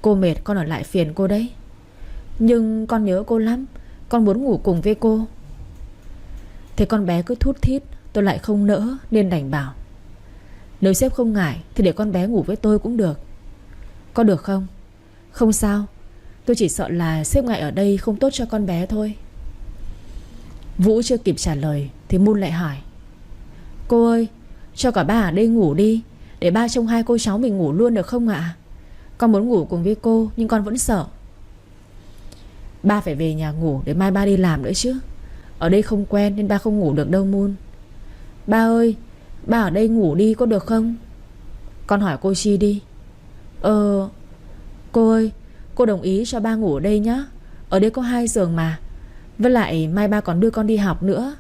Cô mệt con ở lại phiền cô đấy. Nhưng con nhớ cô lắm, con muốn ngủ cùng với cô. Thế con bé cứ thút thít, tôi lại không nỡ nên đành bảo: nếu sếp không ngại thì để con bé ngủ với tôi cũng được. Có được không? Không sao, tôi chỉ sợ là sếp ngại ở đây không tốt cho con bé thôi. Vũ chưa kịp trả lời thì Moon lại hỏi: cô ơi, cho cả ba ở đây ngủ đi, để ba trông hai cô cháu mình ngủ luôn được không ạ? Con muốn ngủ cùng với cô nhưng con vẫn sợ. Ba phải về nhà ngủ để mai ba đi làm nữa chứ. Ở đây không quen nên ba không ngủ được đâu Moon. Ba ơi, ba ở đây ngủ đi có được không? Con hỏi cô Chi đi. Cô ơi, cô đồng ý cho ba ngủ ở đây nhá. Ở đây có 2 giường mà. Với lại mai ba còn đưa con đi học nữa.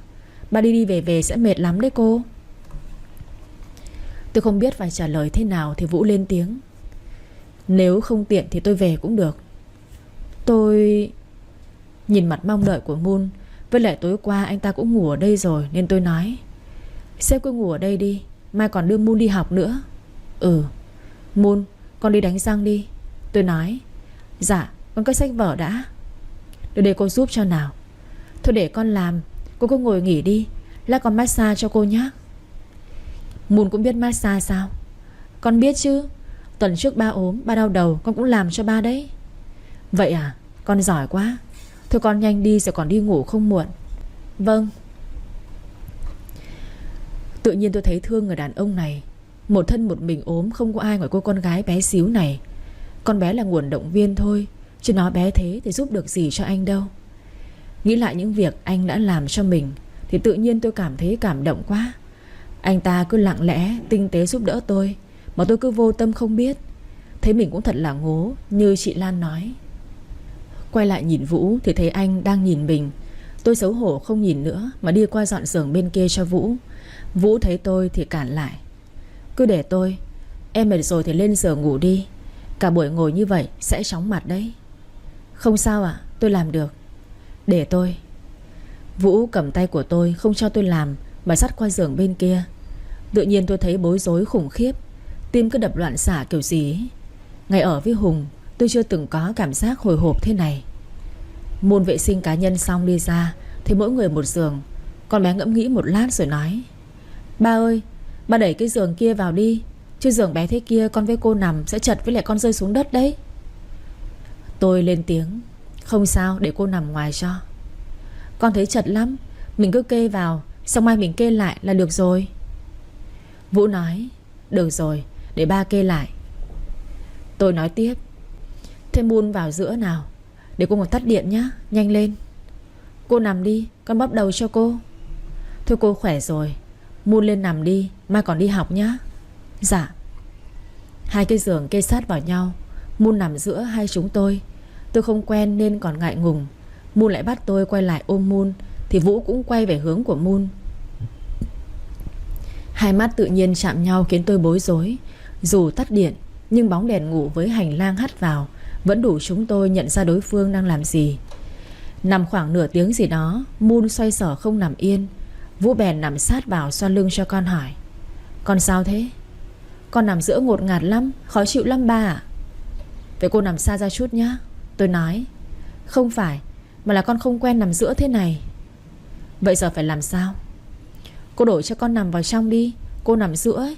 Ba đi đi về về sẽ mệt lắm đấy cô. Tôi không biết phải trả lời thế nào thì Vũ lên tiếng: nếu không tiện thì tôi về cũng được. Tôi... Nhìn mặt mong đợi của Moon, với lại tối qua anh ta cũng ngủ ở đây rồi, nên tôi nói: sếp cứ ngủ ở đây đi, mai còn đưa Moon đi học nữa. Ừ. Moon, con đi đánh răng đi. Tôi nói: dạ, con cất sách vở đã. Đưa đây cô giúp cho nào. Thôi để con làm, cô cứ ngồi nghỉ đi, lát con massage cho cô nhé. Moon cũng biết massage sao? Con biết chứ. Tuần trước ba ốm, ba đau đầu, con cũng làm cho ba đấy. Vậy à, con giỏi quá. Thôi con nhanh đi rồi còn đi ngủ không muộn. Vâng. Tự nhiên tôi thấy thương người đàn ông này. Một thân một mình ốm, không có ai ngoài cô con gái bé xíu này. Con bé là nguồn động viên thôi, chứ nó bé thế thì giúp được gì cho anh đâu. Nghĩ lại những việc anh đã làm cho mình thì tự nhiên tôi cảm thấy cảm động quá. Anh ta cứ lặng lẽ, tinh tế giúp đỡ tôi, mà tôi cứ vô tâm không biết. Thấy mình cũng thật là ngố, như chị Lan nói. Quay lại nhìn Vũ thì thấy anh đang nhìn mình. Tôi xấu hổ không nhìn nữa, mà đi qua dọn giường bên kia cho Vũ. Vũ thấy tôi thì cản lại: cứ để tôi, em mệt rồi thì lên giường ngủ đi. Cả buổi ngồi như vậy sẽ chóng mặt đấy. Không sao ạ, tôi làm được. Để tôi. Vũ cầm tay của tôi không cho tôi làm, mà dắt qua giường bên kia. Tự nhiên tôi thấy bối rối khủng khiếp, tim cứ đập loạn xạ kiểu gì ấy. Ngày ở với Hùng Tôi chưa từng có cảm giác hồi hộp thế này. Moon vệ sinh cá nhân xong đi ra thì mỗi người một giường. Con bé ngẫm nghĩ một lát rồi nói: Ba ơi, ba đẩy cái giường kia vào đi, chứ giường bé thế kia con với cô nằm sẽ chật với lại con rơi xuống đất đấy. Tôi lên tiếng: Không sao, để cô nằm ngoài cho. Con thấy chật lắm, mình cứ kê vào, xong mai mình kê lại là được rồi. Vũ nói: Được rồi, để ba kê lại. Tôi nói tiếp: Thế Moon vào giữa nào, để cô một tắt điện nhá, nhanh lên. Cô nằm đi, con bóp đầu cho cô. Thôi cô khỏe rồi, Moon lên nằm đi, mai còn đi học nhá. Dạ. Hai cái giường kê sát vào nhau, Moon nằm giữa hai chúng tôi. Tôi không quen nên còn ngại ngùng. Moon lại bắt tôi quay lại ôm Moon, thì Vũ cũng quay về hướng của Moon. Hai mắt tự nhiên chạm nhau khiến tôi bối rối. Dù tắt điện, nhưng bóng đèn ngủ với hành lang hắt vào vẫn đủ chúng tôi nhận ra đối phương đang làm gì. Nằm khoảng nửa tiếng gì đó, Moon xoay sở không nằm yên. Vũ bèn nằm sát vào xoa lưng cho con, hỏi: Con sao thế? Con nằm giữa ngột ngạt lắm, khó chịu lắm ba ạ. Vậy cô nằm xa ra chút nhá. Tôi nói: Không phải, mà là con không quen nằm giữa thế này. Vậy giờ phải làm sao? Cô đổi cho con nằm vào trong đi, cô nằm giữa ấy.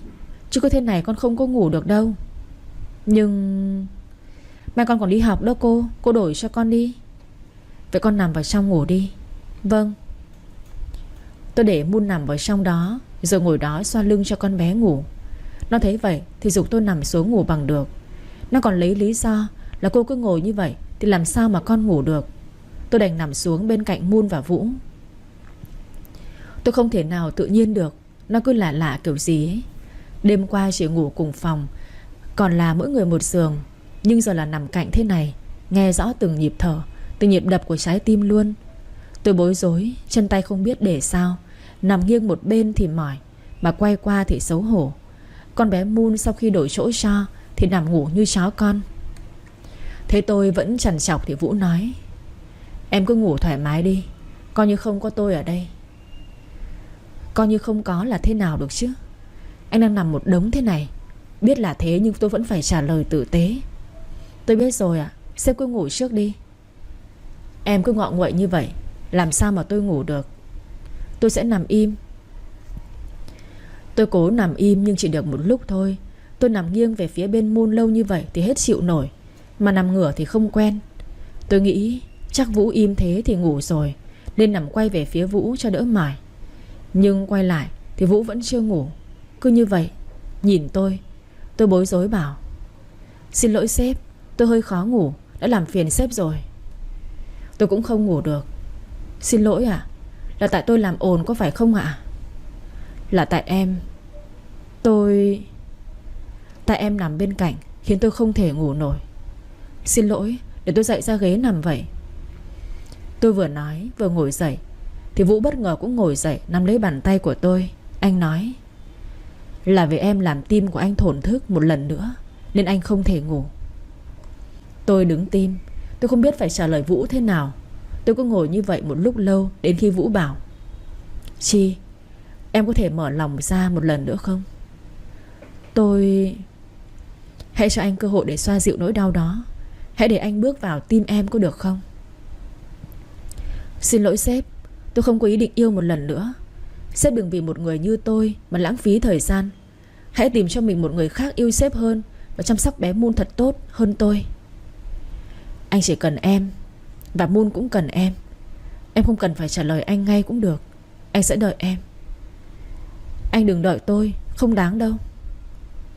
Chứ cứ thế này con không có ngủ được đâu. Nhưng mai con còn đi học đó cô đổi cho con đi. Vậy con nằm vào trong ngủ đi. Vâng. Tôi để Moon nằm vào trong đó, rồi ngồi đó xoa lưng cho con bé ngủ. Nó thấy vậy thì giục tôi nằm xuống ngủ bằng được. Nó còn lấy lý do là cô cứ ngồi như vậy thì làm sao mà con ngủ được. Tôi đành nằm xuống bên cạnh Moon và Vũ. Tôi không thể nào tự nhiên được. Nó cứ lạ lạ kiểu gì ấy. Đêm qua chỉ ngủ cùng phòng, còn là mỗi người một giường, nhưng giờ là nằm cạnh thế này, nghe rõ từng nhịp thở, từng nhịp đập của trái tim luôn. Tôi bối rối, chân tay không biết để sao. Nằm nghiêng một bên thì mỏi, mà quay qua thì xấu hổ. Con bé Moon sau khi đổi chỗ cho thì nằm ngủ như chó con. Thế tôi vẫn trằn trọc thì Vũ nói: Em cứ ngủ thoải mái đi, coi như không có tôi ở đây. Coi như không có là thế nào được chứ? Anh đang nằm một đống thế này. Biết là thế nhưng tôi vẫn phải trả lời tử tế. Tôi biết rồi ạ, sếp cứ ngủ trước đi. Em cứ ngọ nguậy như vậy, làm sao mà tôi ngủ được? Tôi sẽ nằm im. Tôi cố nằm im nhưng chỉ được một lúc thôi. Tôi nằm nghiêng về phía bên Moon lâu như vậy thì hết chịu nổi, mà nằm ngửa thì không quen. Tôi nghĩ chắc Vũ im thế thì ngủ rồi, nên nằm quay về phía Vũ cho đỡ mỏi. Nhưng quay lại thì Vũ vẫn chưa ngủ. Cứ như vậy nhìn tôi bối rối bảo: Xin lỗi sếp, tôi hơi khó ngủ, đã làm phiền sếp rồi. Tôi cũng không ngủ được. Xin lỗi ạ, là tại tôi làm ồn có phải không ạ? Là tại em. Tại em nằm bên cạnh khiến tôi không thể ngủ nổi. Xin lỗi, để tôi dậy ra ghế nằm vậy. Tôi vừa nói vừa ngồi dậy thì Vũ bất ngờ cũng ngồi dậy, nắm lấy bàn tay của tôi. Anh nói: Là vì em làm tim của anh thổn thức một lần nữa, nên anh không thể ngủ. Tôi đứng tim. Tôi không biết phải trả lời Vũ thế nào. Tôi cứ ngồi như vậy một lúc lâu, đến khi Vũ bảo: Chi, em có thể mở lòng ra một lần nữa không? Hãy cho anh cơ hội để xoa dịu nỗi đau đó. Hãy để anh bước vào tim em có được không? Xin lỗi sếp, tôi không có ý định yêu một lần nữa. Sếp đừng vì một người như tôi mà lãng phí thời gian. Hãy tìm cho mình một người khác yêu sếp hơn và chăm sóc bé Moon thật tốt hơn tôi. Anh chỉ cần em, và Moon cũng cần em. Em không cần phải trả lời anh ngay cũng được. Anh sẽ đợi em. Anh đừng đợi tôi, không đáng đâu.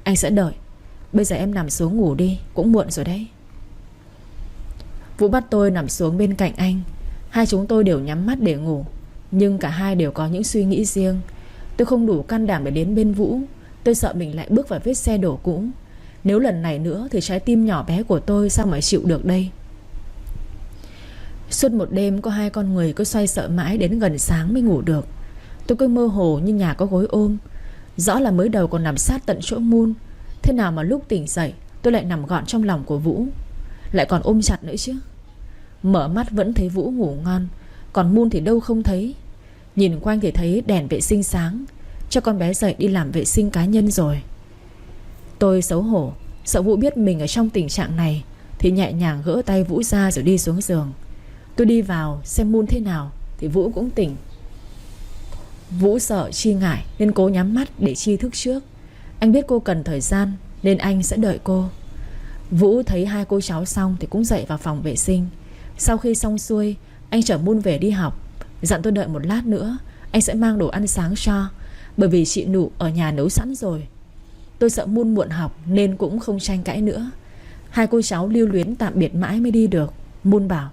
Anh sẽ đợi. Bây giờ em nằm xuống ngủ đi, cũng muộn rồi đấy. Vũ bắt tôi nằm xuống bên cạnh anh. Hai chúng tôi đều nhắm mắt để ngủ, nhưng cả hai đều có những suy nghĩ riêng. Tôi không đủ can đảm để đến bên Vũ. Tôi sợ mình lại bước vào vết xe đổ cũ. Nếu lần này nữa thì trái tim nhỏ bé của tôi sao mà chịu được đây. Suốt một đêm có hai con người cứ xoay sợ mãi đến gần sáng mới ngủ được. Tôi cứ mơ hồ như nhà có gối ôm. Rõ là mới đầu còn nằm sát tận chỗ Moon, thế nào mà lúc tỉnh dậy tôi lại nằm gọn trong lòng của Vũ, lại còn ôm chặt nữa chứ. Mở mắt vẫn thấy Vũ ngủ ngon, còn Moon thì đâu không thấy. Nhìn quanh thì thấy đèn vệ sinh sáng, cho con bé dậy đi làm vệ sinh cá nhân rồi. Tôi xấu hổ, sợ Vũ biết mình ở trong tình trạng này thì nhẹ nhàng gỡ tay Vũ ra rồi đi xuống giường. Tôi đi vào xem Moon thế nào thì Vũ cũng tỉnh. Vũ sợ Chi ngại nên cố nhắm mắt để Chi thức trước. Anh biết cô cần thời gian nên anh sẽ đợi cô. Vũ thấy hai cô cháu xong thì cũng dậy vào phòng vệ sinh. Sau khi xong xuôi, anh chở Moon về đi học, dặn tôi đợi một lát nữa anh sẽ mang đồ ăn sáng cho, bởi vì chị Nụ ở nhà nấu sẵn rồi. Tôi sợ Moon muộn học nên cũng không tranh cãi nữa. Hai cô cháu lưu luyến tạm biệt mãi mới đi được. Moon bảo: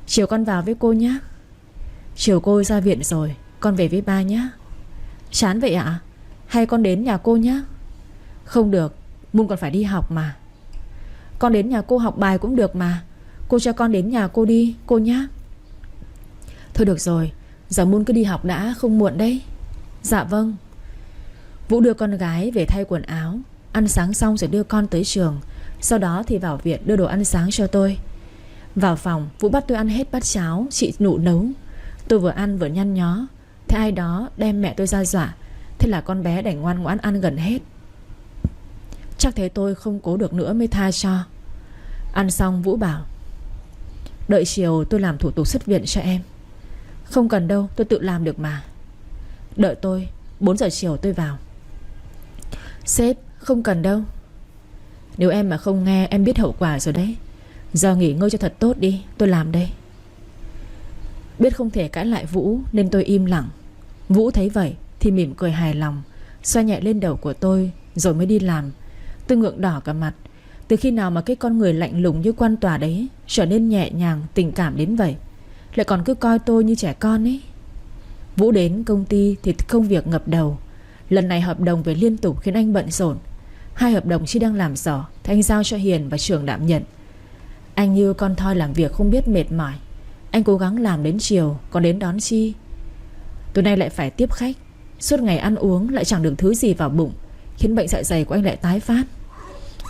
chiều con vào với cô nhé. Chiều cô ra viện rồi, con về với ba nhé. Chán vậy ạ? Hay con đến nhà cô nhé? Không được, Moon còn phải đi học mà. Con đến nhà cô học bài cũng được mà. Cô cho con đến nhà cô đi, cô nhé. Thôi được rồi, giờ Moon cứ đi học đã, không muộn đấy. Dạ vâng. Vũ đưa con gái về thay quần áo, ăn sáng xong rồi đưa con tới trường. Sau đó thì vào viện đưa đồ ăn sáng cho tôi. Vào phòng, Vũ bắt tôi ăn hết bát cháo chị Nụ nấu. Tôi vừa ăn vừa nhăn nhó. Thế ai đó đem mẹ tôi ra dọa. Thế là con bé đành ngoan ngoãn ăn gần hết. Chắc thế tôi không cố được nữa mới tha cho. Ăn xong Vũ bảo: đợi chiều tôi làm thủ tục xuất viện cho em. Không cần đâu, tôi tự làm được mà. Đợi tôi, 4 giờ chiều tôi vào. Sếp, không cần đâu. Nếu em mà không nghe em biết hậu quả rồi đấy. Giờ nghỉ ngơi cho thật tốt đi, tôi làm đây. Biết không thể cãi lại Vũ nên tôi im lặng. Vũ thấy vậy thì mỉm cười hài lòng, xoa nhẹ lên đầu của tôi rồi mới đi làm. Tôi ngượng đỏ cả mặt. Từ khi nào mà cái con người lạnh lùng như quan tòa đấy trở nên nhẹ nhàng, tình cảm đến vậy, lại còn cứ coi tôi như trẻ con ấy. Vũ đến công ty thì công việc ngập đầu. Lần này hợp đồng về liên tục khiến anh bận rộn. 2 hợp đồng Chi đang làm dở thì anh giao cho Hiền và Trường đảm nhận. Anh như con thoi làm việc không biết mệt mỏi. Anh cố gắng làm đến chiều còn đến đón Chi. Tối nay lại phải tiếp khách. Suốt ngày ăn uống lại chẳng được thứ gì vào bụng, khiến bệnh dạ dày của anh lại tái phát.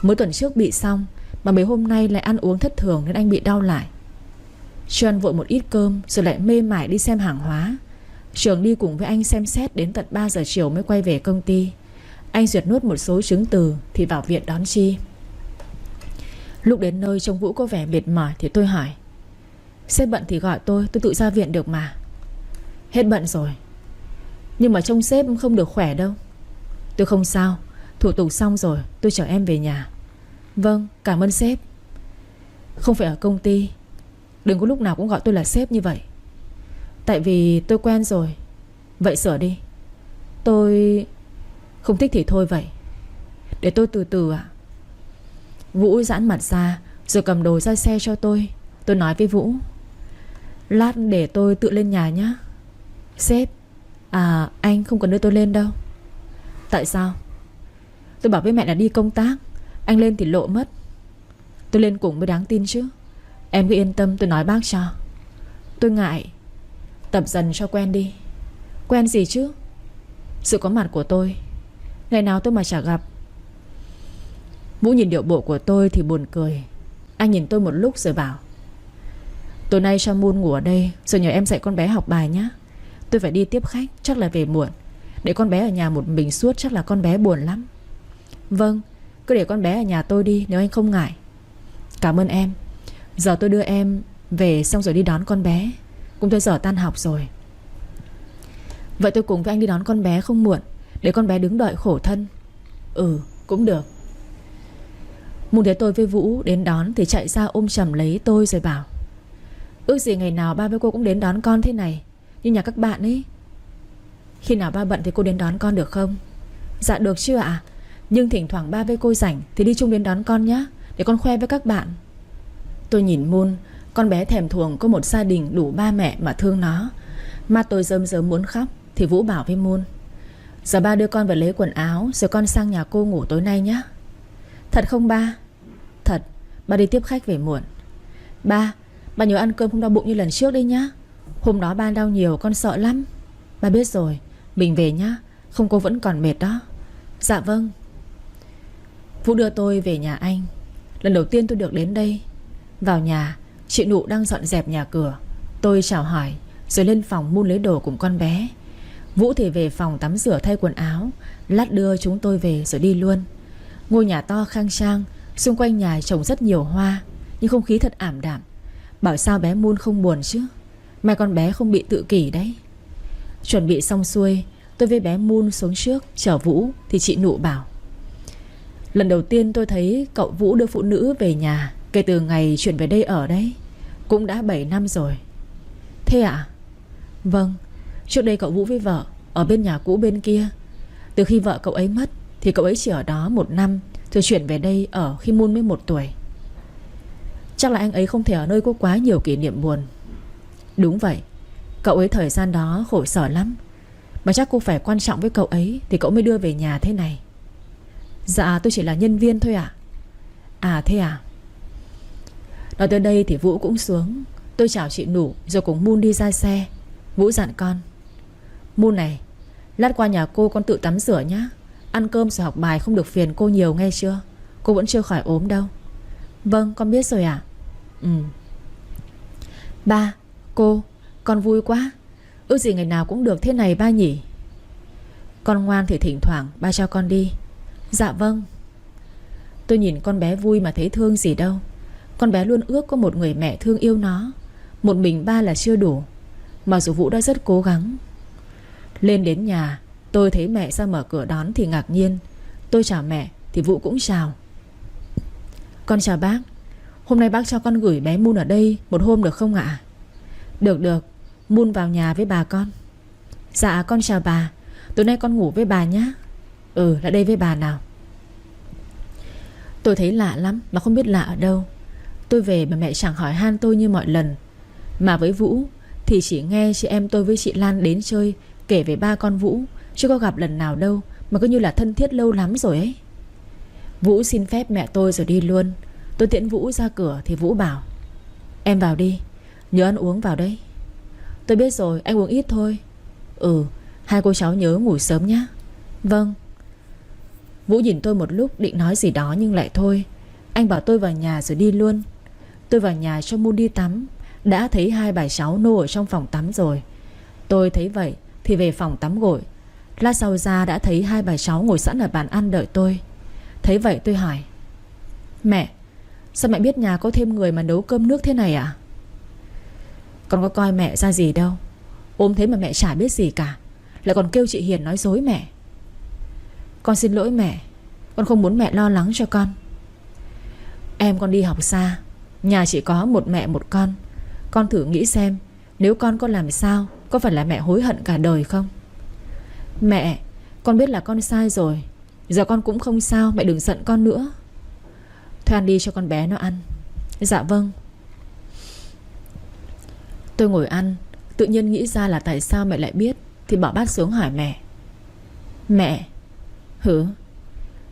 Mới tuần trước bị xong mà mấy hôm nay lại ăn uống thất thường nên anh bị đau lại. Chưa ăn vội một ít cơm rồi lại mê mải đi xem hàng hóa. Trường đi cùng với anh xem xét đến tận 3 giờ chiều mới quay về công ty. Anh duyệt nốt một số chứng từ thì vào viện đón Chi. Lúc đến nơi trông Vũ có vẻ mệt mỏi thì tôi hỏi: sếp bận thì gọi tôi tự ra viện được mà. Hết bận rồi. Nhưng mà trông sếp không được khỏe đâu. Tôi không sao, thủ tục xong rồi, tôi chở em về nhà. Vâng, cảm ơn sếp. Không phải ở công ty, đừng có lúc nào cũng gọi tôi là sếp như vậy. Tại vì tôi quen rồi. Vậy sửa đi. Tôi không thích thì thôi vậy. Để tôi từ từ ạ. Vũ giãn mặt ra rồi cầm đồ ra xe cho tôi. Tôi nói với Vũ: lát để tôi tự lên nhà nhé. Sếp, anh không cần đưa tôi lên đâu. Tại sao? Tôi bảo với mẹ là đi công tác, anh lên thì lộ mất. Tôi lên cùng mới đáng tin chứ. Em cứ yên tâm, tôi nói bác cho. Tôi ngại. Tập dần cho quen đi. Quen gì chứ? Sự có mặt của tôi, ngày nào tôi mà chả gặp. Vũ nhìn điệu bộ của tôi thì buồn cười. Anh nhìn tôi một lúc rồi bảo: tối nay cho Moon ngủ ở đây, rồi nhờ em dạy con bé học bài nhé. Tôi phải đi tiếp khách, chắc là về muộn. Để con bé ở nhà một mình suốt chắc là con bé buồn lắm. Vâng, cứ để con bé ở nhà tôi đi nếu anh không ngại. Cảm ơn em. Giờ tôi đưa em về xong rồi đi đón con bé. Cũng tới giờ tan học rồi. Vậy tôi cùng với anh đi đón con bé không muộn, để con bé đứng đợi khổ thân. Ừ, cũng được. Moon thấy tôi với Vũ đến đón thì chạy ra ôm chầm lấy tôi rồi bảo: ước gì ngày nào ba với cô cũng đến đón con thế này, như nhà các bạn ấy. Khi nào ba bận thì cô đến đón con được không? Dạ được chứ ạ. Nhưng thỉnh thoảng ba với cô rảnh thì đi chung đến đón con nhé, để con khoe với các bạn. Tôi nhìn Moon, con bé thèm thuồng có một gia đình đủ ba mẹ mà thương nó. Mắt tôi rơm rớm muốn khóc. Thì Vũ bảo với Moon: giờ ba đưa con về lấy quần áo, rồi con sang nhà cô ngủ tối nay nhé. Thật không ba? Thật, ba đi tiếp khách về muộn. Ba nhớ ăn cơm không đau bụng như lần trước đấy nhá. Hôm đó ba đau nhiều con sợ lắm. Ba biết rồi, mình về nhá, không cô vẫn còn mệt đó. Dạ vâng. Vũ đưa tôi về nhà anh. Lần đầu tiên tôi được đến đây. Vào nhà, chị Nụ đang dọn dẹp nhà cửa. Tôi chào hỏi rồi lên phòng Moon lấy đồ cùng con bé. Vũ thì về phòng tắm rửa thay quần áo. Lát đưa chúng tôi về rồi đi luôn. Ngôi nhà to khang trang, Xung quanh nhà trồng rất nhiều hoa, nhưng không khí thật ảm đạm. Bảo sao bé Moon không buồn chứ, mai con bé không bị tự kỷ đấy. Chuẩn bị xong xuôi, tôi với bé Moon xuống trước chở Vũ thì chị Nụ bảo: lần đầu tiên tôi thấy cậu Vũ đưa phụ nữ về nhà kể từ ngày chuyển về đây ở đấy. Cũng đã 7 năm rồi. Thế ạ? Vâng. Trước đây cậu Vũ với vợ ở bên nhà cũ bên kia. Từ khi vợ cậu ấy mất thì cậu ấy chỉ ở đó 1 năm, rồi chuyển về đây ở khi Moon mới 1 tuổi. Chắc là anh ấy không thể ở nơi có quá nhiều kỷ niệm buồn. Đúng vậy. Cậu ấy thời gian đó khổ sở lắm, mà chắc cô phải quan trọng với cậu ấy thì cậu mới đưa về nhà thế này. Dạ tôi chỉ là nhân viên thôi ạ. À thế à? Nói tới đây thì Vũ cũng xuống. Tôi chào chị Nụ rồi cùng Moon đi ra xe. Vũ dặn con: Moon này, lát qua nhà cô con tự tắm rửa nhá. Ăn cơm rồi học bài không được phiền cô nhiều nghe chưa. Cô vẫn chưa khỏi ốm đâu. Vâng con biết rồi ạ. Ba, cô, con vui quá. Ước gì ngày nào cũng được thế này ba nhỉ. Con ngoan thì thỉnh thoảng ba cho con đi. Dạ vâng. Tôi nhìn con bé vui mà thấy thương gì đâu. Con bé luôn ước có một người mẹ thương yêu nó. Một mình ba là chưa đủ, mặc dù Vũ đã rất cố gắng. Lên đến nhà, tôi thấy mẹ ra mở cửa đón thì ngạc nhiên. Tôi chào mẹ thì Vũ cũng chào. Con chào bác. Hôm nay bác cho con gửi bé Moon ở đây một hôm được không ạ? Được được. Moon vào nhà với bà con. Dạ con chào bà. Tối nay con ngủ với bà nhé. Lại đây với bà nào. Tôi thấy lạ lắm mà không biết lạ ở đâu. Tôi về mà mẹ chẳng hỏi han tôi như mọi lần. Mà với Vũ thì chỉ nghe chị em tôi với chị Lan đến chơi, kể về ba con Vũ, chứ có gặp lần nào đâu mà cứ như là thân thiết lâu lắm rồi ấy. Vũ xin phép mẹ tôi rồi đi luôn. Tôi tiễn Vũ ra cửa thì Vũ bảo: em vào đi, nhớ ăn uống vào đấy. Tôi biết rồi, anh uống ít thôi. Hai cô cháu nhớ ngủ sớm nhé. Vâng. Vũ nhìn tôi một lúc định nói gì đó nhưng lại thôi. Anh bảo tôi vào nhà rồi đi luôn. Tôi vào nhà cho Moon đi tắm. Đã thấy hai bà cháu nô ở trong phòng tắm rồi. Tôi thấy vậy thì về phòng tắm gội. Lát sau ra đã thấy hai bà cháu ngồi sẵn ở bàn ăn đợi tôi. Thấy vậy tôi hỏi: mẹ, sao mẹ biết nhà có thêm người mà nấu cơm nước thế này à? Con có coi mẹ ra gì đâu. Ôm thế mà mẹ chả biết gì cả, lại còn kêu chị Hiền nói dối mẹ. Con xin lỗi mẹ. Con không muốn mẹ lo lắng cho con. Em con đi học xa, nhà chỉ có một mẹ một con. Con thử nghĩ xem, nếu con có làm sao, có phải là mẹ hối hận cả đời không? Mẹ, con biết là con sai rồi. Giờ con cũng không sao, mẹ đừng giận con nữa. Thôi ăn đi cho con bé nó ăn. Dạ vâng. Tôi ngồi ăn, tự nhiên nghĩ ra là tại sao mẹ lại biết, thì bỏ bát xuống hỏi mẹ: mẹ,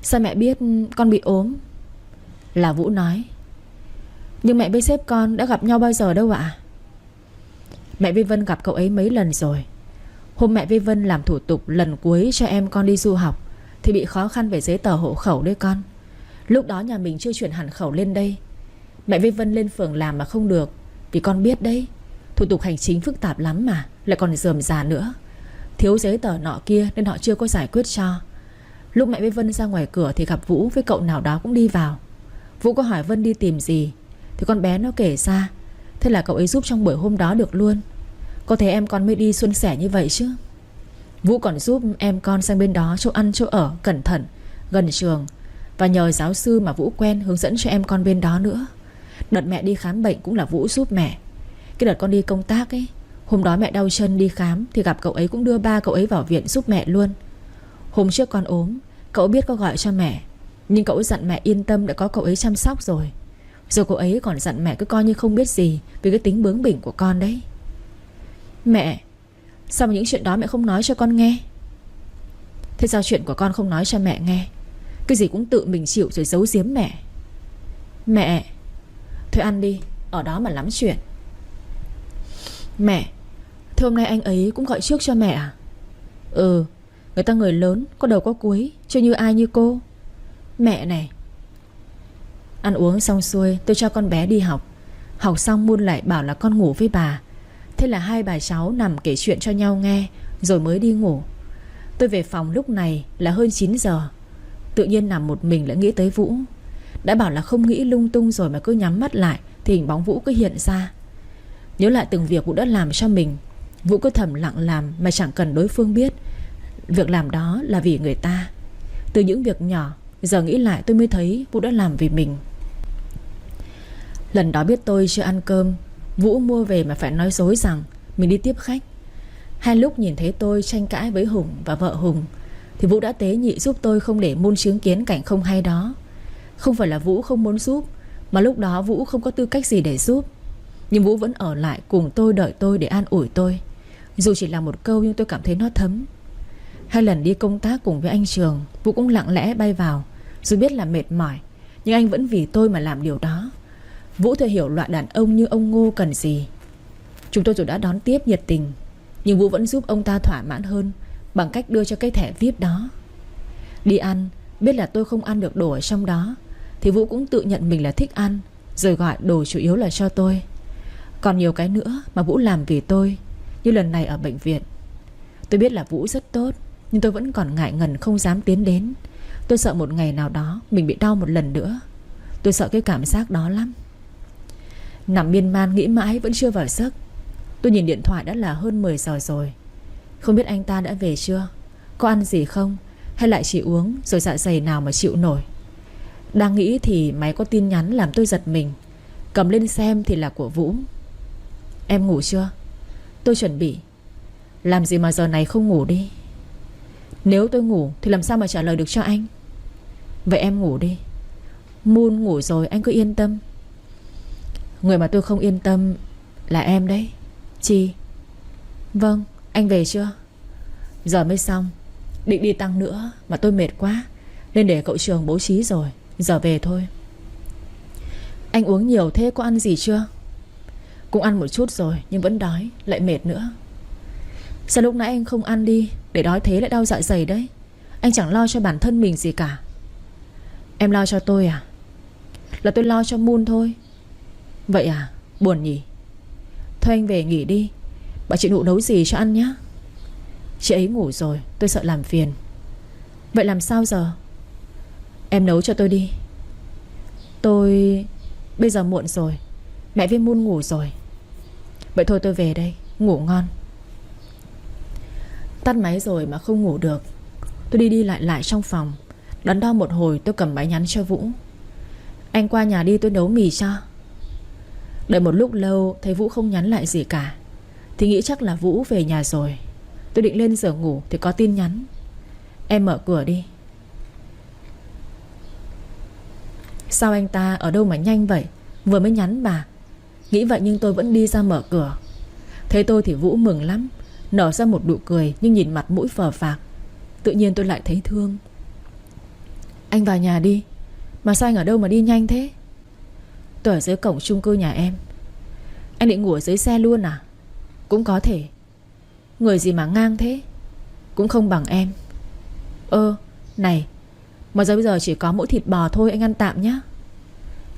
sao mẹ biết con bị ốm? Là Vũ nói: nhưng mẹ với sếp con đã gặp nhau bao giờ đâu ạ? Mẹ với Vân gặp cậu ấy mấy lần rồi. Hôm mẹ với Vân làm thủ tục lần cuối cho em con đi du học thì bị khó khăn về giấy tờ hộ khẩu đấy con. Lúc đó nhà mình chưa chuyển hẳn khẩu lên đây. Mẹ với Vân lên phường làm mà không được, vì con biết đấy, thủ tục hành chính phức tạp lắm mà, lại còn rườm rà nữa. Thiếu giấy tờ nọ kia nên họ chưa có giải quyết cho. Lúc mẹ với Vân ra ngoài cửa thì gặp Vũ với cậu nào đó cũng đi vào. Vũ có hỏi Vân đi tìm gì thì con bé nó kể ra. Thế là cậu ấy giúp trong buổi hôm đó được luôn. Có thể em con mới đi suôn sẻ như vậy chứ. Vũ còn giúp em con sang bên đó chỗ ăn chỗ ở cẩn thận, gần trường, và nhờ giáo sư mà Vũ quen hướng dẫn cho em con bên đó nữa. Đợt mẹ đi khám bệnh cũng là Vũ giúp mẹ. Cái đợt con đi công tác ấy, hôm đó mẹ đau chân đi khám thì gặp cậu ấy cũng đưa ba cậu ấy vào viện giúp mẹ luôn. Hôm trước con ốm, cậu biết có gọi cho mẹ, nhưng cậu ấy dặn mẹ yên tâm đã có cậu ấy chăm sóc rồi. Rồi cậu ấy còn dặn mẹ cứ coi như không biết gì vì cái tính bướng bỉnh của con đấy. Mẹ, sao mà những chuyện đó mẹ không nói cho con nghe? Thế sao chuyện của con không nói cho mẹ nghe? Cái gì cũng tự mình chịu rồi giấu giếm mẹ. Mẹ, thôi ăn đi, ở đó mà lắm chuyện. Mẹ, thế hôm nay anh ấy cũng gọi trước cho mẹ à? Người ta người lớn, có đầu có cuối, chưa như ai như cô. Mẹ này. Ăn uống xong xuôi, tôi cho con bé đi học. Học xong Moon lại bảo là con ngủ với bà. Thế là hai bà cháu nằm kể chuyện cho nhau nghe, rồi mới đi ngủ. Tôi về phòng lúc này là hơn 9 giờ. Tự nhiên nằm một mình lại nghĩ tới Vũ. Đã bảo là không nghĩ lung tung rồi mà cứ nhắm mắt lại thì hình bóng Vũ cứ hiện ra. Nhớ lại từng việc Vũ đã làm cho mình, Vũ cứ thầm lặng làm mà chẳng cần đối phương biết. Việc làm đó là vì người ta. Từ những việc nhỏ, giờ nghĩ lại tôi mới thấy Vũ đã làm vì mình. Lần đó biết tôi chưa ăn cơm, Vũ mua về mà phải nói dối rằng mình đi tiếp khách. Hai lúc nhìn thấy tôi tranh cãi với Hùng và vợ Hùng thì Vũ đã tế nhị giúp tôi không để Moon chứng kiến cảnh không hay đó. Không phải là Vũ không muốn giúp, mà lúc đó Vũ không có tư cách gì để giúp. Nhưng Vũ vẫn ở lại cùng tôi, đợi tôi để an ủi tôi. Dù chỉ là một câu nhưng tôi cảm thấy nó thấm. Hai lần đi công tác cùng với anh Trường, Vũ cũng lặng lẽ bay vào. Dù biết là mệt mỏi, nhưng anh vẫn vì tôi mà làm điều đó. Vũ thừa hiểu loại đàn ông như ông Ngô cần gì. Chúng tôi dù đã đón tiếp nhiệt tình, nhưng Vũ vẫn giúp ông ta thỏa mãn hơn bằng cách đưa cho cái thẻ VIP đó. Đi ăn, biết là tôi không ăn được đồ ở trong đó thì Vũ cũng tự nhận mình là thích ăn, rồi gọi đồ chủ yếu là cho tôi. Còn nhiều cái nữa mà Vũ làm vì tôi, như lần này ở bệnh viện. Tôi biết là Vũ rất tốt, nhưng tôi vẫn còn ngại ngần không dám tiến đến. Tôi sợ một ngày nào đó mình bị đau một lần nữa. Tôi sợ cái cảm giác đó lắm. Nằm miên man nghĩ mãi vẫn chưa vào giấc. Tôi nhìn điện thoại đã là hơn 10 giờ rồi. Không biết anh ta đã về chưa, có ăn gì không, hay lại chỉ uống rồi dạ dày nào mà chịu nổi. Đang nghĩ thì máy có tin nhắn làm tôi giật mình. Cầm lên xem thì là của Vũ. Em ngủ chưa? Tôi chuẩn bị. Làm gì mà giờ này không ngủ đi? Nếu tôi ngủ thì làm sao mà trả lời được cho anh? Vậy em ngủ đi. Moon ngủ rồi anh cứ yên tâm. Người mà tôi không yên tâm là em đấy. Chi? Vâng, anh về chưa? Giờ mới xong. Định đi tăng nữa mà tôi mệt quá nên để cậu Trường bố trí rồi. Giờ về thôi. Anh uống nhiều thế, có ăn gì chưa? Cũng ăn một chút rồi nhưng vẫn đói, lại mệt nữa. Sao lúc nãy anh không ăn đi? Để đói thế lại đau dạ dày đấy. Anh chẳng lo cho bản thân mình gì cả. Em lo cho tôi à? Là tôi lo cho Moon thôi. Vậy à? Buồn nhỉ? Thôi anh về nghỉ đi. Bảo chị Nụ nấu gì cho ăn nhé. Chị ấy ngủ rồi, tôi sợ làm phiền. Vậy làm sao giờ? Em nấu cho tôi đi. Bây giờ muộn rồi, mẹ với Moon ngủ rồi. Vậy thôi tôi về đây, ngủ ngon. Tắt máy rồi mà không ngủ được. Tôi đi đi lại lại trong phòng. Đắn đo một hồi tôi cầm máy nhắn cho Vũ. Anh qua nhà đi tôi nấu mì cho. Đợi một lúc lâu thấy Vũ không nhắn lại gì cả thì nghĩ chắc là Vũ về nhà rồi. Tôi định lên giường ngủ thì có tin nhắn. Em mở cửa đi. Sao anh ta ở đâu mà nhanh vậy? Vừa mới nhắn bà. Nghĩ vậy nhưng tôi vẫn đi ra mở cửa. Thấy tôi thì Vũ mừng lắm, nở ra một nụ cười nhưng nhìn mặt mũi phờ phạc. Tự nhiên tôi lại thấy thương. Anh vào nhà đi. Mà sao anh ở đâu mà đi nhanh thế? Tôi ở dưới cổng chung cư nhà em. Anh định ngủ ở dưới xe luôn à? Cũng có thể. Người gì mà ngang thế? Cũng không bằng em. Này, mà giờ bây giờ chỉ có mỗi thịt bò thôi, anh ăn tạm nhé.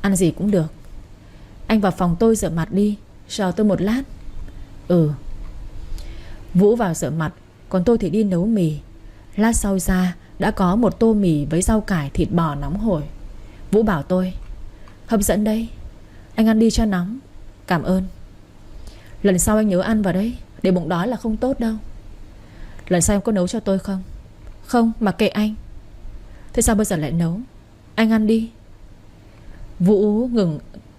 Ăn gì cũng được. Anh vào phòng tôi rửa mặt đi, chờ tôi một lát. Vũ vào rửa mặt, còn tôi thì đi nấu mì. Lát sau ra đã có một tô mì với rau cải thịt bò nóng hổi. Vũ bảo tôi: hấp dẫn đấy, anh ăn đi cho nóng. Cảm ơn. Lần sau anh nhớ ăn vào đấy, để bụng đói là không tốt đâu. Lần sau em có nấu cho tôi không? Không, mà kệ anh. Thế sao bây giờ lại nấu? Anh ăn đi. Vũ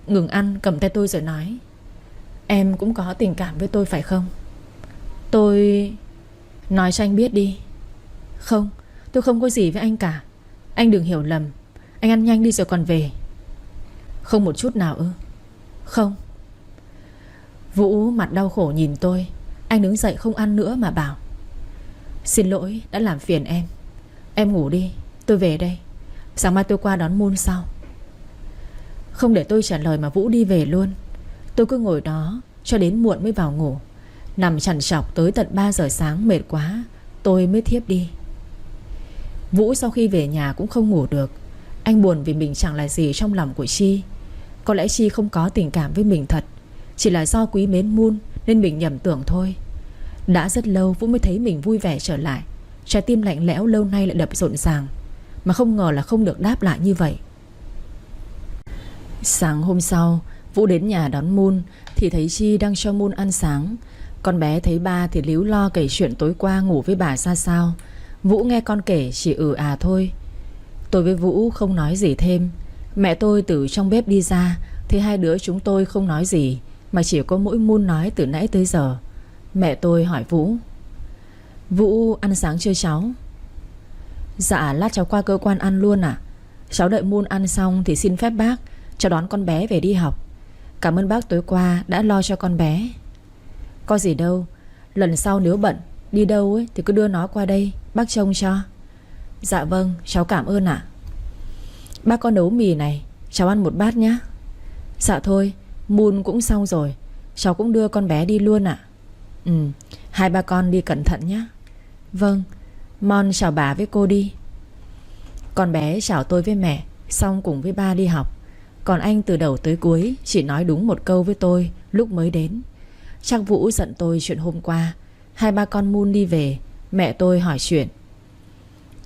ngừng ăn, cầm tay tôi rồi nói: em cũng có tình cảm với tôi phải không? Tôi... Nói cho anh biết đi. Không, tôi không có gì với anh cả. Anh đừng hiểu lầm. Anh ăn nhanh đi rồi còn về. Không một chút nào ư? Không. Vũ mặt đau khổ nhìn tôi. Anh đứng dậy không ăn nữa mà bảo: xin lỗi đã làm phiền em. Em ngủ đi, tôi về đây. Sáng mai tôi qua đón Moon sau. Không để tôi trả lời mà Vũ đi về luôn. Tôi cứ ngồi đó cho đến muộn mới vào ngủ. Nằm trằn trọc tới tận 3 giờ sáng mệt quá, tôi mới thiếp đi. Vũ sau khi về nhà cũng không ngủ được. Anh buồn vì mình chẳng là gì trong lòng của Chi. Có lẽ Chi không có tình cảm với mình thật, chỉ là do quý mến Moon nên mình nhầm tưởng thôi. Đã rất lâu Vũ mới thấy mình vui vẻ trở lại. Trái tim lạnh lẽo lâu nay lại đập rộn ràng, mà không ngờ là không được đáp lại như vậy. Sáng hôm sau, Vũ đến nhà đón Moon thì thấy Chi đang cho Moon ăn sáng. Con bé thấy ba thì líu lo kể chuyện tối qua ngủ với bà ra sao. Vũ nghe con kể chỉ thôi. Tôi với Vũ không nói gì thêm. Mẹ tôi từ trong bếp đi ra, thấy hai đứa chúng tôi không nói gì, mà chỉ có mỗi Moon nói từ nãy tới giờ. Mẹ tôi hỏi Vũ: Vũ ăn sáng chưa cháu? Dạ lát cháu qua cơ quan ăn luôn ạ. Cháu đợi Moon ăn xong thì xin phép bác cháu đón con bé về đi học. Cảm ơn bác tối qua đã lo cho con bé. Có gì đâu, lần sau nếu bận đi đâu ấy thì cứ đưa nó qua đây, bác trông cho. Dạ vâng, cháu cảm ơn ạ. Bác có nấu mì này, cháu ăn một bát nhé. Dạ thôi, Moon cũng xong rồi, cháu cũng đưa con bé đi luôn ạ. Hai ba con đi cẩn thận nhé. Vâng, Mon chào bà với cô đi. Con bé chào tôi với mẹ, xong cùng với ba đi học. Còn anh từ đầu tới cuối chỉ nói đúng một câu với tôi lúc mới đến. Chắc Vũ giận tôi chuyện hôm qua. Hai ba con Moon đi về, mẹ tôi hỏi chuyện: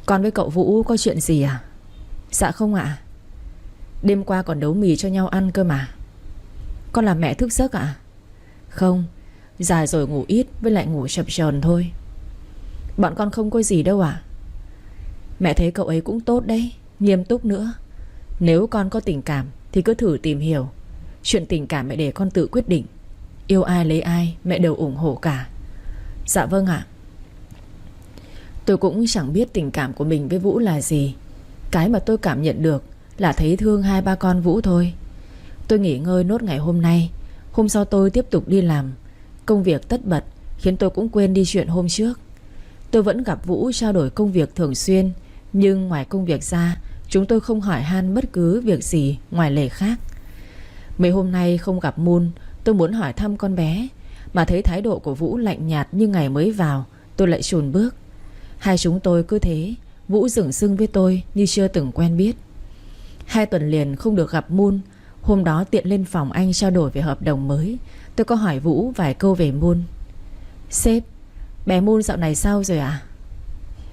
Con với cậu Vũ có chuyện gì à? Dạ không ạ. Đêm qua còn nấu mì cho nhau ăn cơ mà. Con làm mẹ thức giấc ạ? Không, dài rồi ngủ ít với lại ngủ chập chờn thôi. Bọn con không có gì đâu ạ. Mẹ thấy cậu ấy cũng tốt đấy, nghiêm túc nữa. Nếu con có tình cảm thì cứ thử tìm hiểu. Chuyện tình cảm mẹ để con tự quyết định. Yêu ai lấy ai mẹ đều ủng hộ cả. Dạ vâng ạ. Tôi cũng chẳng biết tình cảm của mình với Vũ là gì. Cái mà tôi cảm nhận được là thấy thương hai ba con Vũ thôi. Tôi nghỉ ngơi nốt ngày hôm nay. Hôm sau tôi tiếp tục đi làm. Công việc tất bật khiến tôi cũng quên đi chuyện hôm trước. Tôi vẫn gặp Vũ trao đổi công việc thường xuyên, nhưng ngoài công việc ra chúng tôi không hỏi han bất cứ việc gì ngoài lề khác. Mấy hôm nay không gặp Moon, tôi muốn hỏi thăm con bé, mà thấy thái độ của Vũ lạnh nhạt như ngày mới vào, tôi lại chùn bước. Hai chúng tôi cứ thế, Vũ dửng dưng với tôi như chưa từng quen biết. 2 tuần liền không được gặp Moon. Hôm đó tiện lên phòng anh trao đổi về hợp đồng mới, tôi có hỏi Vũ vài câu về Moon. Sếp, bé Moon dạo này sao rồi ạ?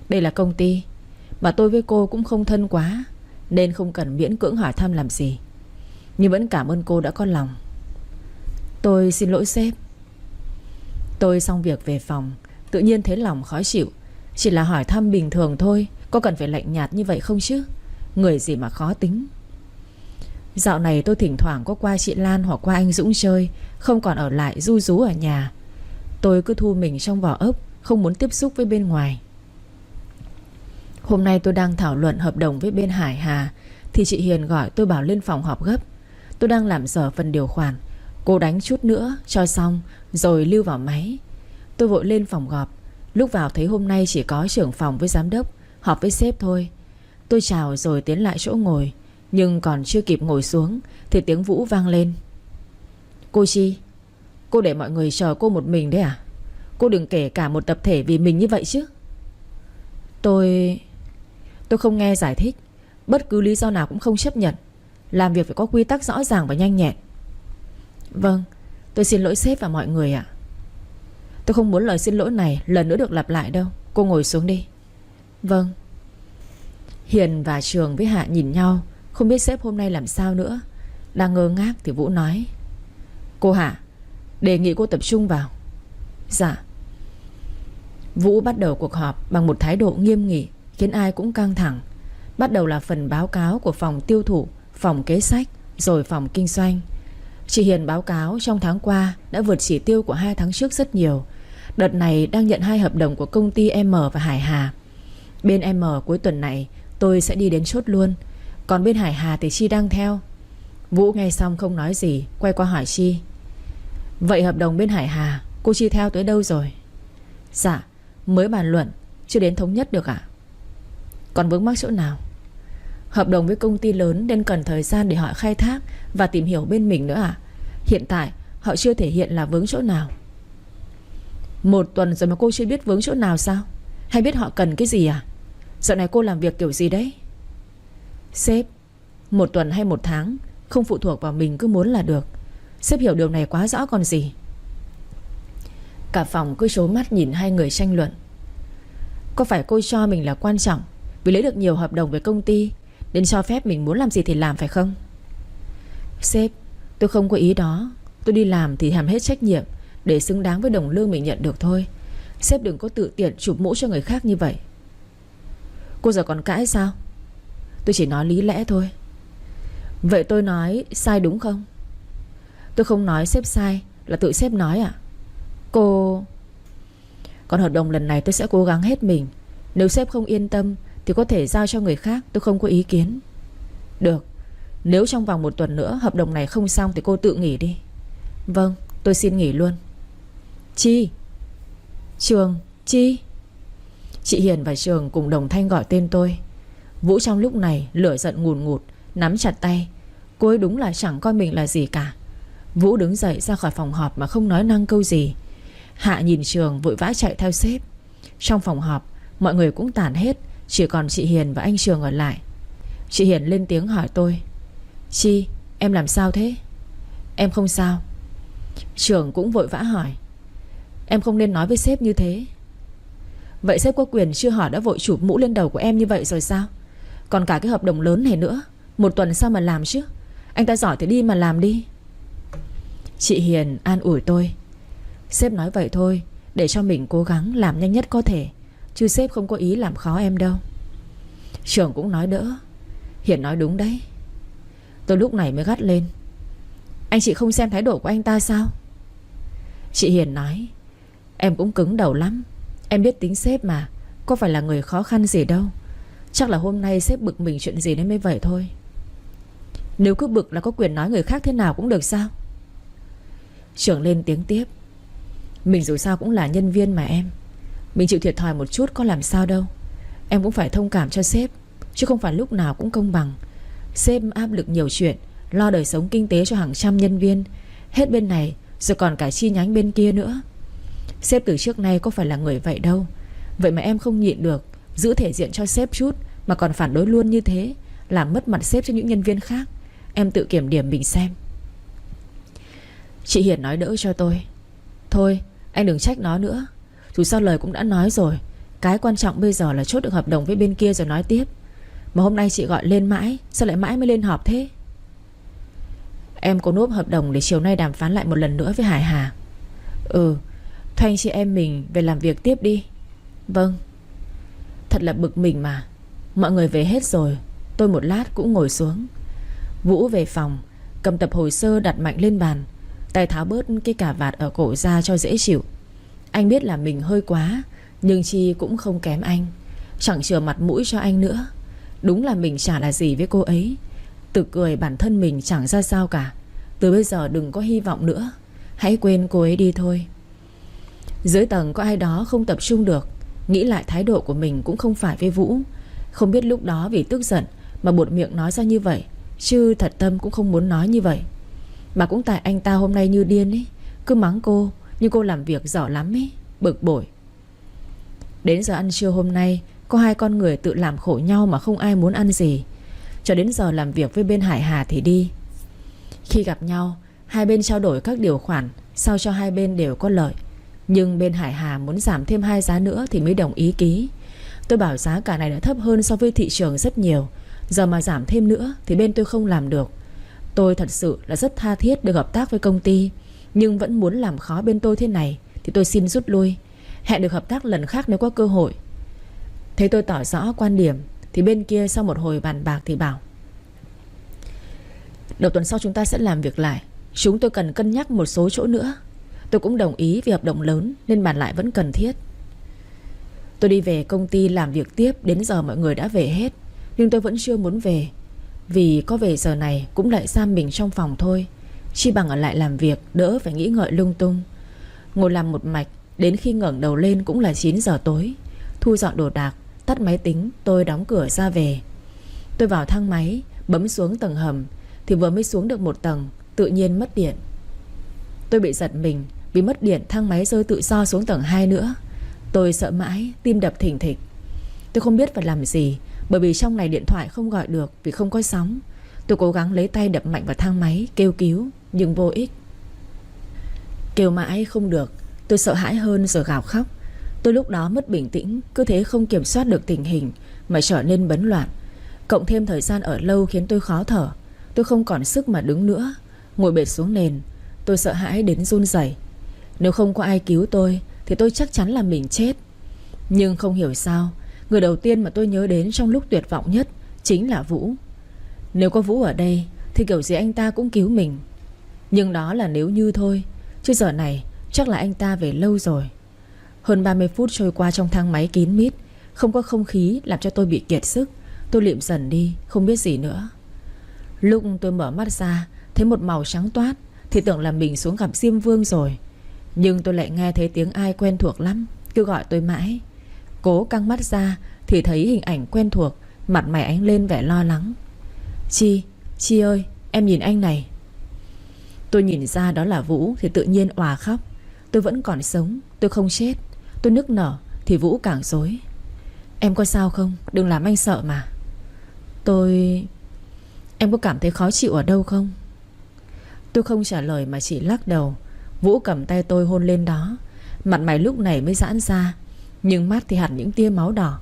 Đây là công ty, mà tôi với cô cũng không thân quá, nên không cần miễn cưỡng hỏi thăm làm gì. Nhưng vẫn cảm ơn cô đã có lòng. Tôi xin lỗi sếp. Tôi xong việc về phòng, tự nhiên thấy lòng khó chịu. Chỉ là hỏi thăm bình thường thôi, có cần phải lạnh nhạt như vậy không chứ? Người gì mà khó tính. Dạo này tôi thỉnh thoảng có qua chị Lan hoặc qua anh Dũng chơi, không còn ở lại ru rú ở nhà. Tôi cứ thu mình trong vỏ ốc, không muốn tiếp xúc với bên ngoài. Hôm nay tôi đang thảo luận hợp đồng với bên Hải Hà thì chị Hiền gọi tôi bảo lên phòng họp gấp. Tôi đang làm dở phần điều khoản, cô đánh chút nữa cho xong rồi lưu vào máy. Tôi vội lên phòng họp. Lúc vào thấy hôm nay chỉ có trưởng phòng với giám đốc họp với sếp thôi. Tôi chào rồi tiến lại chỗ ngồi, nhưng còn chưa kịp ngồi xuống thì tiếng Vũ vang lên: Cô Chi, cô để mọi người chờ cô một mình đấy à? Cô đừng kể cả một tập thể vì mình như vậy chứ. Tôi không nghe giải thích. Bất cứ lý do nào cũng không chấp nhận. Làm việc phải có quy tắc rõ ràng và nhanh nhẹn. Vâng, tôi xin lỗi sếp và mọi người ạ. Tôi không muốn lời xin lỗi này lần nữa được lặp lại đâu. Cô ngồi xuống đi. Vâng. Hiền và Trường với Hạ nhìn nhau, không biết sếp hôm nay làm sao nữa. Đang ngơ ngác thì Vũ nói: Cô Hạ, đề nghị cô tập trung vào. Dạ. Vũ bắt đầu cuộc họp bằng một thái độ nghiêm nghị, khiến ai cũng căng thẳng. Bắt đầu là phần báo cáo của phòng tiêu thụ, phòng kế sách, rồi phòng kinh doanh. Chị Hiền báo cáo trong tháng qua đã vượt chỉ tiêu của 2 tháng trước rất nhiều. Đợt này đang nhận 2 hợp đồng của công ty M và Hải Hà. Bên M cuối tuần này tôi sẽ đi đến chốt luôn, còn bên Hải Hà thì Chi đang theo. Vũ nghe xong không nói gì, quay qua hỏi Chi: Vậy hợp đồng bên Hải Hà cô Chi theo tới đâu rồi? Dạ, mới bàn luận, chưa đến thống nhất được ạ. Còn vướng mắc chỗ nào? Hợp đồng với công ty lớn nên cần thời gian để họ khai thác và tìm hiểu bên mình nữa ạ. Hiện tại họ chưa thể hiện là vướng chỗ nào. 1 tuần rồi mà cô chưa biết vướng chỗ nào sao? Hay biết họ cần cái gì à? Dạo này cô làm việc kiểu gì đấy? Sếp, 1 tuần hay 1 tháng không phụ thuộc vào mình, cứ muốn là được. Sếp hiểu điều này quá rõ còn gì. Cả phòng cứ trố mắt nhìn hai người tranh luận. Có phải cô cho mình là quan trọng vì lấy được nhiều hợp đồng với công ty nên cho phép mình muốn làm gì thì làm phải không? Sếp, tôi không có ý đó. Tôi đi làm thì làm hết trách nhiệm để xứng đáng với đồng lương mình nhận được thôi. Sếp đừng có tự tiện chụp mũ cho người khác như vậy. Cô giờ còn cãi sao? Tôi chỉ nói lý lẽ thôi. Vậy tôi nói sai đúng không? Tôi không nói sếp sai, là tự sếp nói à? Cô... Còn hợp đồng lần này tôi sẽ cố gắng hết mình. Nếu sếp không yên tâm thì có thể giao cho người khác, tôi không có ý kiến. Được. Nếu trong vòng 1 tuần nữa hợp đồng này không xong thì cô tự nghỉ đi. Vâng, tôi xin nghỉ luôn. Chi? Trường, Chi? Chị Hiền và Trường cùng đồng thanh gọi tên tôi. Vũ trong lúc này lửa giận ngùn ngụt, nắm chặt tay. Cô ấy đúng là chẳng coi mình là gì cả. Vũ đứng dậy ra khỏi phòng họp mà không nói năng câu gì. Hạ nhìn Trường vội vã chạy theo sếp. Trong phòng họp mọi người cũng tản hết, chỉ còn chị Hiền và anh Trường ở lại. Chị Hiền lên tiếng hỏi tôi. Chi, em làm sao thế? Em không sao. Trường cũng vội vã hỏi. Em không nên nói với sếp như thế. Vậy sếp có quyền chưa hỏi đã vội chụp mũ lên đầu của em như vậy rồi sao? Còn cả cái hợp đồng lớn này nữa, 1 tuần sao mà làm chứ? Anh ta giỏi thì đi mà làm đi. Chị Hiền an ủi tôi. Sếp nói vậy thôi, để cho mình cố gắng làm nhanh nhất có thể, chứ sếp không có ý làm khó em đâu. Trường cũng nói đỡ. Hiền nói đúng đấy. Tôi lúc này mới gắt lên. Anh chị không xem thái độ của anh ta sao? Chị Hiền nói. Em cũng cứng đầu lắm. Em biết tính sếp mà, có phải là người khó khăn gì đâu. Chắc là hôm nay sếp bực mình chuyện gì nên mới vậy thôi. Nếu cứ bực là có quyền nói người khác thế nào cũng được sao? Trường lên tiếng tiếp. Mình dù sao cũng là nhân viên mà em. Mình chịu thiệt thòi một chút có làm sao đâu. Em cũng phải thông cảm cho sếp, chứ không phải lúc nào cũng công bằng. Sếp áp lực nhiều chuyện, lo đời sống kinh tế cho hàng trăm nhân viên, hết bên này rồi còn cả chi nhánh bên kia nữa. Sếp từ trước nay có phải là người vậy đâu. Vậy mà em không nhịn được, giữ thể diện cho sếp chút mà còn phản đối luôn như thế, làm mất mặt sếp cho những nhân viên khác. Em tự kiểm điểm mình xem. Chị Hiền nói đỡ cho tôi. Thôi anh đừng trách nó nữa. Dù sao lời cũng đã nói rồi. Cái quan trọng bây giờ là chốt được hợp đồng với bên kia rồi nói tiếp. Mà hôm nay chị gọi lên mãi, sao lại mãi mới lên họp thế? Em có nốt hợp đồng để chiều nay đàm phán lại một lần nữa với Hải Hà. Thôi anh chị em mình về làm việc tiếp đi. Vâng. Thật là bực mình mà. Mọi người về hết rồi, tôi một lát cũng ngồi xuống. Vũ về phòng, cầm tập hồ sơ đặt mạnh lên bàn, tay tháo bớt cái cà vạt ở cổ ra cho dễ chịu. Anh biết là mình hơi quá, nhưng Chi cũng không kém anh, chẳng chừa mặt mũi cho anh nữa. Đúng là mình chả là gì với cô ấy. Tự cười bản thân mình chẳng ra sao cả. Từ bây giờ đừng có hy vọng nữa. Hãy quên cô ấy đi thôi. Dưới tầng có ai đó không tập trung được. Nghĩ lại thái độ của mình cũng không phải với Vũ. Không biết lúc đó vì tức giận mà buột miệng nói ra như vậy, chứ thật tâm cũng không muốn nói như vậy. Mà cũng tại anh ta hôm nay như điên ấy, cứ mắng cô, nhưng cô làm việc giỏi lắm ấy. Bực bội. Đến giờ ăn trưa hôm nay, có 2 con người tự làm khổ nhau mà không ai muốn ăn gì. Cho đến giờ làm việc với bên Hải Hà thì đi. Khi gặp nhau, hai bên trao đổi các điều khoản sao cho hai bên đều có lợi. Nhưng bên Hải Hà muốn giảm thêm 2 giá nữa thì mới đồng ý ký. Tôi bảo giá cả này đã thấp hơn so với thị trường rất nhiều. Giờ mà giảm thêm nữa thì bên tôi không làm được. Tôi thật sự là rất tha thiết được hợp tác với công ty, nhưng vẫn muốn làm khó bên tôi thế này thì tôi xin rút lui. Hẹn được hợp tác lần khác nếu có cơ hội. Thấy tôi tỏ rõ quan điểm thì bên kia sau một hồi bàn bạc thì bảo: đầu tuần sau chúng ta sẽ làm việc lại. Chúng tôi cần cân nhắc một số chỗ nữa. Tôi cũng đồng ý vì hợp đồng lớn nên bàn lại vẫn cần thiết. Tôi đi về công ty làm việc tiếp. Đến giờ mọi người đã về hết, nhưng tôi vẫn chưa muốn về. Vì có về giờ này cũng lại giam mình trong phòng thôi. Chi bằng ở lại làm việc, đỡ phải nghĩ ngợi lung tung. Ngồi làm một mạch, đến khi ngẩng đầu lên cũng là 9 giờ tối. Thu dọn đồ đạc, tắt máy tính, tôi đóng cửa ra về. Tôi vào thang máy, bấm xuống tầng hầm thì vừa mới xuống được 1 tầng, tự nhiên mất điện. Tôi bị giật mình vì mất điện, thang máy rơi tự do xuống tầng 2 nữa. Tôi sợ mãi, tim đập thình thịch. Tôi không biết phải làm gì, bởi vì trong này điện thoại không gọi được vì không có sóng. Tôi cố gắng lấy tay đập mạnh vào thang máy kêu cứu, nhưng vô ích. Kêu mãi không được, tôi sợ hãi hơn rồi gào khóc. Tôi lúc đó mất bình tĩnh, cứ thế không kiểm soát được tình hình mà trở nên bấn loạn. Cộng thêm thời gian ở lâu khiến tôi khó thở. Tôi không còn sức mà đứng nữa, ngồi bệt xuống nền. Tôi sợ hãi đến run rẩy. Nếu không có ai cứu tôi thì tôi chắc chắn là mình chết. Nhưng không hiểu sao, người đầu tiên mà tôi nhớ đến trong lúc tuyệt vọng nhất chính là Vũ. Nếu có Vũ ở đây thì kiểu gì anh ta cũng cứu mình. Nhưng đó là nếu như thôi, chứ giờ này chắc là anh ta về lâu rồi. Hơn 30 phút trôi qua trong thang máy kín mít, không có không khí làm cho tôi bị kiệt sức. Tôi liệm dần đi, không biết gì nữa. Lúc tôi mở mắt ra, thấy một màu trắng toát thì tưởng là mình xuống gặp Diêm Vương rồi. Nhưng tôi lại nghe thấy tiếng ai quen thuộc lắm, cứ gọi tôi mãi. Cố căng mắt ra thì thấy hình ảnh quen thuộc, mặt mày ánh lên vẻ lo lắng. Chi ơi, em nhìn anh này. Tôi nhìn ra đó là Vũ thì tự nhiên òa khóc. Tôi vẫn còn sống, tôi không chết. Tôi nức nở thì Vũ càng rối. Em có sao không? Đừng làm anh sợ mà. Em có cảm thấy khó chịu ở đâu không? Tôi không trả lời mà chỉ lắc đầu. Vũ cầm tay tôi hôn lên đó. Mặt mày lúc này mới giãn ra, nhưng mắt thì hẳn những tia máu đỏ.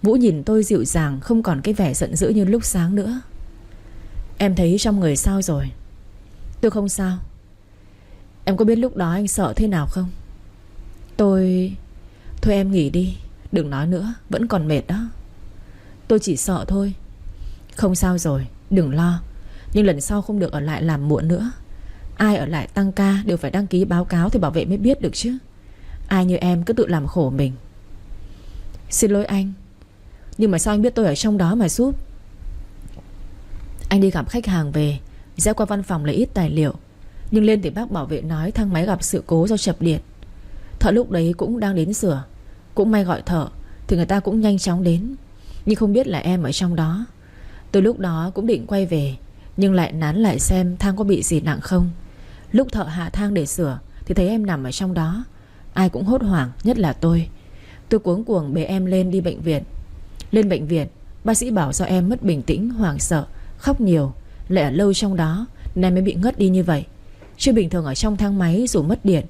Vũ nhìn tôi dịu dàng, không còn cái vẻ giận dữ như lúc sáng nữa. Em thấy trong người sao rồi? Tôi không sao. Em có biết lúc đó anh sợ thế nào không? Thôi em nghỉ đi, đừng nói nữa, vẫn còn mệt đó. Tôi chỉ sợ thôi. Không sao rồi, đừng lo. Nhưng lần sau không được ở lại làm muộn nữa. Ai ở lại tăng ca đều phải đăng ký báo cáo thì bảo vệ mới biết được chứ. Ai như em cứ tự làm khổ mình. Xin lỗi anh, nhưng mà sao anh biết tôi ở trong đó mà giúp? Anh đi gặp khách hàng về, rẽ qua văn phòng lấy ít tài liệu, nhưng lên thì bác bảo vệ nói thang máy gặp sự cố do chập điện. Thợ lúc đấy cũng đang đến sửa. Cũng may gọi thợ thì người ta cũng nhanh chóng đến. Nhưng không biết là em ở trong đó. Tôi lúc đó cũng định quay về, nhưng lại nán lại xem thang có bị gì nặng không. Lúc thợ hạ thang để sửa thì thấy em nằm ở trong đó. Ai cũng hốt hoảng, nhất là tôi. Tôi cuống cuồng bế em lên đi bệnh viện. Lên bệnh viện, bác sĩ bảo do em mất bình tĩnh, hoảng sợ, khóc nhiều, lại ở lâu trong đó nên mới bị ngất đi như vậy. Chứ bình thường ở trong thang máy dù mất điện,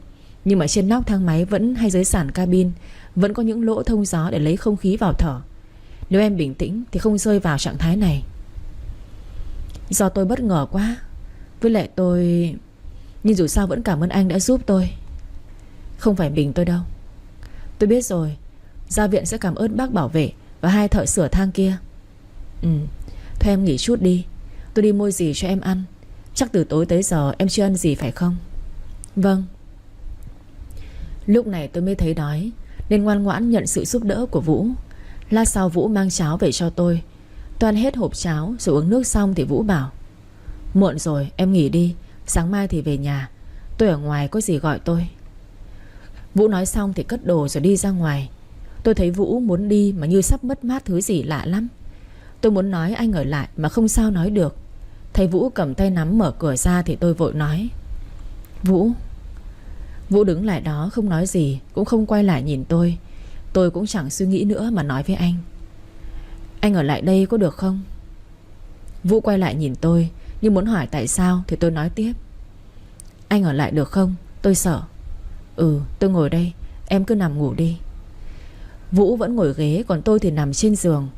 nhưng mà trên nóc thang máy vẫn hay dưới sàn cabin vẫn có những lỗ thông gió để lấy không khí vào thở. Nếu em bình tĩnh thì không rơi vào trạng thái này. Do tôi bất ngờ quá. Với lại nhưng dù sao vẫn cảm ơn anh đã giúp tôi. Không phải mình tôi đâu. Tôi biết rồi. Ra viện sẽ cảm ơn bác bảo vệ và hai thợ sửa thang kia. Thôi em nghỉ chút đi. Tôi đi mua gì cho em ăn. Chắc từ tối tới giờ em chưa ăn gì phải không? Vâng. Lúc này tôi mới thấy đói nên ngoan ngoãn nhận sự giúp đỡ của Vũ. Lát sau Vũ mang cháo về cho tôi. Tôi ăn hết hộp cháo rồi uống nước xong thì Vũ bảo: muộn rồi, em nghỉ đi, sáng mai thì về nhà. Tôi ở ngoài có gì gọi tôi. Vũ nói xong thì cất đồ rồi đi ra ngoài. Tôi thấy Vũ muốn đi mà như sắp mất mát thứ gì lạ lắm. Tôi muốn nói anh ở lại mà không sao nói được. Thấy Vũ cầm tay nắm mở cửa ra thì tôi vội nói: Vũ. Vũ đứng lại đó không nói gì, cũng không quay lại nhìn tôi. Tôi cũng chẳng suy nghĩ nữa mà nói với anh: anh ở lại đây có được không? Vũ quay lại nhìn tôi, nhưng muốn hỏi tại sao thì tôi nói tiếp: anh ở lại được không? Tôi sợ. Tôi ngồi đây, em cứ nằm ngủ đi. Vũ vẫn ngồi ghế, còn tôi thì nằm trên giường.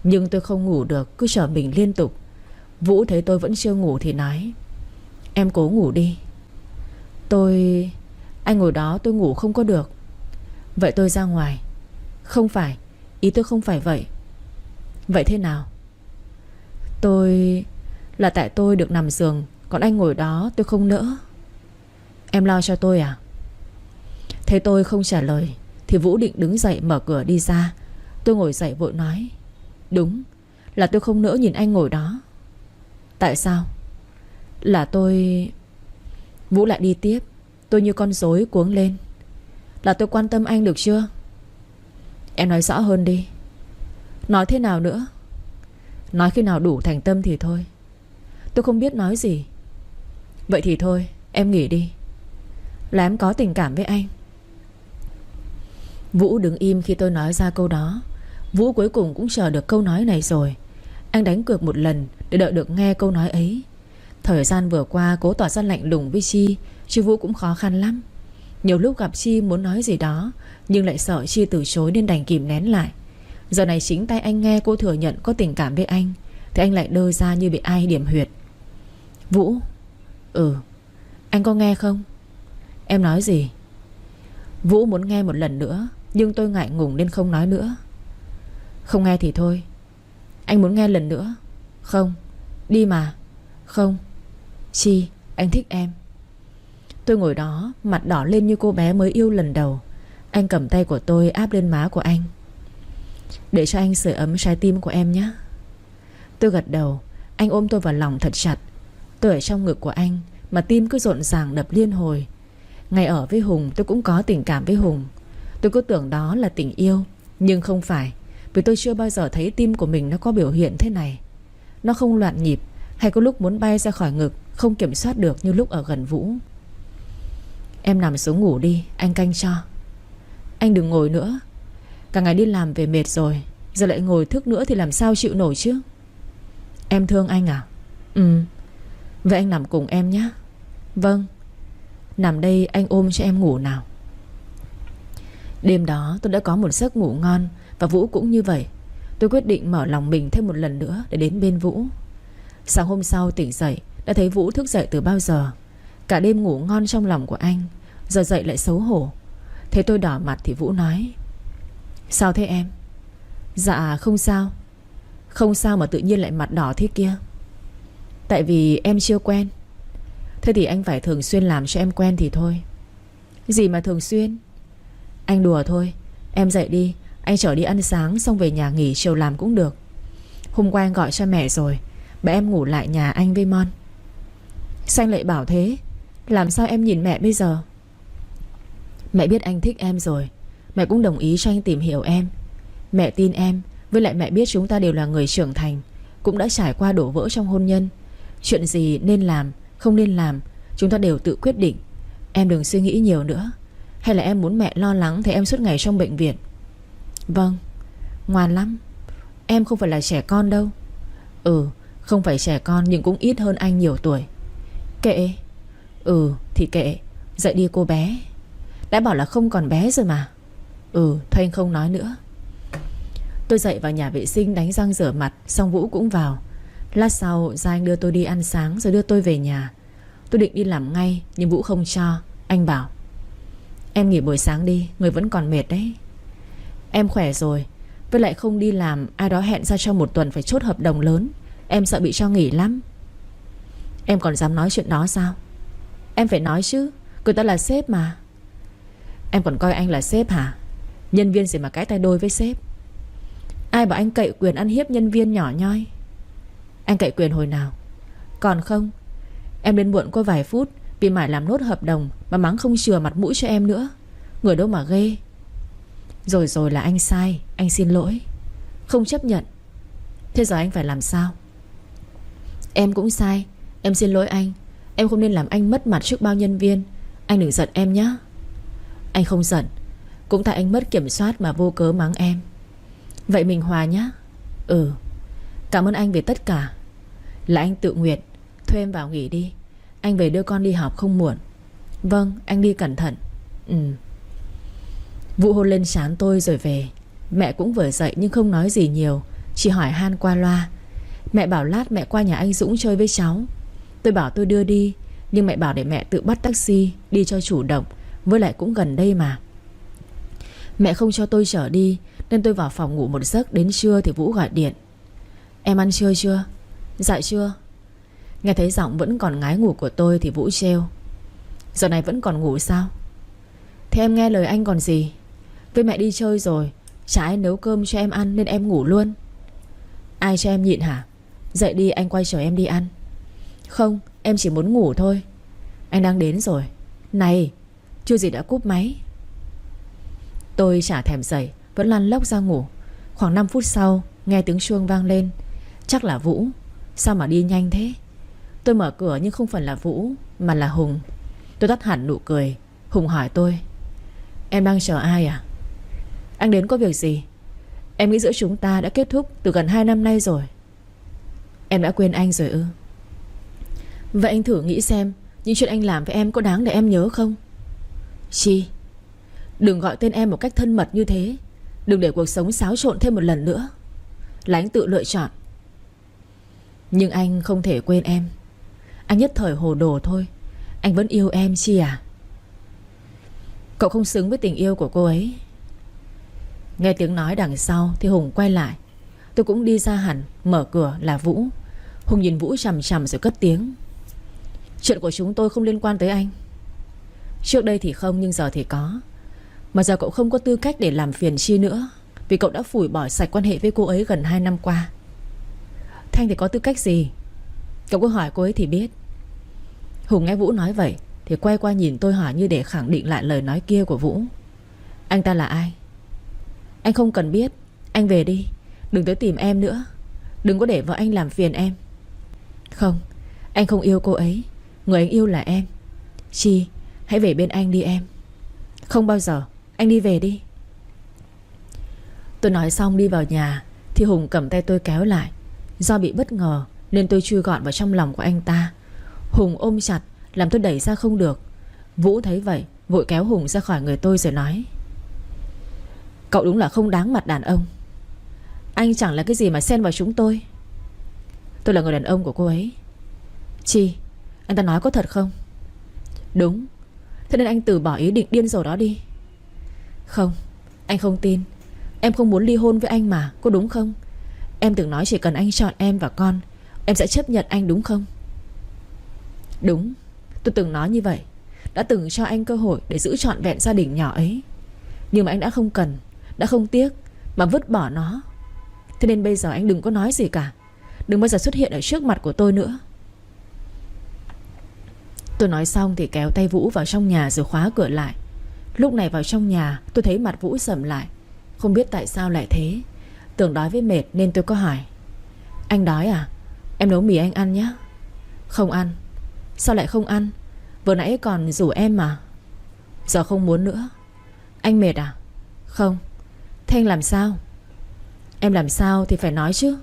Nhưng tôi không ngủ được, cứ trở mình liên tục. Vũ thấy tôi vẫn chưa ngủ thì nói: em cố ngủ đi. Anh ngồi đó tôi ngủ không có được. Vậy tôi ra ngoài. Không phải, ý tôi không phải vậy. Vậy thế nào? Là tại tôi được nằm giường, còn anh ngồi đó tôi không nỡ. Em lo cho tôi à? Thấy tôi không trả lời thì Vũ định đứng dậy mở cửa đi ra. Tôi ngồi dậy vội nói: đúng, là tôi không nỡ nhìn anh ngồi đó. Tại sao? Là tôi... Vũ lại đi tiếp. Tôi như con rối cuống lên: là tôi quan tâm anh được chưa? Em nói rõ hơn đi. Nói thế nào nữa? Nói khi nào đủ thành tâm thì thôi. Tôi không biết nói gì. Vậy thì thôi, em nghỉ đi. Là em có tình cảm với anh. Vũ đứng im khi tôi nói ra câu đó. Vũ cuối cùng cũng chờ được câu nói này rồi. Anh đánh cược một lần để đợi được nghe câu nói ấy. Thời gian vừa qua cố tỏ ra lạnh lùng với Chi, chứ Vũ cũng khó khăn lắm. Nhiều lúc gặp Chi muốn nói gì đó, nhưng lại sợ Chi từ chối nên đành kìm nén lại. Giờ này chính tay anh nghe cô thừa nhận có tình cảm với anh, thì anh lại đơ ra như bị ai điểm huyệt. Vũ. Ừ. Anh có nghe không? Em nói gì? Vũ muốn nghe một lần nữa, nhưng tôi ngại ngùng nên không nói nữa. Không nghe thì thôi. Anh muốn nghe lần nữa. Không. Đi mà. Không. Chi, anh thích em. Tôi ngồi đó, mặt đỏ lên như cô bé mới yêu lần đầu. Anh cầm tay của tôi áp lên má của anh. Để cho anh sưởi ấm trái tim của em nhé. Tôi gật đầu. Anh ôm tôi vào lòng thật chặt. Tôi ở trong ngực của anh mà tim cứ rộn ràng đập liên hồi. Ngày ở với Hùng tôi cũng có tình cảm với Hùng. Tôi cứ tưởng đó là tình yêu, nhưng không phải. Vì tôi chưa bao giờ thấy tim của mình nó có biểu hiện thế này. Nó không loạn nhịp, hay có lúc muốn bay ra khỏi ngực, không kiểm soát được như lúc ở gần Vũ. Em nằm xuống ngủ đi, anh canh cho. Anh đừng ngồi nữa. Cả ngày đi làm về mệt rồi, giờ lại ngồi thức nữa thì làm sao chịu nổi chứ. Em thương anh à? Ừ. Vậy anh nằm cùng em nhé. Vâng. Nằm đây anh ôm cho em ngủ nào. Đêm đó tôi đã có một giấc ngủ ngon. Và Vũ cũng như vậy. Tôi quyết định mở lòng mình thêm một lần nữa để đến bên Vũ. Sáng hôm sau tỉnh dậy đã thấy Vũ thức dậy từ bao giờ. Cả đêm ngủ ngon trong lòng của anh, giờ dậy lại xấu hổ. Thế tôi đỏ mặt thì Vũ nói: Sao thế em? Dạ không sao. Không sao mà tự nhiên lại mặt đỏ thế kia? Tại vì em chưa quen. Thế thì anh phải thường xuyên làm cho em quen thì thôi. Gì mà thường xuyên? Anh đùa thôi. Em dậy đi, anh chở đi ăn sáng xong về nhà nghỉ chiều làm cũng được. Hôm qua anh gọi cho mẹ rồi, bà em ngủ lại nhà anh với Mon. Sao anh lại bảo thế? Làm sao em nhìn mẹ bây giờ? Mẹ biết anh thích em rồi. Mẹ cũng đồng ý cho anh tìm hiểu em. Mẹ tin em. Với lại mẹ biết chúng ta đều là người trưởng thành, cũng đã trải qua đổ vỡ trong hôn nhân. Chuyện gì nên làm, không nên làm, chúng ta đều tự quyết định. Em đừng suy nghĩ nhiều nữa. Hay là em muốn mẹ lo lắng thấy em suốt ngày trong bệnh viện? Vâng. Ngoan lắm. Em không phải là trẻ con đâu. Ừ, không phải trẻ con nhưng cũng ít hơn anh nhiều tuổi. Kệ. Ừ thì kệ. Dậy đi cô bé. Đã bảo là không còn bé rồi mà. Ừ, thôi anh không nói nữa. Tôi dậy vào nhà vệ sinh đánh răng rửa mặt, xong Vũ cũng vào. Lát sau Gia Anh đưa tôi đi ăn sáng rồi đưa tôi về nhà. Tôi định đi làm ngay nhưng Vũ không cho. Anh bảo: Em nghỉ buổi sáng đi, người vẫn còn mệt đấy. Em khỏe rồi. Với lại không đi làm, ai đó hẹn ra cho một tuần phải chốt hợp đồng lớn. Em sợ bị cho nghỉ lắm. Em còn dám nói chuyện đó sao? Em phải nói chứ, người ta là sếp mà. Em còn coi anh là sếp hả? Nhân viên gì mà cãi tay đôi với sếp? Ai bảo anh cậy quyền ăn hiếp nhân viên nhỏ nhoi? Anh cậy quyền hồi nào? Còn không. Em đến muộn có vài phút vì mải làm nốt hợp đồng mà mắng không chừa mặt mũi cho em nữa. Người đâu mà ghê. Rồi rồi là anh sai, anh xin lỗi. Không chấp nhận. Thế giờ anh phải làm sao? Em cũng sai, em xin lỗi anh. Em không nên làm anh mất mặt trước bao nhân viên. Anh đừng giận em nhé. Anh không giận. Cũng tại anh mất kiểm soát mà vô cớ mắng em. Vậy mình hòa nhé. Ừ. Cảm ơn anh về tất cả. Là anh tự nguyện. Thôi em vào nghỉ đi. Anh về đưa con đi học không muộn. Vâng, anh đi cẩn thận. Ừ. Vũ hôn lên trán tôi rồi về. Mẹ cũng vừa dậy nhưng không nói gì nhiều, chỉ hỏi han qua loa. Mẹ bảo lát mẹ qua nhà anh Dũng chơi với cháu. Tôi bảo tôi đưa đi, nhưng mẹ bảo để mẹ tự bắt taxi đi cho chủ động. Với lại cũng gần đây mà. Mẹ không cho tôi chở đi nên tôi vào phòng ngủ một giấc. Đến trưa thì Vũ gọi điện: Em ăn trưa chưa? Dạ chưa. Nghe thấy giọng vẫn còn ngái ngủ của tôi thì Vũ trêu: Giờ này vẫn còn ngủ sao? Thế em nghe lời anh còn gì. Với mẹ đi chơi rồi, chả ai nấu cơm cho em ăn nên em ngủ luôn. Ai cho em nhịn hả? Dậy đi anh quay chở em đi ăn. Không, em chỉ muốn ngủ thôi. Anh đang đến rồi. Này, chưa gì đã cúp máy. Tôi chả thèm dậy, vẫn lăn lóc ra ngủ. Khoảng 5 phút sau nghe tiếng chuông vang lên. Chắc là Vũ. Sao mà đi nhanh thế? Tôi mở cửa nhưng không phải là Vũ mà là Hùng. Tôi tắt hẳn nụ cười. Hùng hỏi tôi: Em đang chờ ai à? Anh đến có việc gì? Em nghĩ giữa chúng ta đã kết thúc từ gần 2 năm nay rồi. Em đã quên anh rồi ư? Vậy anh thử nghĩ xem, những chuyện anh làm với em có đáng để em nhớ không? Chi? Đừng gọi tên em một cách thân mật như thế. Đừng để cuộc sống xáo trộn thêm một lần nữa. Là anh tự lựa chọn. Nhưng anh không thể quên em. Anh nhất thời hồ đồ thôi. Anh vẫn yêu em Chi à? Cậu không xứng với tình yêu của cô ấy. Nghe tiếng nói đằng sau thì Hùng quay lại. Tôi cũng đi ra hẳn. Mở cửa là Vũ. Hùng nhìn Vũ chằm chằm rồi cất tiếng: chuyện của chúng tôi không liên quan tới anh. Trước đây thì không, nhưng giờ thì có. Mà giờ cậu không có tư cách để làm phiền Chi nữa, vì cậu đã phủi bỏ sạch quan hệ với cô ấy gần 2 năm qua. Thanh thì có tư cách gì? Cậu cứ hỏi cô ấy thì biết. Hùng nghe Vũ nói vậy thì quay qua nhìn tôi hỏi như để khẳng định lại lời nói kia của Vũ. Anh ta là ai? Anh không cần biết. Anh về đi. Đừng tới tìm em nữa. Đừng có để vợ anh làm phiền em. Không, anh không yêu cô ấy. Người anh yêu là em. Chi, hãy về bên anh đi em. Không bao giờ. Anh đi về đi. Tôi nói xong đi vào nhà thì Hùng cầm tay tôi kéo lại. Do bị bất ngờ nên tôi chui gọn vào trong lòng của anh ta. Hùng ôm chặt làm tôi đẩy ra không được. Vũ thấy vậy vội kéo Hùng ra khỏi người tôi rồi nói: cậu đúng là không đáng mặt đàn ông. Anh chẳng là cái gì mà xen vào chúng tôi. Tôi là người đàn ông của cô ấy. Chi, anh ta nói có thật không? Đúng. Thế nên anh từ bỏ ý định điên rồ đó đi. Không, anh không tin. Em không muốn ly hôn với anh mà, có đúng không? Em từng nói chỉ cần anh chọn em và con, em sẽ chấp nhận anh đúng không? Đúng, tôi từng nói như vậy. Đã từng cho anh cơ hội để giữ trọn vẹn gia đình nhỏ ấy. Nhưng mà anh đã không cần, đã không tiếc mà vứt bỏ nó. Thế nên bây giờ anh đừng có nói gì cả. Đừng bao giờ xuất hiện ở trước mặt của tôi nữa. Tôi nói xong thì kéo tay Vũ vào trong nhà rồi khóa cửa lại. Lúc này vào trong nhà tôi thấy mặt Vũ sầm lại. Không biết tại sao lại thế. Tưởng đói với mệt nên tôi có hỏi: anh đói à? Em nấu mì anh ăn nhé. Không ăn. Sao lại không ăn? Vừa nãy còn rủ em mà. Giờ không muốn nữa. Anh mệt à? Không. Thế anh làm sao? Em làm sao thì phải nói chứ.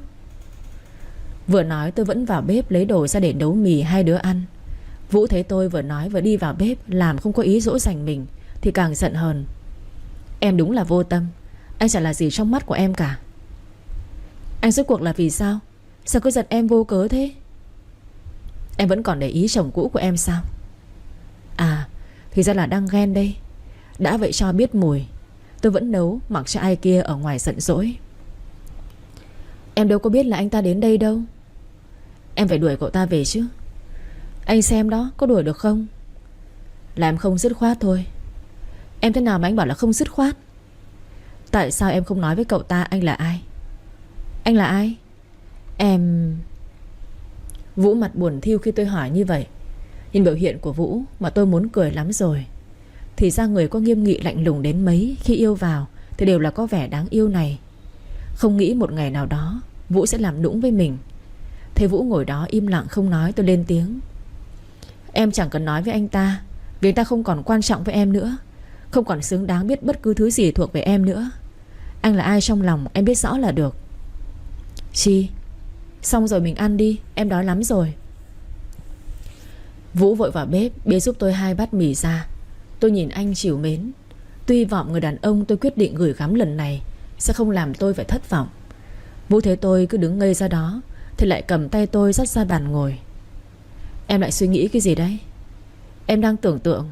Vừa nói tôi vẫn vào bếp lấy đồ ra để nấu mì hai đứa ăn. Vũ thấy tôi vừa nói vừa đi vào bếp làm không có ý dỗ dành mình thì càng giận hờn. Em đúng là vô tâm. Anh chẳng là gì trong mắt của em cả. Anh rốt cuộc là vì sao? Sao cứ giận em vô cớ thế? Em vẫn còn để ý chồng cũ của em sao? À, thì ra là đang ghen đây. Đã vậy cho biết mùi. Tôi vẫn nấu mặc cho ai kia ở ngoài giận dỗi. Em đâu có biết là anh ta đến đây đâu. Em phải đuổi cậu ta về chứ. Anh xem đó, có đuổi được không? Là em không dứt khoát thôi. Em thế nào mà anh bảo là không dứt khoát? Tại sao em không nói với cậu ta anh là ai? Anh là ai? Em... Vũ mặt buồn thiu khi tôi hỏi như vậy. Nhìn biểu hiện của Vũ mà tôi muốn cười lắm rồi. Thì ra người có nghiêm nghị lạnh lùng đến mấy khi yêu vào thì đều là có vẻ đáng yêu này. Không nghĩ một ngày nào đó Vũ sẽ làm nũng với mình. Thấy Vũ ngồi đó im lặng không nói, tôi lên tiếng: em chẳng cần nói với anh ta, vì anh ta không còn quan trọng với em nữa, không còn xứng đáng biết bất cứ thứ gì thuộc về em nữa. Anh là ai trong lòng em biết rõ là được. Chi, xong rồi mình ăn đi, em đói lắm rồi. Vũ vội vào bếp bê giúp tôi 2 bát mì ra. Tôi nhìn anh trìu mến. Tuy vọng người đàn ông tôi quyết định gửi gắm lần này sẽ không làm tôi phải thất vọng. Vũ thấy tôi cứ đứng ngây ra đó thì lại cầm tay tôi dắt ra bàn ngồi. Em lại suy nghĩ cái gì đấy? Em đang tưởng tượng.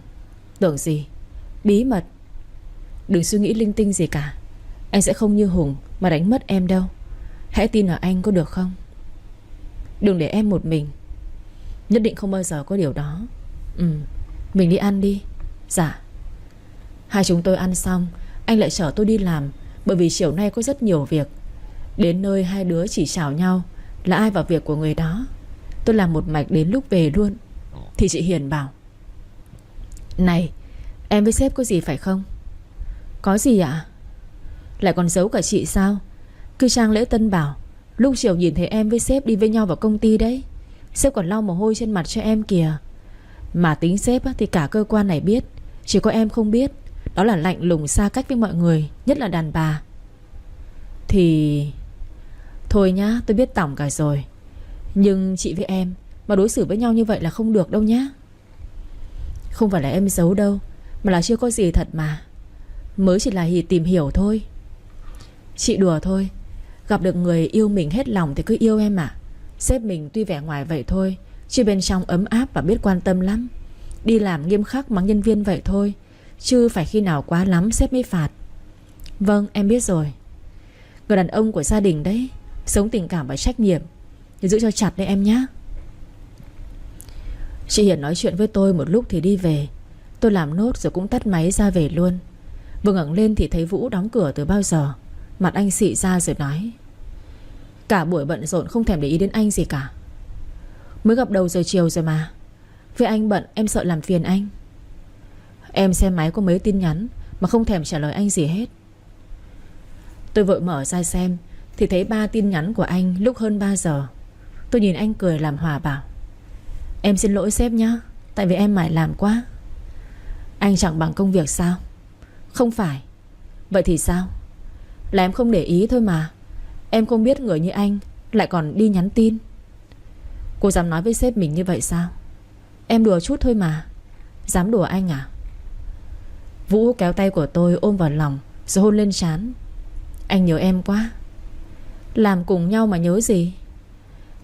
Tưởng gì? Bí mật. Đừng suy nghĩ linh tinh gì cả. Anh sẽ không như Hùng mà đánh mất em đâu. Hãy tin ở anh có được không? Đừng để em một mình. Nhất định không bao giờ có điều đó. Mình đi ăn đi. Dạ. Hai chúng tôi ăn xong anh lại chở tôi đi làm, bởi vì chiều nay có rất nhiều việc. Đến nơi hai đứa chỉ chào nhau là ai vào việc của người đó. Tôi làm một mạch đến lúc về luôn. Thì chị Hiền bảo: này, em với sếp có gì phải không? Có gì ạ? Lại còn giấu cả chị sao? Cứ trang lễ tân bảo lúc chiều nhìn thấy em với sếp đi với nhau vào công ty đấy. Sếp còn lau mồ hôi trên mặt cho em kìa. Mà tính sếp thì cả cơ quan này biết, chỉ có em không biết. Đó là lạnh lùng xa cách với mọi người, nhất là đàn bà. Thì... thôi nhá, tôi biết tỏng cả rồi. Nhưng chị với em mà đối xử với nhau như vậy là không được đâu nhá. Không phải là em giấu đâu, mà là chưa có gì thật mà. Mới chỉ là tìm hiểu thôi. Chị đùa thôi. Gặp được người yêu mình hết lòng thì cứ yêu em ạ. Sếp mình tuy vẻ ngoài vậy thôi, Chứ bên trong ấm áp và biết quan tâm lắm. Đi làm nghiêm khắc mắng nhân viên vậy thôi, chứ phải khi nào quá lắm sếp mới phạt. Vâng, em biết rồi. Người đàn ông của gia đình đấy, sống tình cảm và trách nhiệm, thì giữ cho chặt đấy em nhé. Chị Hiền nói chuyện với tôi một lúc thì đi về. Tôi làm nốt rồi cũng tắt máy ra về luôn. Vừa ngẩng lên thì thấy Vũ đóng cửa từ bao giờ. Mặt anh xị ra rồi nói: cả buổi bận rộn không thèm để ý đến anh gì cả. Mới gặp đầu giờ chiều rồi mà. Với anh bận em sợ làm phiền anh. Em xem máy có mấy tin nhắn mà không thèm trả lời anh gì hết. Tôi vội mở ra xem thì thấy 3 tin nhắn của anh lúc hơn 3 giờ. Tôi nhìn anh cười làm hòa bảo: em xin lỗi sếp nhá, tại vì em mải làm quá. Anh chẳng bằng công việc sao? Không phải. Vậy thì sao? Là em không để ý thôi mà. Em không biết người như anh lại còn đi nhắn tin. Cô dám nói với sếp mình như vậy sao? Em đùa chút thôi mà. Dám đùa anh à? Vũ kéo tay của tôi ôm vào lòng rồi hôn lên trán. Anh nhớ em quá. Làm cùng nhau mà nhớ gì?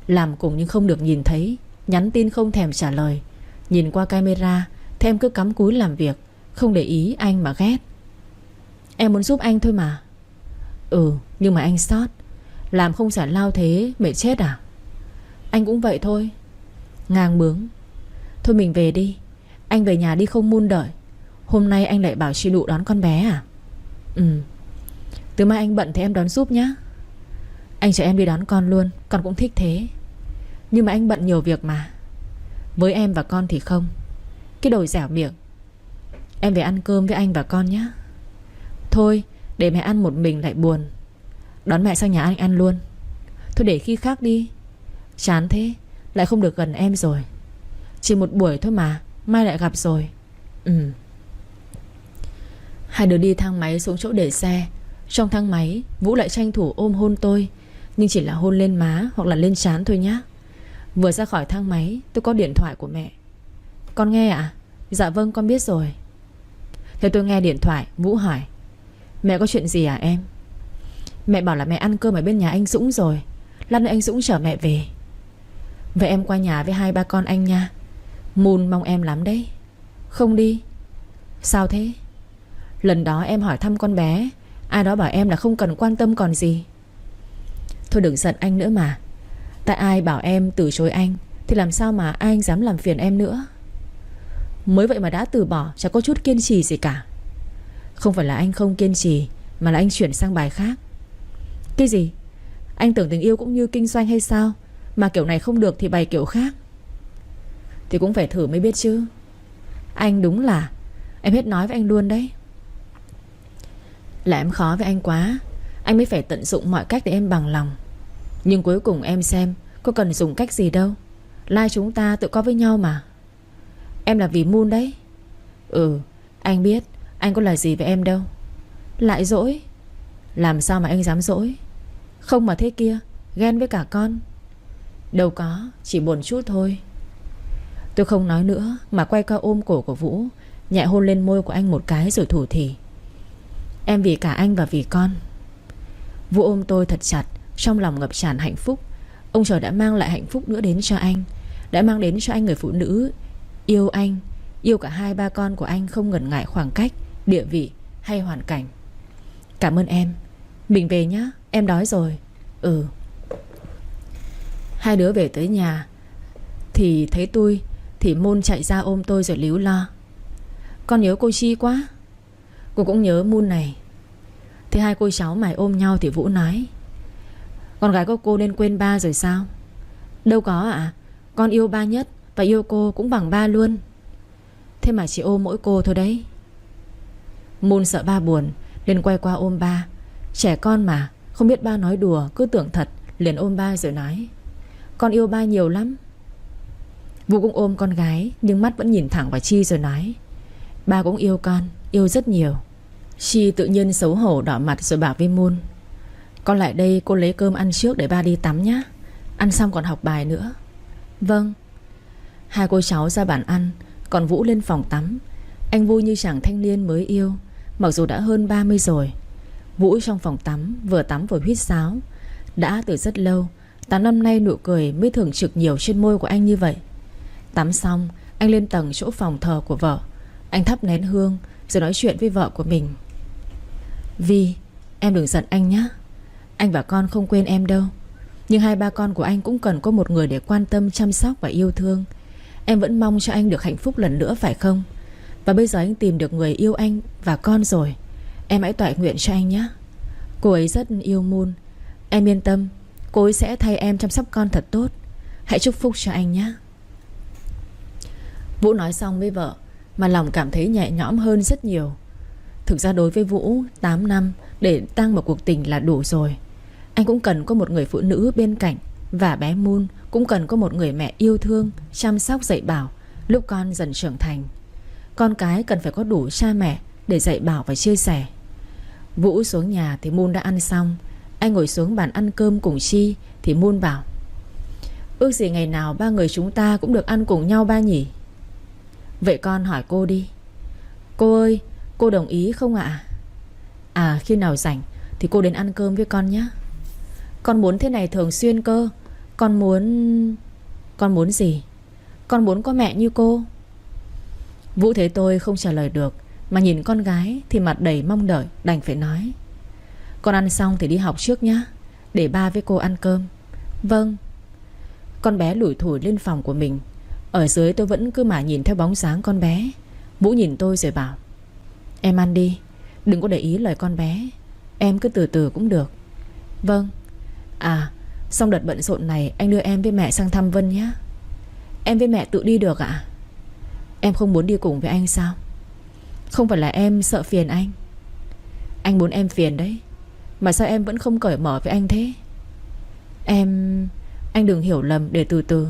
Làm cùng nhưng không được nhìn thấy, nhắn tin không thèm trả lời, nhìn qua camera thì em cứ cắm cúi làm việc, không để ý anh mà ghét. Em muốn giúp anh thôi mà. Nhưng mà anh sót. Làm không giải lao thế mệt chết à? Anh cũng vậy thôi. Ngang bướng. Thôi mình về đi. Anh về nhà đi không Moon đợi. Hôm nay anh lại bảo chị Nụ đón con bé à? Từ mai anh bận thì em đón giúp nhá. Anh cho em đi đón con luôn, con cũng thích thế. Nhưng mà anh bận nhiều việc mà. Với em và con thì không. Cái đồ dẻo miệng. Em về ăn cơm với anh và con nhé. Thôi để mẹ ăn một mình lại buồn. Đón mẹ sang nhà anh ăn luôn. Thôi để khi khác đi. Chán thế, lại không được gần em rồi. Chỉ một buổi thôi mà, mai lại gặp rồi. Hai đứa đi thang máy xuống chỗ để xe. Trong thang máy Vũ lại tranh thủ ôm hôn tôi, nhưng chỉ là hôn lên má hoặc là lên trán thôi nhá. Vừa ra khỏi thang máy tôi có điện thoại của mẹ. Con nghe ạ? Dạ vâng con biết rồi. Thế tôi nghe điện thoại, Vũ hỏi: mẹ có chuyện gì à em? Mẹ bảo là mẹ ăn cơm ở bên nhà anh Dũng rồi. Lát nữa anh Dũng chở mẹ về. Vậy em qua nhà với 2-3 con anh nha. Moon mong em lắm đấy. Không đi. Sao thế? Lần đó em hỏi thăm con bé, ai đó bảo em là không cần quan tâm còn gì. Thôi đừng giận anh nữa mà. Tại ai bảo em từ chối anh thì làm sao mà anh dám làm phiền em nữa. Mới vậy mà đã từ bỏ, chẳng có chút kiên trì gì cả. Không phải là anh không kiên trì, mà là anh chuyển sang bài khác. Cái gì? Anh tưởng tình yêu cũng như kinh doanh hay sao? Mà kiểu này không được thì bày kiểu khác. Thì cũng phải thử mới biết chứ. Anh đúng là em hết nói với anh luôn đấy. Là em khó với anh quá, anh mới phải tận dụng mọi cách để em bằng lòng. Nhưng cuối cùng em xem có cần dùng cách gì đâu. Lai chúng ta tự có với nhau mà. Em là vì Moon đấy. Anh biết. Anh có là gì với em đâu. Lại dỗi. Làm sao mà anh dám dỗi? Không mà thế kia, ghen với cả con. Đâu có, chỉ buồn chút thôi. Tôi không nói nữa mà quay qua ôm cổ của Vũ, nhẹ hôn lên môi của anh một cái rồi thủ thỉ: em vì cả anh và vì con. Vũ ôm tôi thật chặt, trong lòng ngập tràn hạnh phúc. Ông trời đã mang lại hạnh phúc nữa đến cho anh. Đã mang đến cho anh người phụ nữ yêu anh, yêu cả 2-3 con của anh, không ngần ngại khoảng cách, địa vị hay hoàn cảnh. Cảm ơn em. Mình về nhá, em đói rồi. Hai đứa về tới nhà thì thấy tôi thì Moon chạy ra ôm tôi rồi líu lo: con nhớ cô Chi quá. Cô cũng nhớ Moon này. Thế hai cô cháu mày ôm nhau thì Vũ nói: con gái của cô nên quên ba rồi sao? Đâu có ạ. Con yêu ba nhất và yêu cô cũng bằng ba luôn. Thế mà chỉ ôm mỗi cô thôi đấy. Moon sợ ba buồn nên quay qua ôm ba. Trẻ con mà, không biết ba nói đùa, cứ tưởng thật, liền ôm ba rồi nói: con yêu ba nhiều lắm. Vũ cũng ôm con gái, nhưng mắt vẫn nhìn thẳng vào Chi rồi nói: ba cũng yêu con, yêu rất nhiều. Chi tự nhiên xấu hổ đỏ mặt rồi bảo với Moon: con lại đây cô lấy cơm ăn trước để ba đi tắm nhá. Ăn xong còn học bài nữa. Vâng. Hai cô cháu ra bàn ăn, còn Vũ lên phòng tắm. Anh vui như chàng thanh niên mới yêu, mặc dù đã hơn 30 rồi. Vũ trong phòng tắm vừa huýt sáo. Đã từ rất lâu 8 năm nay nụ cười mới thường trực nhiều trên môi của anh như vậy. Tắm xong, anh lên tầng chỗ phòng thờ của vợ. Anh thắp nén hương rồi nói chuyện với vợ của mình. Vi, em đừng giận anh nhé. Anh và con không quên em đâu. Nhưng hai ba con của anh cũng cần có một người để quan tâm, chăm sóc và yêu thương. Em vẫn mong cho anh được hạnh phúc lần nữa phải không? Và bây giờ anh tìm được người yêu anh và con rồi. Em hãy toại nguyện cho anh nhé. Cô ấy rất yêu Moon. Em yên tâm, cô ấy sẽ thay em chăm sóc con thật tốt. Hãy chúc phúc cho anh nhé. Vũ nói xong với vợ mà lòng cảm thấy nhẹ nhõm hơn rất nhiều. Thực ra đối với Vũ, 8 năm để tăng một cuộc tình là đủ rồi. Anh cũng cần có một người phụ nữ bên cạnh. Và bé Moon cũng cần có một người mẹ yêu thương, chăm sóc dạy bảo lúc con dần trưởng thành. Con cái cần phải có đủ cha mẹ để dạy bảo và chia sẻ. Vũ xuống nhà thì Moon đã ăn xong. Anh ngồi xuống bàn ăn cơm cùng Chi thì Moon bảo: ước gì ngày nào ba người chúng ta cũng được ăn cùng nhau ba nhỉ? Vậy con hỏi cô đi. Cô ơi, cô đồng ý không ạ? À, khi nào rảnh thì cô đến ăn cơm với con nhé. Con muốn thế này thường xuyên cơ. Con muốn gì? Con muốn có mẹ như cô. Vũ thấy tôi không trả lời được mà nhìn con gái thì mặt đầy mong đợi, đành phải nói: con ăn xong thì đi học trước nhé, để ba với cô ăn cơm. Vâng. Con bé lủi thủi lên phòng của mình. Ở dưới tôi vẫn cứ mãi nhìn theo bóng dáng con bé. Vũ nhìn tôi rồi bảo: em ăn đi, đừng có để ý lời con bé. Em cứ từ từ cũng được. Vâng. À, xong đợt bận rộn này anh đưa em với mẹ sang thăm Vân nhé. Em với mẹ tự đi được ạ? Em không muốn đi cùng với anh sao? Không phải là em sợ phiền anh. Anh muốn em phiền đấy. Mà sao em vẫn không cởi mở với anh thế? Anh đừng hiểu lầm, để từ từ.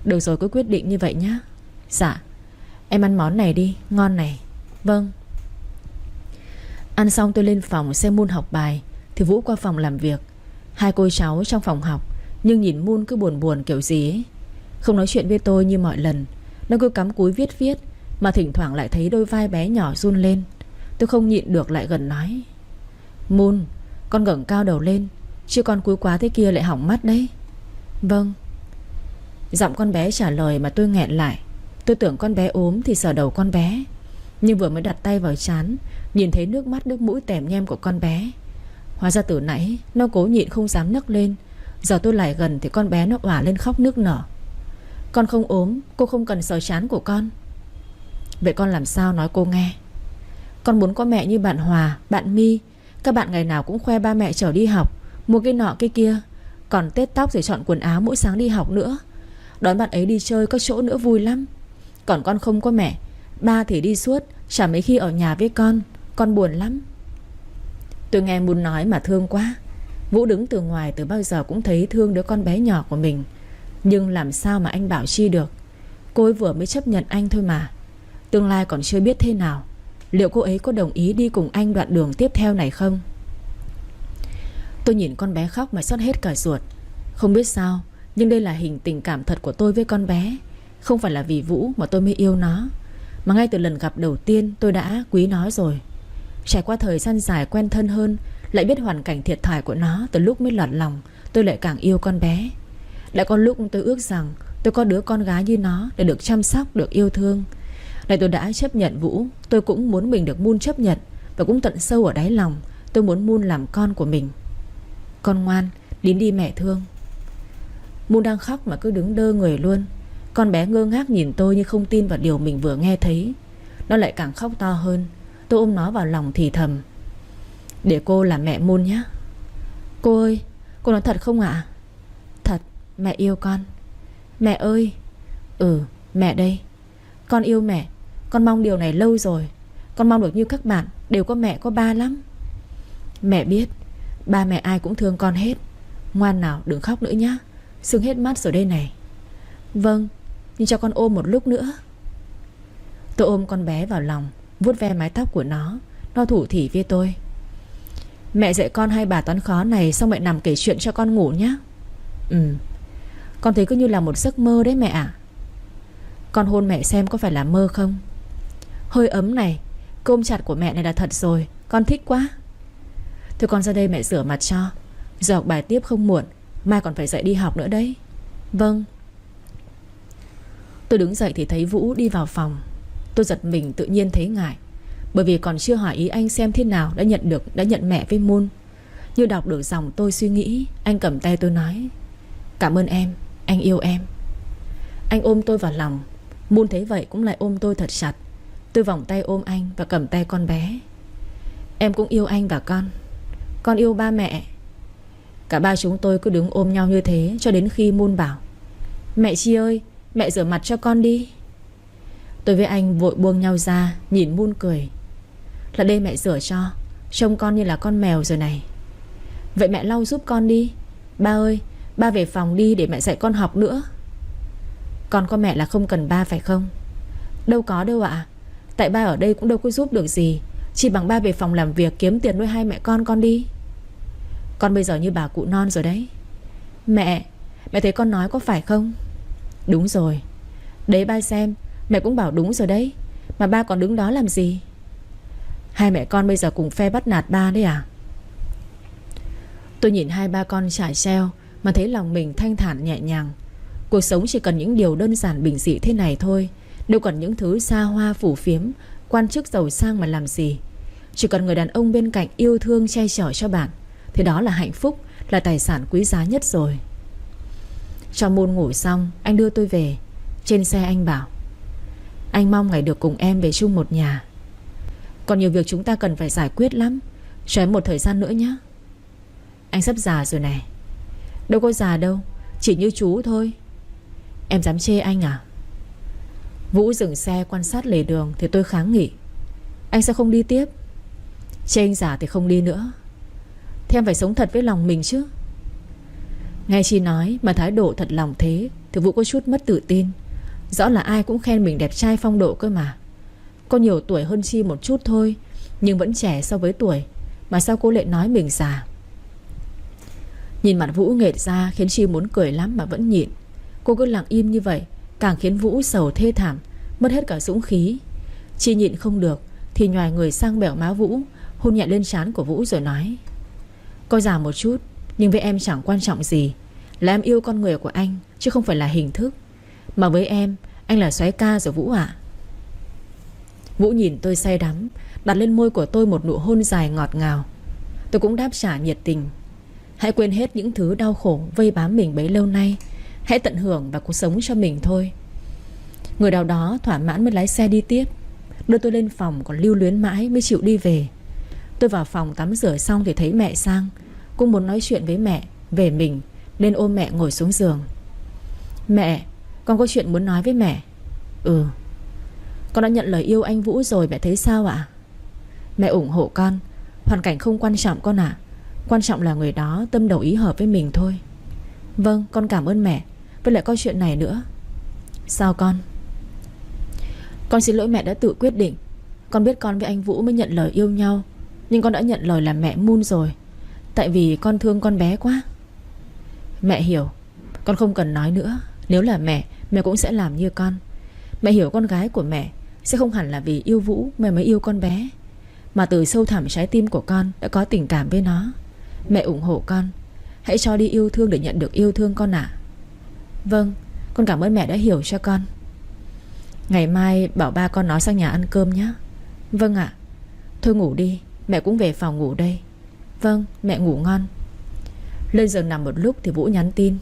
Được rồi, cứ quyết định như vậy nhé. Dạ. Em ăn món này đi, ngon này. Vâng. Ăn xong tôi lên phòng xem Moon học bài thì Vũ qua phòng làm việc. Hai cô cháu trong phòng học, nhưng nhìn Moon cứ buồn buồn kiểu gì ấy. Không nói chuyện với tôi như mọi lần. Nó cứ cắm cúi viết mà thỉnh thoảng lại thấy đôi vai bé nhỏ run lên. Tôi không nhịn được lại gần nói: Moon, con ngẩng cao đầu lên, chứ con cúi quá thế kia lại hỏng mắt đấy. Vâng. Giọng con bé trả lời mà tôi nghẹn lại. Tôi tưởng con bé ốm thì sờ đầu con bé, nhưng vừa mới đặt tay vào trán, nhìn thấy nước mắt nước mũi tèm nhem của con bé. Hóa ra từ nãy nó cố nhịn không dám nấc lên. Giờ tôi lại gần thì con bé nó òa lên khóc nức nở. Con không ốm, cô không cần sờ trán của con. Vậy con làm sao nói cô nghe? Con muốn có mẹ như bạn Hòa, bạn My. Các bạn ngày nào cũng khoe ba mẹ chở đi học, mua cái nọ cái kia, còn tết tóc rồi chọn quần áo mỗi sáng đi học nữa. Đón bạn ấy đi chơi các chỗ nữa vui lắm. Còn con không có mẹ, ba thì đi suốt, chả mấy khi ở nhà với con buồn lắm. Tôi nghe muốn nói mà thương quá. Vũ đứng từ ngoài từ bao giờ cũng thấy thương đứa con bé nhỏ của mình. Nhưng làm sao mà anh bảo Chi được? Cô ấy vừa mới chấp nhận anh thôi mà. Tương lai còn chưa biết thế nào. Liệu cô ấy có đồng ý đi cùng anh đoạn đường tiếp theo này không? Tôi nhìn con bé khóc mà xót hết cả ruột. Không biết sao, nhưng đây là hình tình cảm thật của tôi với con bé. Không phải là vì Vũ mà tôi mới yêu nó, mà ngay từ lần gặp đầu tiên tôi đã quý nó rồi. Trải qua thời gian dài quen thân hơn, lại biết hoàn cảnh thiệt thòi của nó từ lúc mới lọt lòng, tôi lại càng yêu con bé. Đã có lúc tôi ước rằng tôi có đứa con gái như nó để được chăm sóc, được yêu thương. Này tôi đã chấp nhận Vũ, tôi cũng muốn mình được Moon chấp nhận. Và cũng tận sâu ở đáy lòng tôi muốn Moon làm con của mình. Con ngoan, đến đi mẹ thương. Moon đang khóc mà cứ đứng đơ người luôn. Con bé ngơ ngác nhìn tôi như không tin vào điều mình vừa nghe thấy. Nó lại càng khóc to hơn. Tôi ôm nó vào lòng thì thầm: để cô làm mẹ Moon nhé. Cô ơi, cô nói thật không ạ? Thật, mẹ yêu con. Mẹ ơi. Ừ, mẹ đây. Con yêu mẹ. Con mong điều này lâu rồi. Con mong được như các bạn, đều có mẹ có ba lắm. Mẹ biết, ba mẹ ai cũng thương con hết. Ngoan nào, đừng khóc nữa nhé. Sưng hết mắt rồi đây này. Vâng, nhưng cho con ôm một lúc nữa. Tôi ôm con bé vào lòng, vuốt ve mái tóc của nó. Nó thủ thỉ với tôi: mẹ dạy con hai bài toán khó này, xong mẹ nằm kể chuyện cho con ngủ nhé. Ừ. Con thấy cứ như là một giấc mơ đấy mẹ ạ. Con hôn mẹ xem có phải là mơ không? Hơi ấm này, côm chặt của mẹ này là thật rồi. Con thích quá. Thôi con ra đây mẹ rửa mặt cho. Giờ học bài tiếp không muộn, mai còn phải dậy đi học nữa đấy. Vâng. Tôi đứng dậy thì thấy Vũ đi vào phòng. Tôi giật mình tự nhiên thấy ngại, bởi vì còn chưa hỏi ý anh xem thế nào đã nhận mẹ với Moon. Như đọc được dòng tôi suy nghĩ, anh cầm tay tôi nói: "Cảm ơn em, anh yêu em." Anh ôm tôi vào lòng. Moon thấy vậy cũng lại ôm tôi thật chặt. Tôi vòng tay ôm anh và cầm tay con bé. "Em cũng yêu anh và con yêu ba mẹ." Cả ba chúng tôi cứ đứng ôm nhau như thế cho đến khi Moon bảo: "Mẹ Chi ơi, mẹ rửa mặt cho con đi." Tôi với anh vội buông nhau ra, nhìn Moon cười: "Là đây mẹ rửa cho, trông con như là con mèo rồi này." "Vậy mẹ lau giúp con đi." "Ba ơi, ba về phòng đi để mẹ dạy con học nữa." "Con có mẹ là không cần ba phải không?" "Đâu có đâu ạ. Tại ba ở đây cũng đâu có giúp được gì. Chỉ bằng ba về phòng làm việc kiếm tiền nuôi hai mẹ con đi." "Con bây giờ như bà cụ non rồi đấy." Mẹ thấy con nói có phải không?" "Đúng rồi. Đấy ba xem, mẹ cũng bảo đúng rồi đấy. Mà ba còn đứng đó làm gì?" "Hai mẹ con bây giờ cùng phe bắt nạt ba đấy à?" Tôi nhìn hai ba con trải treo mà thấy lòng mình thanh thản nhẹ nhàng. Cuộc sống chỉ cần những điều đơn giản bình dị thế này thôi. Đâu cần những thứ xa hoa phủ phiếm, quan chức giàu sang mà làm gì. Chỉ cần người đàn ông bên cạnh yêu thương che chở cho bạn, thì đó là hạnh phúc, là tài sản quý giá nhất rồi. Cho Moon ngủ xong, anh đưa tôi về. Trên xe anh bảo: "Anh mong ngày được cùng em về chung một nhà. Còn nhiều việc chúng ta cần phải giải quyết lắm. Cho em một thời gian nữa nhé." "Anh sắp già rồi này." "Đâu có già đâu, chỉ như chú thôi." "Em dám chê anh à?" Vũ dừng xe quan sát lề đường thì tôi kháng nghị: "Anh sao không đi tiếp?" "Chê anh già thì không đi nữa." "Thế em phải sống thật với lòng mình chứ." Nghe Chi nói mà thái độ thật lòng thế thì Vũ có chút mất tự tin. Rõ là ai cũng khen mình đẹp trai phong độ cơ mà. Có nhiều tuổi hơn Chi một chút thôi, nhưng vẫn trẻ so với tuổi. Mà sao cô lại nói mình già? Nhìn mặt Vũ nghệt ra khiến Chi muốn cười lắm mà vẫn nhịn. Cô cứ lặng im như vậy càng khiến Vũ sầu thê thảm, mất hết cả dũng khí. Chi nhịn không được thì nhoài người sang bẻo má Vũ, hôn nhẹ lên trán của Vũ rồi nói: "Có già một chút, nhưng với em chẳng quan trọng gì. Là em yêu con người của anh, chứ không phải là hình thức. Mà với em, anh là soái ca rồi Vũ ạ." Vũ nhìn tôi say đắm, đặt lên môi của tôi một nụ hôn dài ngọt ngào. Tôi cũng đáp trả nhiệt tình: "Hãy quên hết những thứ đau khổ vây bám mình bấy lâu nay. Hãy tận hưởng và cuộc sống cho mình thôi." Người nào đó thỏa mãn mới lái xe đi tiếp. Đưa tôi lên phòng còn lưu luyến mãi mới chịu đi về. Tôi vào phòng tắm rửa xong thì thấy mẹ sang. Cũng muốn nói chuyện với mẹ về mình nên ôm mẹ ngồi xuống giường. "Mẹ, con có chuyện muốn nói với mẹ." "Ừ." "Con đã nhận lời yêu anh Vũ rồi, mẹ thấy sao ạ?" "Mẹ ủng hộ con. Hoàn cảnh không quan trọng con ạ. Quan trọng là người đó tâm đầu ý hợp với mình thôi." "Vâng, con cảm ơn mẹ. Với lại có chuyện này nữa." "Sao con?" "Con xin lỗi mẹ đã tự quyết định. Con biết con với anh Vũ mới nhận lời yêu nhau, nhưng con đã nhận lời làm mẹ Moon rồi. Tại vì con thương con bé quá." "Mẹ hiểu. Con không cần nói nữa. Nếu là mẹ cũng sẽ làm như con. Mẹ hiểu con gái của mẹ sẽ không hẳn là vì yêu Vũ mẹ mới yêu con bé, mà từ sâu thẳm trái tim của con đã có tình cảm với nó. Mẹ ủng hộ con. Hãy cho đi yêu thương để nhận được yêu thương con ạ." "Vâng, con cảm ơn mẹ đã hiểu cho con." "Ngày mai bảo ba con nó sang nhà ăn cơm nhé." "Vâng ạ." "Thôi ngủ đi, mẹ cũng về phòng ngủ đây." "Vâng, mẹ ngủ ngon." Lên giường nằm một lúc thì Vũ nhắn tin: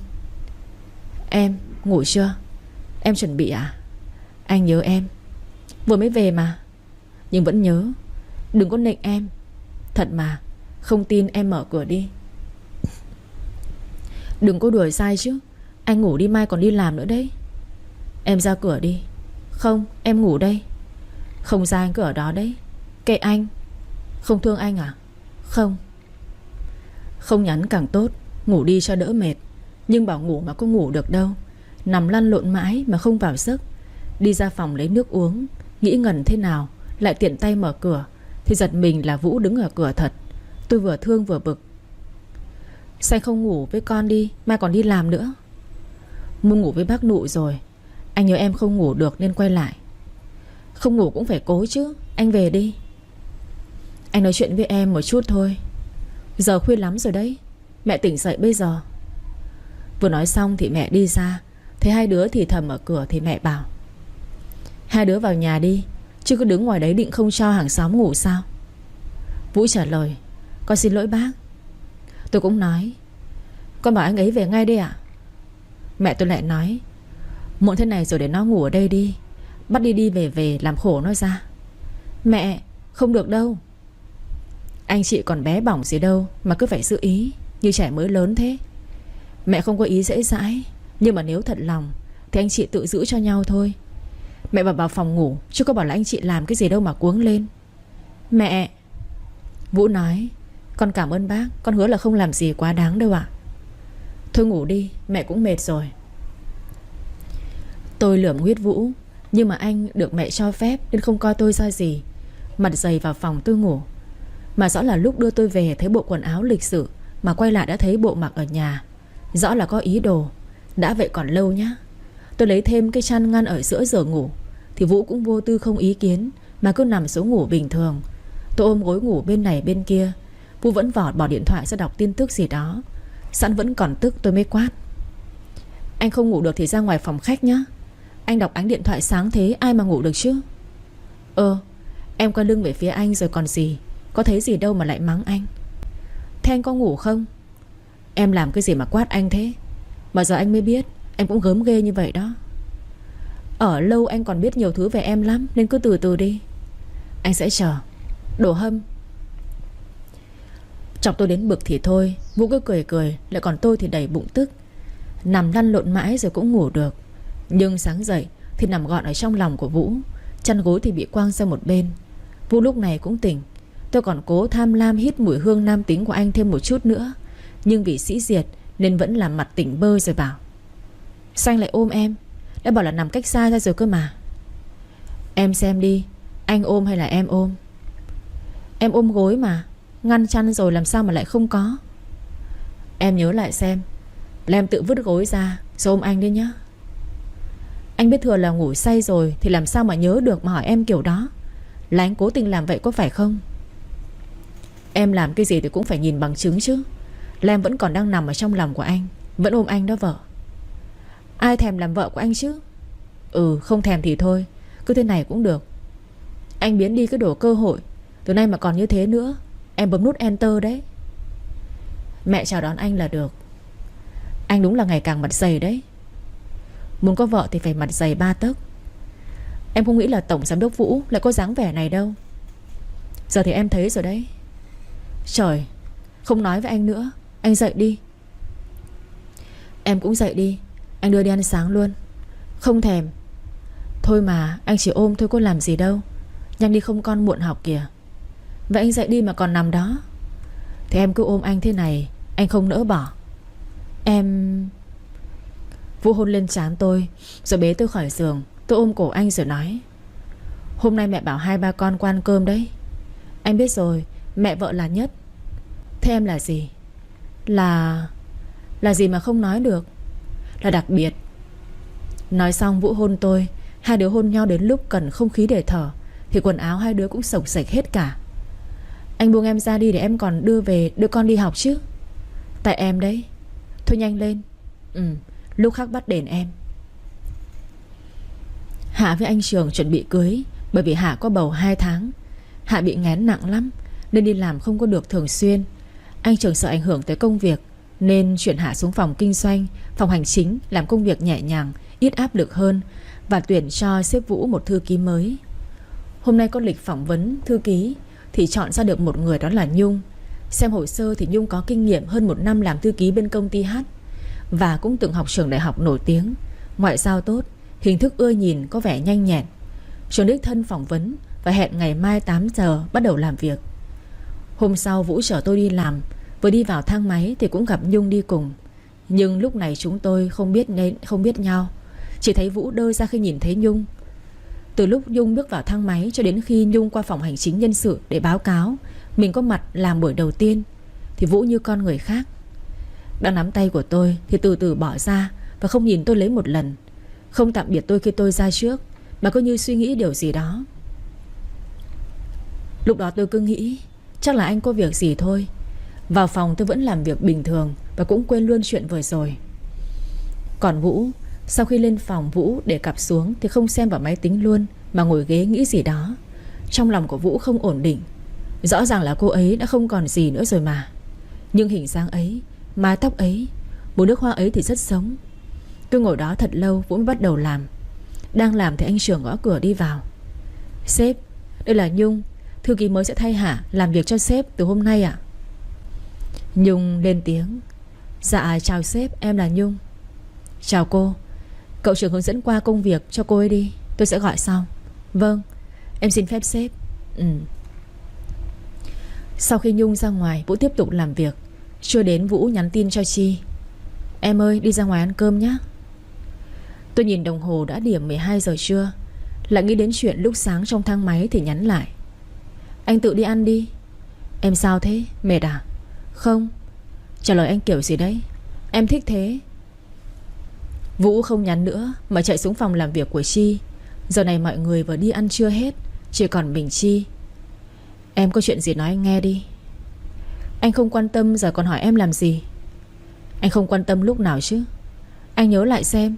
"Em ngủ chưa? Em chuẩn bị à? Anh nhớ em. Vừa mới về mà. Nhưng vẫn nhớ. Đừng có nịnh em. Thật mà. Không tin em mở cửa đi. Đừng có đuổi sai chứ. Anh ngủ đi, mai còn đi làm nữa đấy." "Em ra cửa đi." "Không, em ngủ đây." "Không ra anh cứ ở đó đấy. Kệ anh." "Không thương anh à?" "Không." Không nhắn càng tốt, ngủ đi cho đỡ mệt. Nhưng bảo ngủ mà có ngủ được đâu. Nằm lăn lộn mãi mà không vào giấc. Đi ra phòng lấy nước uống, nghĩ ngần thế nào lại tiện tay mở cửa thì giật mình là Vũ đứng ở cửa thật. Tôi vừa thương vừa bực. "Sao không ngủ với con đi, mai còn đi làm nữa." "Muốn ngủ với bác Nụ rồi. Anh nhớ em không ngủ được nên quay lại." "Không ngủ cũng phải cố chứ. Anh về đi." "Anh nói chuyện với em một chút thôi. Giờ khuya lắm rồi đấy. Mẹ tỉnh dậy bây giờ." Vừa nói xong thì mẹ đi ra. Thấy hai đứa thì thầm ở cửa thì mẹ bảo: Hai đứa vào nhà đi, chứ cứ đứng ngoài đấy định không cho hàng xóm ngủ sao? Vũ trả lời: Con xin lỗi bác. Tôi cũng nói: Con bảo anh ấy về ngay đi ạ. Mẹ tôi lại nói: Muộn thế này rồi để nó ngủ ở đây đi, bắt đi đi về về làm khổ nó ra. Mẹ, không được đâu. Anh chị còn bé bỏng gì đâu mà cứ phải giữ ý như trẻ mới lớn thế. Mẹ không có ý dễ dãi, nhưng mà nếu thật lòng thì anh chị tự giữ cho nhau thôi. Mẹ bảo vào phòng ngủ, chứ có bảo là anh chị làm cái gì đâu mà cuống lên. Mẹ. Vũ nói: Con cảm ơn bác, con hứa là không làm gì quá đáng đâu ạ. Thôi ngủ đi, mẹ cũng mệt rồi. Tôi lườm nguyết Vũ, nhưng mà anh được mẹ cho phép nên không coi tôi ra gì. Mặt dày vào phòng tôi ngủ. Mà rõ là lúc đưa tôi về thấy bộ quần áo lịch sự, mà quay lại đã thấy bộ mặc ở nhà. Rõ là có ý đồ. Đã vậy còn lâu nhá. Tôi lấy thêm cái chăn ngăn ở giữa giường ngủ, thì Vũ cũng vô tư không ý kiến, mà cứ nằm xuống ngủ bình thường. Tôi ôm gối ngủ bên này bên kia. Vũ vẫn vọt bỏ điện thoại ra đọc tin tức gì đó. Sẵn vẫn còn tức tôi mới quát: Anh không ngủ được thì ra ngoài phòng khách nhá. Anh đọc ánh điện thoại sáng thế ai mà ngủ được chứ. Em quay lưng về phía anh rồi còn gì, có thấy gì đâu mà lại mắng anh. Thế anh có ngủ không? Em làm cái gì mà quát anh thế? Mà giờ anh mới biết anh cũng gớm ghê như vậy đó. Ở lâu anh còn biết nhiều thứ về em lắm, nên cứ từ từ đi. Anh sẽ chờ. Đồ hâm. Chọc tôi đến bực thì thôi, Vũ cứ cười cười, lại còn tôi thì đầy bụng tức. Nằm lăn lộn mãi rồi cũng ngủ được. Nhưng sáng dậy thì nằm gọn ở trong lòng của Vũ. Chăn gối thì bị quăng sang một bên. Vũ lúc này cũng tỉnh. Tôi còn cố tham lam hít mùi hương nam tính của anh thêm một chút nữa, nhưng vì sĩ diệt nên vẫn làm mặt tỉnh bơ rồi bảo: Sao anh lại ôm em? Đã bảo là nằm cách xa ra rồi cơ mà. Em xem đi, anh ôm hay là em ôm? Em ôm gối mà, ngăn chăn rồi làm sao mà lại không có. Em nhớ lại xem, là em tự vứt gối ra rồi ôm anh đi nhá. Anh biết thừa là ngủ say rồi thì làm sao mà nhớ được mà hỏi em kiểu đó. Là anh cố tình làm vậy có phải không? Em làm cái gì thì cũng phải nhìn bằng chứng chứ. Là em vẫn còn đang nằm ở trong lòng của anh, vẫn ôm anh đó vợ. Ai thèm làm vợ của anh chứ? Không thèm thì thôi, cứ thế này cũng được. Anh biến đi cái đồ cơ hội. Từ nay mà còn như thế nữa, em bấm nút enter đấy. Mẹ chào đón anh là được. Anh đúng là ngày càng mặt dày đấy. Muốn có vợ thì phải mặt dày 3 tấc. Em không nghĩ là tổng giám đốc Vũ lại có dáng vẻ này đâu. Giờ thì em thấy rồi đấy. Trời, không nói với anh nữa. Anh dậy đi. Em cũng dậy đi, anh đưa đi ăn sáng luôn. Không thèm. Thôi mà, anh chỉ ôm thôi có làm gì đâu. Nhanh đi không con muộn học kìa. Vậy anh dậy đi mà còn nằm đó. Thì em cứ ôm anh thế này, anh không nỡ bỏ. Em... Vũ hôn lên trán tôi, rồi bế tôi khỏi giường. Tôi ôm cổ anh rồi nói: Hôm nay mẹ bảo 2-3 con qua ăn cơm đấy. Anh biết rồi, mẹ vợ là nhất. Thế em là gì? Là gì mà không nói được? Là đặc biệt. Nói xong Vũ hôn tôi. Hai đứa hôn nhau đến lúc cần không khí để thở thì quần áo hai đứa cũng xộc xệch hết cả. Anh buông em ra đi để em còn đưa con đi học chứ. Tại em đấy. Thôi nhanh lên. Lúc khác bắt đền em. Hạ với anh Trường chuẩn bị cưới. Bởi vì Hạ có bầu 2 tháng. Hạ bị nghén nặng lắm nên đi làm không có được thường xuyên. Anh Trường sợ ảnh hưởng tới công việc nên chuyển Hạ xuống phòng kinh doanh, phòng hành chính, làm công việc nhẹ nhàng, ít áp lực hơn, và tuyển cho sếp Vũ một thư ký mới. Hôm nay có lịch phỏng vấn thư ký thì chọn ra được một người, đó là Nhung. Xem hồ sơ thì Nhung có kinh nghiệm hơn 1 năm làm thư ký bên công ty H, và cũng từng học trường đại học nổi tiếng. Ngoại giao tốt, hình thức ưa nhìn, có vẻ nhanh nhẹn. Trường đích thân phỏng vấn và hẹn ngày mai 8 giờ bắt đầu làm việc. Hôm sau Vũ chở tôi đi làm. Vừa đi vào thang máy thì cũng gặp Nhung đi cùng. Nhưng lúc này chúng tôi không biết nhau. Chỉ thấy Vũ đơ ra khi nhìn thấy Nhung. Từ lúc Nhung bước vào thang máy cho đến khi Nhung qua phòng hành chính nhân sự để báo cáo mình có mặt làm buổi đầu tiên, thì Vũ như con người khác. Đang nắm tay của tôi thì từ từ bỏ ra và không nhìn tôi lấy một lần. Không tạm biệt tôi khi tôi ra trước, mà cứ như suy nghĩ điều gì đó. Lúc đó tôi cứ nghĩ chắc là anh có việc gì thôi. Vào phòng tôi vẫn làm việc bình thường và cũng quên luôn chuyện vừa rồi. Còn Vũ, sau khi lên phòng Vũ để cặp xuống thì không xem vào máy tính luôn, mà ngồi ghế nghĩ gì đó. Trong lòng của Vũ không ổn định. Rõ ràng là cô ấy đã không còn gì nữa rồi mà. Nhưng hình dáng ấy, mái tóc ấy, mùi nước hoa ấy thì rất sống. Tôi ngồi đó thật lâu Vũ mới bắt đầu làm. Đang làm thì anh trưởng gõ cửa đi vào. Sếp, đây là Nhung, thư ký mới sẽ thay Hạ làm việc cho sếp từ hôm nay ạ. Nhung lên tiếng. Dạ chào sếp, em là Nhung. Chào cô. Cậu trưởng hướng dẫn qua công việc cho cô ấy đi, tôi sẽ gọi sau. Vâng, em xin phép sếp. Sau khi Nhung ra ngoài, Vũ tiếp tục làm việc. Chưa đến Vũ nhắn tin cho Chi. Em ơi, đi ra ngoài ăn cơm nhé. Tôi nhìn đồng hồ đã điểm 12 giờ trưa. Lại nghĩ đến chuyện lúc sáng trong thang máy thì nhắn lại. Anh tự đi ăn đi. Em sao thế, mệt à? Không. Trả lời anh kiểu gì đấy? Em thích thế. Vũ không nhắn nữa mà chạy xuống phòng làm việc của Chi. Giờ này mọi người vừa đi ăn trưa hết, chỉ còn mình Chi. Em có chuyện gì nói anh nghe đi. Anh không quan tâm giờ còn hỏi em làm gì? Anh không quan tâm lúc nào chứ? Anh nhớ lại xem.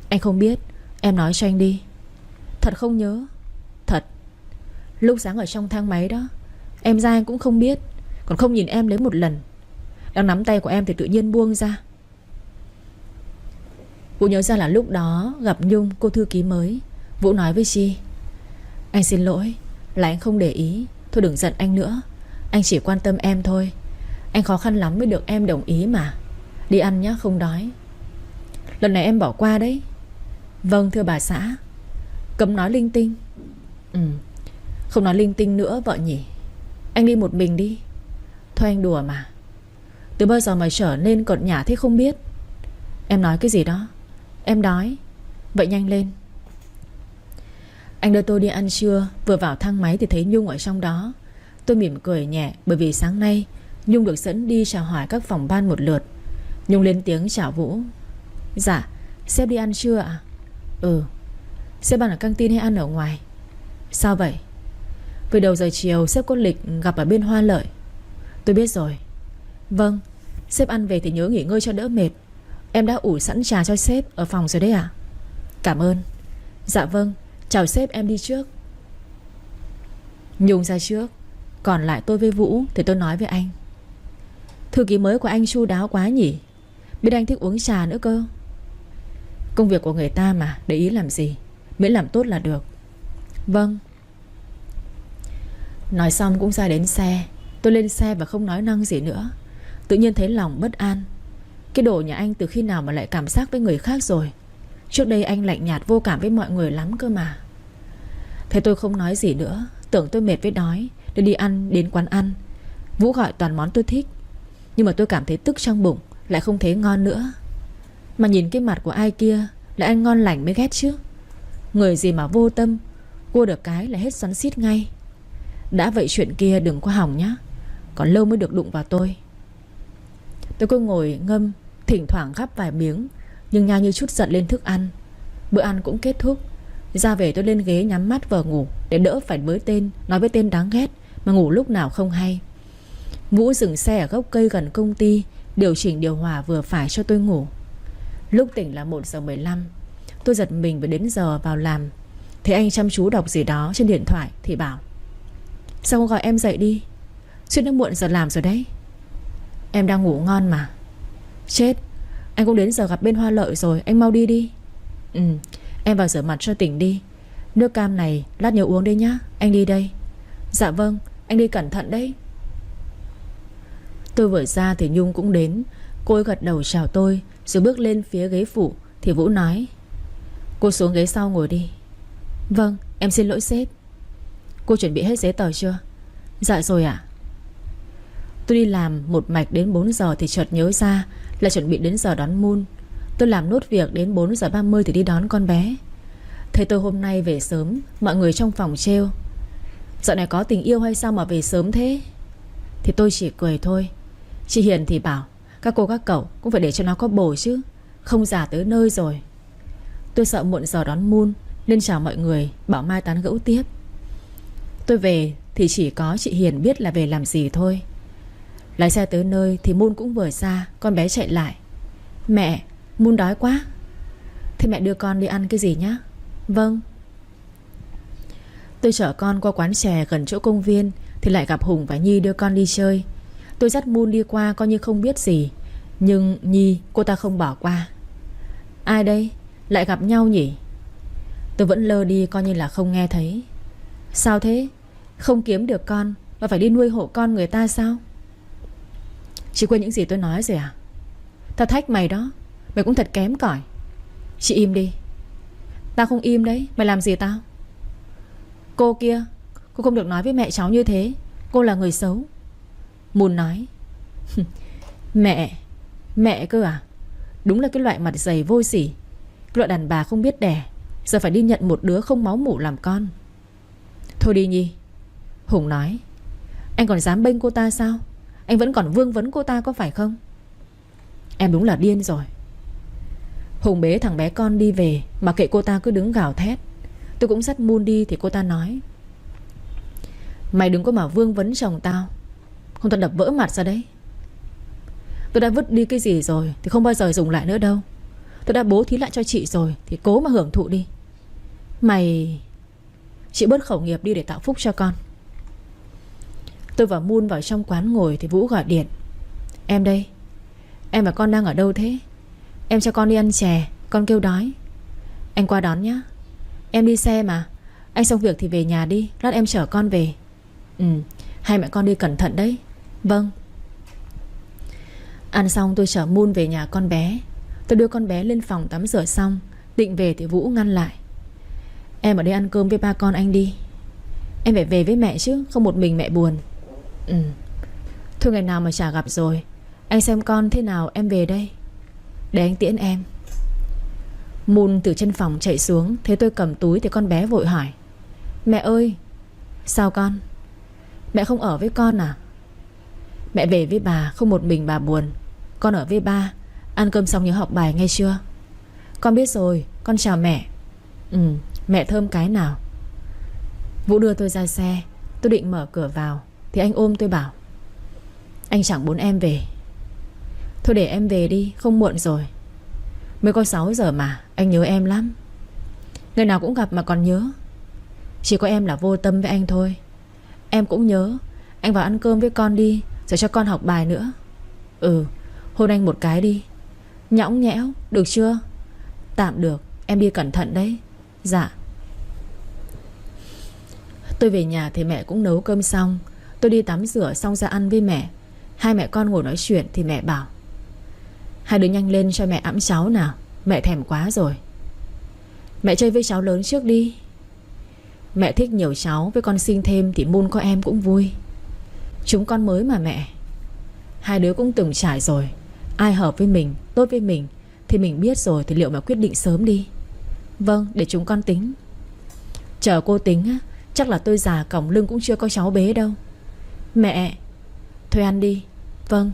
Anh không biết, em nói cho anh đi. Thật không nhớ? Thật. Lúc sáng ở trong thang máy đó, em ra anh cũng không biết, còn không nhìn em lấy một lần. Đang nắm tay của em thì tự nhiên buông ra. Vũ nhớ ra là lúc đó gặp Nhung, cô thư ký mới. Vũ nói với Chi. Anh xin lỗi, là anh không để ý. Thôi đừng giận anh nữa. Anh chỉ quan tâm em thôi. Anh khó khăn lắm mới được em đồng ý mà. Đi ăn nhá, không đói. Lần này em bỏ qua đấy. Vâng thưa bà xã. Cấm nói linh tinh. Không nói linh tinh nữa vợ nhỉ. Anh đi một mình đi. Thôi anh đùa mà. Từ bao giờ mà trở nên cợt nhả thế không biết. Em nói cái gì đó? Em đói. Vậy nhanh lên. Anh đưa tôi đi ăn trưa. Vừa vào thang máy thì thấy Nhung ở trong đó. Tôi mỉm cười nhẹ, bởi vì sáng nay Nhung được dẫn đi chào hỏi các phòng ban một lượt. Nhung lên tiếng chào Vũ. Dạ, sếp đi ăn trưa ạ? Sếp ăn ở căng tin hay ăn ở ngoài? Sao vậy? Vì đầu giờ chiều sếp có lịch gặp ở bên Hoa Lợi. Tôi biết rồi. Vâng, sếp ăn về thì nhớ nghỉ ngơi cho đỡ mệt. Em đã ủ sẵn trà cho sếp ở phòng rồi đấy ạ. Cảm ơn. Dạ vâng, chào sếp, em đi trước. Nhung ra trước. Còn lại tôi với Vũ thì tôi nói với anh. Thư ký mới của anh chu đáo quá nhỉ. Biết anh thích uống trà nữa cơ. Công việc của người ta mà, để ý làm gì, miễn làm tốt là được. Vâng. Nói xong cũng ra đến xe. Tôi lên xe và không nói năng gì nữa. Tự nhiên thấy lòng bất an. Cái đồ nhà anh từ khi nào mà lại cảm giác với người khác rồi? Trước đây anh lạnh nhạt vô cảm với mọi người lắm cơ mà. Thế tôi không nói gì nữa. Tưởng tôi mệt với đói nên đi ăn đến quán ăn. Vũ gọi toàn món tôi thích. Nhưng mà tôi cảm thấy tức trong bụng, lại không thấy ngon nữa. Mà nhìn cái mặt của ai kia lại ăn ngon lành mới ghét chứ. Người gì mà vô tâm, cua được cái là hết xoắn xít ngay. Đã vậy chuyện kia đừng có hỏng nhá. Còn lâu mới được đụng vào tôi. Tôi cứ ngồi ngâm, thỉnh thoảng gắp vài miếng, nhưng nhai như chút giận lên thức ăn. Bữa ăn cũng kết thúc. Ra về tôi lên ghế nhắm mắt vờ ngủ, để đỡ phải với tên, nói với tên đáng ghét mà ngủ lúc nào không hay. Vũ dừng xe ở gốc cây gần công ty, điều chỉnh điều hòa vừa phải cho tôi ngủ. Lúc tỉnh là 1 giờ 15. Tôi giật mình và đến giờ vào làm. Thấy anh chăm chú đọc gì đó trên điện thoại thì bảo. Sao không gọi em dậy đi? Suýt nữa muộn giờ làm rồi đấy. Em đang ngủ ngon mà. Chết, anh cũng đến giờ gặp bên Hoa Lợi rồi, anh mau đi đi. Em vào rửa mặt cho tỉnh đi. Nước cam này lát nhớ uống đấy nhá. Anh đi đây. Dạ vâng, anh đi cẩn thận đấy. Tôi vừa ra thì Nhung cũng đến. Cô ấy gật đầu chào tôi, rồi bước lên phía ghế phụ. Thì Vũ nói. Cô xuống ghế sau ngồi đi. Vâng, em xin lỗi sếp. Cô chuẩn bị hết giấy tờ chưa? Dạ rồi ạ. Tôi đi làm một mạch đến 4 giờ thì chợt nhớ ra là chuẩn bị đến giờ đón Moon. Tôi làm nốt việc đến 4 giờ 30 thì đi đón con bé. Thế tôi hôm nay về sớm, mọi người trong phòng trêu. Dạo này có tình yêu hay sao mà về sớm thế? Thì tôi chỉ cười thôi. Chị Hiền thì bảo các cô các cậu cũng phải để cho nó có bồ chứ, không già tới nơi rồi. Tôi sợ muộn giờ đón Moon nên chào mọi người, bảo mai tán gẫu tiếp. Tôi về thì chỉ có chị Hiền biết là về làm gì thôi. Lái xe tới nơi thì Moon cũng vừa ra. Con bé chạy lại. Mẹ, Moon đói quá. Thế mẹ đưa con đi ăn cái gì nhá? Vâng. Tôi chở con qua quán chè gần chỗ công viên thì lại gặp Hùng và Nhi đưa con đi chơi. Tôi dắt Moon đi qua coi như không biết gì, nhưng Nhi cô ta không bỏ qua. Ai đây? Lại gặp nhau nhỉ? Tôi vẫn lơ đi coi như là không nghe thấy. Sao thế? Không kiếm được con mà phải đi nuôi hộ con người ta sao? Chị quên những gì tôi nói rồi à? Tao thách mày đó. Mày cũng thật kém cỏi. Chị im đi. Tao không im đấy. Mày làm gì tao? Cô kia, cô không được nói với mẹ cháu như thế. Cô là người xấu. Moon nói. Mẹ cơ à? Đúng là cái loại mặt dày vô sỉ, cái loại đàn bà không biết đẻ, giờ phải đi nhận một đứa không máu mủ làm con. Thôi đi Nhi. Hùng nói. Anh còn dám bênh cô ta sao? Anh vẫn còn vương vấn cô ta có phải không? Em đúng là điên rồi. Hùng bế thằng bé con đi về, mà kệ cô ta cứ đứng gào thét. Tôi cũng dắt Moon đi thì cô ta nói. Mày đừng có mà vương vấn chồng tao, không tao đập vỡ mặt ra đấy. Tôi đã vứt đi cái gì rồi thì không bao giờ dùng lại nữa đâu. Tôi đã bố thí lại cho chị rồi thì cố mà hưởng thụ đi. Mày... Chị bớt khẩu nghiệp đi để tạo phúc cho con. Tôi và Moon vào trong quán ngồi thì Vũ gọi điện. Em đây. Em và con đang ở đâu thế? Em cho con đi ăn chè, con kêu đói. Anh qua đón nhá. Em đi xe mà. Anh xong việc thì về nhà đi, lát em chở con về. Hai mẹ con đi cẩn thận đấy. Vâng. Ăn xong tôi chở Moon về nhà con bé. Tôi đưa con bé lên phòng tắm rửa xong, định về thì Vũ ngăn lại. Em ở đây ăn cơm với ba con anh đi. Em phải về với mẹ chứ, không một mình mẹ buồn. Thôi ngày nào mà chả gặp rồi. Anh xem con thế nào em về đây. Để anh tiễn em. Moon từ trên phòng chạy xuống, thấy tôi cầm túi thì con bé vội hỏi. Mẹ ơi. Sao con? Mẹ không ở với con à? Mẹ về với bà, không một mình bà buồn. Con ở với ba. Ăn cơm xong nhớ học bài nghe chưa? Con biết rồi, con chào mẹ. Mẹ thơm cái nào. Vũ đưa tôi ra xe. Tôi định mở cửa vào thì anh ôm tôi bảo. Anh chẳng muốn em về. Thôi để em về đi, không muộn rồi. Mới có 6 giờ mà. Anh nhớ em lắm. Ngày nào cũng gặp mà còn nhớ. Chỉ có em là vô tâm với anh thôi. Em cũng nhớ. Anh vào ăn cơm với con đi, rồi cho con học bài nữa. Hôn anh một cái đi. Nhõng nhẽo, được chưa? Tạm được, em đi cẩn thận đấy. Dạ. Tôi về nhà thì mẹ cũng nấu cơm xong. Tôi đi tắm rửa xong ra ăn với mẹ. Hai mẹ con ngồi nói chuyện thì mẹ bảo. Hai đứa nhanh lên cho mẹ ẵm cháu nào. Mẹ thèm quá rồi. Mẹ chơi với cháu lớn trước đi. Mẹ thích nhiều cháu, với con sinh thêm thì Moon có em cũng vui. Chúng con mới mà mẹ. Hai đứa cũng từng trải rồi. Ai hợp với mình, tốt với mình thì mình biết rồi, thì liệu mà quyết định sớm đi. Vâng, để chúng con tính. Chờ cô tính á, chắc là tôi già còng lưng cũng chưa có cháu bế đâu. Mẹ. Thôi ăn đi. Vâng.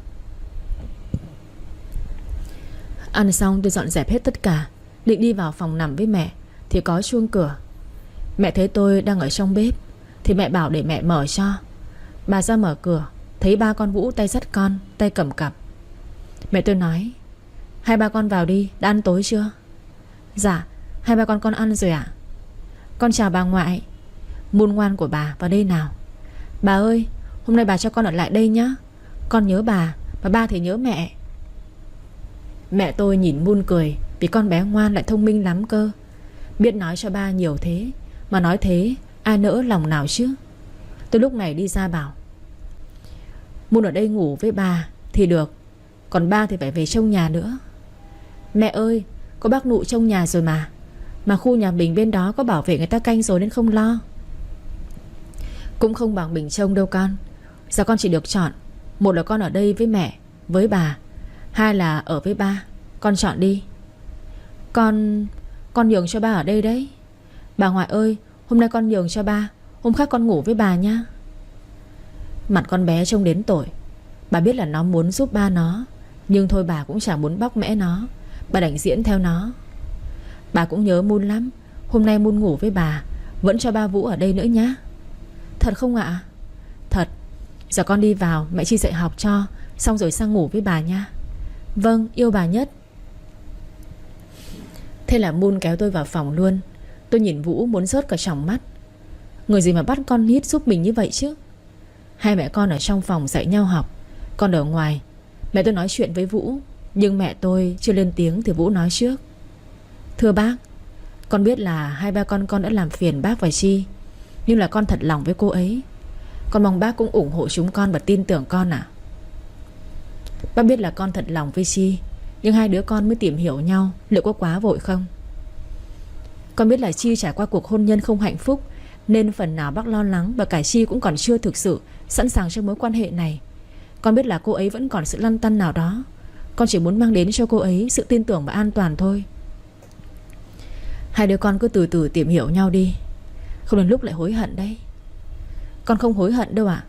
Ăn xong tôi dọn dẹp hết tất cả, định đi vào phòng nằm với mẹ thì có chuông cửa. Mẹ thấy tôi đang ở trong bếp thì mẹ bảo để mẹ mở cho. Bà ra mở cửa, thấy ba con Vũ tay dắt con, tay cầm cặp. Mẹ tôi nói. Hai ba con vào đi, đã ăn tối chưa? Dạ, hai ba con ăn rồi ạ. Con chào bà ngoại. Moon ngoan của bà, vào đây nào. Bà ơi, hôm nay bà cho con ở lại đây nhá. Con nhớ bà, mà ba thì nhớ mẹ. Mẹ tôi nhìn Moon cười, vì con bé ngoan lại thông minh lắm cơ. Biết nói cho ba nhiều thế, mà nói thế ai nỡ lòng nào chứ. Tôi lúc này đi ra bảo. Moon ở đây ngủ với bà thì được, còn ba thì phải về trông nhà nữa. Mẹ ơi, có bác Nụ trông nhà rồi mà. Mà khu nhà mình bên đó có bảo vệ người ta canh rồi nên không lo. Cũng không bằng mình trông đâu con. Giờ con chỉ được chọn. Một là con ở đây với mẹ, với bà. Hai là ở với ba. Con chọn đi. Con nhường cho ba ở đây đấy. Bà ngoại ơi, hôm nay con nhường cho ba, hôm khác con ngủ với bà nhá. Mặt con bé trông đến tội. Bà biết là nó muốn giúp ba nó, nhưng thôi bà cũng chẳng muốn bóc mẽ nó. Bà đành diễn theo nó. Bà cũng nhớ Moon lắm. Hôm nay Moon ngủ với bà, vẫn cho ba Vũ ở đây nữa nhá. Thật không ạ? Thật. Giờ con đi vào, mẹ Chi dạy học cho, xong rồi sang ngủ với bà nha. Vâng, yêu bà nhất. Thế là Moon kéo tôi vào phòng luôn. Tôi nhìn Vũ muốn rớt cả tròng mắt. Người gì mà bắt con nít giúp mình như vậy chứ. Hai mẹ con ở trong phòng dạy nhau học, còn ở ngoài mẹ tôi nói chuyện với Vũ. Nhưng mẹ tôi chưa lên tiếng thì Vũ nói trước. Thưa bác, con biết là hai ba con đã làm phiền bác và Chi, nhưng là con thật lòng với cô ấy. Con mong bác cũng ủng hộ chúng con và tin tưởng con ạ. Bác biết là con thật lòng với Chi, nhưng hai đứa con mới tìm hiểu nhau, liệu có quá vội không? Con biết là Chi trải qua cuộc hôn nhân không hạnh phúc, nên phần nào bác lo lắng. Và cả Chi cũng còn chưa thực sự sẵn sàng cho mối quan hệ này. Con biết là cô ấy vẫn còn sự lăn tăn nào đó. Con chỉ muốn mang đến cho cô ấy sự tin tưởng và an toàn thôi. Hai đứa con cứ từ từ tìm hiểu nhau đi, không đến lúc lại hối hận đấy. Con không hối hận đâu ạ.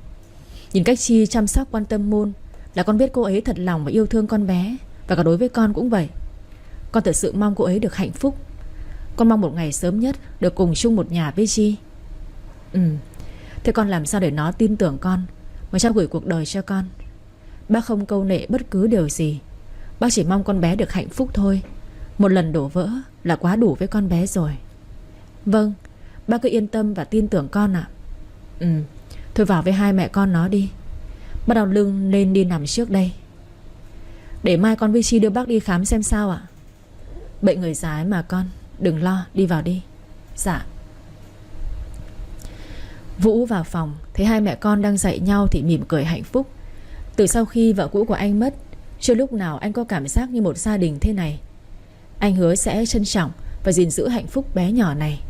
Nhìn cách Chi chăm sóc quan tâm Moon là con biết cô ấy thật lòng và yêu thương con bé. Và cả đối với con cũng vậy. Con thật sự mong cô ấy được hạnh phúc. Con mong một ngày sớm nhất được cùng chung một nhà với Chi. Thế con làm sao để nó tin tưởng con mà trao gửi cuộc đời cho con? Bác không câu nệ bất cứ điều gì. Bác chỉ mong con bé được hạnh phúc thôi. Một lần đổ vỡ là quá đủ với con bé rồi. Vâng, bác cứ yên tâm và tin tưởng con ạ. Thôi vào với hai mẹ con nó đi. Bác đau lưng nên đi nằm trước đây. Để mai con với Chi đưa bác đi khám xem sao ạ. Bệnh người già ấy mà con, đừng lo, đi vào đi. Dạ. Vũ vào phòng thấy hai mẹ con đang dạy nhau thì mỉm cười hạnh phúc. Từ sau khi vợ cũ của anh mất, chưa lúc nào anh có cảm giác như một gia đình thế này. Anh hứa sẽ trân trọng và gìn giữ hạnh phúc bé nhỏ này.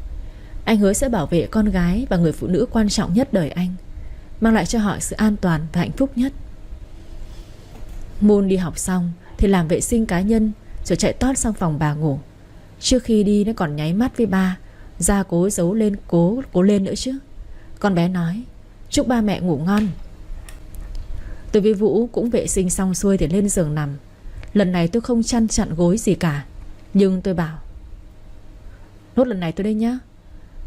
Anh hứa sẽ bảo vệ con gái và người phụ nữ quan trọng nhất đời anh, mang lại cho họ sự an toàn và hạnh phúc nhất. Moon đi học xong thì làm vệ sinh cá nhân, rồi chạy tót sang phòng bà ngủ. Trước khi đi nó còn nháy mắt với ba, ra cố giấu lên, cố lên nữa chứ. Con bé nói chúc ba mẹ ngủ ngon. Tôi với Vũ cũng vệ sinh xong xuôi thì lên giường nằm. Lần này tôi không chăn chặn gối gì cả, nhưng tôi bảo nốt lần này tôi đây nhá.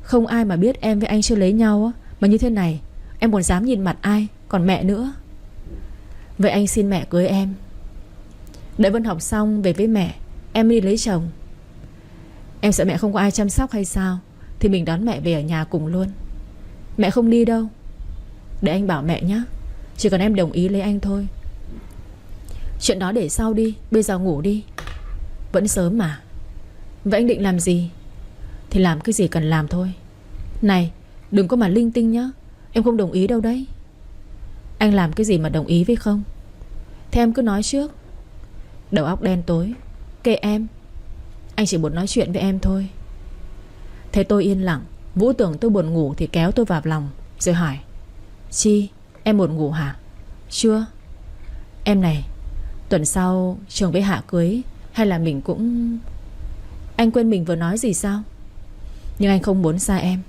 Không ai mà biết em với anh chưa lấy nhau á, mà như thế này em còn dám nhìn mặt ai, còn mẹ nữa. Vậy anh xin mẹ cưới em. Đợi Vân học xong về với mẹ, em đi lấy chồng. Em sợ mẹ không có ai chăm sóc hay sao, thì mình đón mẹ về ở nhà cùng luôn. Mẹ không đi đâu. Để anh bảo mẹ nhé. Chỉ cần em đồng ý lấy anh thôi. Chuyện đó để sau đi, bây giờ ngủ đi. Vẫn sớm mà. Vậy anh định làm gì? Thì làm cái gì cần làm thôi. Này, đừng có mà linh tinh nhá. Em không đồng ý đâu đấy. Anh làm cái gì mà đồng ý với không? Thế em cứ nói trước. Đầu óc đen tối. Kệ em. Anh chỉ muốn nói chuyện với em thôi. Thế tôi yên lặng. Vũ tưởng tôi buồn ngủ thì kéo tôi vào lòng, rồi hỏi Chi, em buồn ngủ hả? Chưa. Em này, tuần sau Trường với Hạ cưới, hay là mình cũng... Anh quên mình vừa nói gì sao? Nhưng anh không muốn xa em.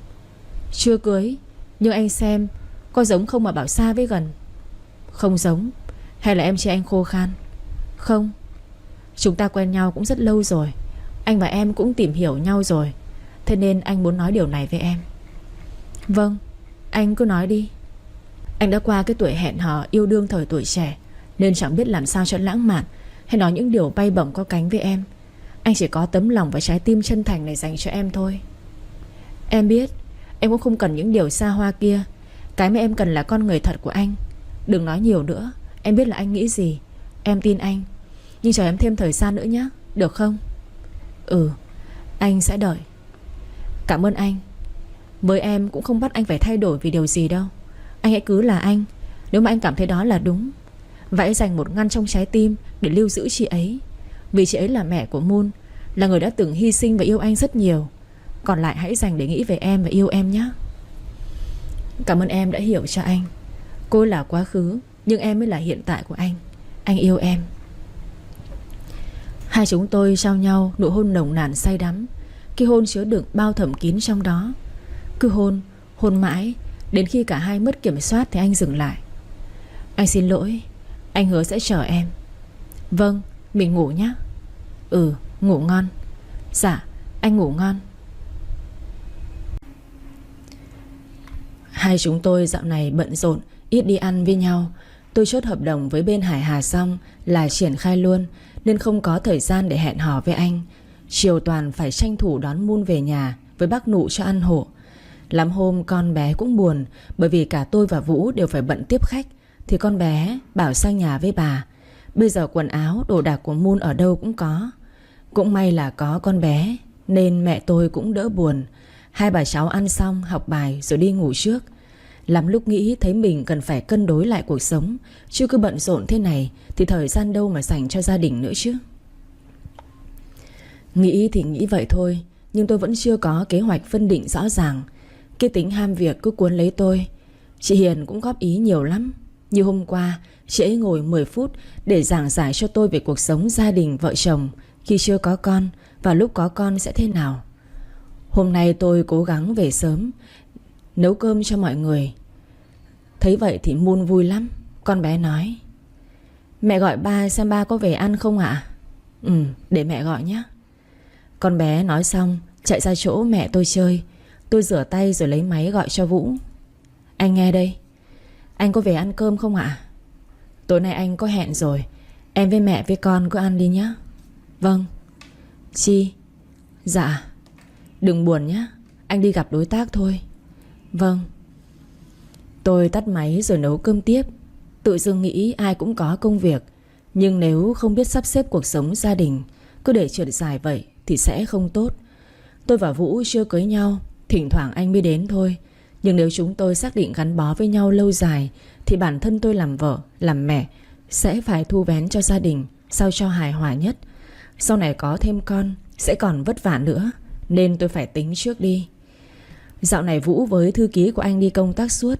Chưa cưới, nhưng anh xem có giống không mà bảo xa với gần? Không giống. Hay là em chê anh khô khan? Không. Chúng ta quen nhau cũng rất lâu rồi. Anh và em cũng tìm hiểu nhau rồi. Thế nên anh muốn nói điều này với em. Vâng, anh cứ nói đi. Anh đã qua cái tuổi hẹn hò yêu đương thời tuổi trẻ, nên chẳng biết làm sao cho lãng mạn, hay nói những điều bay bổng có cánh với em. Anh chỉ có tấm lòng và trái tim chân thành này dành cho em thôi. Em biết em cũng không cần những điều xa hoa kia. Cái mà em cần là con người thật của anh. Đừng nói nhiều nữa. Em biết là anh nghĩ gì. Em tin anh. Nhưng chờ em thêm thời gian nữa nhé, được không? Anh sẽ đợi. Cảm ơn anh. Với em cũng không bắt anh phải thay đổi vì điều gì đâu. Anh hãy cứ là anh. Nếu mà anh cảm thấy đó là đúng, và hãy dành một ngăn trong trái tim để lưu giữ chị ấy. Vì chị ấy là mẹ của Moon, là người đã từng hy sinh và yêu anh rất nhiều. Còn lại hãy dành để nghĩ về em và yêu em nhé. Cảm ơn em đã hiểu cho anh. Cô là quá khứ, nhưng em mới là hiện tại của anh. Anh yêu em. Hai chúng tôi trao nhau nụ hôn nồng nàn say đắm. Cái hôn chứa đựng bao thầm kín trong đó. Cứ hôn, hôn mãi, đến khi cả hai mất kiểm soát thì anh dừng lại. Anh xin lỗi. Anh hứa sẽ chờ em. Vâng, mình ngủ nhé. Ngủ ngon. Dạ, anh ngủ ngon. Hai chúng tôi dạo này bận rộn, ít đi ăn với nhau. Tôi chốt hợp đồng với bên Hải Hà xong là triển khai luôn, nên không có thời gian để hẹn hò với anh. Chiều toàn phải tranh thủ đón Moon về nhà với bác Nụ cho ăn hộ. Lắm hôm con bé cũng buồn, bởi vì cả tôi và Vũ đều phải bận tiếp khách, thì con bé bảo sang nhà với bà. Bây giờ quần áo, đồ đạc của Moon ở đâu cũng có. Cũng may là có con bé, nên mẹ tôi cũng đỡ buồn. Hai bà cháu ăn xong học bài rồi đi ngủ trước. Lắm lúc nghĩ thấy mình cần phải cân đối lại cuộc sống, chứ cứ bận rộn thế này thì thời gian đâu mà dành cho gia đình nữa chứ. Nghĩ thì nghĩ vậy thôi, nhưng tôi vẫn chưa có kế hoạch phân định rõ ràng. Cái tính ham việc cứ cuốn lấy tôi. Chị Hiền cũng góp ý nhiều lắm. Như hôm qua, chị ấy ngồi 10 phút để giảng giải cho tôi về cuộc sống gia đình vợ chồng khi chưa có con và lúc có con sẽ thế nào. Hôm nay tôi cố gắng về sớm, nấu cơm cho mọi người. Thấy vậy thì Moon vui lắm. Con bé nói: "Mẹ gọi ba xem ba có về ăn không ạ?" Để mẹ gọi nhé." Con bé nói xong chạy ra chỗ mẹ tôi chơi. Tôi rửa tay rồi lấy máy gọi cho Vũ. "Anh nghe đây. Anh có về ăn cơm không ạ?" "Tối nay anh có hẹn rồi. Em với mẹ với con cứ ăn đi nhé." "Vâng." "Chi?" "Dạ." "Đừng buồn nhé. Anh đi gặp đối tác thôi." "Vâng." Tôi tắt máy rồi nấu cơm tiếp. Tự dưng nghĩ ai cũng có công việc, nhưng nếu không biết sắp xếp cuộc sống gia đình, cứ để trượt dài vậy thì sẽ không tốt. Tôi và Vũ chưa cưới nhau, thỉnh thoảng anh mới đến thôi. Nhưng nếu chúng tôi xác định gắn bó với nhau lâu dài thì bản thân tôi làm vợ, làm mẹ sẽ phải thu vén cho gia đình sao cho hài hòa nhất. Sau này có thêm con sẽ còn vất vả nữa, nên tôi phải tính trước đi. Dạo này Vũ với thư ký của anh đi công tác suốt.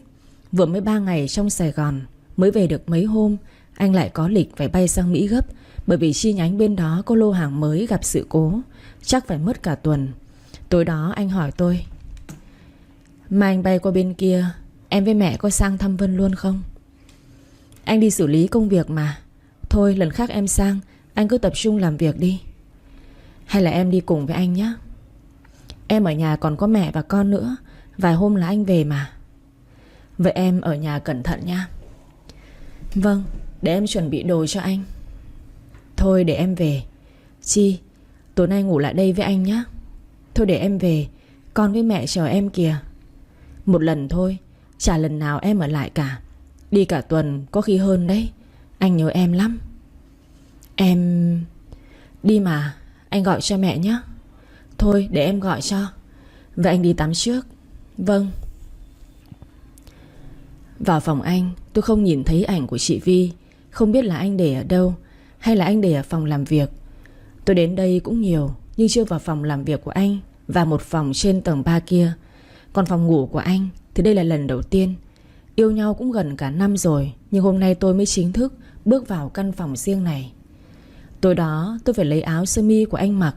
Vừa mới 3 ngày trong Sài Gòn, mới về được mấy hôm anh lại có lịch phải bay sang Mỹ gấp, bởi vì chi nhánh bên đó có lô hàng mới gặp sự cố, chắc phải mất cả tuần. Tối đó anh hỏi tôi: "Mai anh bay qua bên kia, em với mẹ có sang thăm Vân luôn không?" "Anh đi xử lý công việc mà. Thôi lần khác em sang, anh cứ tập trung làm việc đi." "Hay là em đi cùng với anh nhé. Em ở nhà còn có mẹ và con nữa, vài hôm là anh về mà." "Vậy em ở nhà cẩn thận nha." "Vâng, để em chuẩn bị đồ cho anh." "Thôi để em về." "Chi? Tối nay ngủ lại đây với anh nhé." "Thôi để em về, con với mẹ chờ em kìa." "Một lần thôi, chả lần nào em ở lại cả. Đi cả tuần có khi hơn đấy. Anh nhớ em lắm." "Em... đi mà, anh gọi cho mẹ nhé." "Thôi để em gọi cho." "Vậy anh đi tắm trước." "Vâng." Vào phòng anh, tôi không nhìn thấy ảnh của chị Vi. Không biết là anh để ở đâu, hay là anh để ở phòng làm việc. Tôi đến đây cũng nhiều, nhưng chưa vào phòng làm việc của anh và một phòng trên tầng 3 kia. Còn phòng ngủ của anh thì đây là lần đầu tiên. Yêu nhau cũng gần cả năm rồi, nhưng hôm nay tôi mới chính thức bước vào căn phòng riêng này. Tối đó tôi phải lấy áo sơ mi của anh mặc.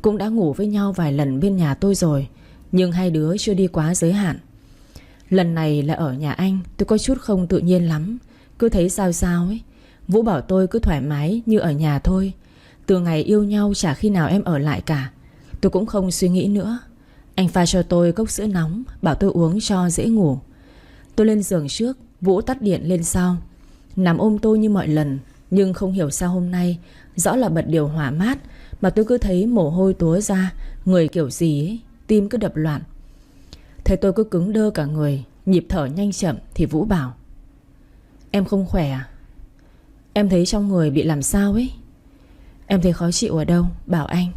Cũng đã ngủ với nhau vài lần bên nhà tôi rồi, nhưng hai đứa chưa đi quá giới hạn. Lần này là ở nhà anh, tôi có chút không tự nhiên lắm. Cứ thấy sao sao ấy. Vũ bảo tôi cứ thoải mái như ở nhà thôi. Từ ngày yêu nhau chả khi nào em ở lại cả. Tôi cũng không suy nghĩ nữa. Anh pha cho tôi cốc sữa nóng, bảo tôi uống cho dễ ngủ. Tôi lên giường trước, Vũ tắt điện lên sau. Nằm ôm tôi như mọi lần. Nhưng không hiểu sao hôm nay rõ là bật điều hòa mát mà tôi cứ thấy mồ hôi túa ra, người kiểu gì ấy, tim cứ đập loạn. Thấy tôi cứ cứng đơ cả người, nhịp thở nhanh chậm thì Vũ bảo: "Em không khỏe à?" "Em thấy trong người bị làm sao ấy." "Em thấy khó chịu ở đâu?" Bảo anh.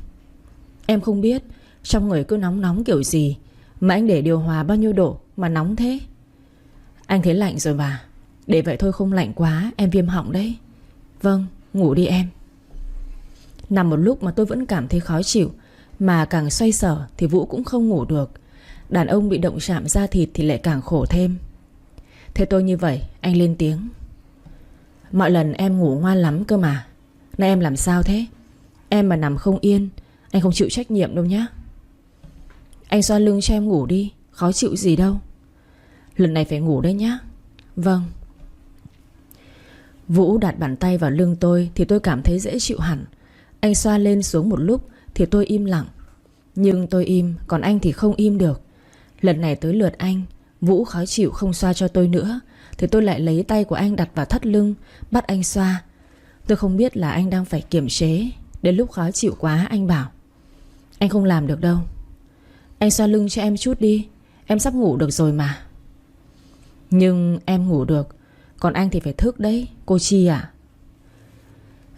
"Em không biết, trong người cứ nóng nóng kiểu gì, mà anh để điều hòa bao nhiêu độ mà nóng thế?" "Anh thấy lạnh rồi mà." "Để vậy thôi, không lạnh quá, em viêm họng đấy." "Vâng, ngủ đi em." Nằm một lúc mà tôi vẫn cảm thấy khó chịu, mà càng xoay sở thì Vũ cũng không ngủ được. Đàn ông bị động chạm da thịt thì lại càng khổ thêm. Thế tôi như vậy, anh lên tiếng: "Mọi lần em ngủ ngoan lắm cơ mà. Nay em làm sao thế? Em mà nằm không yên, anh không chịu trách nhiệm đâu nhá." "Anh xoa lưng cho em ngủ đi, khó chịu gì đâu." "Lần này phải ngủ đấy nhá." "Vâng." Vũ đặt bàn tay vào lưng tôi thì tôi cảm thấy dễ chịu hẳn. Anh xoa lên xuống một lúc thì tôi im lặng. Nhưng tôi im, còn anh thì không im được. Lần này tới lượt anh. Vũ khó chịu không xoa cho tôi nữa thì tôi lại lấy tay của anh đặt vào thắt lưng, bắt anh xoa. Tôi không biết là anh đang phải kiềm chế. Đến lúc khó chịu quá anh bảo: "Anh không làm được đâu. Anh xoa lưng cho em chút đi, Em sắp ngủ được rồi mà. Nhưng em ngủ được, còn anh thì phải thức đấy, cô Chi à.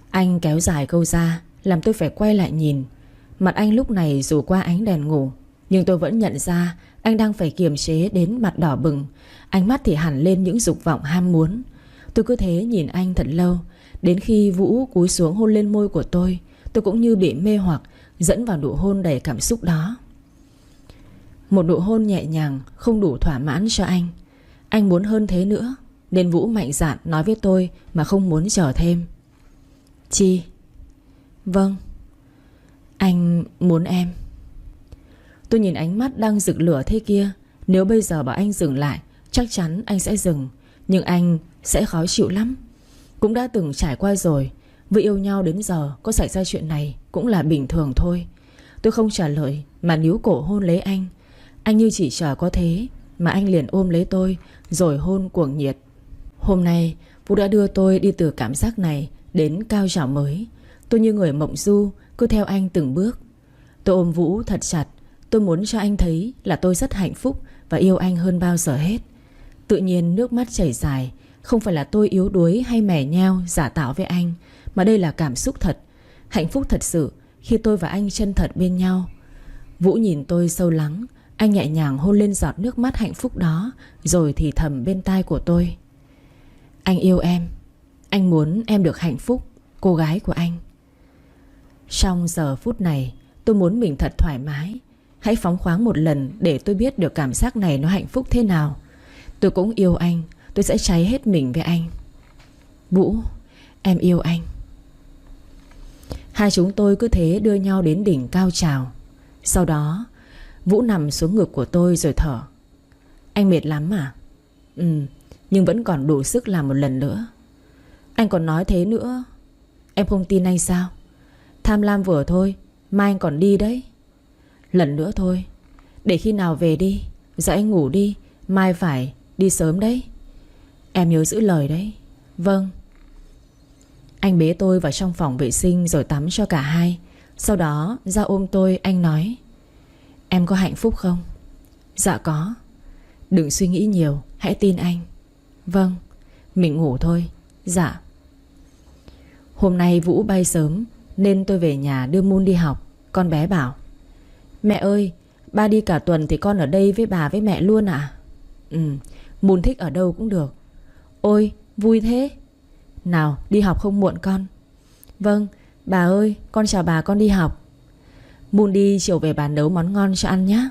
Anh kéo dài câu ra, làm tôi phải quay lại nhìn. Mặt anh lúc này dù qua ánh đèn ngủ, nhưng tôi vẫn nhận ra anh đang phải kiềm chế đến mặt đỏ bừng. Ánh mắt thì hẳn lên những dục vọng ham muốn. Tôi cứ thế nhìn anh thật lâu, đến khi Vũ cúi xuống hôn lên môi của tôi cũng như bị mê hoặc, dẫn vào nụ hôn đầy cảm xúc đó. Một nụ hôn nhẹ nhàng không đủ thỏa mãn cho anh. Anh muốn hơn thế nữa, nên Vũ mạnh dạn nói với tôi mà không muốn chờ thêm. Chi? Vâng. Anh muốn em. Tôi nhìn ánh mắt đang rực lửa thế kia. Nếu bây giờ bảo anh dừng lại, chắc chắn anh sẽ dừng. Nhưng anh sẽ khó chịu lắm. Cũng đã từng trải qua rồi. Vì yêu nhau đến giờ có xảy ra chuyện này cũng là bình thường thôi. Tôi không trả lời mà níu cổ hôn lấy anh. Anh như chỉ chờ có thế mà anh liền ôm lấy tôi, rồi hôn cuồng nhiệt. Hôm nay Vũ đã đưa tôi đi từ cảm giác này đến cao trào mới. Tôi như người mộng du, cứ theo anh từng bước. Tôi ôm Vũ thật chặt. Tôi muốn cho anh thấy là tôi rất hạnh phúc và yêu anh hơn bao giờ hết. Tự nhiên nước mắt chảy dài. Không phải là tôi yếu đuối hay mè nheo giả tạo với anh, mà đây là cảm xúc thật. Hạnh phúc thật sự khi tôi và anh chân thật bên nhau. Vũ nhìn tôi sâu lắng. Anh nhẹ nhàng hôn lên giọt nước mắt hạnh phúc đó, rồi thì thầm bên tai của tôi. Anh yêu em. Anh muốn em được hạnh phúc, cô gái của anh. Trong giờ phút này tôi muốn mình thật thoải mái. Hãy phóng khoáng một lần để tôi biết được cảm giác này nó hạnh phúc thế nào. Tôi cũng yêu anh. Tôi sẽ cháy hết mình với anh. Vũ, em yêu anh. Hai chúng tôi cứ thế đưa nhau đến đỉnh cao trào. Sau đó Vũ nằm xuống ngực của tôi rồi thở. Anh mệt lắm à? Nhưng vẫn còn đủ sức làm một lần nữa. Anh còn nói thế nữa. Em không tin anh sao? Tham lam vừa thôi, mai anh còn đi đấy. Lần nữa thôi. Để khi nào về đi. Giờ anh ngủ đi, mai phải đi sớm đấy. Em nhớ giữ lời đấy. Vâng. Anh bế tôi vào trong phòng vệ sinh rồi tắm cho cả hai. Sau đó ra ôm tôi, anh nói: Em có hạnh phúc không? Dạ có. Đừng suy nghĩ nhiều, hãy tin anh. Vâng. Mình ngủ thôi. Dạ. Hôm nay Vũ bay sớm nên tôi về nhà đưa Moon đi học. Con bé bảo: Mẹ ơi, ba đi cả tuần thì con ở đây với bà với mẹ luôn à? Moon thích ở đâu cũng được. Ôi, vui thế. Nào, đi học không muộn con. Vâng, bà ơi, con chào bà, con đi học. Moon đi, chiều về bà nấu món ngon cho ăn nhé.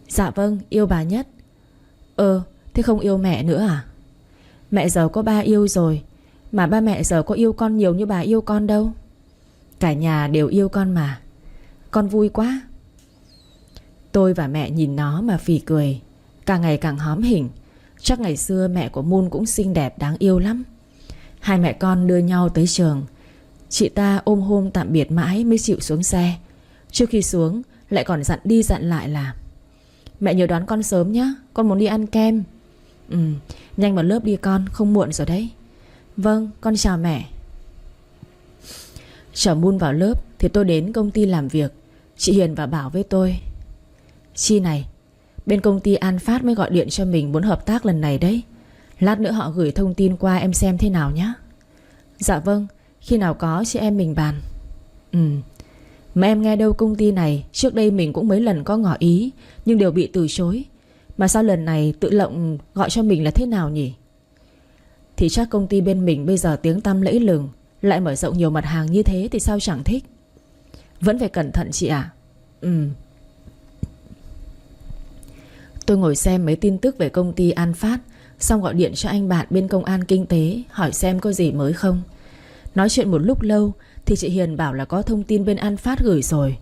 Dạ vâng, yêu bà nhất. Thế không yêu mẹ nữa à? Mẹ giờ có ba yêu rồi. Mà ba mẹ giờ có yêu con nhiều như bà yêu con đâu. Cả nhà đều yêu con mà. Con vui quá. Tôi và mẹ nhìn nó mà phì cười. Càng ngày càng hóm hỉnh. Chắc ngày xưa mẹ của Moon cũng xinh đẹp đáng yêu lắm. Hai mẹ con đưa nhau tới trường. Chị ta ôm hôn tạm biệt mãi mới chịu xuống xe. Trước khi xuống lại còn dặn đi dặn lại là: Mẹ nhớ đón con sớm nhé, con muốn đi ăn kem. Nhanh vào lớp đi con, không muộn rồi đấy. Vâng, con chào mẹ. Chở Moon vào lớp thì tôi đến công ty làm việc. Chị Hiền và bảo với tôi: Chi này, bên công ty An Phát mới gọi điện cho mình muốn hợp tác lần này đấy. Lát nữa họ gửi thông tin qua em xem thế nào nhé. Dạ vâng, khi nào có chị em mình bàn. Mà em nghe đâu công ty này trước đây mình cũng mấy lần có ngỏ ý nhưng đều bị từ chối. Mà sao lần này tự lộng gọi cho mình là thế nào nhỉ? Thì chắc công ty bên mình bây giờ tiếng tăm lẫy lừng, lại mở rộng nhiều mặt hàng như thế thì sao chẳng thích. Vẫn phải cẩn thận chị ạ. Tôi ngồi xem mấy tin tức về công ty An Phát, xong gọi điện cho anh bạn bên công an kinh tế hỏi xem có gì mới không. Nói chuyện một lúc lâu thì chị Hiền bảo là có thông tin bên An Phát gửi rồi.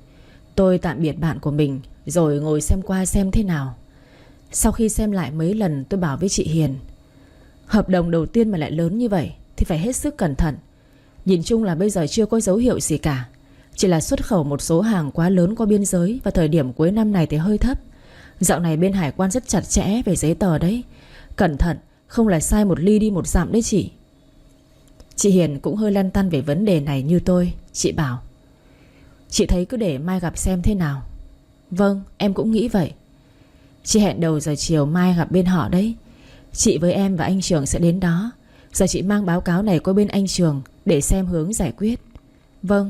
Tôi tạm biệt bạn của mình rồi ngồi xem qua xem thế nào. Sau khi xem lại mấy lần tôi bảo với chị Hiền: Hợp đồng đầu tiên mà lại lớn như vậy thì phải hết sức cẩn thận. Nhìn chung là bây giờ chưa có dấu hiệu gì cả. Chỉ là xuất khẩu một số hàng quá lớn qua biên giới, và thời điểm cuối năm này thì hơi thấp. Dạo này bên hải quan rất chặt chẽ về giấy tờ đấy. Cẩn thận, không là sai một ly đi một dặm đấy chị. Chị Hiền cũng hơi lăn tăn về vấn đề này như tôi. Chị bảo: Chị thấy cứ để mai gặp xem thế nào. Vâng, em cũng nghĩ vậy. Chị hẹn đầu giờ chiều mai gặp bên họ đấy. Chị với em và anh Trường sẽ đến đó. Giờ chị mang báo cáo này qua bên anh Trường để xem hướng giải quyết. Vâng,